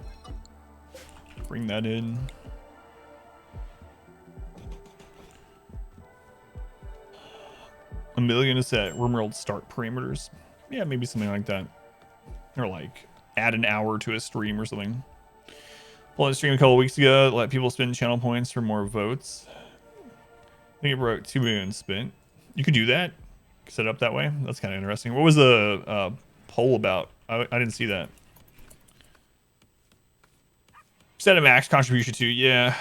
Bring that in. $1 million is set RimWorld start parameters. Yeah, maybe something like that. Or like add an hour to a stream or something. Pulled a stream a couple weeks ago. Let people spend channel points for more votes. I think it broke 2 million spent. You could do that. Set it up that way. That's kind of interesting. What was the poll about? I didn't see that. Set a max contribution to. Yeah.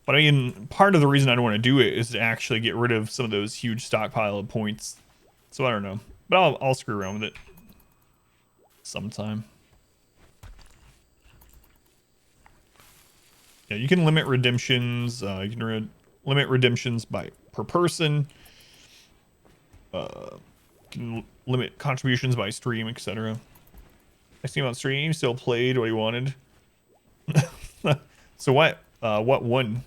But I mean, part of the reason I don't want to do it is to actually get rid of some of those huge stockpile of points. So I don't know. But I'll screw around with it sometime. Yeah, you can limit redemptions. You can limit redemptions per person. You can limit contributions by stream, etc. I see him on stream, still played what he wanted. So what won?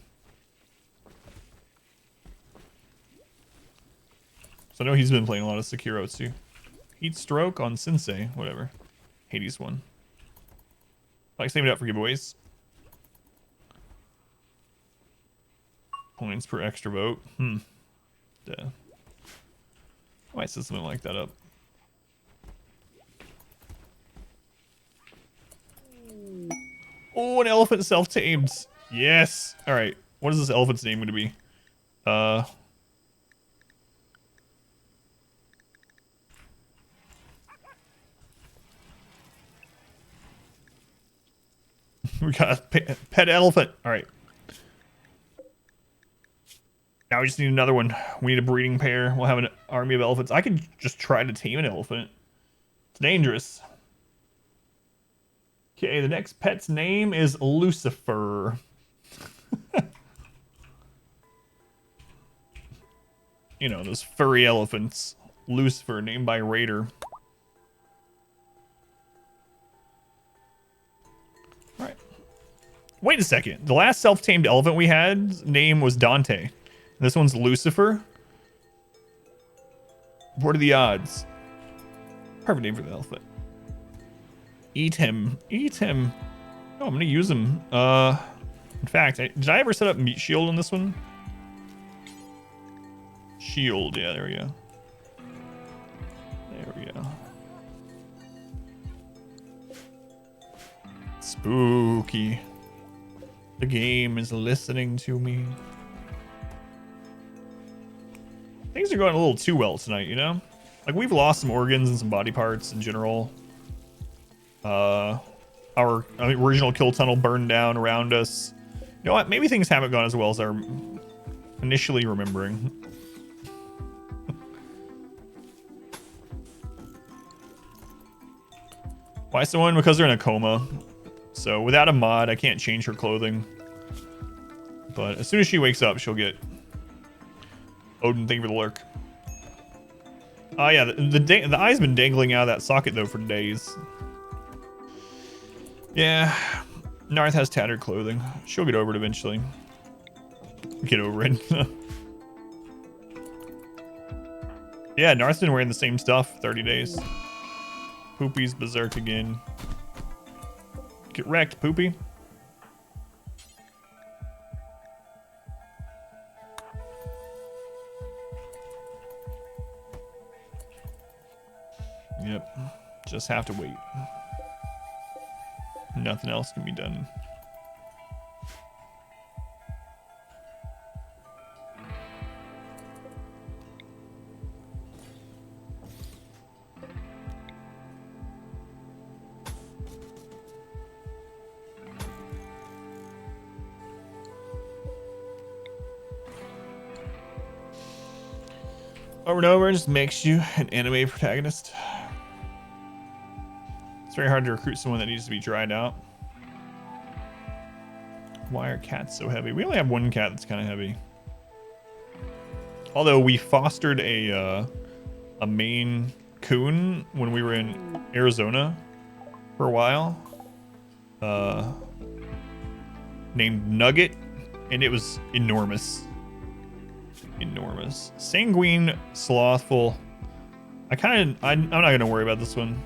So I know he's been playing a lot of Sekiro too. Heat Stroke on Sensei, whatever. Hades won. Like saving it up for giveaways. Points per extra vote. Duh. I might set something like that up. Oh, an elephant self-tamed. Yes. All right. What is this elephant's name going to be? We got a pet elephant. All right. Now we just need another one. We need a breeding pair. We'll have an army of elephants. I could just try to tame an elephant. It's dangerous. Okay, the next pet's name is Lucifer. You know, those furry elephants. Lucifer, named by Raider. Alright. Wait a second. The last self-tamed elephant we had's name was Dante. This one's Lucifer. What are the odds? Perfect name for the elephant. Eat him. Eat him. Oh, I'm gonna use him. In fact, did I ever set up meat shield on this one? Shield, yeah, there we go. There we go. Spooky. The game is listening to me. Things are going a little too well tonight, you know? Like, we've lost some organs and some body parts in general. Our original kill tunnel burned down around us. You know what? Maybe things haven't gone as well as I'm initially remembering. Why someone? Because they're in a coma. So without a mod, I can't change her clothing. But as soon as she wakes up, she'll get Odin thing for the lurk. Oh yeah, the eye's been dangling out of that socket though for days. Yeah, Narth has tattered clothing. She'll get over it eventually. Get over it. Yeah, Narth's been wearing the same stuff 30 days. Poopy's berserk again. Get wrecked, Poopy. Yep. Just have to wait. Nothing else can be done. over and over and just makes you an anime protagonist. It's very hard to recruit someone that needs to be dried out. Why are cats so heavy? We only have one cat that's kind of heavy. Although we fostered a Maine Coon when we were in Arizona for a while. Named Nugget, and it was enormous. Enormous. Sanguine, slothful. I'm not gonna worry about this one.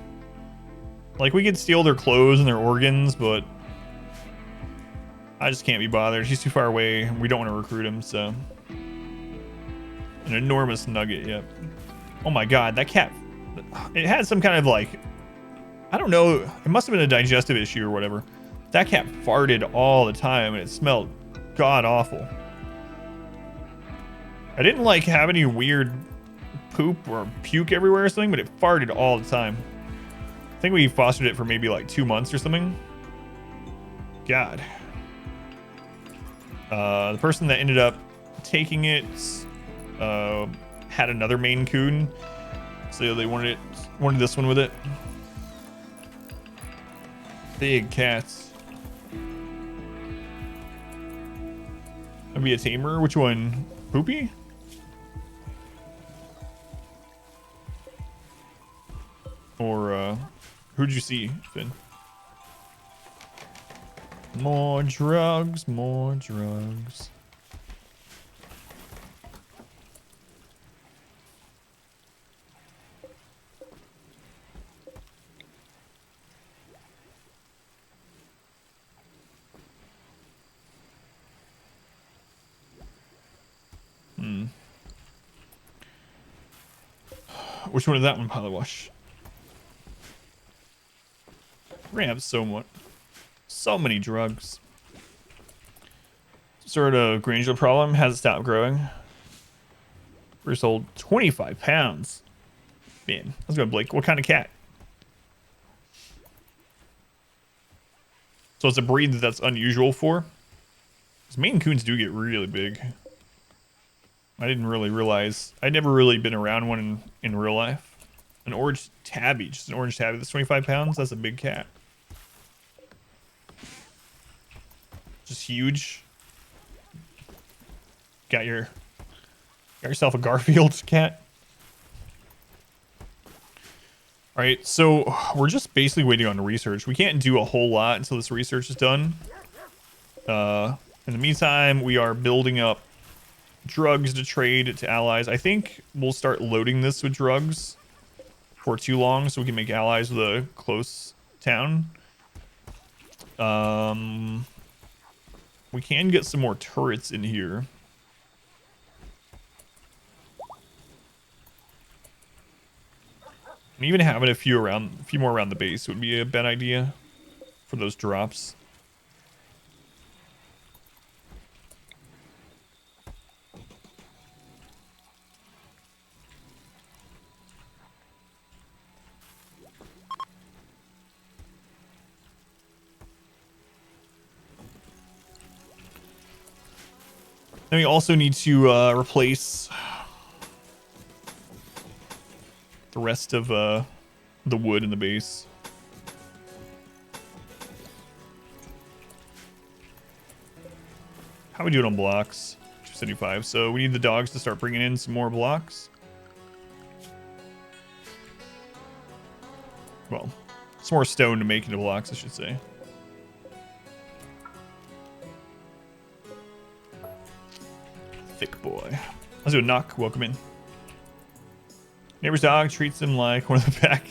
Like, we could steal their clothes and their organs, but I just can't be bothered. He's too far away. We don't want to recruit him, so. An enormous nugget, yep. Oh my god, that cat. It had some kind of, like, I don't know. It must have been a digestive issue or whatever. That cat farted all the time, and it smelled god awful. I didn't, like, have any weird poop or puke everywhere or something, but it farted all the time. I think we fostered it for maybe like 2 months or something. God. The person that ended up taking it had another Maine Coon, so they wanted this one with it. Big cats. That'd be a tamer. Which one? Poopy? Or who'd you see, Finn? More drugs, more drugs. Which one is that one, pilot wash? We're gonna have so many drugs. Sort of Granger problem hasn't stopped growing. We're sold 25 pounds. Man, I was gonna Blake. What kind of cat? So it's a breed that's unusual for. Because Maine Coons do get really big. I didn't really realize. I'd never really been around one in real life. An orange tabby, just an orange tabby that's 25 pounds. That's a big cat. Just huge. Got yourself a Garfield cat. All right, so we're just basically waiting on research. We can't do a whole lot until this research is done. In the meantime, we are building up drugs to trade to allies. I think we'll start loading this with drugs for too long so we can make allies with a close town. We can get some more turrets in here. And even having a few more around the base would be a bad idea for those drops. Then we also need to replace the rest of the wood in the base. How are we doing on blocks? 275. So we need the dogs to start bringing in some more blocks. Well, some more stone to make into blocks, I should say. Thick boy. Let's do a knock. Welcome in. Neighbor's dog treats him like one of the pack.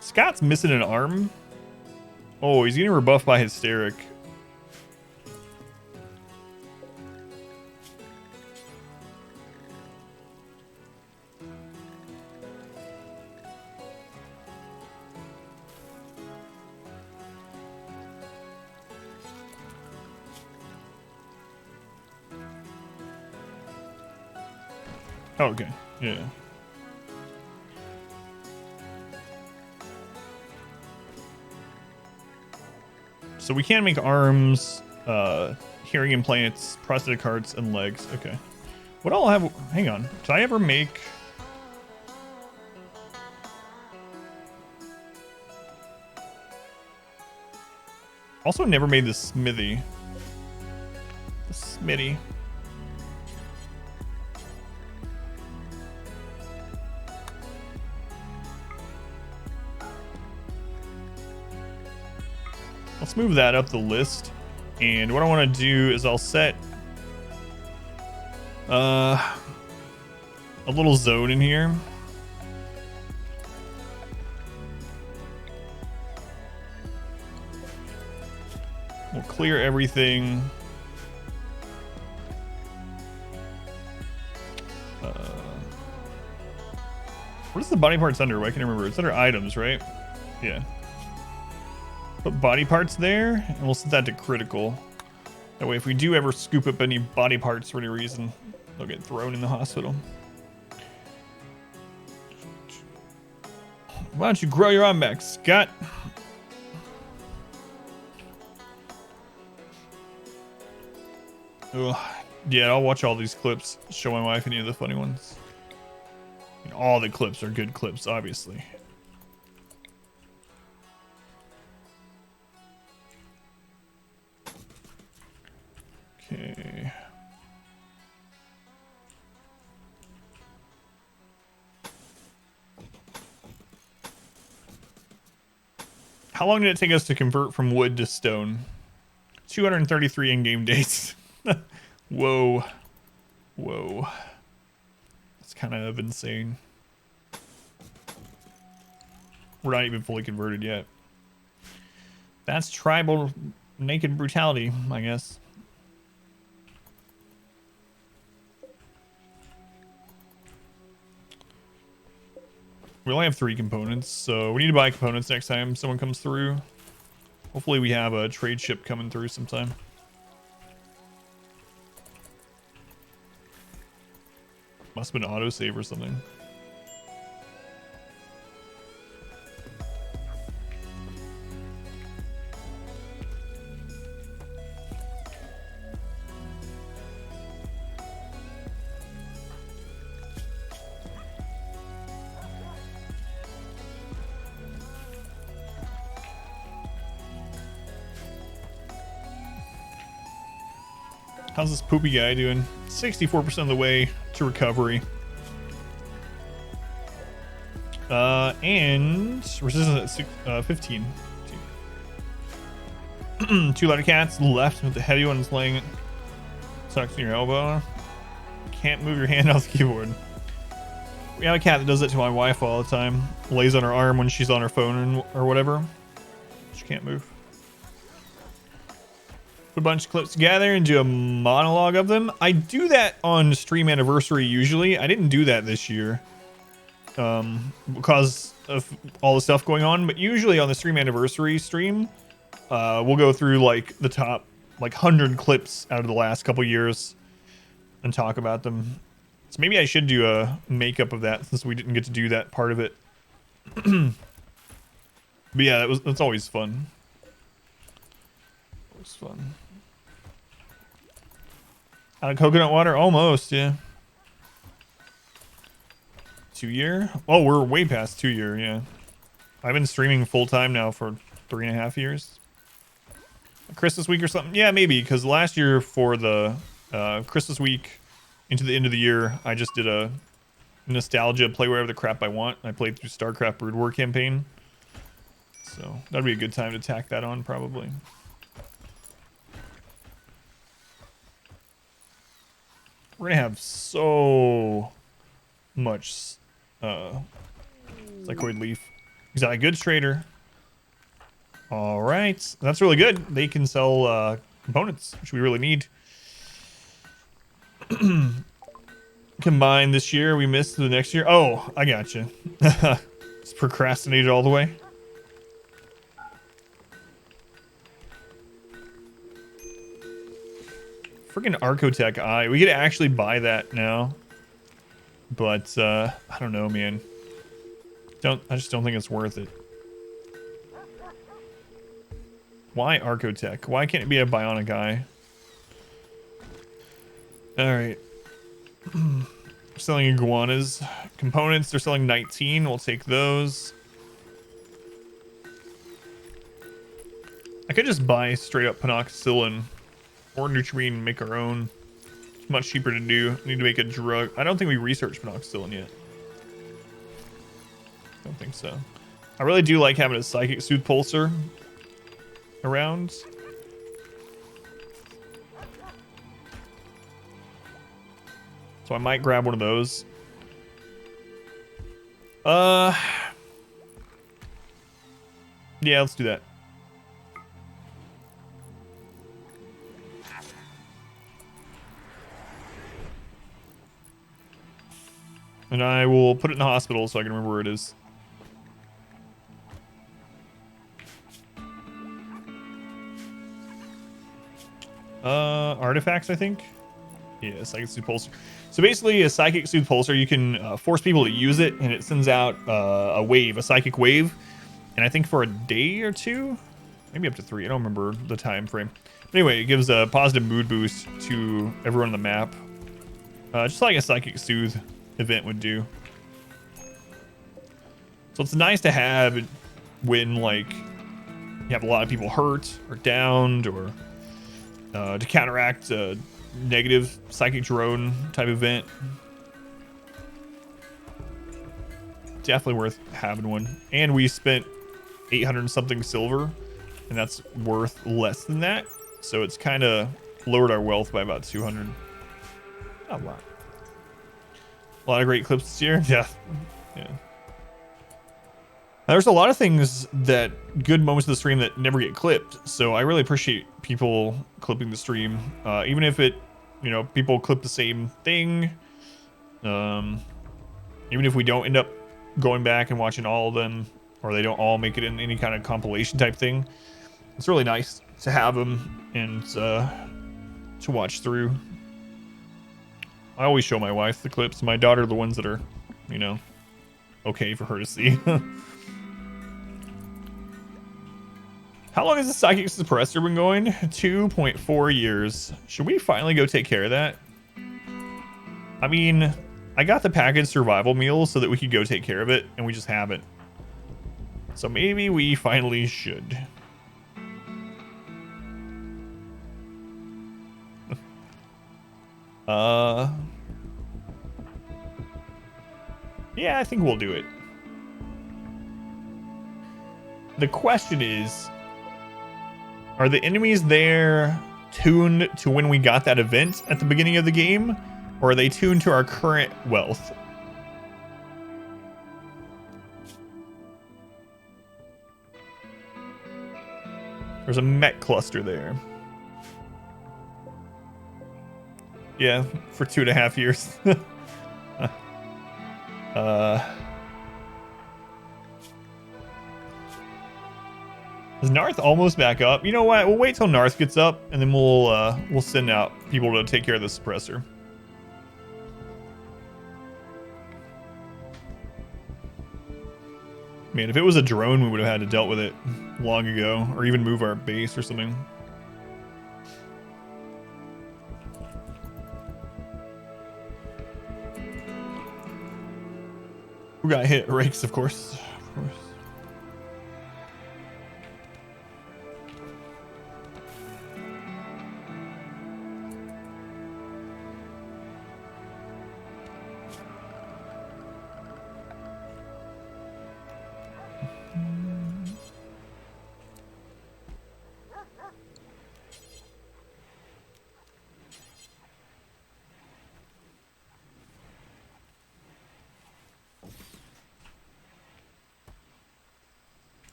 Scott's missing an arm. Oh, he's getting rebuffed by Hysteric. Oh, okay. Yeah. So we can make arms, hearing implants, prosthetic hearts, and legs. Okay. What all have... Hang on. Did I ever make... Also never made the smithy. The smithy. Let's move that up the list. And what I want to do is I'll set a little zone in here. We'll clear everything. What is the body parts under? I can't remember. It's under items, right? Yeah. Put body parts there, and we'll set that to critical. That way, if we do ever scoop up any body parts for any reason, they'll get thrown in the hospital. Why don't you grow your arm back, Scott? Ugh. Yeah, I'll watch all these clips, show my wife any of the funny ones. And all the clips are good clips, obviously. Okay. How long did it take us to convert from wood to stone? 233 in-game days. Whoa. Whoa. That's kind of insane. We're not even fully converted yet. That's tribal naked brutality, I guess. We only have 3 components, so we need to buy components next time someone comes through. Hopefully we have a trade ship coming through sometime. Must have been autosave or something. How's this poopy guy doing? 64% of the way to recovery. And resistance at 15. 2 lighter cats left with the heavy ones laying tucked in your elbow. Can't move your hand off the keyboard. We have a cat that does it to my wife all the time. Lays on her arm when she's on her phone or whatever. She can't move. Put a bunch of clips together and do a monologue of them. I do that on stream anniversary usually. I didn't do that this year because of all the stuff going on. But usually on the stream anniversary stream, we'll go through like the top like 100 clips out of the last couple years and talk about them. So maybe I should do a makeup of that since we didn't get to do that part of it. But yeah, that's always fun. Always fun. Out of coconut water? Almost, yeah. 2 year? Oh, we're way past 2 year, yeah. I've been streaming full time now for 3.5 years. Christmas week or something? Yeah, maybe, because last year for the Christmas week into the end of the year, I just did a nostalgia play wherever the crap I want. I played through StarCraft Brood War campaign. So that'd be a good time to tack that on, probably. We're gonna have so much psychoid leaf. Exotic goods trader. All right, that's really good. They can sell components, which we really need. Combine this year, we missed the next year. Oh, I gotcha. It's procrastinated all the way. Freaking Archotech Eye. We could actually buy that now. But I don't know, man. I just don't think it's worth it. Why Archotech? Why can't it be a bionic guy? Alright. Selling iguanas. Components, they're selling 19. We'll take those. I could just buy straight up penoxyllin or Nutrien and make our own. It's much cheaper to do. Need to make a drug. I don't think we researched penoxyllin yet. Don't think so. I really do like having a psychic soothe pulsar around. So I might grab one of those. Yeah, let's do that. And I will put it in the hospital so I can remember where it is. Artifacts, I think. Yeah, psychic soothe pulsar. So basically, a psychic soothe pulsar, you can force people to use it, and it sends out a wave, a psychic wave, and I think for a day or two, maybe up to 3. I don't remember the time frame. But anyway, it gives a positive mood boost to everyone on the map, just like a psychic soothe event would do. So it's nice to have when like you have a lot of people hurt or downed, or to counteract a negative psychic drone type event. Definitely worth having one. And we spent 800 something silver, and that's worth less than that, so it's kind of lowered our wealth by about 200. Oh wow, a lot of great clips this year. Yeah. There's a lot of things that good moments of the stream that never get clipped, so I really appreciate people clipping the stream, even if it, you know, people clip the same thing, even if we don't end up going back and watching all of them, or they don't all make it in any kind of compilation type thing. It's really nice to have them and to watch through. I always show my wife the clips. My daughter the ones that are, you know, okay for her to see. How long has the psychic suppressor been going? 2.4 years. Should we finally go take care of that? I mean, I got the packaged survival meal so that we could go take care of it, and we just haven't. So maybe we finally should. Yeah, I think we'll do it. The question is, are the enemies there tuned to when we got that event at the beginning of the game, or are they tuned to our current wealth? There's a mech cluster there. Yeah, for 2.5 years. Is Narth almost back up? You know what? We'll wait till Narth gets up, and then we'll send out people to take care of the suppressor. Man, if it was a drone, we would have had to dealt with it long ago, or even move our base or something. Who got hit? Rakes, of course. Of course.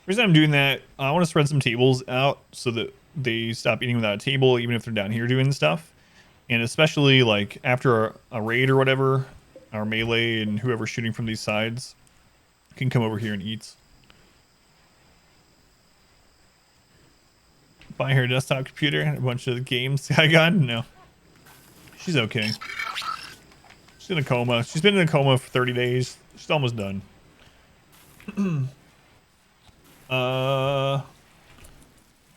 The reason I'm doing that, I want to spread some tables out so that they stop eating without a table, even if they're down here doing stuff. And especially like after a raid or whatever, our melee and whoever's shooting from these sides can come over here and eat. Buy her a desktop computer and a bunch of games. I got no. She's okay. She's in a coma. She's been in a coma for 30 days. She's almost done.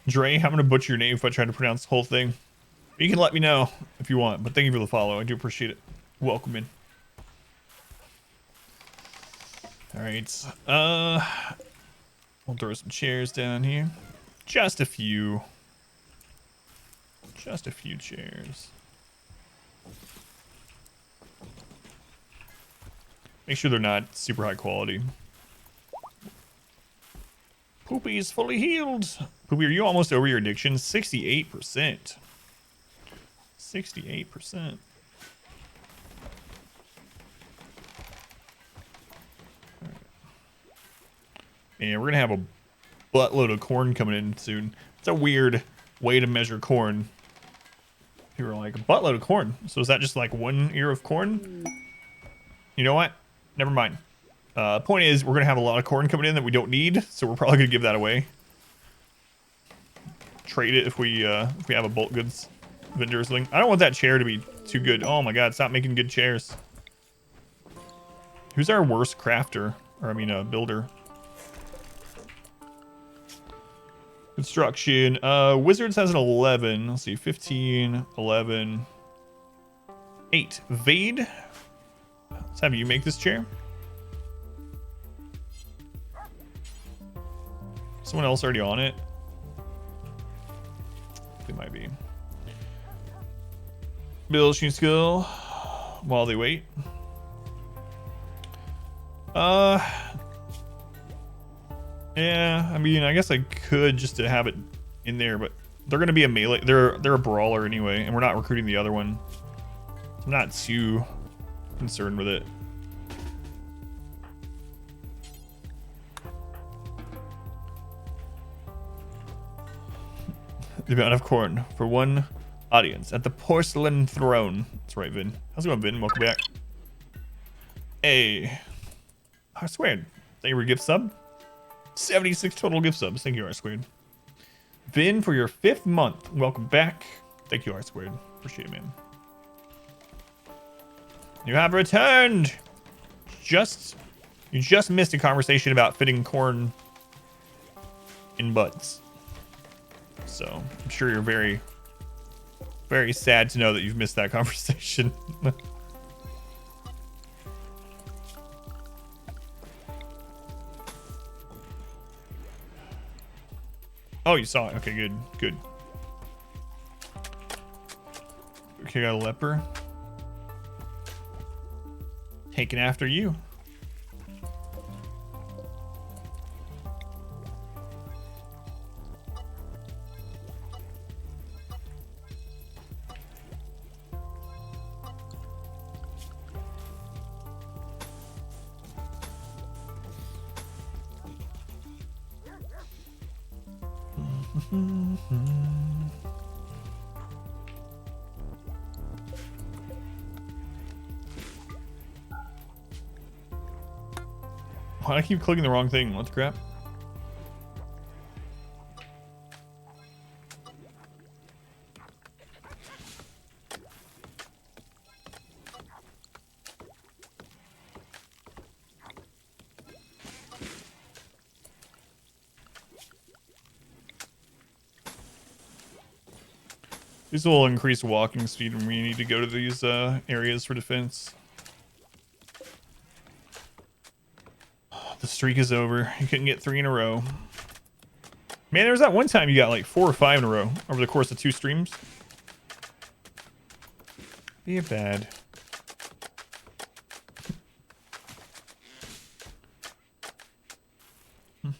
Dre, I'm gonna butcher your name if I try to pronounce the whole thing. You can let me know if you want, but thank you for the follow. I do appreciate it. Welcome in. All right. We'll throw some chairs down here. Just a few. Just a few chairs. Make sure they're not super high quality. Poopy is fully healed. Poopy, are you almost over your addiction? 68%. 68%. And we're gonna have a buttload of corn coming in soon. It's a weird way to measure corn. People are like, a buttload of corn. So is that just like 1 ear of corn? You know what? Never mind. Point is, we're gonna have a lot of corn coming in that we don't need, so we're probably gonna give that away. Trade it if we have a bulk goods vendor or something. I don't want that chair to be too good. Oh my god, stop making good chairs. Who's our worst crafter? Or I mean, builder. Construction. Wizards has an 11. Let's see, 15, 11, 8. Vade. Let's have you make this chair. Someone else already on it? It might be. Build shooting skill while they wait. Yeah, I mean, I guess I could just to have it in there, but they're gonna be a melee. They're a brawler anyway, and we're not recruiting the other one. I'm not too concerned with it. The amount of corn for one audience at the porcelain throne. That's right, Vin. How's it going, Vin? Welcome back. Hey, I swear. Thank you for gift sub. 76 total gift subs. Thank you, R-Squared. Vin, for your 5th month. Welcome back. Thank you, R-Squared. Appreciate it, man. You have returned. You just missed a conversation about fitting corn in butts. So I'm sure you're very, very sad to know that you've missed that conversation. Oh, you saw it. Okay, good, good. Okay, got a leper. Taking after you. Why do I keep clicking the wrong thing? What the crap? These will increase walking speed when we need to go to these areas for defense. The streak is over. You couldn't get 3 in a row. Man, there was that one time you got like 4 or 5 in a row over the course of 2 streams. Be bad. All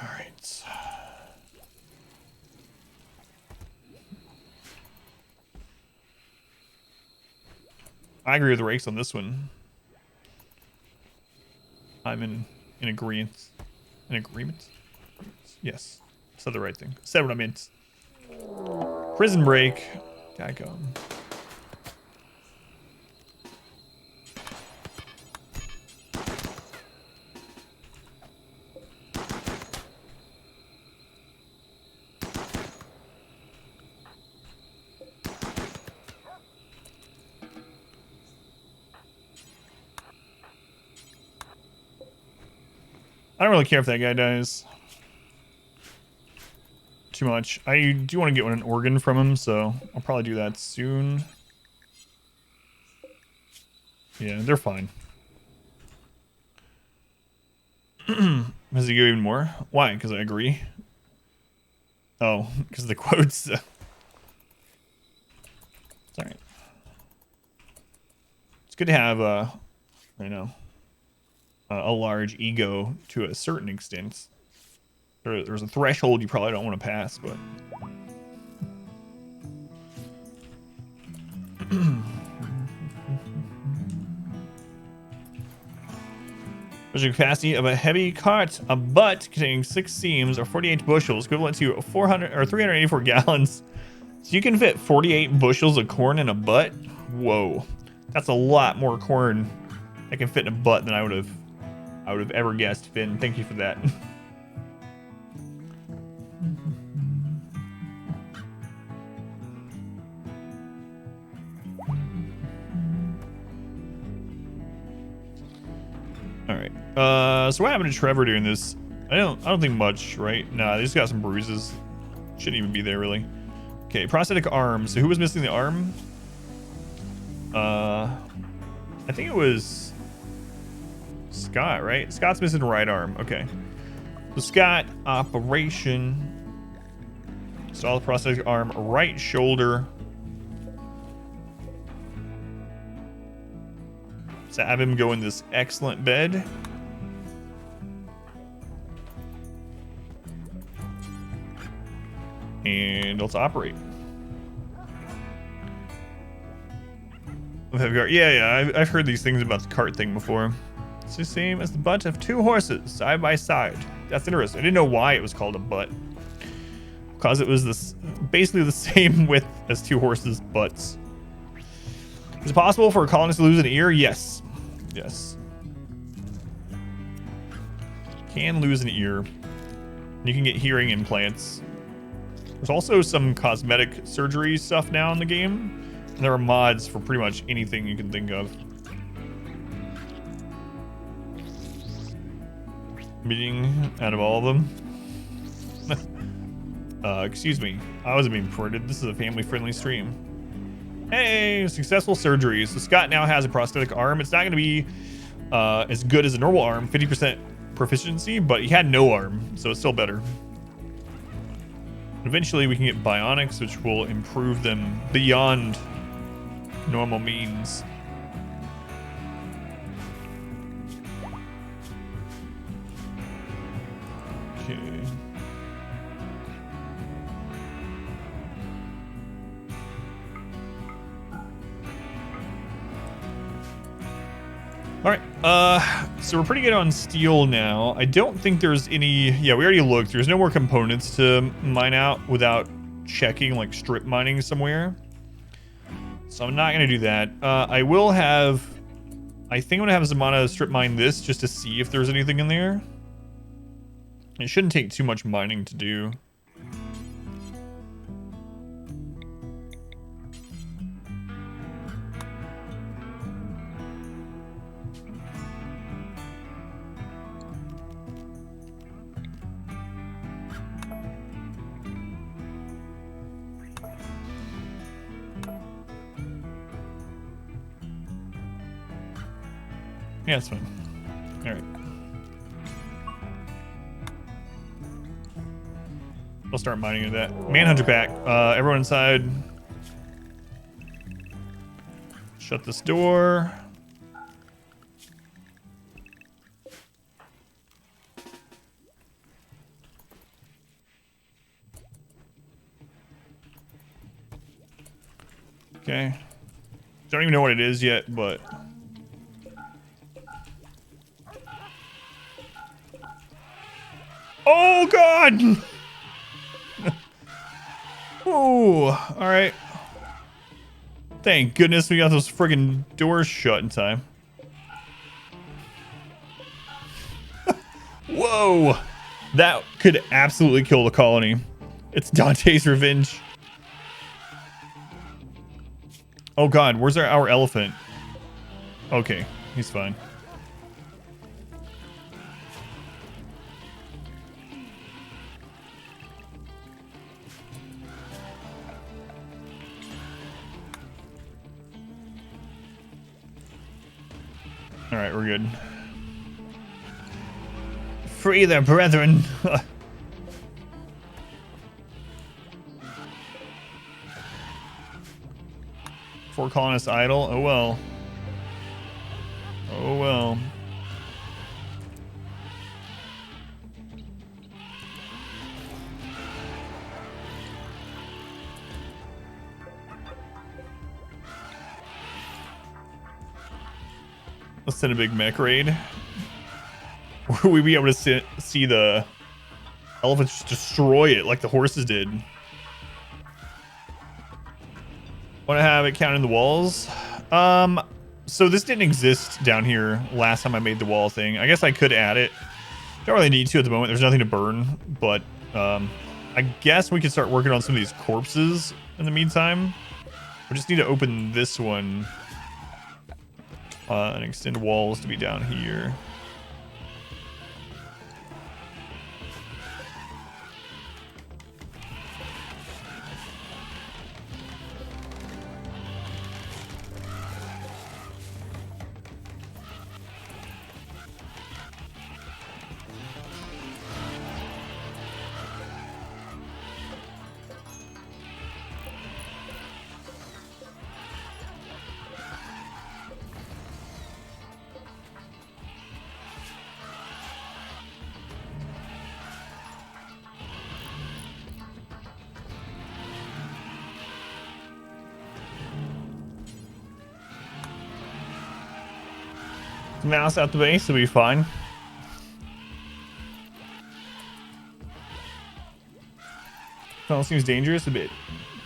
right. I agree with the rakes on this one. I'm in agreement. In agreement? Yes. Said the right thing. Said what I meant. Prison break. Gotta go. I don't really care if that guy dies too much. I do want to get an organ from him, so I'll probably do that soon. Yeah, they're fine. Does he go even more? Why? Because I agree. Oh, because of the quotes. It's alright. It's good to have a large ego to a certain extent. There's a threshold you probably don't want to pass, but there's a capacity of a heavy cart, a butt containing 6 seams or 48 bushels, equivalent to 400 or 384 gallons. So you can fit 48 bushels of corn in a butt. Whoa, that's a lot more corn that can fit in a butt than I would have ever guessed. Finn, thank you for that. All right. So what happened to Trevor doing this? I don't think much, right? Nah, they just got some bruises. Shouldn't even be there, really. Okay, prosthetic arm. So who was missing the arm? I think it was Scott, right? Scott's missing the right arm. Okay. So Scott, operation. Install the prosthetic arm, right shoulder. So have him go in this excellent bed. And let's operate. Yeah, I've heard these things about the cart thing before. It's the same as the butt of 2 horses side by side. That's interesting. I didn't know why it was called a butt. Because it was basically the same width as 2 horses' butts. Is it possible for a colonist to lose an ear? Yes. Yes. Can lose an ear. You can get hearing implants. There's also some cosmetic surgery stuff now in the game. And there are mods for pretty much anything you can think of. Meeting out of all of them. Excuse me. I wasn't being recorded. This is a family-friendly stream. Hey, successful surgery. So Scott now has a prosthetic arm. It's not going to be as good as a normal arm, 50% proficiency, but he had no arm, so it's still better. Eventually we can get bionics, which will improve them beyond normal means. Okay. All right, so we're pretty good on steel now. I don't think there's any, yeah, we already looked. There's no more components to mine out without checking, like strip mining somewhere. So I'm not gonna do that. I will have, I think I'm gonna have Zamana strip mine this just to see if there's anything in there. It shouldn't take too much mining to do. Yeah, it's fine. All right. I'll start mining into that. Manhunter pack. Everyone inside. Shut this door. Okay. Don't even know what it is yet, but... Oh, God! Oh, all right. Thank goodness we got those friggin' doors shut in time. Whoa! That could absolutely kill the colony. It's Dante's revenge. Oh, God, where's our elephant? Okay, he's fine. Alright, we're good. Free their brethren. Four colonists idle. Oh well. Oh well. Let's send a big mech raid. Will we be able to see the elephants just destroy it like the horses did? Want to have it counting the walls? So this didn't exist down here last time I made the wall thing. I guess I could add it. Don't really need to at the moment. There's nothing to burn, but I guess we could start working on some of these corpses in the meantime. We just need to open this one and extend walls to be down here. Mouse out the base will be fine. Tunnel seems dangerous, a bit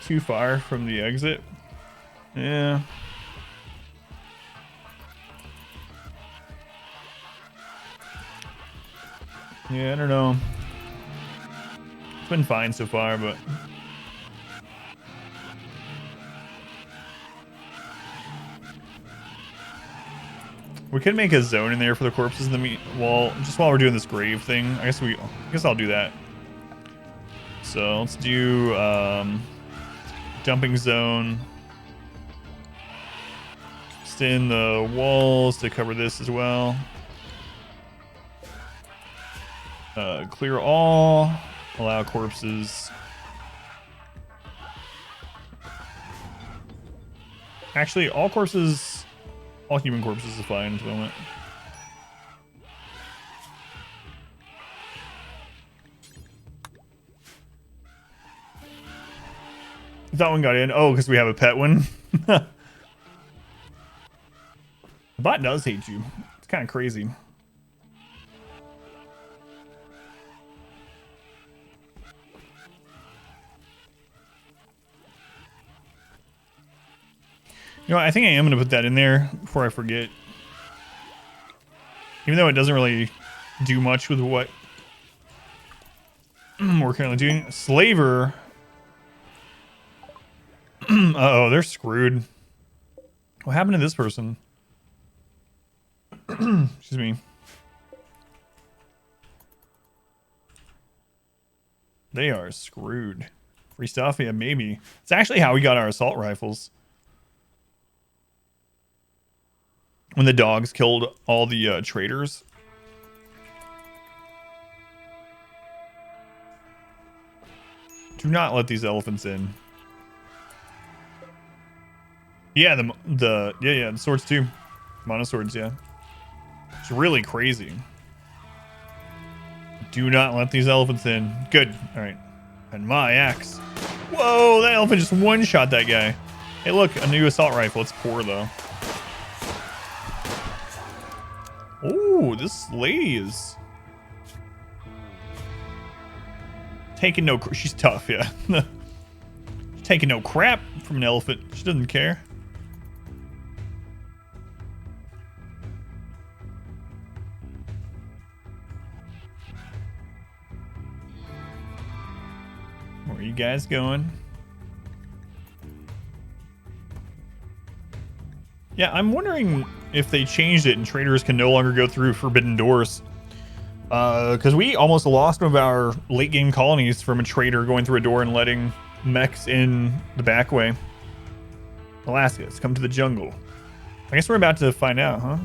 too far from the exit. Yeah. Yeah, I don't know. It's been fine so far, but we could make a zone in there for the corpses in the wall, just while we're doing this grave thing. I guess I'll do that. So let's do dumping zone. Extend the walls to cover this as well. Clear all. Allow corpses. Actually, all corpses. All human corpses is fine at the moment. That one got in. Oh, because we have a pet one. The bot does hate you. It's kind of crazy. You know, I think I am going to put that in there before I forget. Even though it doesn't really do much with what we're currently doing. Slaver. Uh-oh, they're screwed. What happened to this person? Excuse me. They are screwed. Free stuff? Yeah, maybe. It's actually how we got our assault rifles. When the dogs killed all the traitors. Do not let these elephants in. Yeah, the swords too. Mono swords, yeah. It's really crazy. Do not let these elephants in. Good. All right. And my axe. Whoa, that elephant just one-shot that guy. Hey, look, a new assault rifle. It's poor though. Oh, this lady is taking no. She's tough, yeah. Taking no crap from an elephant. She doesn't care. Where are you guys going? Yeah, I'm wondering if they changed it and traders can no longer go through forbidden doors. Because we almost lost one of our late game colonies from a trader going through a door and letting mechs in the back way. Alaska's come to the jungle. I guess we're about to find out, huh?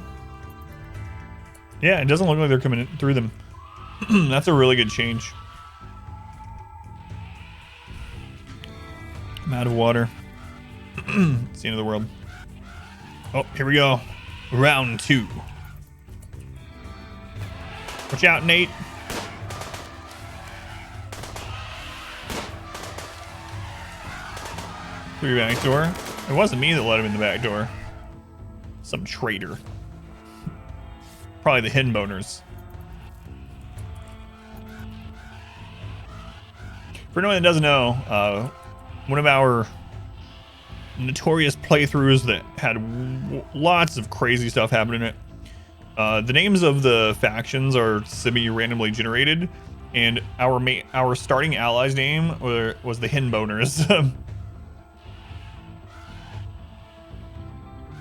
Yeah, it doesn't look like they're coming in through them. That's a really good change. I'm out of water. It's the end of the world. Oh, here we go. Round 2. Watch out, Nate. Through your back door. It wasn't me that let him in the back door. Some traitor. Probably the hidden boners. For anyone that doesn't know, one of our notorious playthroughs that had lots of crazy stuff happen in it. The names of the factions are semi-randomly generated, and our starting ally's name was the hidden boners.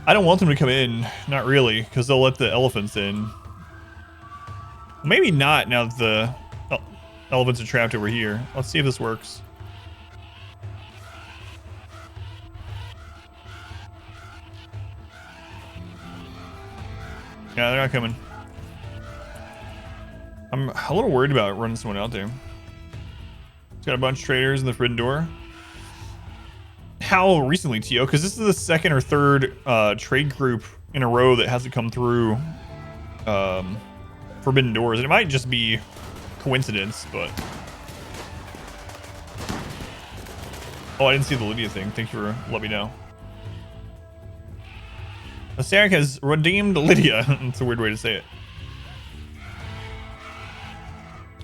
I don't want them to come in, not really, because they'll let the elephants in. Maybe not now that the elephants are trapped over here. Let's see if this works. Yeah, they're not coming. I'm a little worried about running someone out there. It's got a bunch of traders in the forbidden door. How recently, Tio? Because this is the second or third trade group in a row that hasn't come through forbidden doors. And it might just be coincidence, but... Oh, I didn't see the Lydia thing. Thank you for letting me know. Hysteric has redeemed Lydia. It's a weird way to say it.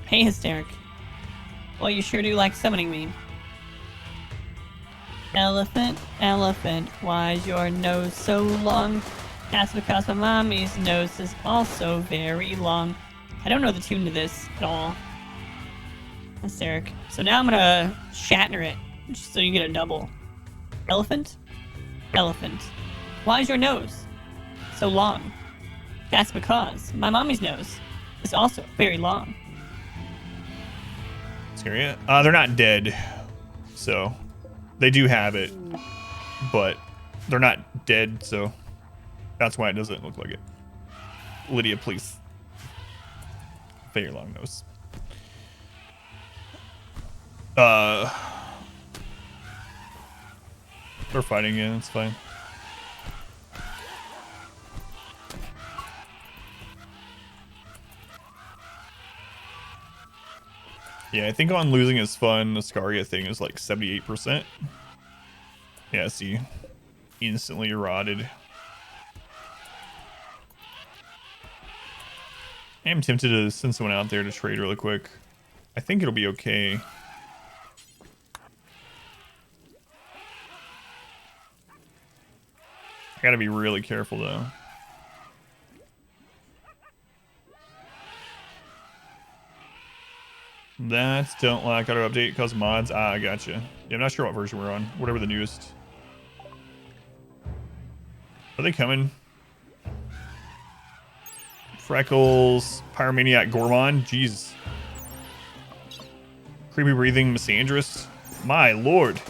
Hey, Hysteric. Well, you sure do like summoning me. Elephant, elephant, why's your nose so long? That's because my mommy's nose is also very long. I don't know the tune to this at all. Hysteric. So now I'm gonna Shatner it, just so you get a double. Elephant, elephant, why's your nose so long? That's because my mommy's nose is also very long. Scary. They're not dead, so they do have it, but they're not dead, so that's why it doesn't look like it. Lydia, please. Very long nose. We're fighting again, it's fine. Yeah, I think on losing is fun, the Scaria thing is like 78%. Yeah, see. Instantly rotted. I am tempted to send someone out there to trade really quick. I think it'll be okay. I gotta be really careful though. That's don't like auto update cause mods. Ah, I gotcha. Yeah, I'm not sure what version we're on. Whatever the newest. Are they coming? Freckles, Pyromaniac Gourmand. Jeez. Creepy breathing Misandrist. My lord.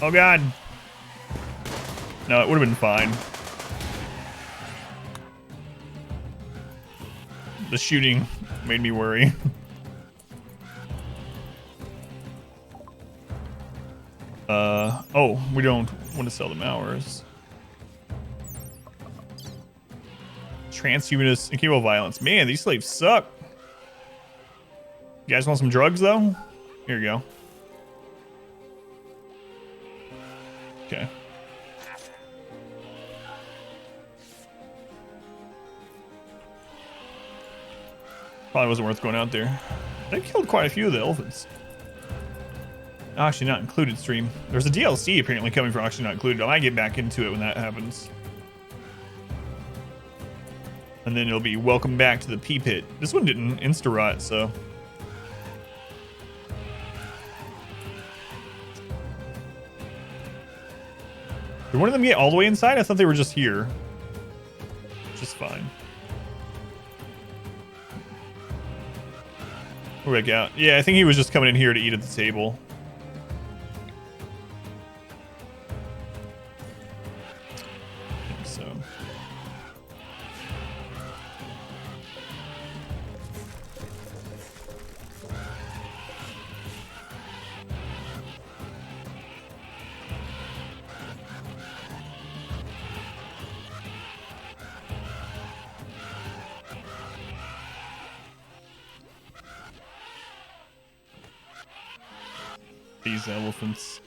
Oh god. No, it would have been fine. The shooting made me worry. Oh, we don't want to sell them ours. Transhumanist incapable of violence. Man, these slaves suck. You guys want some drugs though? Here you go. Okay. Probably wasn't worth going out there. They killed quite a few of the elephants. Actually not included stream. There's a DLC apparently coming for actually not included. I might get back into it when that happens. And then it'll be welcome back to the pea pit. This one didn't insta-rot, so. Did one of them get all the way inside? I thought they were just here. Just fine. We're back out. Yeah, I think he was just coming in here to eat at the table. These elephants.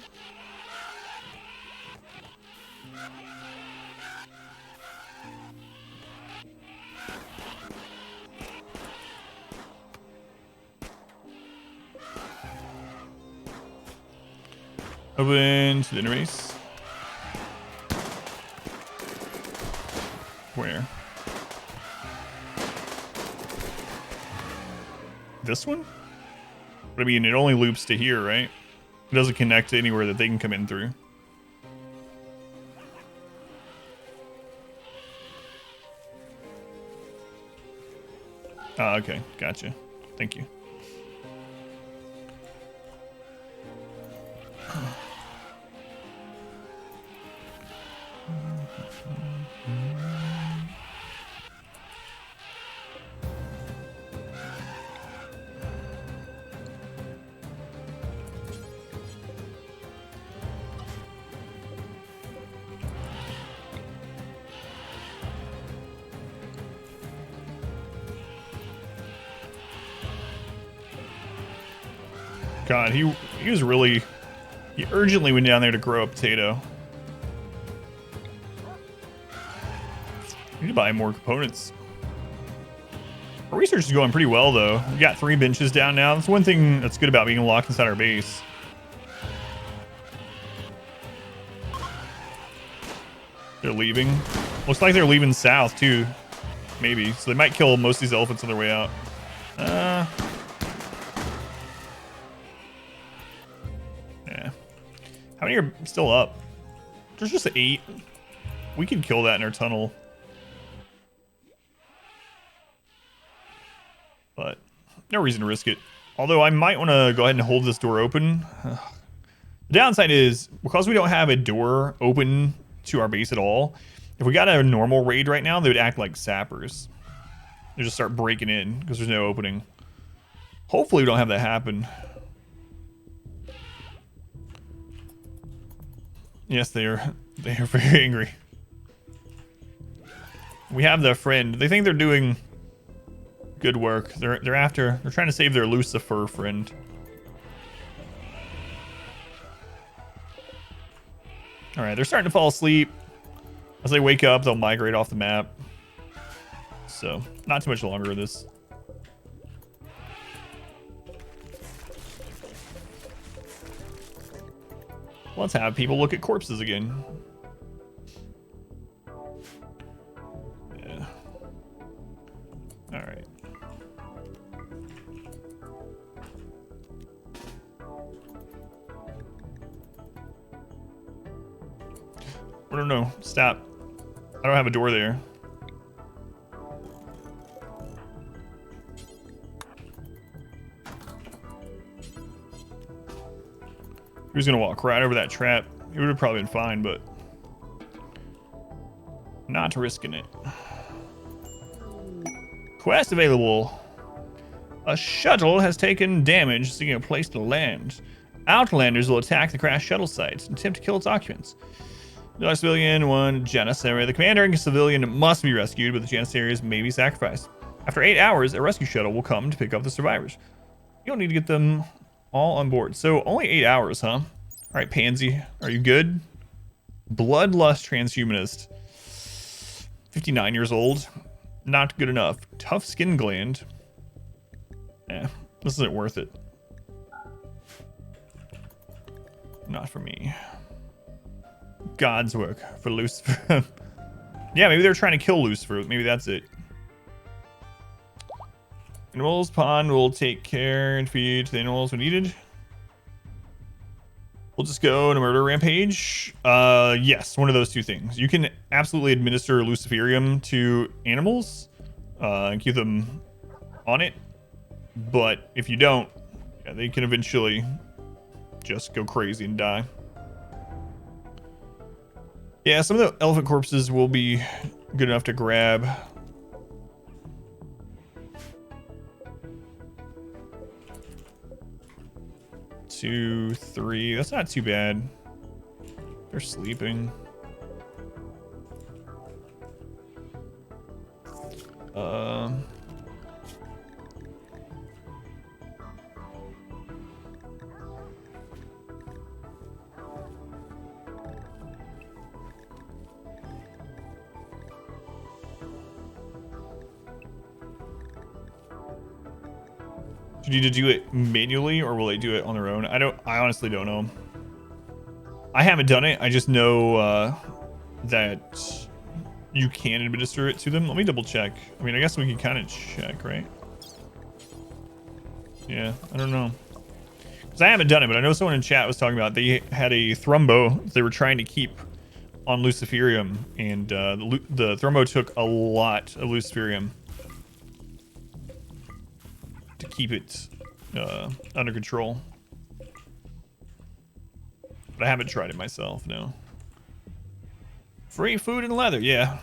Open to the interface. Where? This one? But I mean, it only loops to here, right? It doesn't connect to anywhere that they can come in through. Ah, okay. Gotcha. Thank you. God, he was really... He urgently went down there to grow a potato. Need to buy more components. Our research is going pretty well, though. We got 3 benches down now. That's one thing that's good about being locked inside our base. They're leaving. Looks like they're leaving south, too. Maybe. So they might kill most of these elephants on their way out. Yeah. How many are still up? There's just 8. We can kill that in our tunnel. But no reason to risk it. Although I might want to go ahead and hold this door open. The downside is, because we don't have a door open to our base at all, if we got a normal raid right now, they would act like sappers. They just start breaking in because there's no opening. Hopefully we don't have that happen. Yes, they are very angry. We have their friend. They think they're doing good work. They're trying to save their Lucifer friend. All right, they're starting to fall asleep. As they wake up, they'll migrate off the map. So, not too much longer of this. Let's have people look at corpses again. Yeah. All right. Oh, no, stop. I don't have a door there. He was gonna walk right over that trap. He would have probably been fine, but not risking it. Quest available. A shuttle has taken damage, seeking a place to land. Outlanders will attack the crashed shuttle site and attempt to kill its occupants. No civilian, 1 janissary. The commander and civilian must be rescued, but the janissaries may be sacrificed. After 8 hours, a rescue shuttle will come to pick up the survivors. You don't need to get them all on board. So only 8 hours, huh? All right, Pansy, are you good? Bloodlust transhumanist. 59 years old. Not good enough. Tough skin gland. Eh, this isn't worth it. Not for me. God's work for Lucifer. Yeah, maybe they're trying to kill Lucifer. Maybe that's it. Animals pond will take care and feed the animals when needed. We'll just go on a murder rampage. Yes, one of those two things. You can absolutely administer Luciferium to animals and keep them on it. But if you don't, yeah, they can eventually just go crazy and die. Yeah, some of the elephant corpses will be good enough to grab. Two, 3. That's not too bad. They're sleeping. Do you need to do it manually or will they do it on their own? I honestly don't know. I haven't done it. I just know that you can administer it to them. Let me double check. I mean, I guess we can kind of check, right? Yeah, I don't know. Because I haven't done it, but I know someone in chat was talking about they had a Thrumbo they were trying to keep on Luciferium, and the Thrumbo took a lot of Luciferium to keep it under control. But I haven't tried it myself, no. Free food and leather, yeah.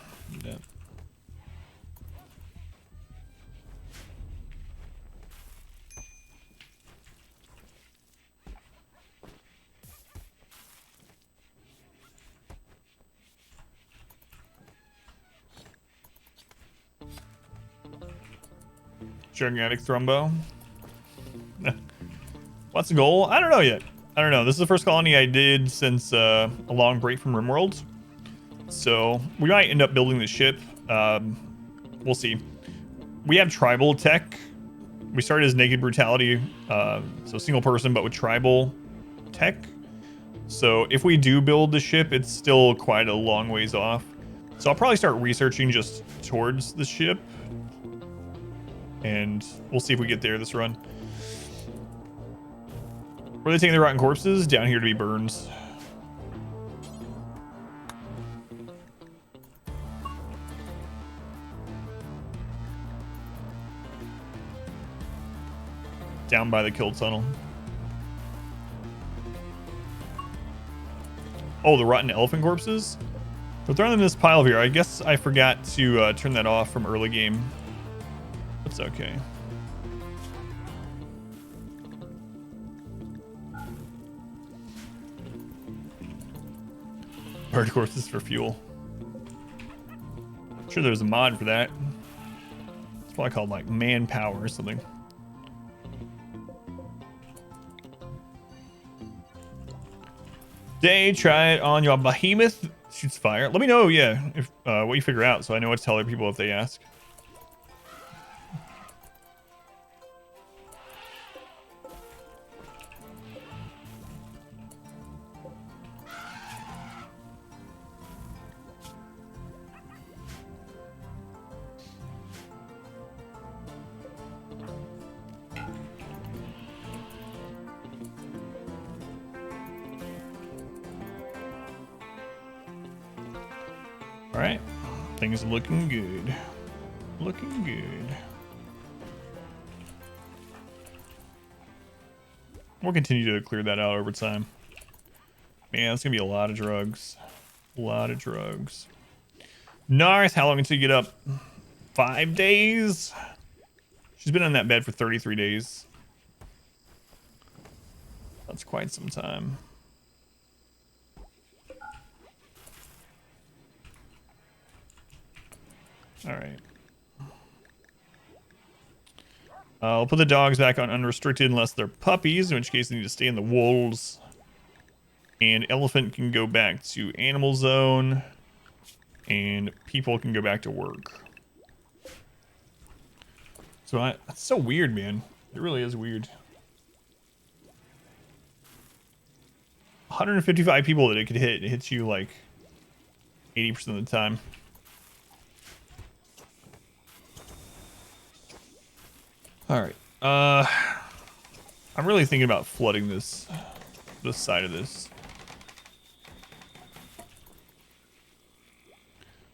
Gigantic Thrumbo. What's the goal? I don't know yet. I don't know. This is the first colony I did since a long break from RimWorld. So we might end up building the ship. We'll see. We have tribal tech. We started as naked brutality, so single person, but with tribal tech. So if we do build the ship, it's still quite a long ways off. So I'll probably start researching just towards the ship. And we'll see if we get there this run. Where are they taking the rotten corpses? Down here to be burned. Down by the kill tunnel. Oh, the rotten elephant corpses? They're throwing them in this pile here. I guess I forgot to turn that off from early game. It's okay. Bird corpses for fuel. I'm sure there's a mod for that. It's probably called like manpower or something. Day, try it on your behemoth. Shoots fire. Let me know, yeah, if what you figure out, so I know what to tell other people if they ask. All right, things looking good. Looking good. We'll continue to clear that out over time. Man, it's gonna be a lot of drugs. A lot of drugs. Narth, how long until you get up? 5 days? She's been on that bed for 33 days. That's quite some time. All right. I'll put the dogs back on unrestricted unless they're puppies, in which case they need to stay in the wolves. And elephant can go back to animal zone. And people can go back to work. So that's so weird, man. It really is weird. 155 people that it could hit. It hits you like 80% of the time. All right. I'm really thinking about flooding this side of this.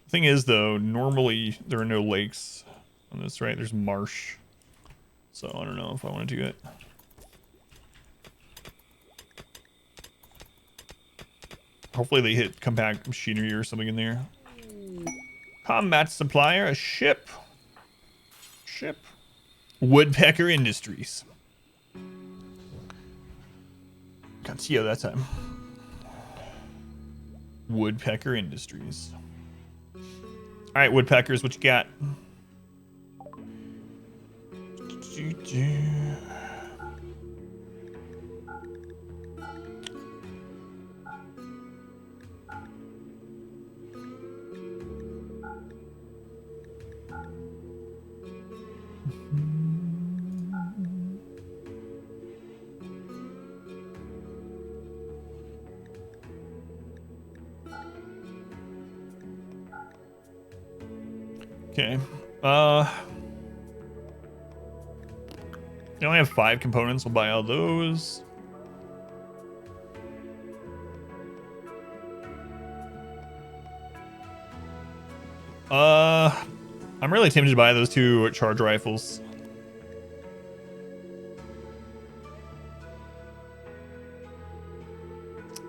The thing is, though, normally there are no lakes on this, right? There's marsh. So I don't know if I want to do it. Hopefully they hit compact machinery or something in there. Combat supplier, a ship. Ship. Woodpecker Industries. Can't see you that time. Woodpecker Industries. All right, woodpeckers, what you got? Okay. They only have 5 components. We'll buy all those. I'm really tempted to buy those 2 charge rifles.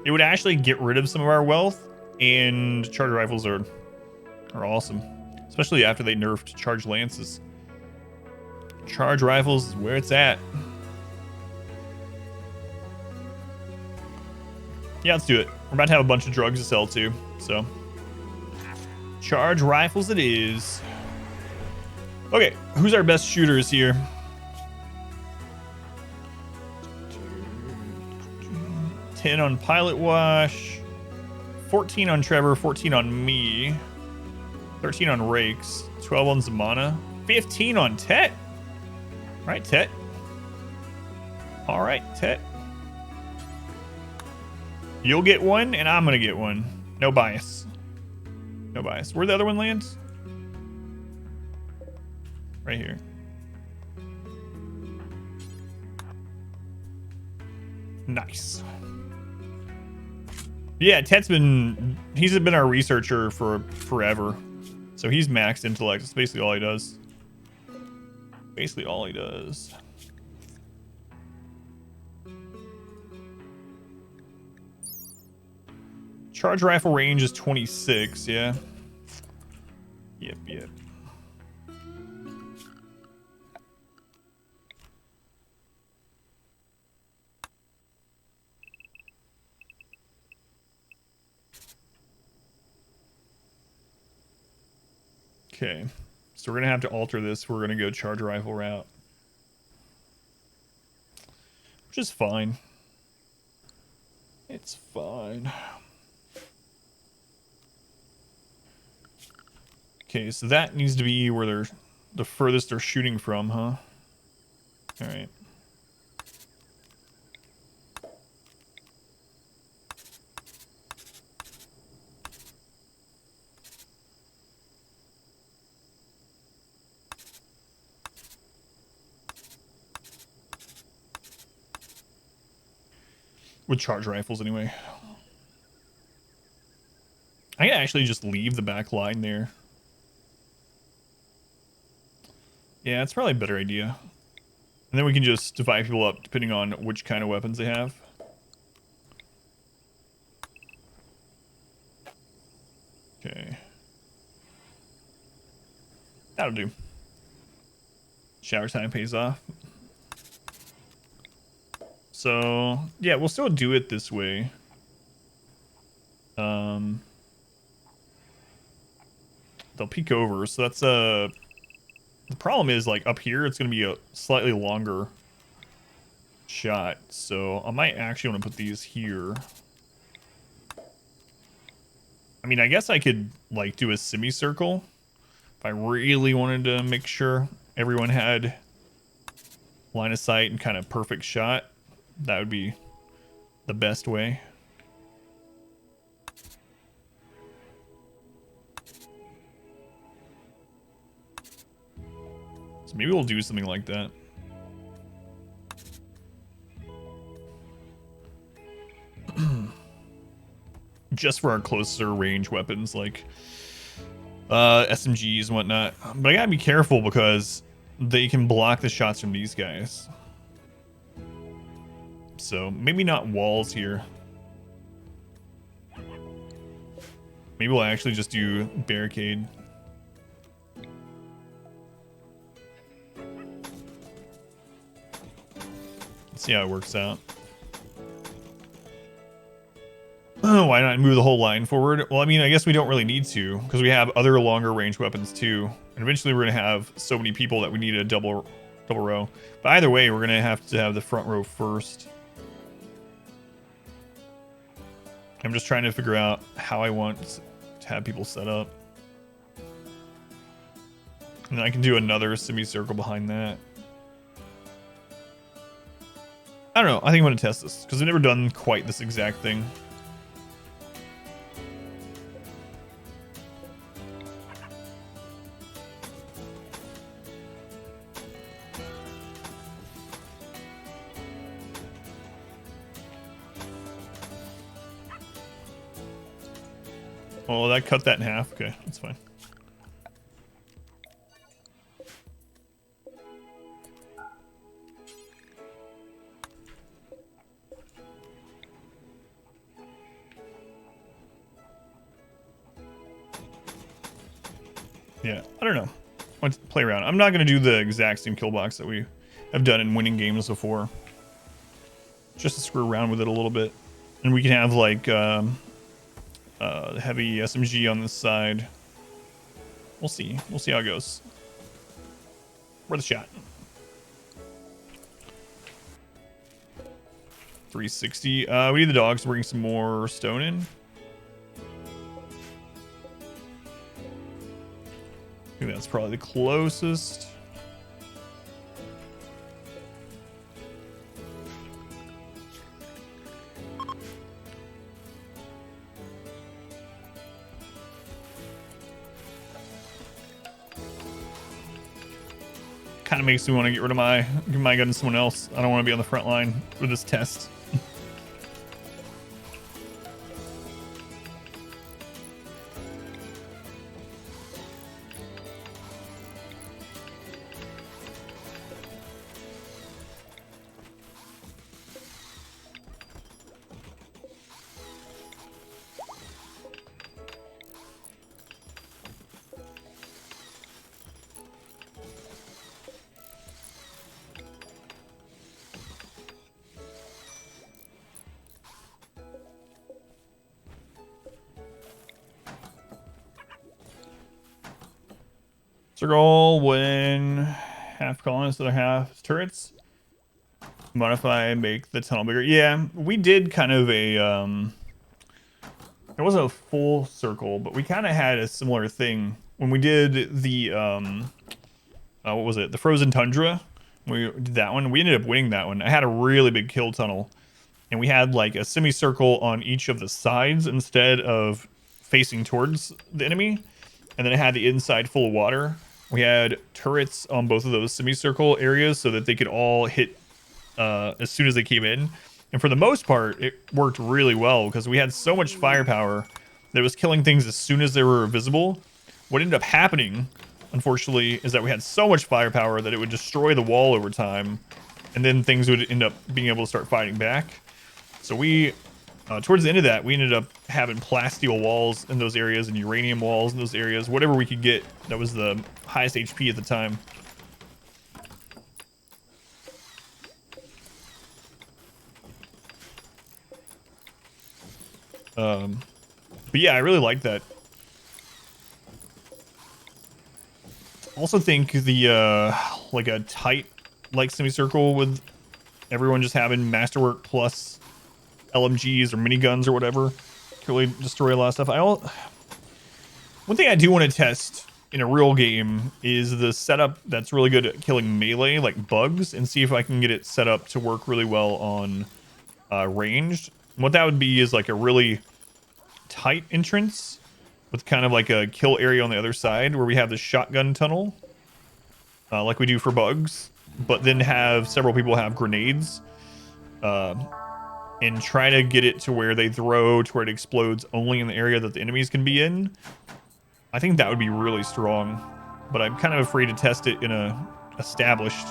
It would actually get rid of some of our wealth, and charge rifles are awesome, especially after they nerfed charge lances. Charge rifles is where it's at. Yeah, let's do it. We're about to have a bunch of drugs to sell too, so charge rifles it is. Okay, who's our best shooters here? $10 on Pilot Wash, 14 on Trevor, 14 on me, 13 on Rakes, 12 on Zamana, 15 on Tet. All right, Tet. All right, Tet. You'll get one, and I'm gonna get one. No bias. No bias. Where'd the other one land? Right here. Nice. Yeah, Tet's he's been our researcher for forever. So he's maxed intellect. That's basically all he does. Basically all he does. Charge rifle range is 26, yeah. Yep. Okay, so we're gonna have to alter this. We're gonna go charge rifle route, which is fine. It's fine. Okay, so that needs to be where they're the furthest they're shooting from, huh? All right. With charge rifles, anyway. I can actually just leave the back line there. Yeah, it's probably a better idea. And then we can just divide people up depending on which kind of weapons they have. Okay. That'll do. Shower time pays off. So, yeah, we'll still do it this way. They'll peek over, so that's the problem is, like, up here it's gonna be a slightly longer shot, so I might actually want to put these here. I mean, I guess I could, like, do a semicircle if I really wanted to make sure everyone had line of sight and kind of perfect shot. That would be the best way. So maybe we'll do something like that. Just for our closer range weapons, like SMGs and whatnot. But I gotta be careful because they can block the shots from these guys. So maybe not walls here. Maybe we'll actually just do barricade. Let's see how it works out. Oh, why not move the whole line forward? Well, I mean, I guess we don't really need to because we have other longer range weapons too. And eventually we're going to have so many people that we need a double row. But either way, we're going to have the front row first. I'm just trying to figure out how I want to have people set up. And I can do another semicircle behind that. I don't know. I think I'm going to test this because I've never done quite this exact thing. Oh, that cut that in half. Okay, that's fine. Yeah, I don't know. I want to play around. I'm not going to do the exact same kill box that we have done in winning games before. Just to screw around with it a little bit. And we can have like heavy SMG on this side. We'll see. We'll see how it goes. Worth a shot. 360. We need the dogs to bring some more stone in. I think that's probably the closest. Kind of makes me want to get rid of give my gun to someone else. I don't want to be on the front line for this test. Circle when half colonists that are half turrets. Modify, make the tunnel bigger. Yeah, we did kind of a it wasn't a full circle, but we kind of had a similar thing when we did the what was it? The frozen tundra. We did that one. We ended up winning that one. I had a really big kill tunnel, and we had like a semicircle on each of the sides instead of facing towards the enemy. And then it had the inside full of water. We had turrets on both of those semicircle areas so that they could all hit as soon as they came in. And for the most part, it worked really well because we had so much firepower that it was killing things as soon as they were visible. What ended up happening, unfortunately, is that we had so much firepower that it would destroy the wall over time. And then things would end up being able to start fighting back. So we... towards the end of that, we ended up having plasteel walls in those areas and uranium walls in those areas. Whatever we could get that was the highest HP at the time. But yeah, I really like that. Also think the like a tight like semicircle with everyone just having masterwork plus LMGs or miniguns or whatever can really destroy a lot of stuff. One thing I do want to test in a real game is the setup that's really good at killing melee, like bugs, and see if I can get it set up to work really well on ranged. And what that would be is like a really tight entrance with kind of like a kill area on the other side where we have the shotgun tunnel, like we do for bugs, but then have several people have grenades. And try to get it to where they throw to where it explodes only in the area that the enemies can be in. I think that would be really strong, but I'm kind of afraid to test it in a established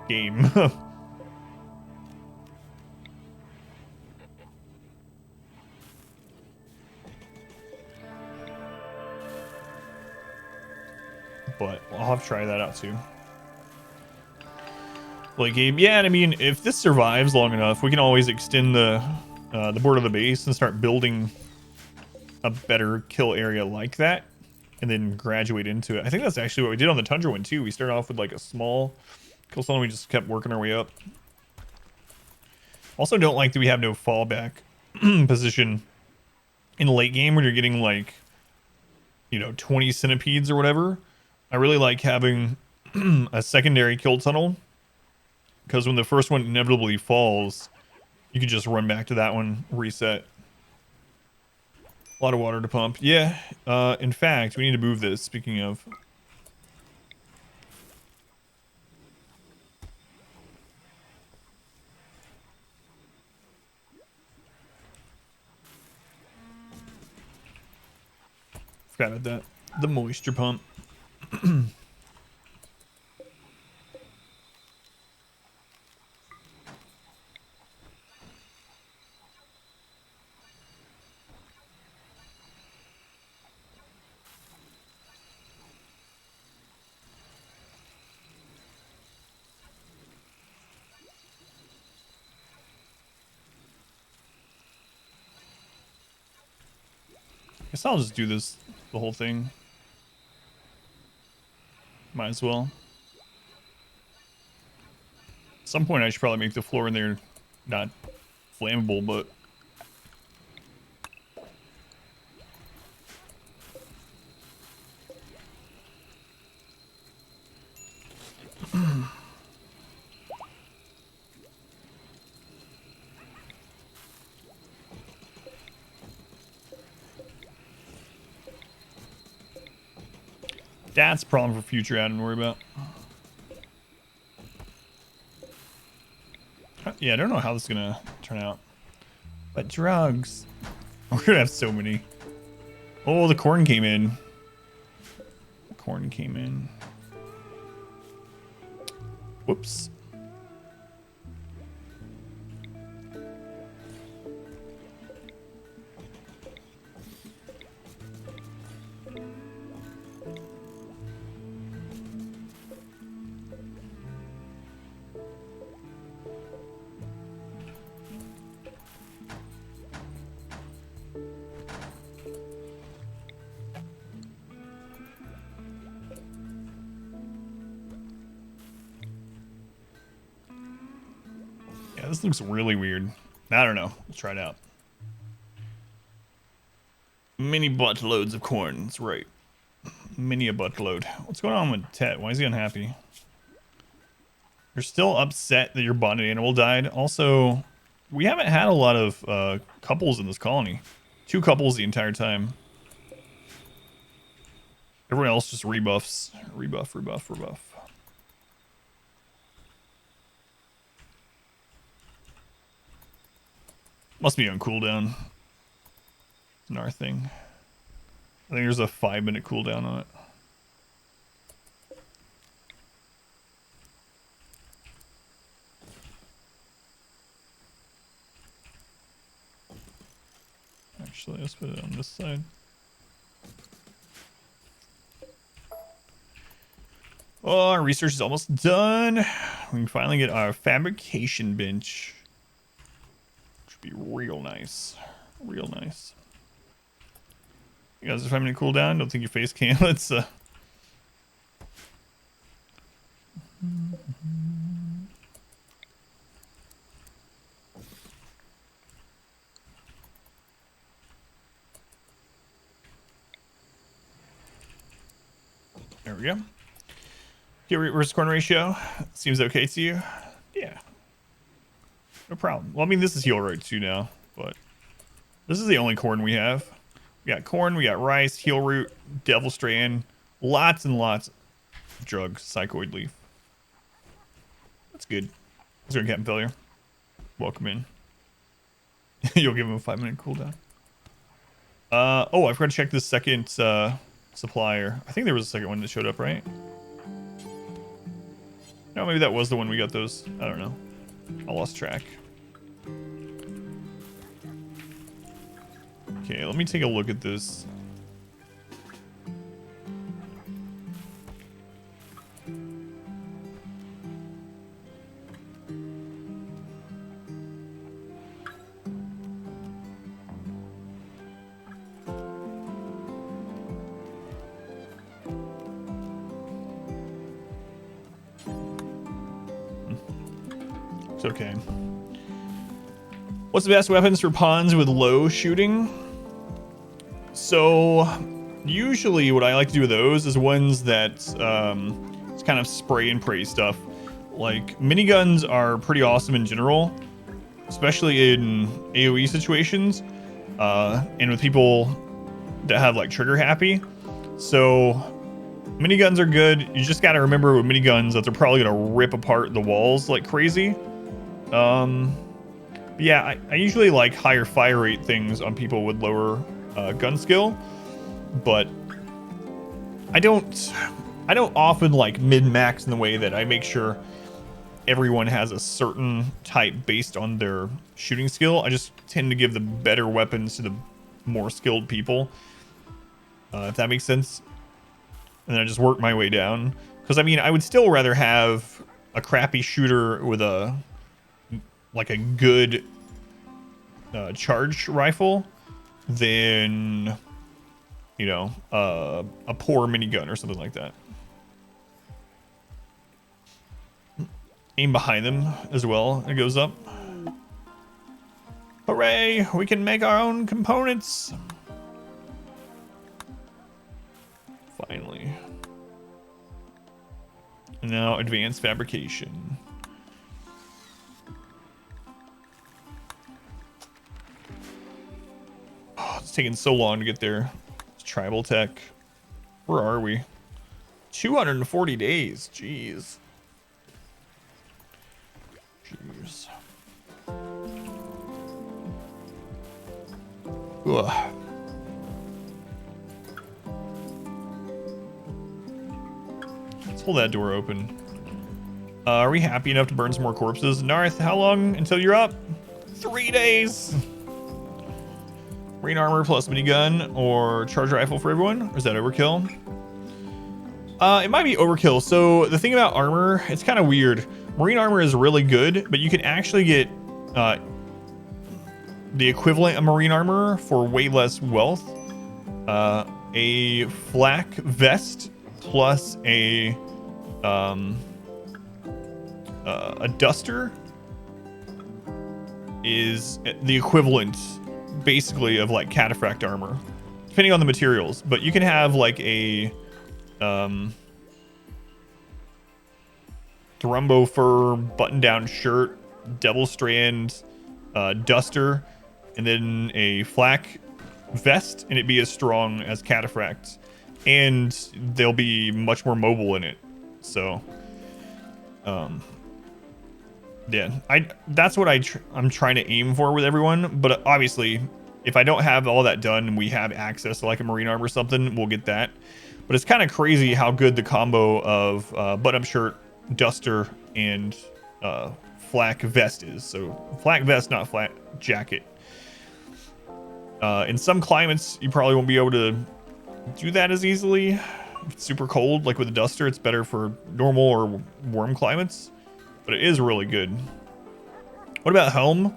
game. But I'll have to try that out too. Like game, yeah, and I mean, if this survives long enough, we can always extend the board of the base and start building a better kill area like that, and then graduate into it. I think that's actually what we did on the Tundra one too. We started off with like a small kill zone, we just kept working our way up. Also, don't like that we have no fallback position in the late game when you're getting like, you know, 20 centipedes or whatever. I really like having a secondary kill tunnel, because when the first one inevitably falls, you can just run back to that one, reset. A lot of water to pump. Yeah, in fact, we need to move this, speaking of. Forgot about that. The moisture pump. Guess I'll just do this, the whole thing. Might as well. At some point I should probably make the floor in there not flammable, but... That's a problem for future Adam to worry about. Yeah, I don't know how this is gonna turn out. But drugs. We're gonna have so many. Oh, the corn came in. The corn came in. Whoops. Yeah, this looks really weird. I don't know. Let's try it out. Mini buttloads of corn. That's right. Mini a buttload. What's going on with Tet? Why is he unhappy? You're still upset that your bonded animal died. Also, we haven't had a lot of couples in this colony. 2 couples the entire time. Everyone else just rebuffs. Rebuff, rebuff, rebuff. Must be on cooldown. Another thing. I think there's a 5-minute cooldown on it. Actually, let's put it on this side. Oh, our research is almost done. We can finally get our fabrication bench. Which would be real nice. Real nice. You guys are 5-minute cooldown. Don't think your face can. Let's There we go. Get reverse corn ratio. Seems okay to you? Yeah. No problem. Well, I mean, this is heal root too now, but this is the only corn we have. We got corn, we got rice, heal root, devil strand, lots and lots of drugs, psychoid leaf. That's good. Let's go, Captain Failure. Welcome in. You'll give him a 5-minute cooldown. Oh, I forgot to check this second supplier. I think there was a second one that showed up, right? No, maybe that was the one we got those. I don't know. I lost track. Okay, let me take a look at this. It's okay. What's the best weapons for pawns with low shooting? So usually what I like to do with those is ones that it's kind of spray and pray stuff. Like miniguns are pretty awesome in general, especially in AoE situations and with people that have like trigger happy. So miniguns are good. You just got to remember with miniguns that they're probably going to rip apart the walls like crazy. Yeah, I usually like higher fire rate things on people with lower gun skill, but I don't often like min-max in the way that I make sure everyone has a certain type based on their shooting skill. I just tend to give the better weapons to the more skilled people, if that makes sense. And then I just work my way down. Because I mean, I would still rather have a crappy shooter with a good charge rifle than, you know, a poor minigun or something like that. Aim behind them as well. It goes up. Hooray! We can make our own components. Finally. And now advanced fabrication. Oh, it's taking so long to get there. It's tribal tech. Where are we? 240 days. Jeez. Jeez. Ugh. Let's hold that door open. Are we happy enough to burn some more corpses? Narth, how long until you're up? 3 days. Marine armor plus minigun or charge rifle for everyone? Or is that overkill? It might be overkill. So the thing about armor, it's kind of weird. Marine armor is really good, but you can actually get the equivalent of marine armor for way less wealth. A flak vest plus a duster is the equivalent basically of like cataphract armor, depending on the materials. But you can have like a Thrumbo fur button-down shirt, double strand duster, and then a flak vest, and it'd be as strong as cataphracts, and they'll be much more mobile in it. So yeah, that's what I'm trying to aim for with everyone. But obviously, if I don't have all that done and we have access to like a marine armor or something, we'll get that. But it's kind of crazy how good the combo of button-up shirt, duster, and flak vest is. So flak vest, not flak jacket. In some climates, you probably won't be able to do that as easily. If it's super cold, like with a duster, it's better for normal or warm climates. But it is really good. What about helm?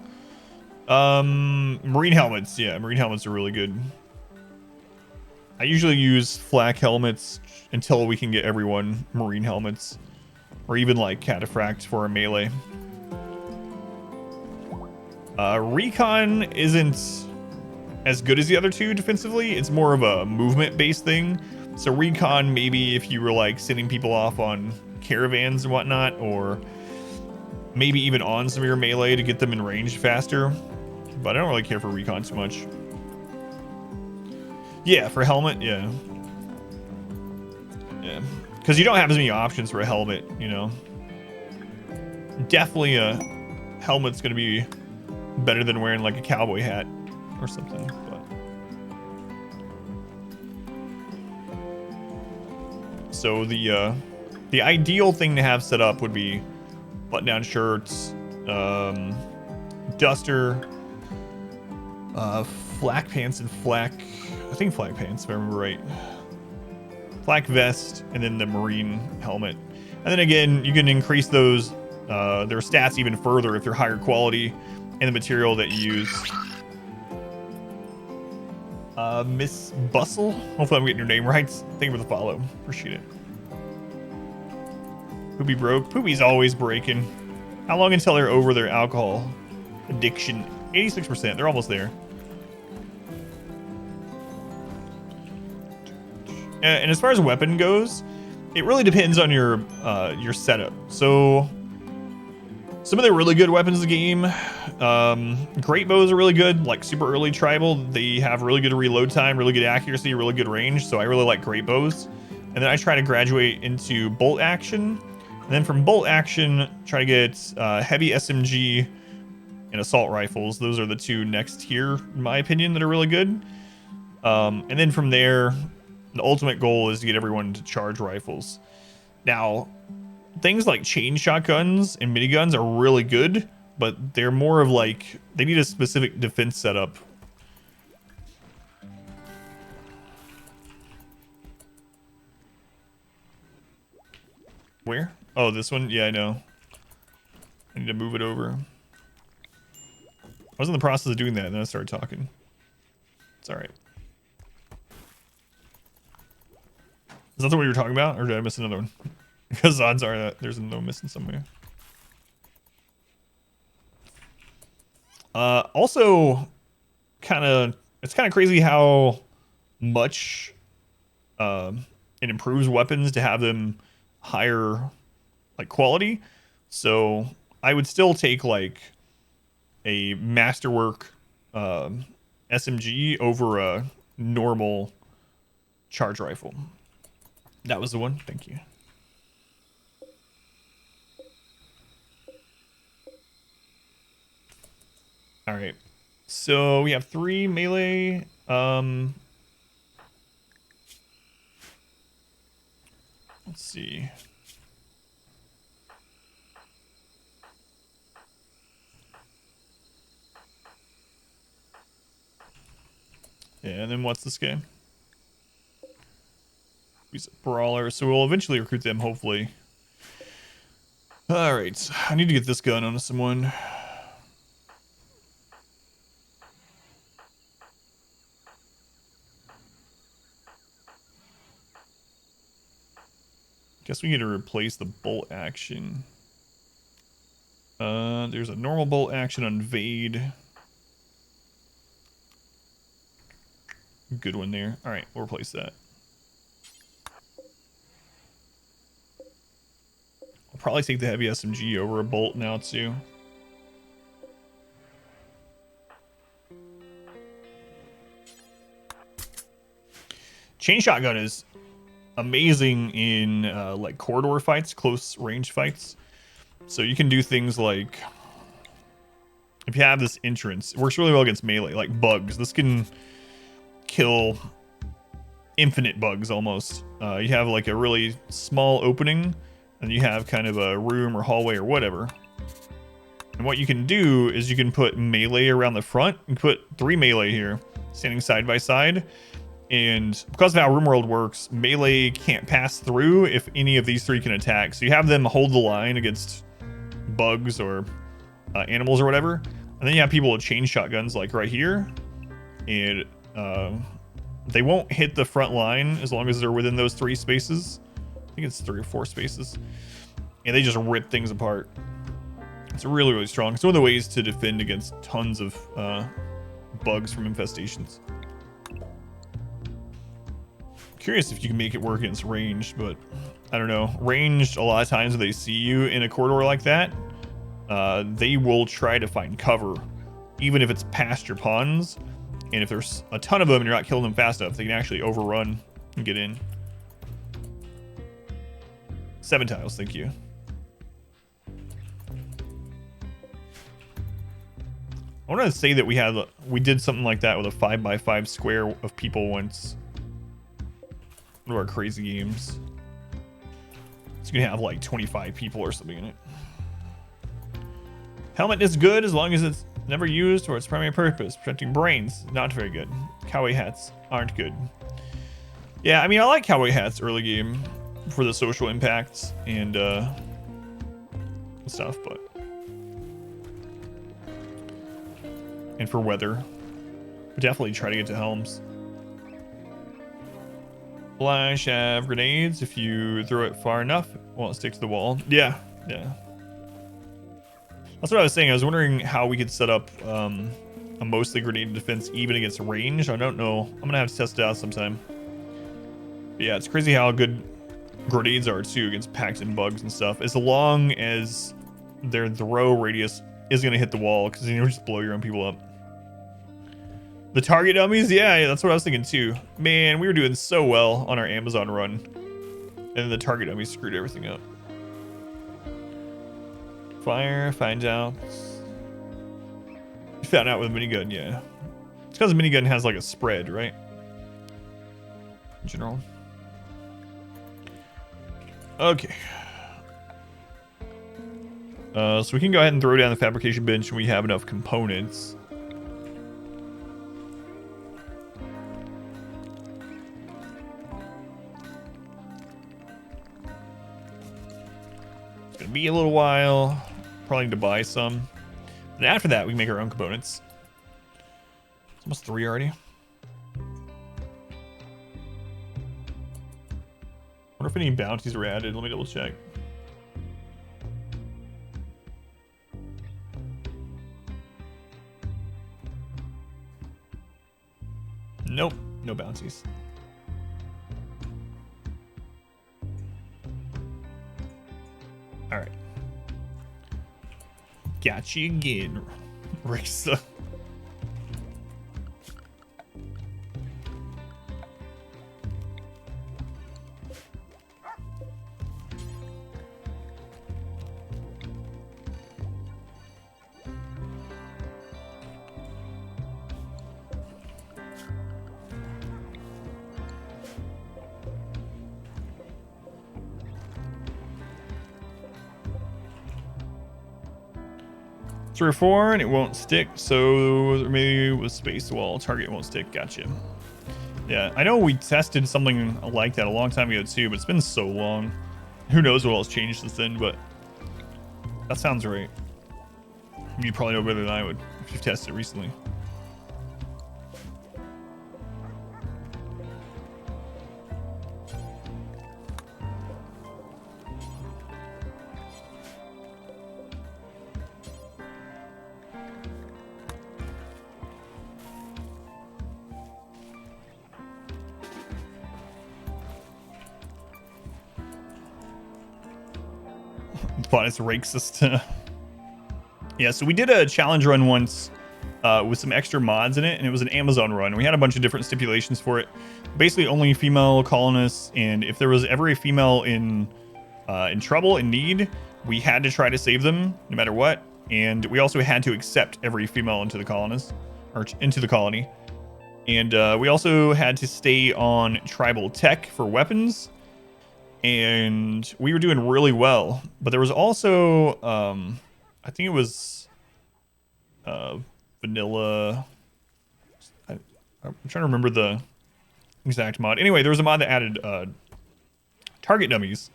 Marine helmets. Yeah, marine helmets are really good. I usually use flak helmets until we can get everyone marine helmets. Or even like cataphract for a melee. Recon isn't as good as the other two defensively. It's more of a movement-based thing. So recon, maybe if you were like sending people off on caravans and whatnot, or maybe even on some of your melee to get them in range faster. But I don't really care for recon too much. Yeah, for helmet, yeah. Yeah, because you don't have as many options for a helmet, you know. Definitely a helmet's going to be better than wearing like a cowboy hat or something. But so the ideal thing to have set up would be button-down shirts, duster, flak pants and flak, I think flak pants if I remember right, flak vest, and then the marine helmet. And then again, you can increase those their stats even further if they're higher quality and the material that you use. Miss Bustle, hopefully I'm getting your name right. Thank you for the follow, appreciate it. Poopy broke. Poopy's always breaking. How long until they're over their alcohol addiction? 86%. They're almost there. And as far as weapon goes, it really depends on your setup. So some of the really good weapons in the game, great bows are really good, like super early tribal. They have really good reload time, really good accuracy, really good range. So I really like great bows. And then I try to graduate into bolt action. And then from bolt action, try to get heavy SMG and assault rifles. Those are the two next tier, in my opinion, that are really good. And then from there, The ultimate goal is to get everyone to charge rifles. Now, things like chain shotguns and miniguns are really good, but they're more of like, they need a specific defense setup. Where? Oh, this one? Yeah, I know. I need to move it over. I was in the process of doing that, and then I started talking. It's alright. Is that the one you were talking about, or did I miss another one? Because odds are that there's no missing somewhere. Also, it's kind of crazy how much it improves weapons to have them higher like quality. So I would still take like a masterwork SMG over a normal charge rifle. That was the one. Thank you. All right. So we have 3 melee. Let's see. Yeah, and then what's this game? He's a brawler, so we'll eventually recruit them, hopefully. All right, I need to get this gun onto someone. Guess we need to replace the bolt action. There's a normal bolt action on Vade. Good one there. All right, we'll replace that. I'll probably take the heavy SMG over a bolt now too. Chain shotgun is amazing in like corridor fights, close range fights. So you can do things like, if you have this entrance, it works really well against melee, like bugs. This can kill infinite bugs almost. You have like a really small opening, and you have kind of a room or hallway or whatever. And what you can do is you can put melee around the front. You can put 3 melee here, standing side by side. And because of how RimWorld works, melee can't pass through if any of these 3 can attack. So you have them hold the line against bugs or animals or whatever. And then you have people with chain shotguns like right here. And they won't hit the front line as long as they're within those 3 spaces. I think it's 3 or 4 spaces. And they just rip things apart. It's really, really strong. It's one of the ways to defend against tons of bugs from infestations. Curious if you can make it work against ranged, but I don't know. Ranged, a lot of times when they see you in a corridor like that, they will try to find cover, even if it's past your pawns. And if there's a ton of them and you're not killing them fast enough, they can actually overrun and get in. 7 tiles, thank you. I want to say that we did something like that with a 5x5 square of people once. One of our crazy games. It's gonna have like 25 people or something in it. Helmet is good as long as it's never used for its primary purpose. Protecting brains, not very good. Cowboy hats aren't good. Yeah, I mean, I like cowboy hats early game for the social impacts and stuff, but and for weather. But definitely try to get to helms. Flash have grenades. If you throw it far enough, well, it sticks to the wall. Yeah, yeah. That's what I was saying. I was wondering how we could set up a mostly grenade defense even against range. I don't know. I'm gonna have to test it out sometime. But yeah, it's crazy how good grenades are too against packs and bugs and stuff. As long as their throw radius is gonna hit the wall, because then you'll just blow your own people up. The target dummies, yeah, that's what I was thinking too. Man, we were doing so well on our Amazon run, and then the target dummies screwed everything up. Fire, find out. You found out with a minigun, yeah. It's because the minigun has like a spread, right? in general. Okay. So we can go ahead and throw down the fabrication bench and we have enough components. It's gonna be a little while. Probably need to buy some. And after that, we can make our own components. It's almost 3 already. Wonder if any bounties were added. Let me double check. Nope, no bounties. All right. Got you again, Rixa. Three or 4 and it won't stick, so maybe with space wall target won't stick. Gotcha. Yeah, I know we tested something like that a long time ago too, but it's been so long. Who knows what else changed since then, but that sounds right. You probably know better than I would if you've tested it recently. But it's racist. Yeah, so we did a challenge run once with some extra mods in it, and it was an Amazon run. We had a bunch of different stipulations for it. Basically, only female colonists, and if there was ever a female in trouble, in need, we had to try to save them no matter what. And we also had to accept every female into the colonist or into the colony. And we also had to stay on tribal tech for weapons. And we were doing really well, but there was also I think it was vanilla. I'm trying to remember the exact mod. Anyway, there was a mod that added target dummies,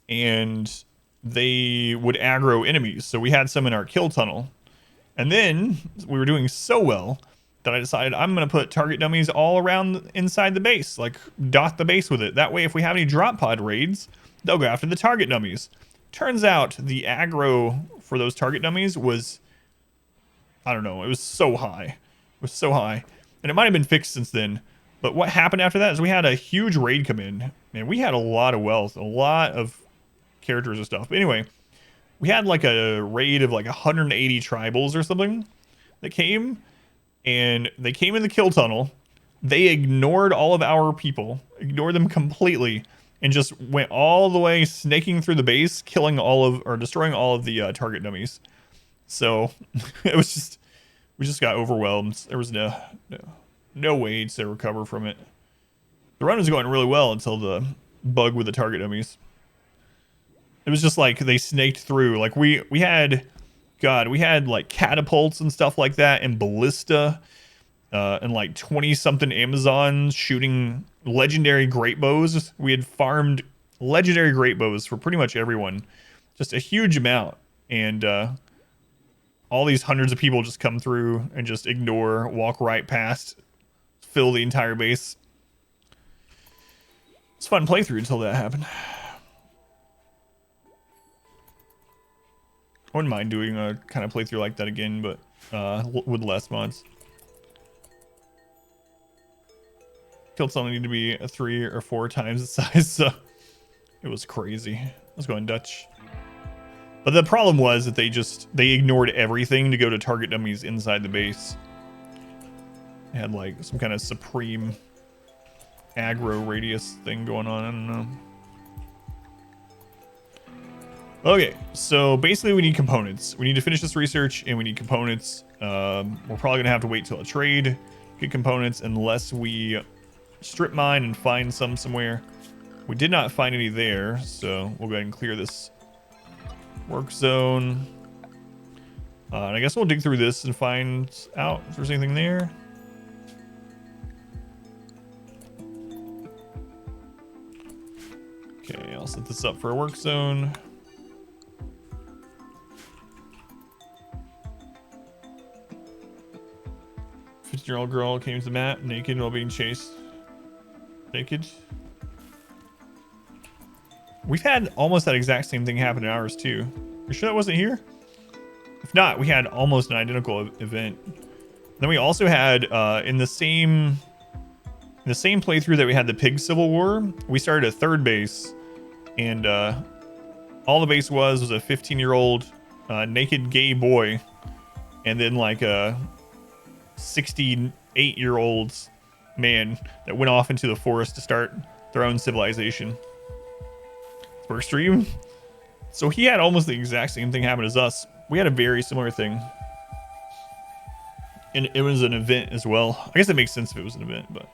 and they would aggro enemies. So we had some in our kill tunnel, and then we were doing so well that I decided I'm going to put target dummies all around inside the base, like dot the base with it. That way, if we have any drop pod raids, they'll go after the target dummies. Turns out the aggro for those target dummies was, I don't know, it was so high. It was so high. And it might have been fixed since then. But what happened after that is we had a huge raid come in. And we had a lot of wealth, a lot of characters and stuff. But anyway, we had like a raid of like 180 tribals or something that came. And they came in the kill tunnel. They ignored all of our people, ignored them completely, and just went all the way snaking through the base, killing all of, or destroying all of the target dummies. So it was just, we just got overwhelmed. There was no way to recover from it. The run was going really well until the bug with the target dummies. It was just like they snaked through. Like we had. God, we had like catapults and stuff like that, and ballista, and like 20-something Amazons shooting legendary great bows. We had farmed legendary great bows for pretty much everyone, just a huge amount, and all these hundreds of people just come through and just ignore, walk right past, fill the entire base. It's a fun playthrough until that happened. I wouldn't mind doing a kind of playthrough like that again, but with less mods. Kills only need to be 3 or 4 times the size, so it was crazy. I was going Dutch. But the problem was that they ignored everything to go to target dummies inside the base. They had like some kind of supreme aggro radius thing going on, I don't know. Okay, so basically we need components. We need to finish this research and we need components. We're probably gonna have to wait till a trade, get components, unless we strip mine and find some somewhere. We did not find any there, so we'll go ahead and clear this work zone. And I guess we'll dig through this and find out if there's anything there. Okay, I'll set this up for a work zone. Year-old girl came to the map naked while being chased. Naked. We've had almost that exact same thing happen in ours too. You sure that wasn't here? If not, we had almost an identical event. Then we also had in the same playthrough that we had the pig civil war, we started a third base, and all the base was a 15-year-old naked gay boy, and then like a 68-year-old man that went off into the forest to start their own civilization. For extreme. So he had almost the exact same thing happen as us. We had a very similar thing. And it was an event as well. I guess it makes sense if it was an event, but...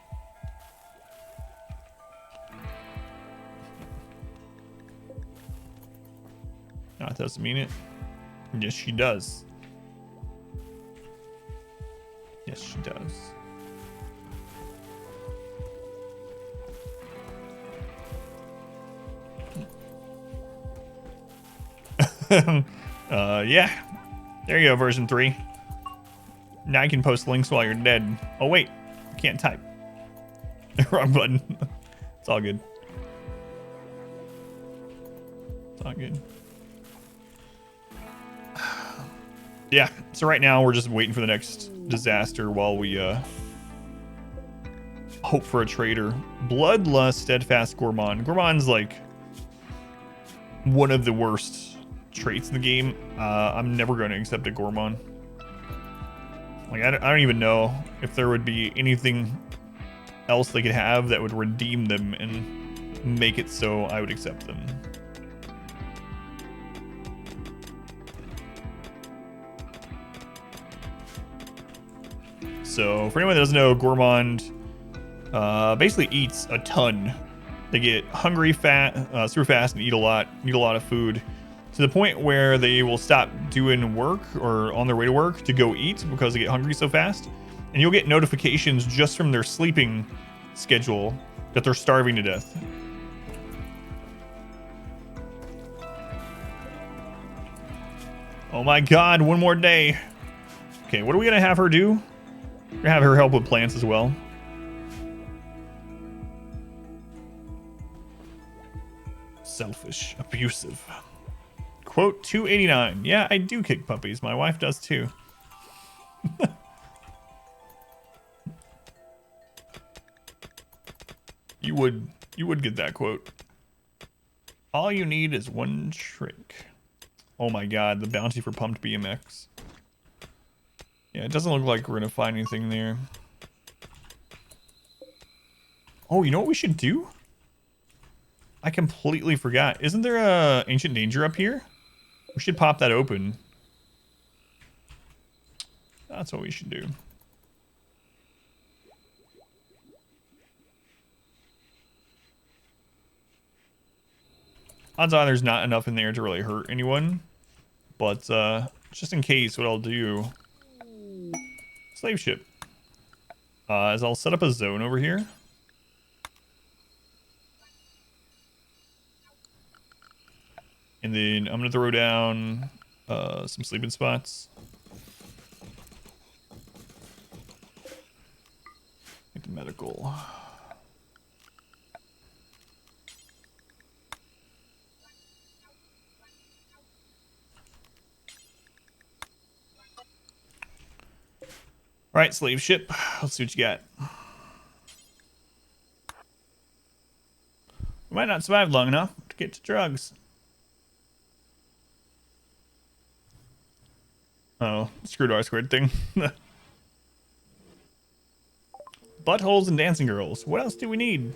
No, it doesn't mean it. Yes, she does. Yes, she does. Yeah. There you go, version 3. Now you can post links while you're dead. Oh, wait. I can't type. Wrong button. It's all good. It's all good. Yeah, so right now we're just waiting for the next disaster while we hope for a traitor. Bloodlust, Steadfast, Gourmand. Gourmand's like one of the worst traits in the game. I'm never going to accept a Gourmand. Like I don't even know if there would be anything else they could have that would redeem them and make it so I would accept them. So for anyone that doesn't know, Gourmand basically eats a ton. They get hungry, fat, super fast, and eat a lot of food, to the point where they will stop doing work or on their way to work to go eat because they get hungry so fast. And you'll get notifications just from their sleeping schedule that they're starving to death. Oh my god, one more day. Okay, what are we gonna have her do? We're gonna have her help with plants as well. Selfish, abusive. Quote 289. Yeah, I do kick puppies. My wife does too. You would get that quote. All you need is one trick. Oh my god, the bounty for pumped BMX. Yeah, it doesn't look like we're gonna find anything there. Oh, you know what we should do? I completely forgot. Isn't there a ancient danger up here? We should pop that open. That's what we should do. Odds are there's not enough in there to really hurt anyone. But just in case, what I'll do... Slave ship. Is I'll set up a zone over here. And then I'm going to throw down some sleeping spots. Get the medical. All right, slave ship. Let's see what you got. We might not survive long enough to get to drugs. Oh, screwed R squared thing. Buttholes and dancing girls. What else do we need?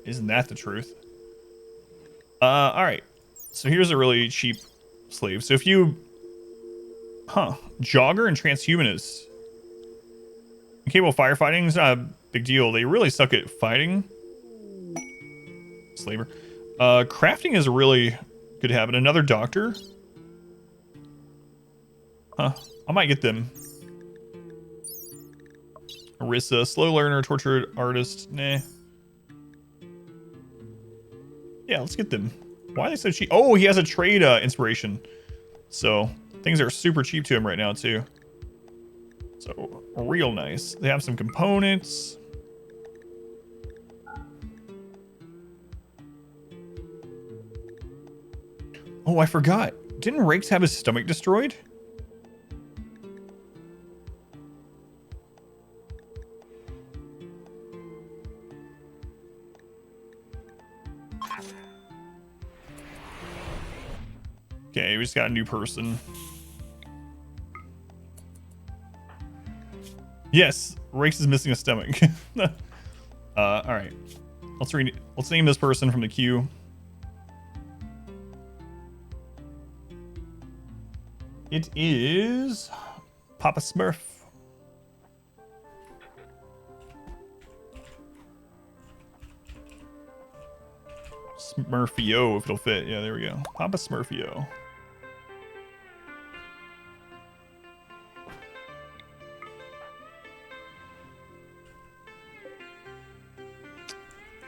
Isn't that the truth? All right. So here's a really cheap slave. So if you... Jogger and transhumanist. Incapable firefighting is not a big deal. They really suck at fighting. Slaver. Crafting is a really good habit. Another doctor? Huh. I might get them. Arissa, slow learner, tortured artist. Nah. Yeah, let's get them. Why are they so cheap? Oh, he has a trade inspiration. So things are super cheap to him right now too. So real nice. They have some components. Oh, I forgot. Didn't Rakes have his stomach destroyed? Okay, we just got a new person. Yes, Rakes is missing a stomach. All right. Let's name this person from the queue. It is Papa Smurf. Smurfio, if it'll fit. Yeah, there we go. Papa Smurfio.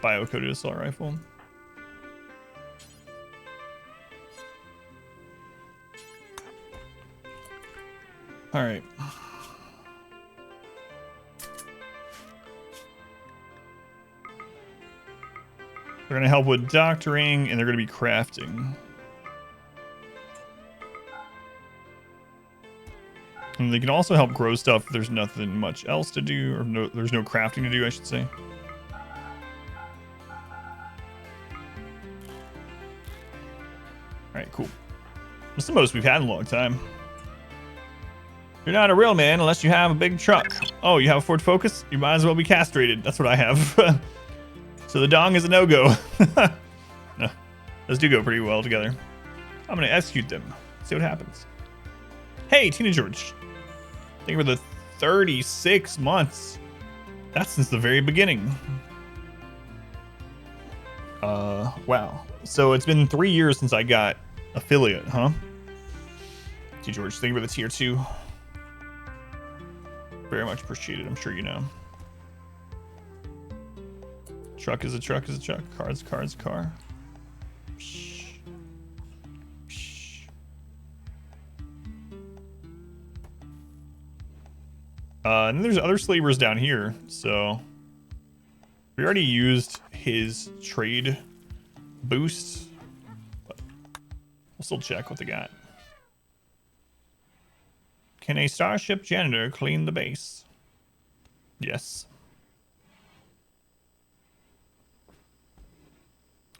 Bio-coded assault rifle. All right. They're going to help with doctoring, and they're going to be crafting. And they can also help grow stuff if there's nothing much else to do, or there's no crafting to do, I should say. Alright, cool. That's the most we've had in a long time. You're not a real man unless you have a big truck. Oh, you have a Ford Focus? You might as well be castrated. That's what I have. So the dong is a no-go. No, those do go pretty well together. I'm going to execute them. See what happens. Hey, Tina George. Thank you for the 36 months. That's since the very beginning. Wow. So it's been 3 years since I got affiliate, huh? T George, thank you for the tier 2. Very much appreciated, I'm sure you know. Truck is a truck is a truck. Car is a car is a car. Psh. Psh. And then there's other slavers down here, so we already used his trade boost, but we'll still check what they got. Can a starship janitor clean the base? Yes.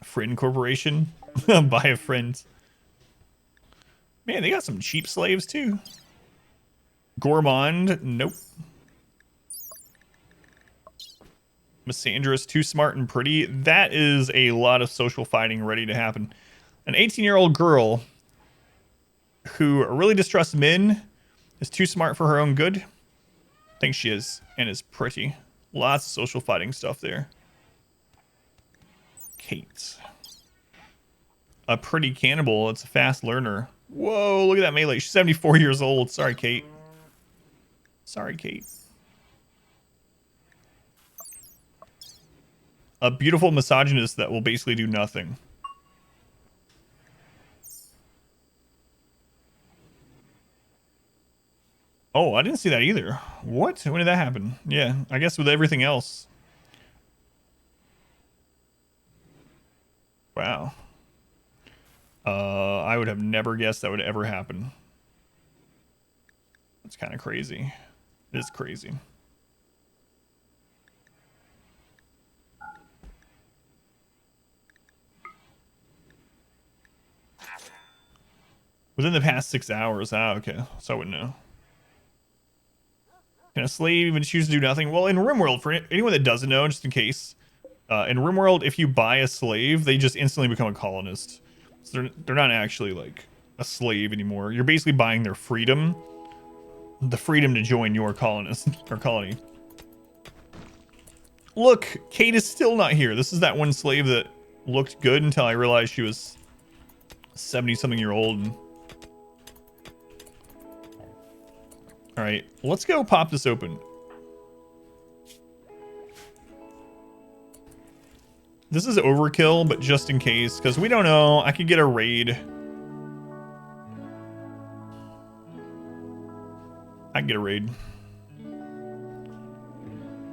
Friend Corporation. Buy a friend. Man, they got some cheap slaves too. Gourmand. Nope. Missandrous, too smart and pretty. That is a lot of social fighting ready to happen. An 18-year-old girl who really distrusts men, is too smart for her own good. I think she is, and is pretty. Lots of social fighting stuff there. Kate. A pretty cannibal. It's a fast learner. Whoa, look at that melee. She's 74 years old. Sorry, Kate. Sorry, Kate. A beautiful misogynist that will basically do nothing. Oh, I didn't see that either. What? When did that happen? Yeah, I guess with everything else. Wow. I would have never guessed that would ever happen. It's kind of crazy. It is crazy. Within the past 6 hours. Ah, okay. So I wouldn't know. Can a slave even choose to do nothing? Well, in RimWorld, for anyone that doesn't know, just in case, in RimWorld, if you buy a slave, they just instantly become a colonist. So they're not actually like a slave anymore. You're basically buying their freedom, the freedom to join your colonist or colony. look, Kate is still not here. This is that one slave that looked good until I realized she was 70-something-year-old. All right, let's go pop this open. This is overkill, but just in case, because we don't know. I could get a raid. I can get a raid.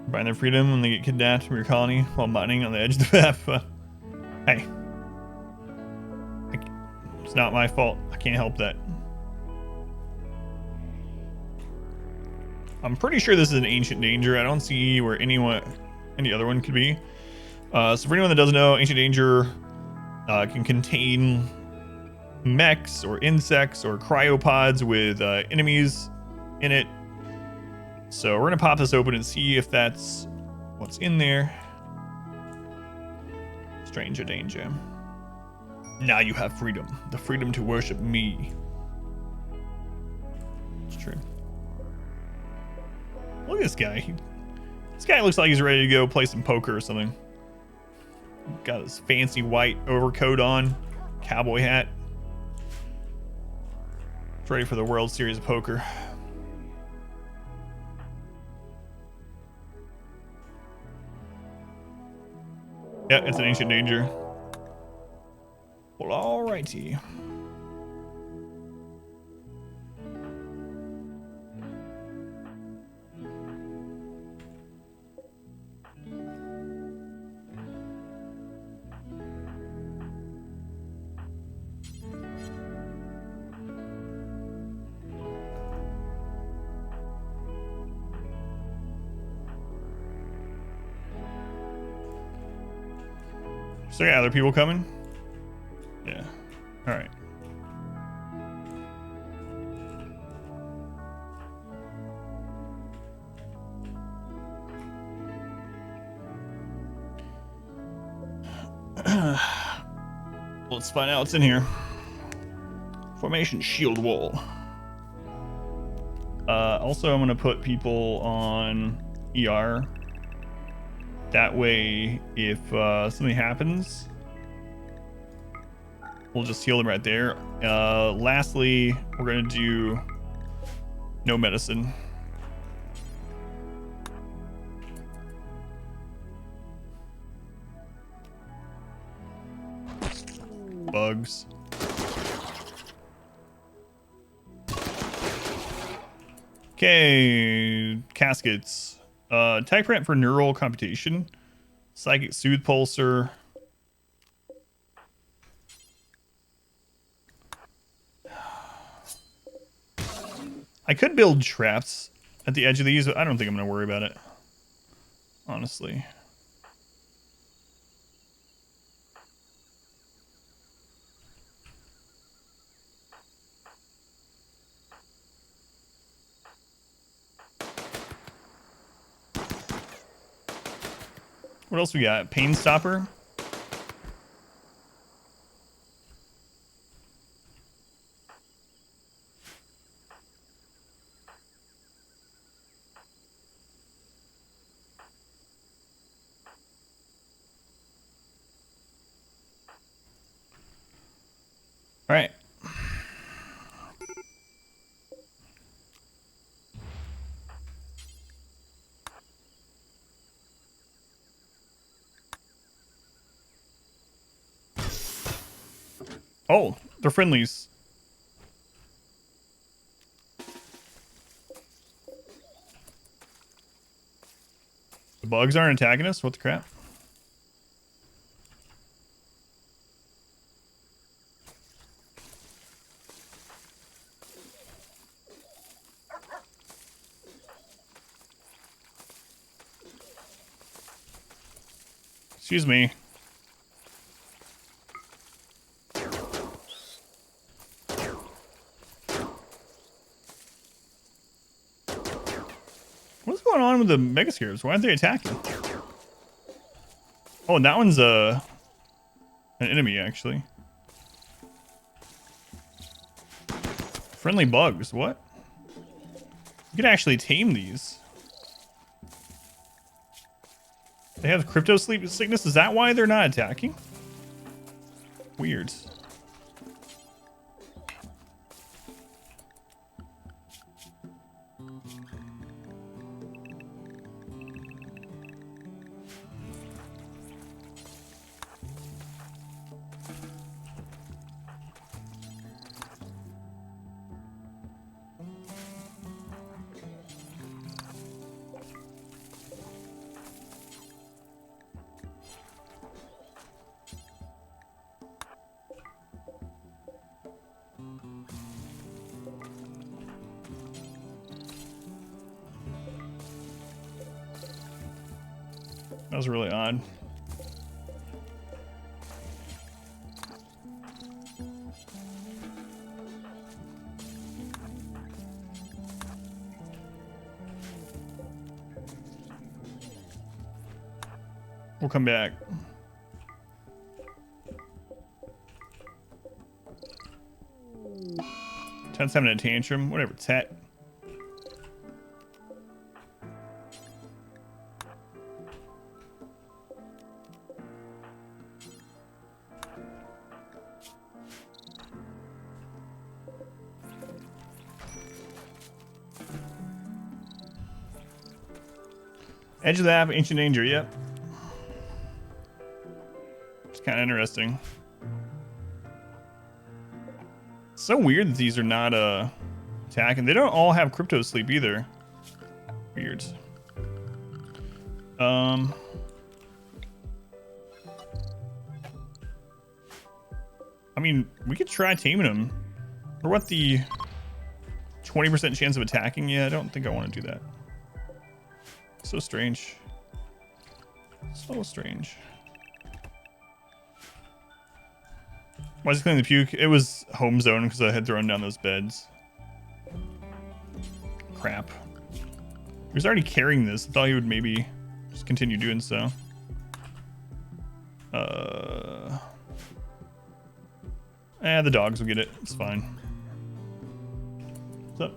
Buying their freedom when they get kidnapped from your colony while mining on the edge of the map. Hey. It's not my fault. I can't help that. I'm pretty sure this is an ancient danger. I don't see where any other one could be. So for anyone that doesn't know, ancient danger can contain mechs or insects or cryopods with enemies in it. So we're gonna pop this open and see if that's what's in there. Stranger danger. Now you have freedom. The freedom to worship me. It's true. Look at this guy. This guy looks like he's ready to go play some poker or something. Got his fancy white overcoat on, cowboy hat. He's ready for the World Series of Poker. Yeah, it's an ancient danger. Well, alrighty. So yeah, other people coming? Yeah. All right. Let's find out what's in here. Formation shield wall. Also, I'm gonna put people on ER. That way, if something happens, we'll just heal them right there. Lastly, we're gonna do no medicine. Bugs. Okay, caskets. Tech print for neural computation. Psychic soothe pulsar. I could build traps at the edge of these, but I don't think I'm going to worry about it. Honestly. What else we got? Pain stopper. All right. Oh, they're friendlies. The bugs aren't attacking us? What the crap? Excuse me. What's going on with the Megascarabs? Why aren't they attacking? Oh, and that one's an enemy, actually. Friendly bugs, what? You can actually tame these. They have crypto sleep sickness. Is that why they're not attacking? Weird. That was really odd. We'll come back. Ted's having a tantrum. Whatever, Ted. Edge of the app, Ancient Danger, yep. It's kind of interesting. It's so weird that these are not attacking. They don't all have crypto sleep either. Weird. I mean, we could try taming them. For what, the 20% chance of attacking? Yeah, I don't think I want to do that. So strange. So strange. Why is it cleaning the puke? It was home zone because I had thrown down those beds. Crap. He was already carrying this. I thought he would maybe just continue doing so. The dogs will get it. It's fine. What's up?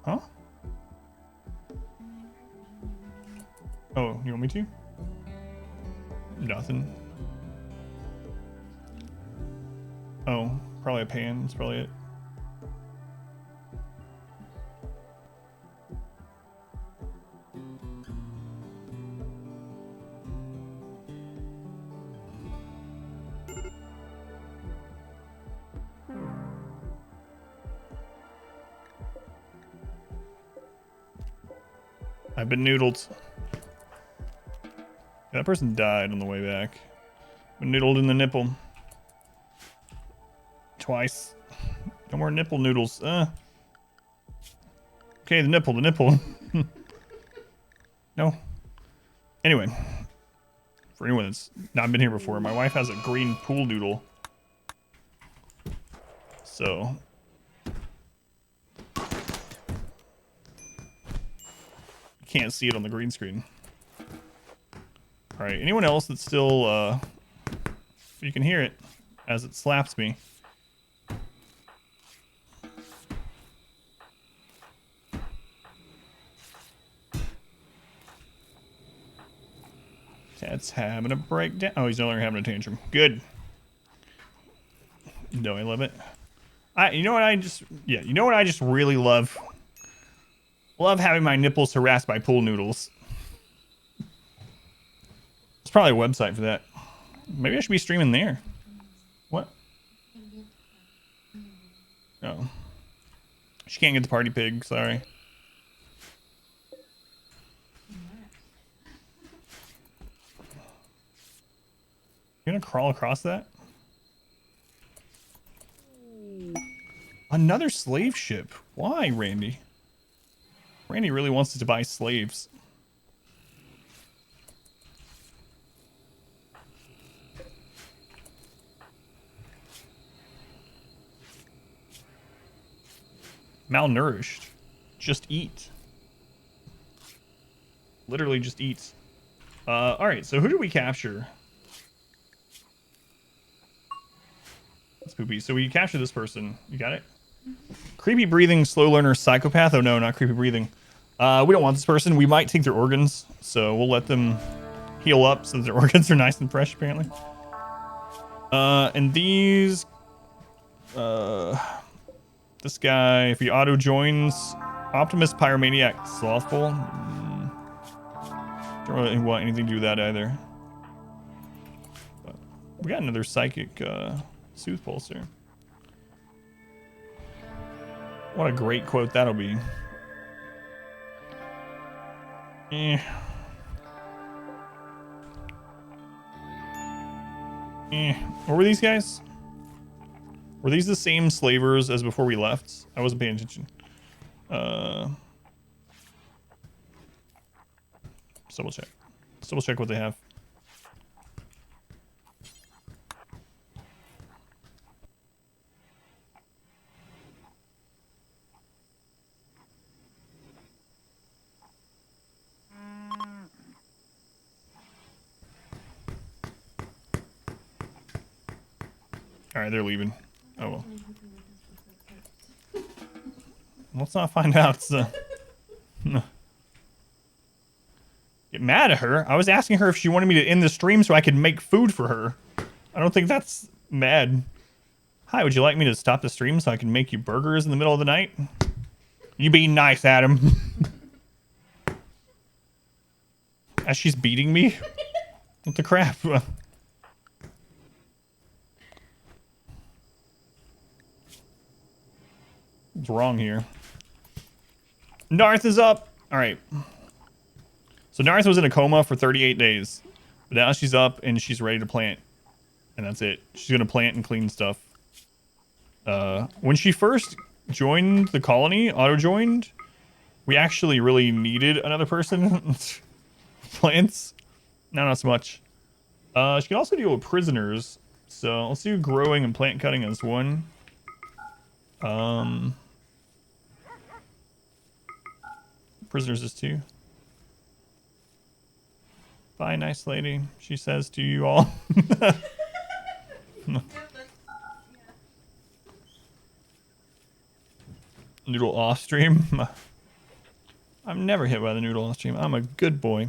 Huh? Oh, you want me to? Nothing. Oh, probably a pan. That's probably it. I've been noodled. Yeah, that person died on the way back. Been noodled in the nipple. Twice. No more nipple noodles. Okay, the nipple. No. Anyway. For anyone that's not been here before, my wife has a green pool noodle. So... can't see it on the green screen. All right, anyone else that's still you can hear it as it slaps me. Ted's having a breakdown. Oh, he's no longer having a tantrum. Good. No, I love it. You know what I just really love? Love having my nipples harassed by pool noodles. There's probably a website for that. Maybe I should be streaming there. What? Oh. She can't get the party pig, sorry. You gonna crawl across that? Another slave ship. Why, Randy? Randy really wants us to buy slaves. Malnourished. Just eat. Literally just eats. Alright, so who did we capture? That's poopy. So we captured this person. You got it? Creepy breathing, slow learner, psychopath. Oh no, not creepy breathing. We don't want this person. We might take their organs, so we'll let them heal up since their organs are nice and fresh, apparently. And these, this guy, if he auto joins, Optimist, Pyromaniac, Slothful. Don't really want anything to do with that either. But we got another psychic Sooth Pulse here. What a great quote that'll be. What were these guys? Were these the same slavers as before we left? I wasn't paying attention. Let's double check. Let's double check what they have. Alright, they're leaving. Oh well. Let's not find out. So. Get mad at her? I was asking her if she wanted me to end the stream so I could make food for her. I don't think that's mad. Hi, would you like me to stop the stream so I can make you burgers in the middle of the night? You being nice, Adam. As she's beating me? What the crap? What's wrong here? Narth is up! Alright. So Narth was in a coma for 38 days. But now she's up and she's ready to plant. And that's it. She's gonna plant and clean stuff. When she first joined the colony, auto-joined, we actually really needed another person. Plants. No, not so much. She can also deal with prisoners. So let's do growing and plant cutting as one. Prisoners is two. Bye, nice lady, she says to you all. Noodle off stream. I'm never hit by the noodle off stream. I'm a good boy.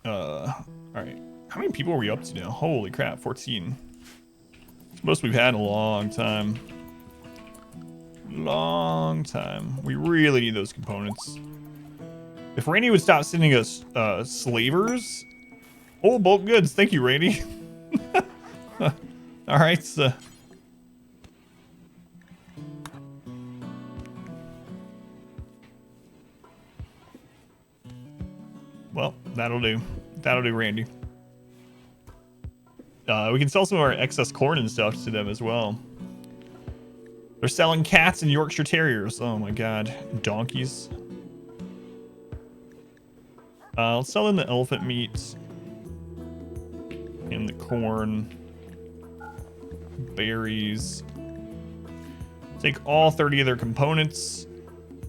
Alright. How many people are we up to now? Holy crap, 14. It's most we've had in a long time. Long time. We really need those components. If Randy would stop sending us slavers. Oh, bulk goods. Thank you, Randy. Alright, so. Well, that'll do. That'll do, Randy. We can sell some of our excess corn and stuff to them as well. They're selling cats and Yorkshire Terriers. Oh my god. Donkeys. Let's sell in the elephant meat. And the corn. Berries. Take all 30 of their components.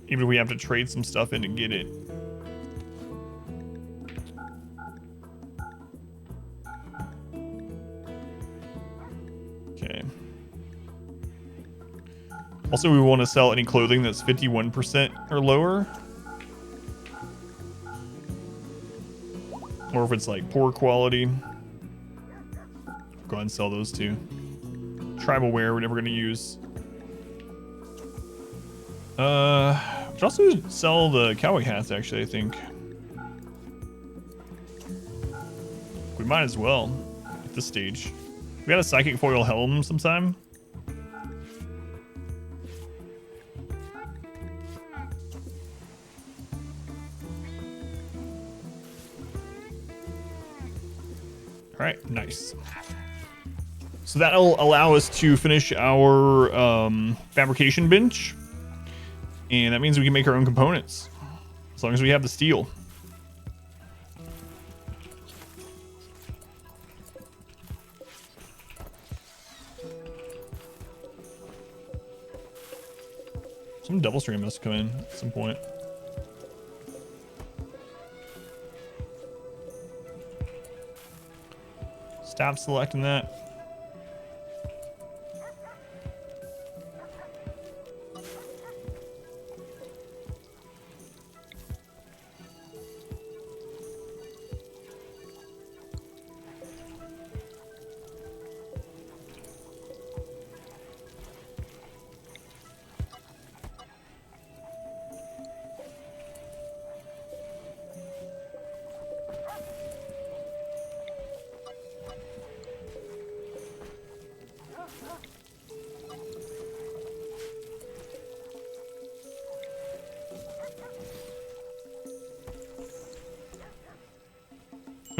Even if we have to trade some stuff in to get it. Okay. Also, we want to sell any clothing that's 51% or lower. Or if it's like poor quality. Go ahead and sell those too. Tribal wear we're never going to use. We should also sell the cowboy hats actually, I think. We might as well at this stage. We got a psychic foil helm sometime. Alright, nice. So that'll allow us to finish our fabrication bench. And that means we can make our own components. As long as we have the steel. Some double stream must come in at some point. Stop selecting that.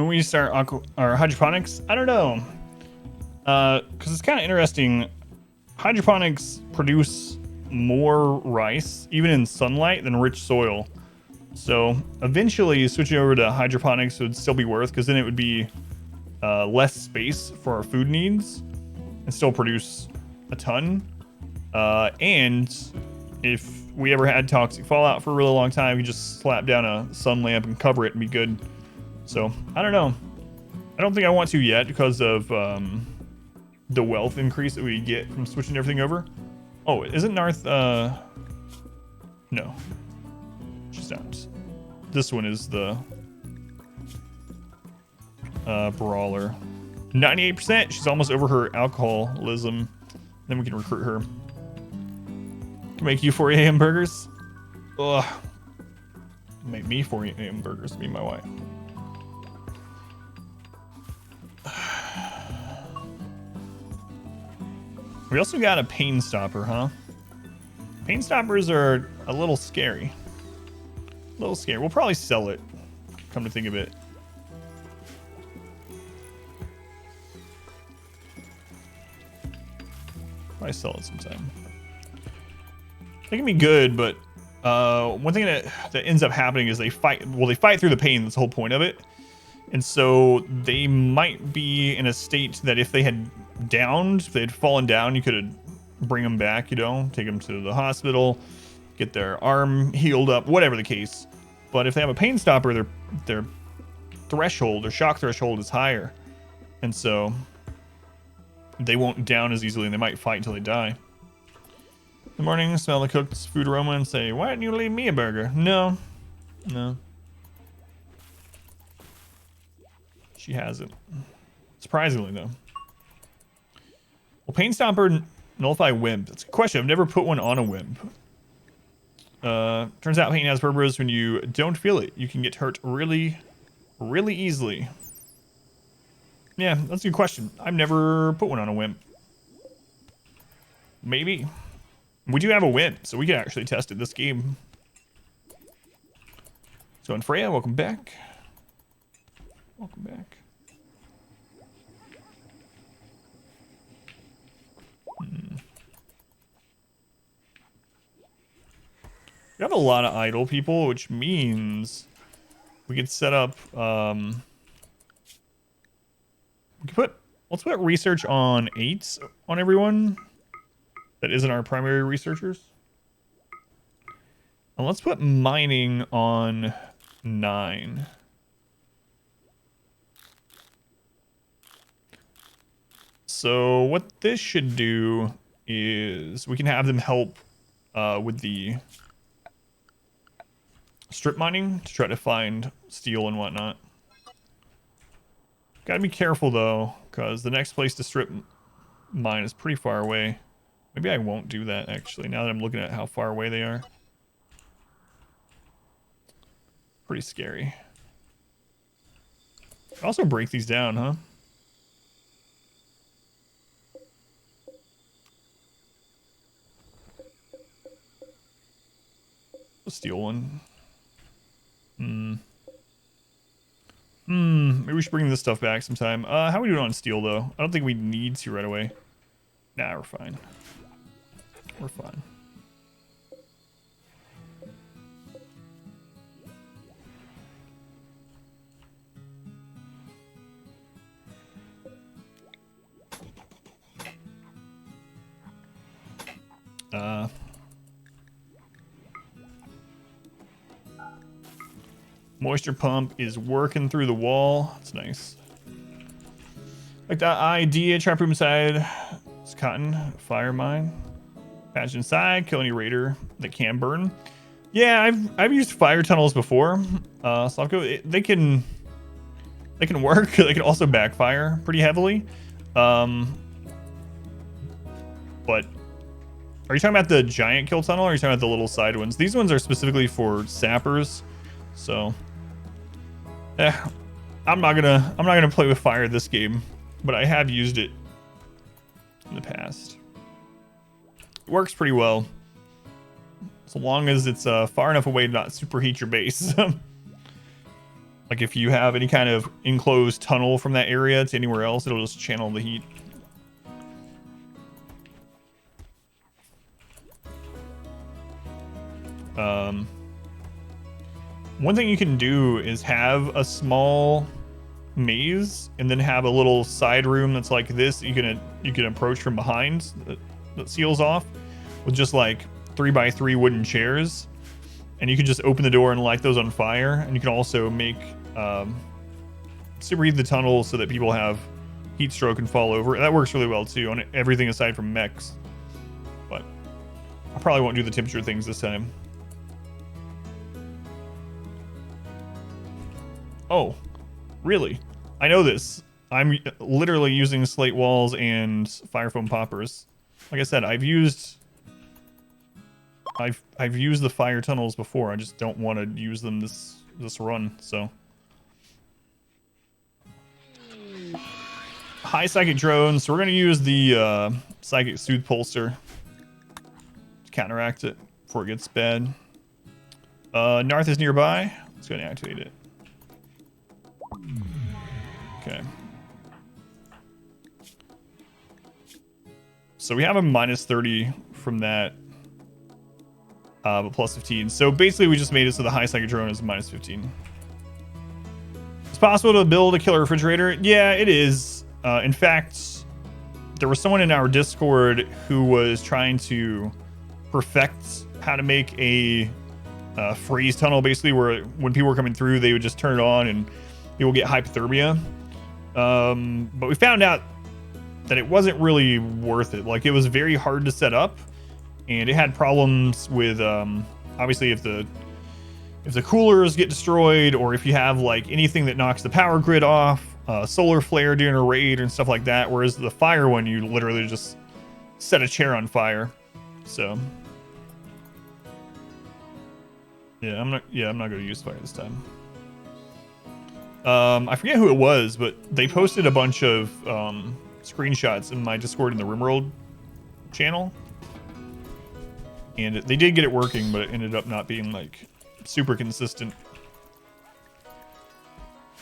when we start our hydroponics, I don't know. Because it's kind of interesting. Hydroponics produce more rice, even in sunlight, than rich soil. So eventually switching over to hydroponics would still be worth, because then it would be less space for our food needs and still produce a ton. And if we ever had toxic fallout for a really long time, you just slap down a sun lamp and cover it and be good. So I don't know. I don't think I want to yet because of the wealth increase that we get from switching everything over. Oh, isn't Narth? No, she's not. This one is the brawler. 98%. She's almost over her alcoholism. Then we can recruit her. Can make you 4 a.m. burgers. Ugh. Make me 4 a.m. burgers. Me and my wife. We also got a pain stopper, huh? Pain stoppers are a little scary. A little scary. We'll probably sell it, come to think of it. Probably sell it sometime. They can be good, but one thing that ends up happening is they fight. Well, they fight through the pain. That's the whole point of it. And so they might be in a state that if they had downed, if they had fallen down, you could bring them back, you know, take them to the hospital, get their arm healed up, whatever the case. But if they have a pain stopper, their threshold, their shock threshold is higher. And so they won't down as easily, and they might fight until they die. Good morning, smell the cooked food aroma and say, why didn't you leave me a burger? No. No. She hasn't. Surprisingly, though. Will Pain Stopper nullify Wimp? That's a good question. I've never put one on a Wimp. Turns out pain has purpose when you don't feel it. You can get hurt really, really easily. Yeah, that's a good question. I've never put one on a Wimp. Maybe. We do have a Wimp, so we can actually test it this game. So, and Freya, welcome back. Welcome back. We have a lot of idle people, which means we could set up. We could let's put research on 8 on everyone that isn't our primary researchers, and let's put mining on 9. So what this should do is we can have them help with the strip mining to try to find steel and whatnot. Gotta be careful though, because the next place to strip mine is pretty far away. Maybe I won't do that actually, now that I'm looking at how far away they are. Pretty scary. Also break these down, huh? Steel one. Maybe we should bring this stuff back sometime. How are we doing on steel though? I don't think we need to right away. Nah, we're fine. We're fine. Moisture pump is working through the wall. That's nice. Like that idea. Trap room inside. It's cotton. Fire mine. Patch inside. Kill any raider that can burn. Yeah, I've used fire tunnels before. So I'll go. They can work. They can also backfire pretty heavily. But are you talking about the giant kill tunnel, or are you talking about the little side ones? These ones are specifically for sappers. So. I'm not gonna play with fire this game, but I have used it in the past. It works pretty well, so long as it's far enough away to not superheat your base. Like Like if you have any kind of enclosed tunnel from that area to anywhere else, it'll just channel the heat. One thing you can do is have a small maze and then have a little side room that's like this. You can approach from behind that seals off with just like 3x3 wooden chairs, and you can just open the door and light those on fire. And you can also make superheat the tunnel so that people have heat stroke and fall over. That works really well too on everything aside from mechs. But I probably won't do the temperature things this time. Oh, really? I know this. I'm literally using slate walls and fire foam poppers. Like I said, I've used the fire tunnels before. I just don't want to use them this run. So high psychic drones. So we're gonna use the psychic soothe pulsar to counteract it before it gets bad. Narth is nearby. Let's go and activate it. Okay. So we have a -30 from that, but +15. So basically we just made it so the high psychic drone is -15. It's possible to build a killer refrigerator. Yeah, it is. In fact, there was someone in our Discord who was trying to perfect how to make a freeze tunnel, basically, where when people were coming through, they would just turn it on and people get hypothermia. But we found out that it wasn't really worth it. Like, it was very hard to set up, and it had problems with obviously if the coolers get destroyed, or if you have like anything that knocks the power grid off, solar flare during a raid and stuff like that. Whereas the fire one, you literally just set a chair on fire. So yeah, I'm not going to use fire this time. I forget who it was, but they posted a bunch of screenshots in my Discord in the RimWorld channel, and they did get it working, but it ended up not being like super consistent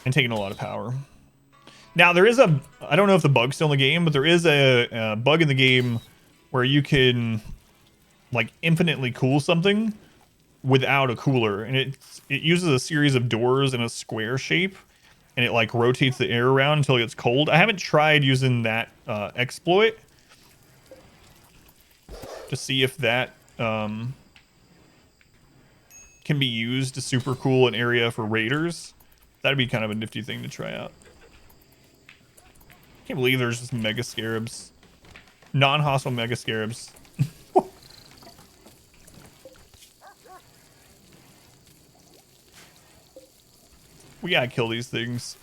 and taking a lot of power. Now there is I don't know if the bug's still in the game, but there is a bug in the game where you can like infinitely cool something without a cooler, and it uses a series of doors in a square shape, and it like rotates the air around until it gets cold. I haven't tried using that exploit to see if that can be used to super cool an area for raiders. That'd be kind of a nifty thing to try out. Can't believe there's just mega scarabs, non-hostile mega scarabs. We gotta kill these things.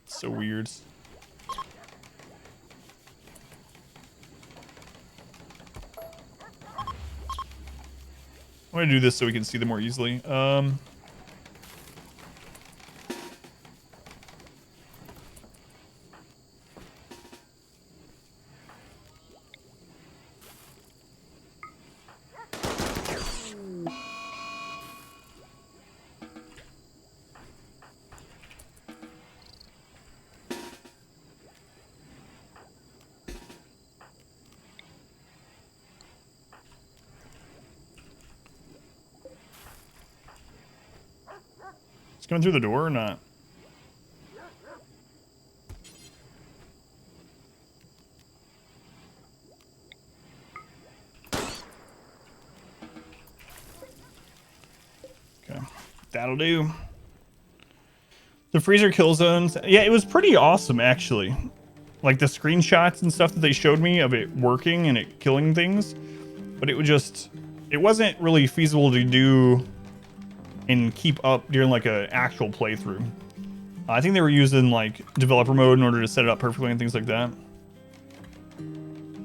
It's so weird. I'm gonna do this so we can see them more easily. It's coming through the door or not? Okay, that'll do. The freezer kill zones. Yeah, it was pretty awesome, actually. Like the screenshots and stuff that they showed me of it working and it killing things. But it wasn't really feasible to do and keep up during like an actual playthrough. I think they were using like developer mode in order to set it up perfectly and things like that.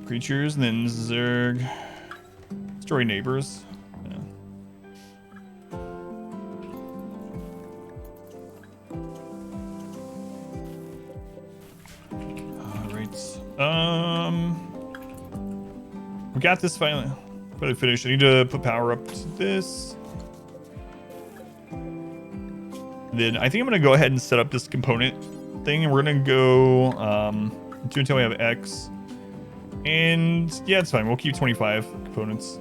Creatures, and then Zerg. Destroy neighbors. Yeah. Alright. We got this finally finished. I need to put power up to this. Then I think I'm gonna go ahead and set up this component thing, and we're gonna go do until we have X. And yeah, it's fine. We'll keep 25 components.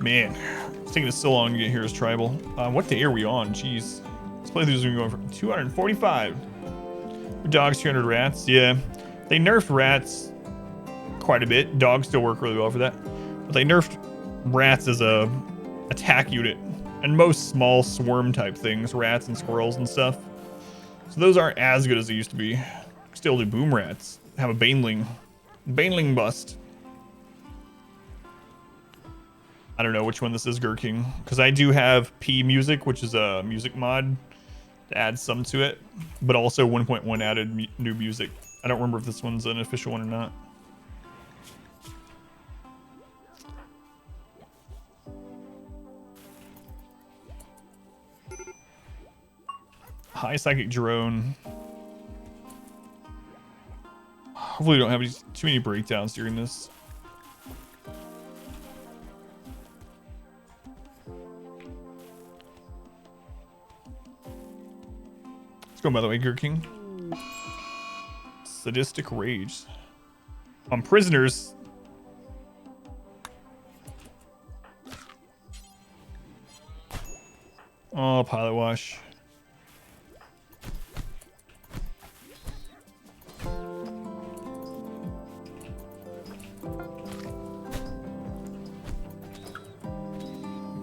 Man, it's taking us so long to get here as tribal. What day are we on? Jeez. This playthrough is going for 245. Dogs, 200 rats. Yeah, they nerfed rats quite a bit. Dogs still work really well for that. But they nerfed rats as a attack unit. And most small swarm type things, rats and squirrels and stuff. So those aren't as good as they used to be. Still do boom rats. Have a baneling. Baneling bust. I don't know which one this is, Gurking, because I do have P music, which is a music mod to add some to it, but also 1.1 added new music. I don't remember if this one's an official one or not. High psychic drone. Hopefully we don't have too many breakdowns during this. Let's go, by the way, Gurking. Sadistic rage. On prisoners. Oh, pilot wash.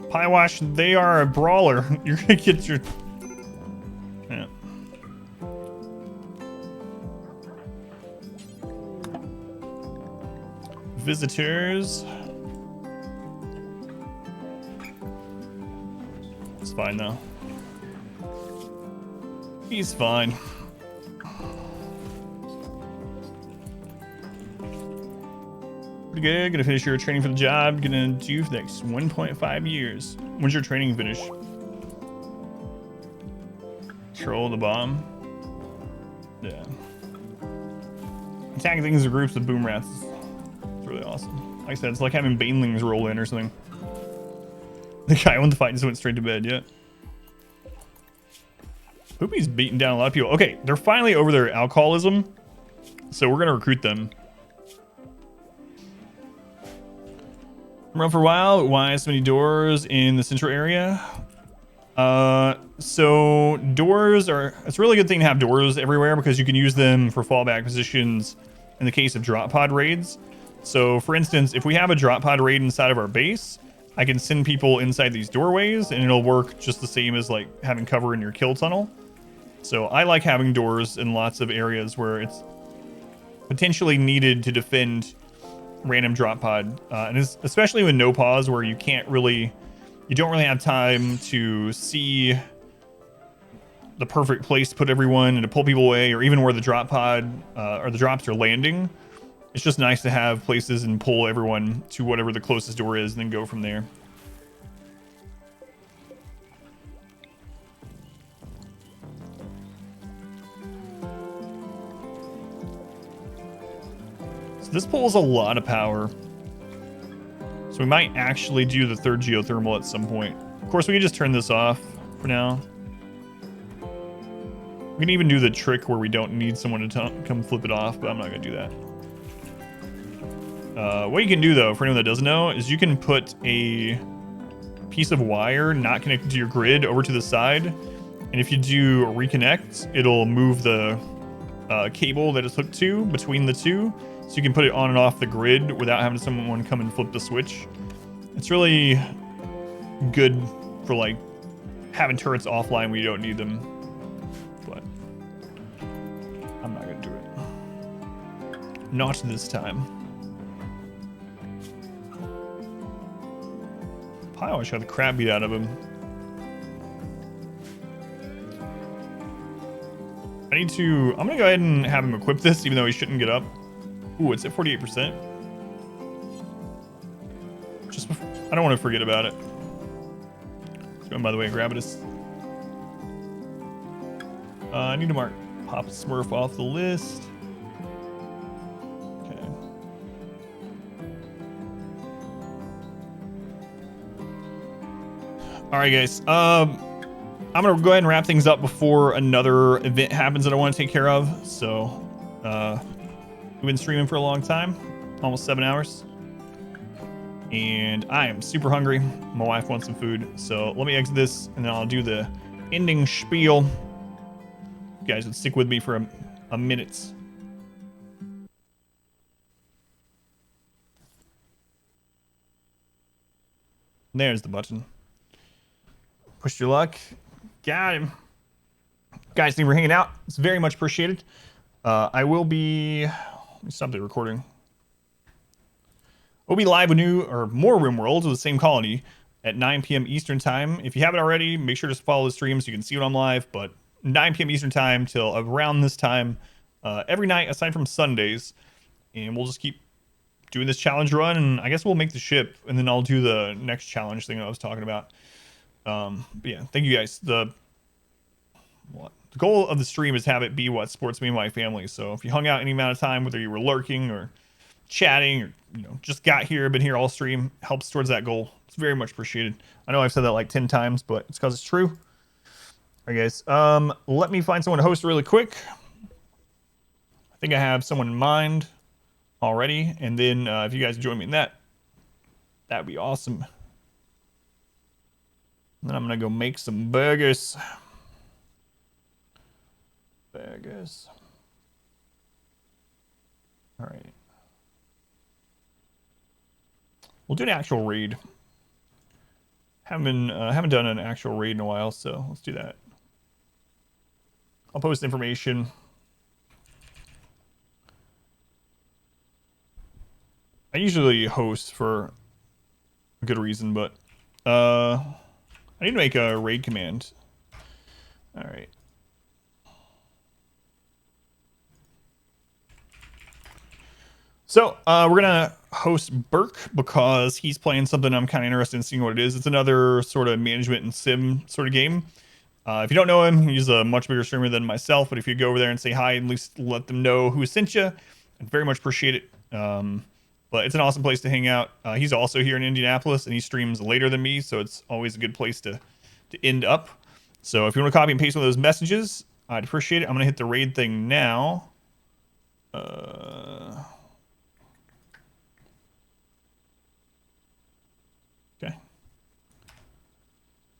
Pilot wash, they are a brawler. You're gonna get your... Yeah. Visitors. It's fine though. He's fine. Pretty good. Gonna finish your training for the job. Gonna do for the next 1.5 years. When's your training finish? Control the bomb. Yeah. Attacking things in groups of boom rats. It's really awesome. Like I said, it's like having banelings roll in or something. The guy won the fight and just went straight to bed. Yeah. Poopy's beating down a lot of people. Okay, they're finally over their alcoholism, so we're gonna recruit them. Run for a while. Why so many doors in the central area? So doors are, it's a really good thing to have doors everywhere because you can use them for fallback positions in the case of drop pod raids. So for instance, if we have a drop pod raid inside of our base, I can send people inside these doorways and it'll work just the same as like having cover in your kill tunnel. So I like having doors in lots of areas where it's potentially needed to defend random drop pod, and especially with no pause where you don't really have time to see the perfect place to put everyone and to pull people away, or even where the drop pod or the drops are landing. It's just nice to have places and pull everyone to whatever the closest door is and then go from there. So this pulls a lot of power. So we might actually do the third geothermal at some point. Of course, we can just turn this off for now. We can even do the trick where we don't need someone to come flip it off, but I'm not going to do that. What you can do, though, for anyone that doesn't know, is you can put a piece of wire not connected to your grid over to the side. And if you do reconnect, it'll move the cable that it's hooked to between the two. So you can put it on and off the grid without having someone come and flip the switch. It's really good for like having turrets offline when you don't need them. But I'm not gonna do it. Not this time. Pile shot the crap beat out of him. I'm gonna go ahead and have him equip this even though he shouldn't get up. Ooh, it's at 48%. Just before, I don't want to forget about it. Let's go, by the way, grab it. I need to mark Pop Smurf off the list. Okay. All right, guys. I'm gonna go ahead and wrap things up before another event happens that I want to take care of. So, we've been streaming for a long time, almost 7 hours, and I am super hungry. My wife wants some food, so let me exit this, and then I'll do the ending spiel. You guys would stick with me for a minute. There's the button. Push your luck. Got him. Guys, thank you for hanging out. It's very much appreciated. I will be... Let me stop the recording. We'll be live with new or more RimWorld with the same colony at 9 p.m. Eastern time. If you haven't already, make sure to follow the stream so you can see when I'm live. But 9 p.m. Eastern time till around this time every night, aside from Sundays. And we'll just keep doing this challenge run, and I guess we'll make the ship, and then I'll do the next challenge thing that I was talking about. But yeah, thank you guys. The goal of the stream is to have it be what supports me and my family. So if you hung out any amount of time, whether you were lurking or chatting or just got here, been here all stream, helps towards that goal. It's very much appreciated. I know I've said that like 10 times, but it's because it's true. All right, guys. Let me find someone to host really quick. I think I have someone in mind already, and then if you guys join me in that would be awesome. And then I'm gonna go make some burgers. All right, we'll do an actual raid. Haven't done an actual raid in a while, so let's do that. I'll post information. I usually host for a good reason, but I need to make a raid command. All right. So we're gonna host Burke because he's playing something I'm kind of interested in seeing what it is. It's another sort of management and sim sort of game. If you don't know him, he's a much bigger streamer than myself. But if you go over there and say hi, and at least let them know who sent you, I'd very much appreciate it. But it's an awesome place to hang out. He's also here in Indianapolis, and he streams later than me, so it's always a good place to end up. So if you want to copy and paste one of those messages, I'd appreciate it. I'm going to hit the raid thing now. Okay.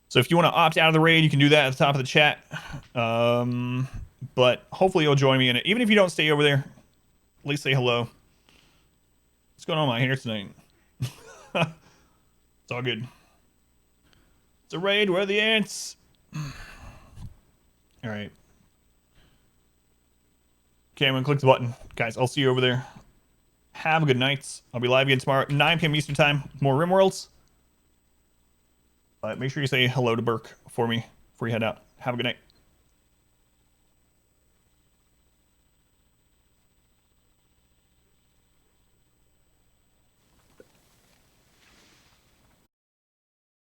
So if you want to opt out of the raid, you can do that at the top of the chat. But hopefully you'll join me in it. Even if you don't stay over there, at least say hello. What's going on with my hair tonight? It's all good. It's a raid. Where are the ants? All right. Okay, I'm going to click the button. Guys, I'll see you over there. Have a good night. I'll be live again tomorrow at 9 p.m. Eastern time. More RimWorlds. But make sure you say hello to Burke for me before you head out. Have a good night.